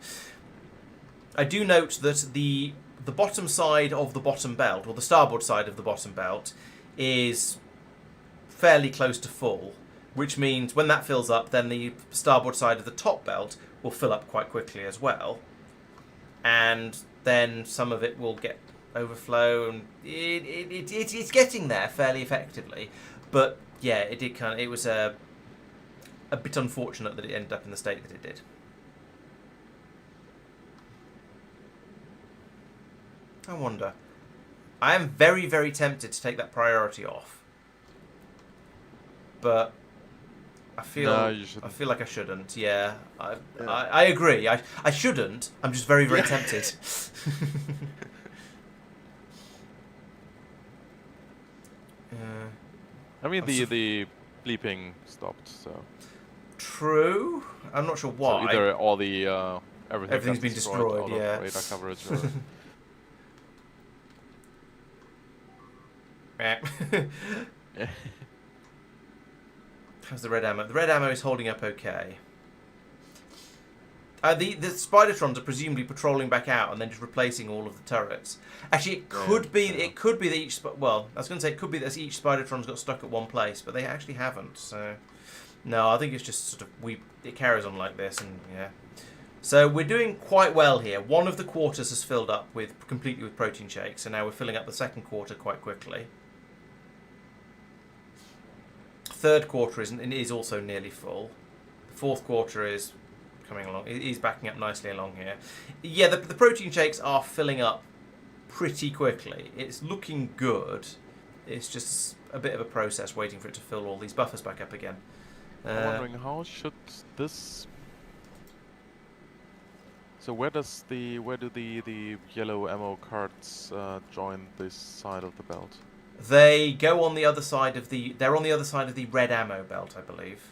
I do note that the bottom side of the bottom belt, or the starboard side of the bottom belt, is fairly close to full, which means when that fills up, then the starboard side of the top belt will fill up quite quickly as well, and then some of it will get overflow, and it's getting there fairly effectively. But yeah, it was a bit unfortunate that it ended up in the state that it did. I wonder. I am very, very tempted to take that priority off, but I feel like I shouldn't. Yeah, I agree. I shouldn't. I'm just very, very tempted. I mean, the bleeping stopped, so. True. I'm not sure why. So either all the everything's been destroyed. Yeah. Radar coverage. Or... How's the red ammo? The red ammo is holding up okay. The Spidertrons are presumably patrolling back out and then just replacing all of the turrets. Actually, it could be that each... Well, I was going to say it could be that each Spidertron's got stuck at one place, but they actually haven't. So, no, I think it's just sort of... It carries on like this, and yeah. So we're doing quite well here. One of the quarters has filled up completely with protein shakes, so now we're filling up the second quarter quite quickly. Third quarter is also nearly full. The fourth quarter is coming along. It is backing up nicely along here. Yeah, the protein shakes are filling up pretty quickly. It's looking good. It's just a bit of a process waiting for it to fill all these buffers back up again. I'm wondering how should this. So where do the yellow ammo carts join this side of the belt? They go on the other side of the. They're on the other side of the red ammo belt, I believe.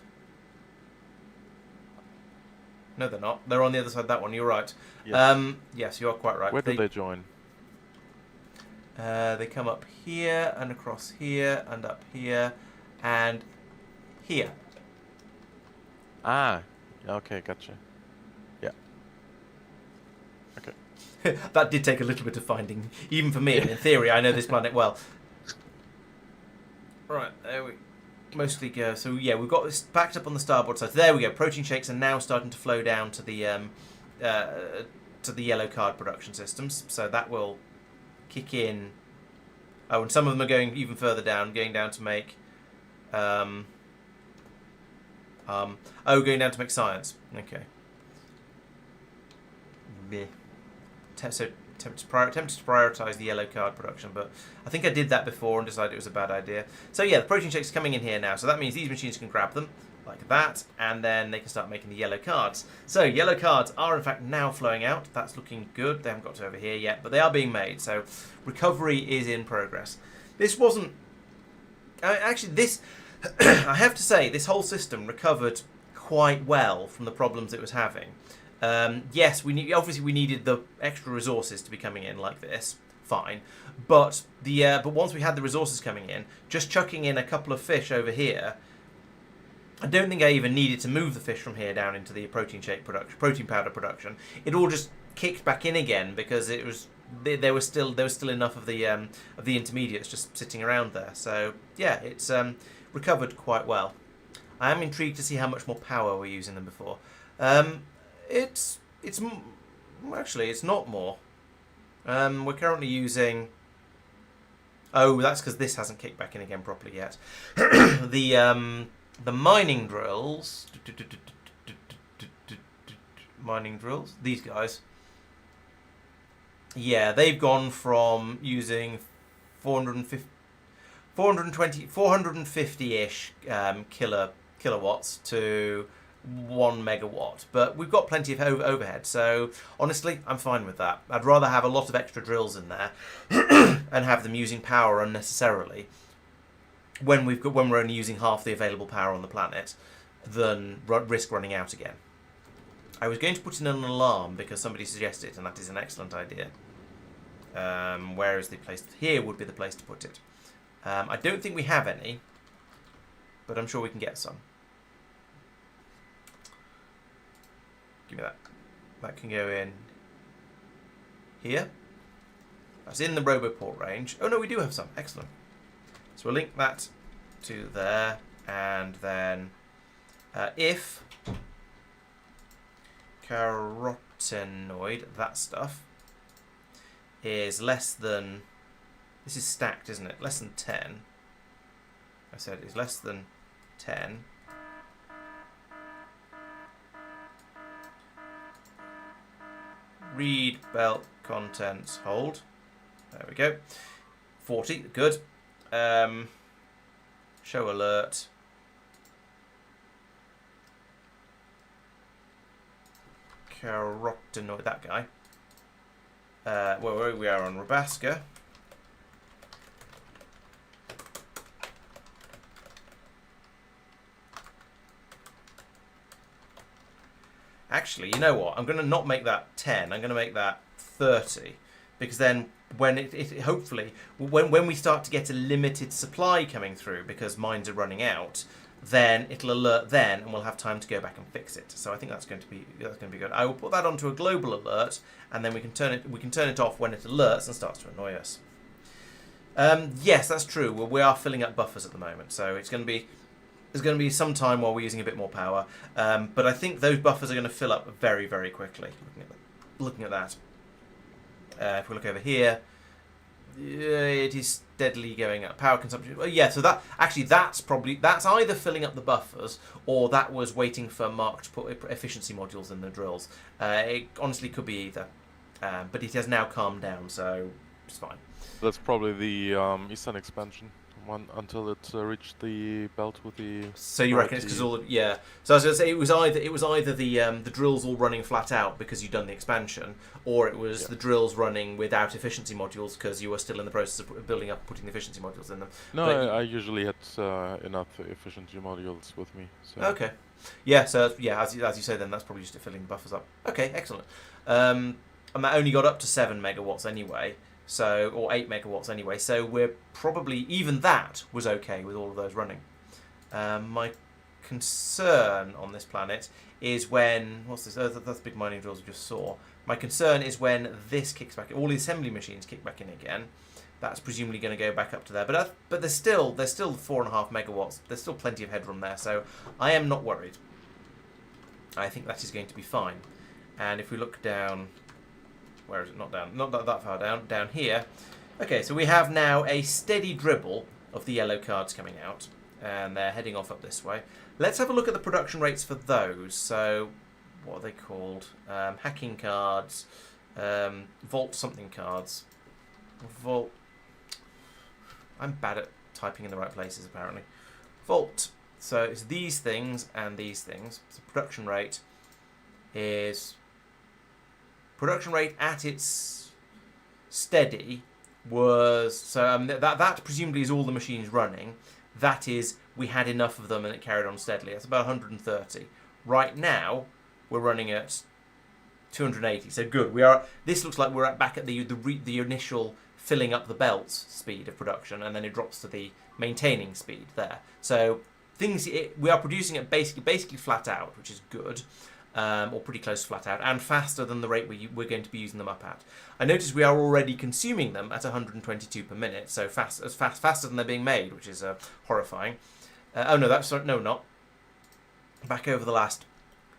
No, they're not. They're on the other side of that one. You're right. Yes. Yes, you are quite right. Where do they join? They come up here and across here and up here and here. Ah, okay, gotcha. Yeah. Okay. That did take a little bit of finding, even for me. And in theory, I know this planet well. Right, there we mostly go. So yeah, we've got this backed up on the starboard side. There we go. Protein shakes are now starting to flow down to the yellow card production systems. So that will kick in. Oh, and some of them are going even further down, going down to make. Going down to make science. Okay. Bleh. So attempted to prioritise the yellow card production, but I think I did that before and decided it was a bad idea. So yeah, the protein shakes are coming in here now. So that means these machines can grab them like that, and then they can start making the yellow cards. So yellow cards are in fact now flowing out. That's looking good. They haven't got to over here yet, but they are being made. So recovery is in progress. This wasn't actually this. I have to say, this whole system recovered quite well from the problems it was having. Yes, obviously we needed the extra resources to be coming in like this. Fine, but once we had the resources coming in, just chucking in a couple of fish over here. I don't think I even needed to move the fish from here down into the protein powder production. It all just kicked back in again because it was there was still enough of the intermediates just sitting around there. So yeah, it's recovered quite well. I am intrigued to see how much more power we're using than before. Actually it's not more. We're currently using. Oh, that's because this hasn't kicked back in again properly yet. The mining drills. Mining drills. These guys. Yeah, they've gone from using 450-ish kilowatts to 1 megawatt. But we've got plenty of overhead, so honestly, I'm fine with that. I'd rather have a lot of extra drills in there and have them using power unnecessarily when we're only using half the available power on the planet than risk running out again. I was going to put in an alarm because somebody suggested it, and that is an excellent idea. Where is the place? Here would be the place to put it. I don't think we have any, but I'm sure we can get some. Give me that. That can go in here. That's in the Roboport range. Oh no, we do have some. Excellent. So we'll link that to there, and then if carotenoid, that stuff, is less than, this is stacked, isn't it? Less than 10. I said it's less than 10. Read belt contents, hold. There we go. 40, good. Show alert. Carotenoid, that guy. Well, we are on Rabaska. Actually, you know what? I'm going to not make that 10. I'm going to make that 30. Because then when it hopefully, when we start to get a limited supply coming through because mines are running out, then it'll alert then and we'll have time to go back and fix it. So I think that's going to be good. I will put that onto a global alert, and then we can turn it off when it alerts and starts to annoy us. Yes, that's true. We are filling up buffers at the moment, so there's going to be some time while we're using a bit more power. But I think those buffers are going to fill up very, very quickly. Looking at that. If we look over here, it is steadily going up. Power consumption. Yeah, so that's either filling up the buffers or that was waiting for Mark to put efficiency modules in the drills. It honestly could be either, but it has now calmed down, so it's fine. That's probably the eastern expansion until it reached the belt with the. So you reckon it's because all yeah? So I was going to say it was either the drills all running flat out because you'd done the expansion, or it was the drills running without efficiency modules because you were still in the process of building up, putting the efficiency modules in them. No, But I usually had enough efficiency modules with me. So. okay, yeah. So yeah, as you say, then that's probably just filling the buffers up. Okay, excellent. And that only got up to 7 megawatts anyway. So, or 8 megawatts anyway. So we're probably, even that was okay with all of those running. My concern on this planet is when, what's this? Oh, that's big mining drills we just saw. My concern is when this kicks back, all the assembly machines kick back in again. That's presumably going to go back up to there. But there's still 4.5 megawatts. There's still plenty of headroom there. So I am not worried. I think that is going to be fine. And if we look down, where is it? Not down, not that far down. Down here. Okay, so we have now a steady dribble of the yellow cards coming out, and they're heading off up this way. Let's have a look at the production rates for those. So, what are they called? Hacking cards, Vault something cards, Vault. I'm bad at typing in the right places apparently. Vault. So it's these things and these things. So production rate is. Production rate at its steady was so that presumably is all the machines running. That is, we had enough of them and it carried on steadily. That's about 130. Right now, we're running at 280. So good. We are. This looks like we're back at the initial filling up the belts speed of production, and then it drops to the maintaining speed there. So we are producing it basically flat out, which is good. Or pretty close to flat out, and faster than the rate we're going to be using them up at. I notice we are already consuming them at 122 per minute, so faster than they're being made, which is horrifying. Oh no, no, not. Back over the last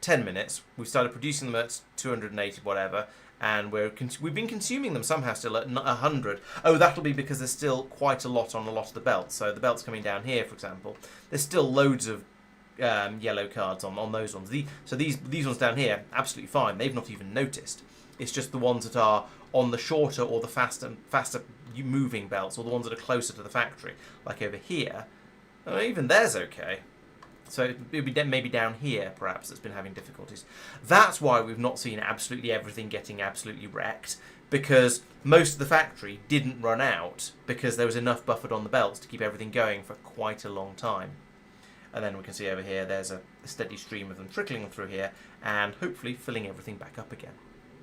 10 minutes, we've started producing them at 280 whatever, and we've been consuming them somehow still at 100. Oh, that'll be because there's still quite a lot on a lot of the belts. So the belts coming down here, for example, there's still loads of yellow cards on those ones. So these ones down here, absolutely fine. They've not even noticed. It's just the ones that are on the shorter or the faster moving belts, or the ones that are closer to the factory, like over here. Even there's okay. So it'd be maybe down here, perhaps, that's been having difficulties. That's why we've not seen absolutely everything getting absolutely wrecked, because most of the factory didn't run out because there was enough buffered on the belts to keep everything going for quite a long time. And then we can see over here there's a steady stream of them trickling through here and hopefully filling everything back up again.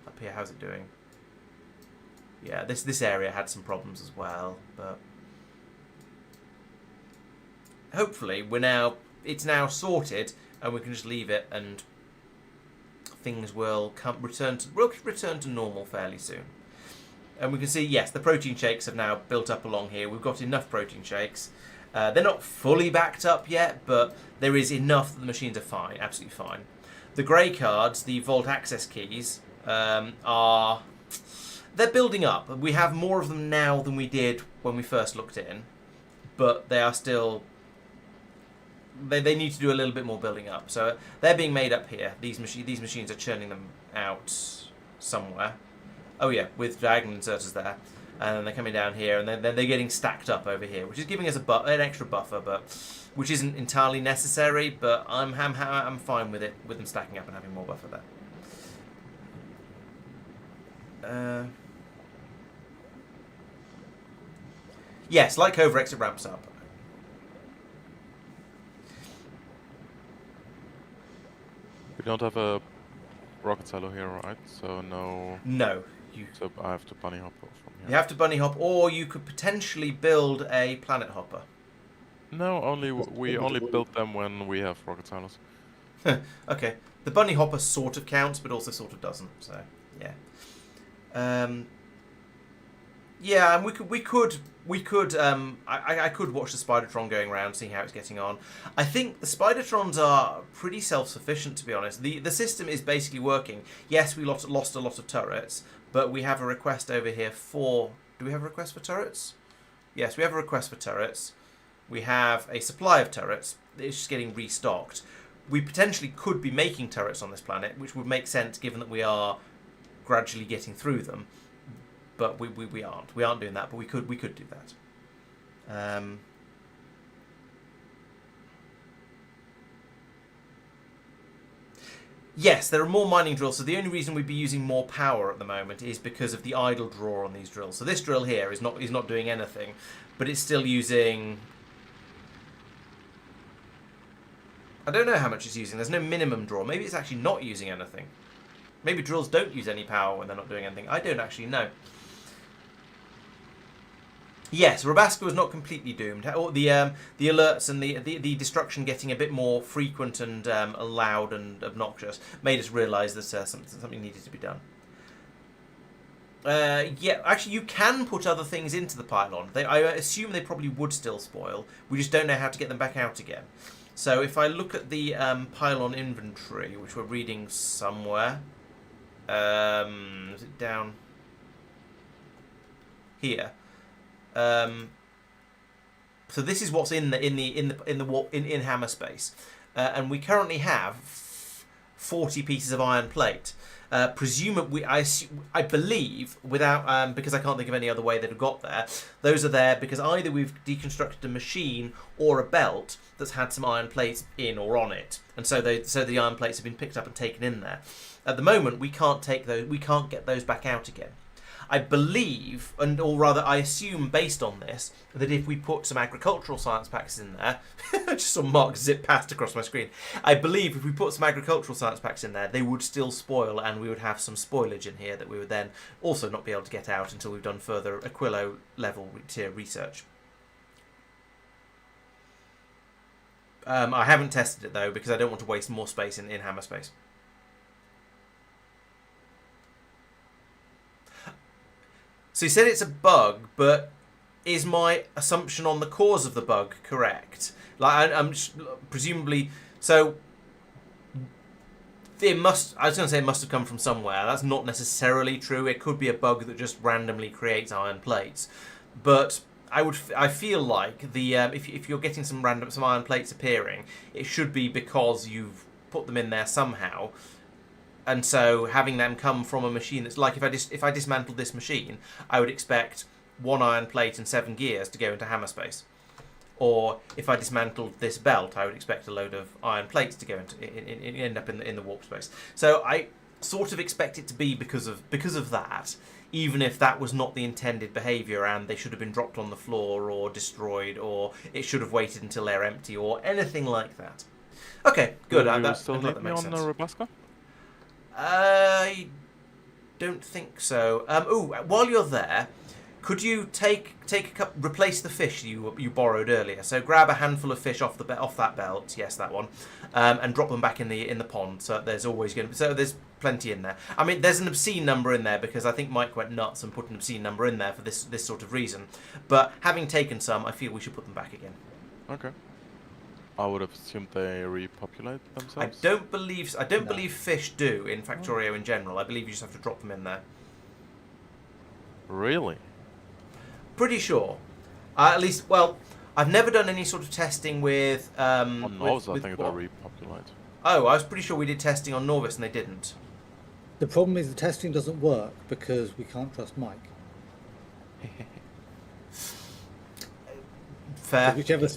Up here, how's it doing? Yeah, this area had some problems as well, but hopefully it's now sorted and we can just leave it and things will return to normal fairly soon. And we can see, yes, the protein shakes have now built up along here. We've got enough protein shakes. They're not fully backed up yet, but there is enough that the machines are fine, absolutely fine. The grey cards, the Vault access keys, they're building up. We have more of them now than we did when we first looked in, but they are still. They need to do a little bit more building up. So they're being made up here. These machines are churning them out somewhere. Oh yeah, with diagonal inserters there. And then they're coming down here, and then they're getting stacked up over here, which is giving us an extra buffer, but which isn't entirely necessary. But I'm fine with it, with them stacking up and having more buffer there. Yes, like Overx, it ramps up. We don't have a rocket silo here, right? So no. No. So I have to bunny hop from here. You have to bunny hop, or you could potentially build a planet hopper. No, we only build them when we have rocket silos. Okay, the bunny hopper sort of counts, but also sort of doesn't. So yeah, yeah, and we could. I could watch the Spidertron going around, seeing how it's getting on. I think the Spidertrons are pretty self-sufficient, to be honest. The system is basically working. Yes, we lost a lot of turrets, but we have a request over here for... Do we have a request for turrets? Yes, we have a request for turrets. We have a supply of turrets. It's just getting restocked. We potentially could be making turrets on this planet, which would make sense given that we are gradually getting through them. But we aren't. We aren't doing that, but we could do that. Yes, there are more mining drills, so the only reason we'd be using more power at the moment is because of the idle draw on these drills. So this drill here is not doing anything, but it's still using... I don't know how much it's using. There's no minimum draw. Maybe it's actually not using anything. Maybe drills don't use any power when they're not doing anything. I don't actually know. Yes, Rabasco is not completely doomed. The alerts and the destruction getting a bit more frequent and loud and obnoxious made us realise that something needed to be done. Yeah, actually, you can put other things into the pylon. I assume they probably would still spoil. We just don't know how to get them back out again. So if I look at the pylon inventory, which we're reading somewhere, is it down here? So this is what's in hammer space, and we currently have 40 pieces of iron plate. Presumably, I believe, without because I can't think of any other way that have got there. Those are there because either we've deconstructed a machine or a belt that's had some iron plates in or on it, and so the iron plates have been picked up and taken in there. At the moment, we can't take those. We can't get those back out again. I believe, or rather I assume based on this, that if we put some agricultural science packs in there, I just saw Mark zip past across my screen. I believe if we put some agricultural science packs in there, they would still spoil and we would have some spoilage in here that we would then also not be able to get out until we've done further Aquilo level tier research. I haven't tested it though because I don't want to waste more space in hammer space. So you said it's a bug, but is my assumption on the cause of the bug correct? Like, I'm presumably... So, it must... I was going to say it must have come from somewhere. That's not necessarily true. It could be a bug that just randomly creates iron plates. But I feel like the if you're getting some iron plates appearing, it should be because you've put them in there somehow. And so having them come from a machine that's like if I dismantled this machine, I would expect 1 iron plate and 7 gears to go into hammer space. Or if I dismantled this belt, I would expect a load of iron plates to go into end up in the warp space. So I sort of expect it to be because of that, even if that was not the intended behaviour and they should have been dropped on the floor or destroyed, or it should have waited until they're empty or anything like that. Okay, good. You still need me on Rabasco? I don't think so. While you're there, could you replace the fish you borrowed earlier? So grab a handful of fish off that belt, yes, that one, and drop them back in the pond. So there's plenty in there. I mean, there's an obscene number in there because I think Mike went nuts and put an obscene number in there for this sort of reason. But having taken some, I feel we should put them back again. Okay. I would have assumed they repopulate themselves. I don't believe fish do in Factorio in general. I believe you just have to drop them in there. Really? Pretty sure. At least, well, I've never done any sort of testing with... on Novus, I think they repopulate. Oh, I was pretty sure we did testing on Novus and they didn't. The problem is the testing doesn't work because we can't trust Mike. Fair. So whichever...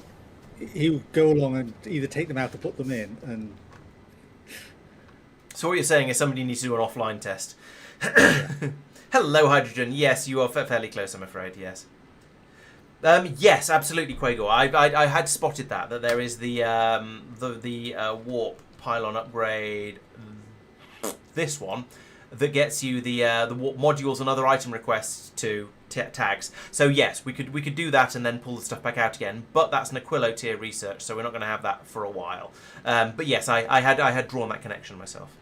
He would go along and either take them out or put them in, and... So what you're saying is somebody needs to do an offline test. Hello, Hydrogen. Yes, you are fairly close, I'm afraid, yes. Yes, absolutely, Quagor. I had spotted that there is the warp pylon upgrade, this one, that gets you the warp modules and other item requests to tags. So yes, we could do that and then pull the stuff back out again, but that's an Aquilo tier research, so we're not going to have that for a while. But yes, I had drawn that connection myself.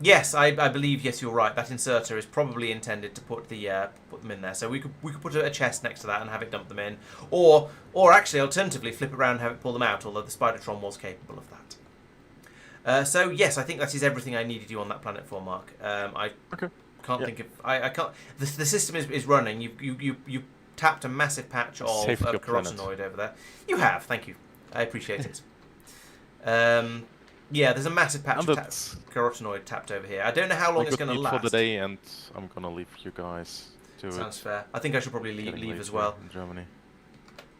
Yes, I believe, yes, you're right. That inserter is probably intended to put them in there. So we could put a chest next to that and have it dump them in, or actually alternatively flip it around and have it pull them out. Although the Spidertron was capable of that. So yes, I think that is everything I needed you on that planet for, Mark. Okay. Can't think of I can't. The system is running. You tapped a massive patch of carotenoid over there. You have. Thank you. I appreciate it. Yeah, there's a massive patch of carotenoid tapped over here. I don't know how long it's going to last. For the day, and I'm going to leave you guys to it. Sounds fair. I think I should probably leave as well. In Germany.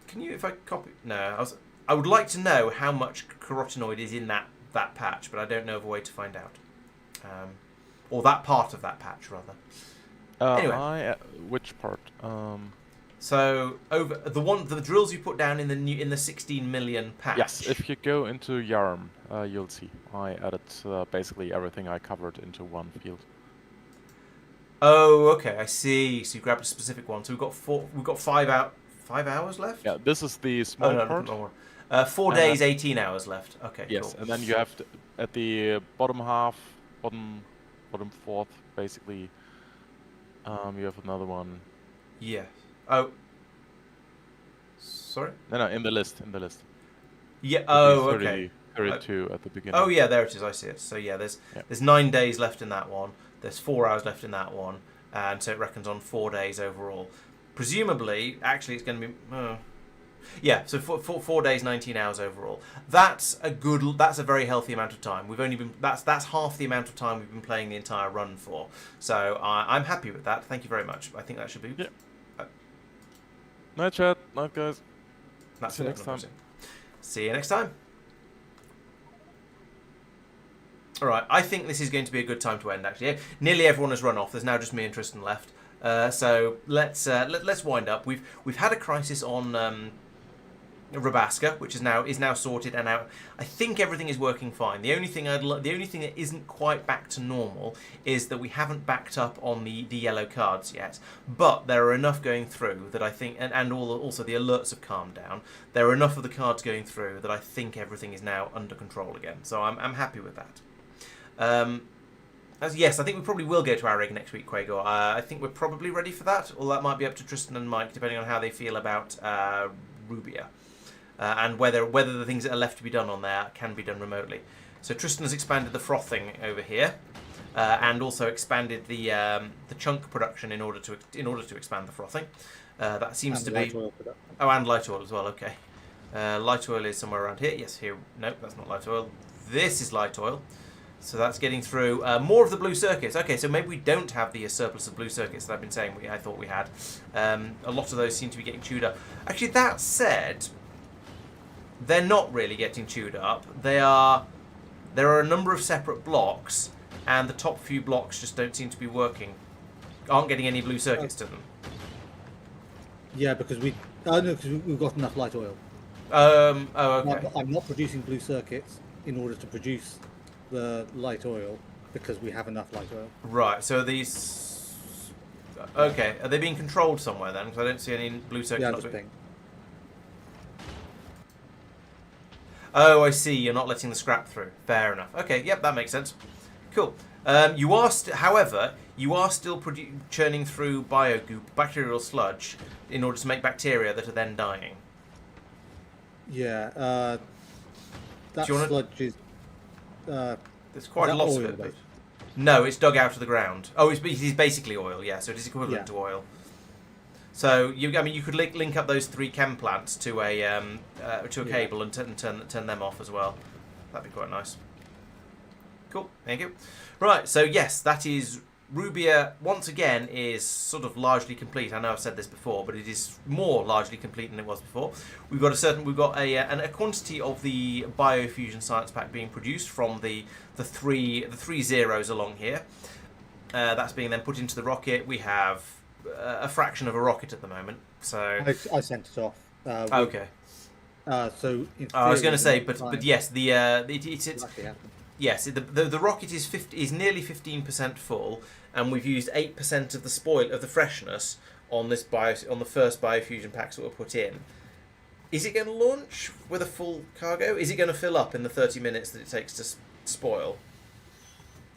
Can you, if I copy? No, I would like to know how much carotenoid is in that that patch, but I don't know of a way to find out. Or that part of that patch, rather. Anyway. Which part? So over the drills you put down in the 16 million patch. Yes, if you go into Yarm, you'll see. I added basically everything I covered into one field. Oh, okay, I see. So you grabbed a specific one. So we've got 5 hours left. Yeah, this is the small part. No, 4 days, 18 hours left. Okay, yes, cool. and then you have at the bottom half, bottom fourth, basically. You have another one. Yeah. Oh. Sorry. No, in the list. Yeah. Oh, okay. 32 at the beginning. Oh yeah, there it is. I see it. So yeah, there's 9 days left in that one. There's 4 hours left in that one, and so it reckons on 4 days overall. Presumably, actually, it's going to be. Yeah, so 4 days, 19 hours overall. That's a very healthy amount of time. That's half the amount of time we've been playing the entire run for. So I'm happy with that. Thank you very much. I think that should be. Yeah. Night chat, night guys. See you next time. See you next time. All right, I think this is going to be a good time to end. Actually, nearly everyone has run off. There's now just me and Tristan left. So let's wind up. We've had a crisis on Rabaska, which is now sorted, and now I think everything is working fine. The only thing that isn't quite back to normal is that we haven't backed up on the yellow cards yet. But there are enough going through that I think, and also the alerts have calmed down. There are enough of the cards going through that I think everything is now under control again. So I'm happy with that. Yes, I think we probably will go to our rig next week, Quagor. I think we're probably ready for that, or that might be up to Tristan and Mike, depending on how they feel about Rubia. And whether the things that are left to be done on there can be done remotely. So Tristan has expanded the frothing over here, and also expanded the chunk production in order to expand the frothing. That seems to be. Oh, and light oil as well. Okay, light oil is somewhere around here. Yes, here. No, that's not light oil. This is light oil. So that's getting through more of the blue circuits. Okay, so maybe we don't have the surplus of blue circuits that I've been saying I thought we had. A lot of those seem to be getting chewed up. Actually, that said, they're not really getting chewed up. There are a number of separate blocks, and the top few blocks just don't seem to be working. Aren't getting any blue circuits to them. Yeah, because we've got enough light oil. Oh, okay. I'm not producing blue circuits in order to produce the light oil because we have enough light oil. Right, so these... Okay, are they being controlled somewhere then? Because I don't see any blue circuits. Yeah, just ping. Oh, I see, you're not letting the scrap through. Fair enough. Okay, yep, that makes sense. Cool. However, you are still churning through biogoop, bacterial sludge, in order to make bacteria that are then dying. Yeah, that sludge is... There's quite a lot of it. But... No, it's dug out of the ground. Oh, it is basically oil, yeah, so it is equivalent to oil. So, you could link up those 3 chem plants to a cable and turn them off as well. That'd be quite nice. Cool, thank you. Right, so yes, that is... Rubia, once again, is sort of largely complete. I know I've said this before, but it is more largely complete than it was before. We've got a quantity of the Biofusion science pack being produced from the three zeros along here. That's being then put into the rocket. We have a fraction of a rocket at the moment. So I sent it off. Okay. So in I was going to say, but yes, it's yes, the rocket is nearly 15% full, and we've used 8% of the freshness on the first Biofusion packs that were put in. Is it going to launch with a full cargo? Is it going to fill up in the 30 minutes that it takes to spoil?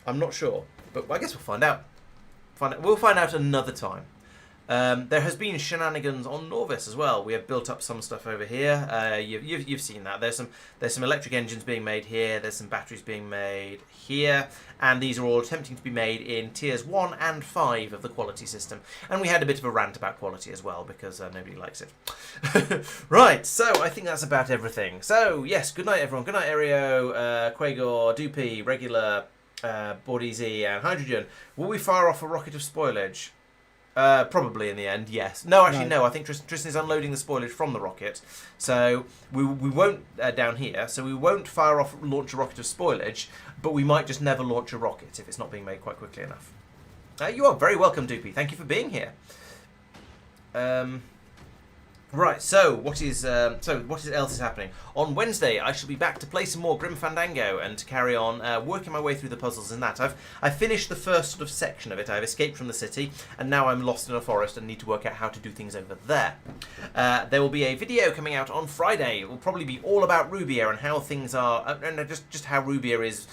I'm not sure, but I guess we'll find out. We'll find out another time. There has been shenanigans on Norvis as well. We have built up some stuff over here. You've seen that. There's some electric engines being made here. There's some batteries being made here, and these are all attempting to be made in tiers 1 and 5 of the quality system. And we had a bit of a rant about quality as well because nobody likes it. Right, so I think that's about everything. So yes, good night everyone. Good night Aereo, Quagor, Doopy, Regular, Bordeezy, and Hydrogen. Will we fire off a rocket of spoilage? Probably in the end, yes. No, actually, No. no. I think Tristan is unloading the spoilage from the rocket, so we won't down here. So we won't launch a rocket of spoilage, but we might just never launch a rocket if it's not being made quite quickly enough. You are very welcome, Doopy. Thank you for being here. Right, so what else is happening? On Wednesday, I shall be back to play some more Grim Fandango and to carry on working my way through the puzzles in that. I've finished the first sort of section of it. I've escaped from the city, and now I'm lost in a forest and need to work out how to do things over there. There will be a video coming out on Friday. It will probably be all about Rubia and how things are, and just how Rubia is.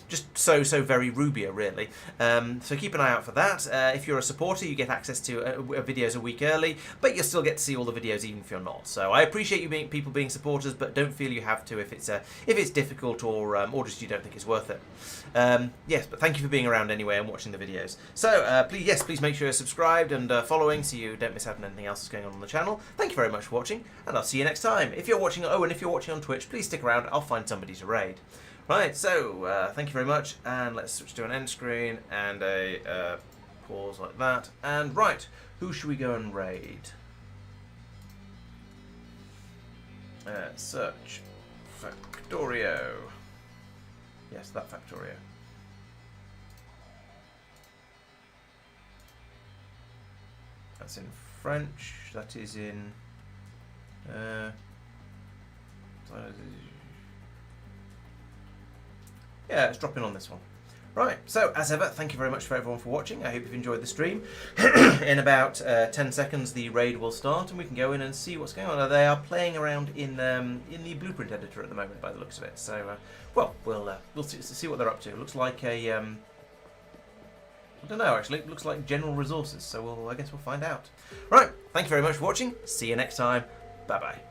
Just so very Rubia, really. So keep an eye out for that. If you're a supporter, you get access to videos a week early, but you'll still get to see all the videos even if you're not. So I appreciate people being supporters, but don't feel you have to if it's difficult or just you don't think it's worth it. Yes, but thank you for being around anyway and watching the videos. So please make sure you're subscribed and following so you don't miss out on anything else that's going on the channel. Thank you very much for watching, and I'll see you next time. If you're watching, and if you're watching on Twitch, please stick around. I'll find somebody to raid. Right, so thank you very much, and let's switch to an end screen and a pause like that. And right, who should we go and raid? Search Factorio. Yes, that Factorio. That's in French. That is in. Yeah, let's drop in on this one. Right, so as ever, thank you very much for everyone for watching. I hope you've enjoyed the stream. In about 10 seconds, the raid will start, and we can go in and see what's going on. They are playing around in the blueprint editor at the moment, by the looks of it. So, well, we'll see what they're up to. It looks like a I don't know, actually. It looks like general resources. So I guess we'll find out. Right, thank you very much for watching. See you next time. Bye bye.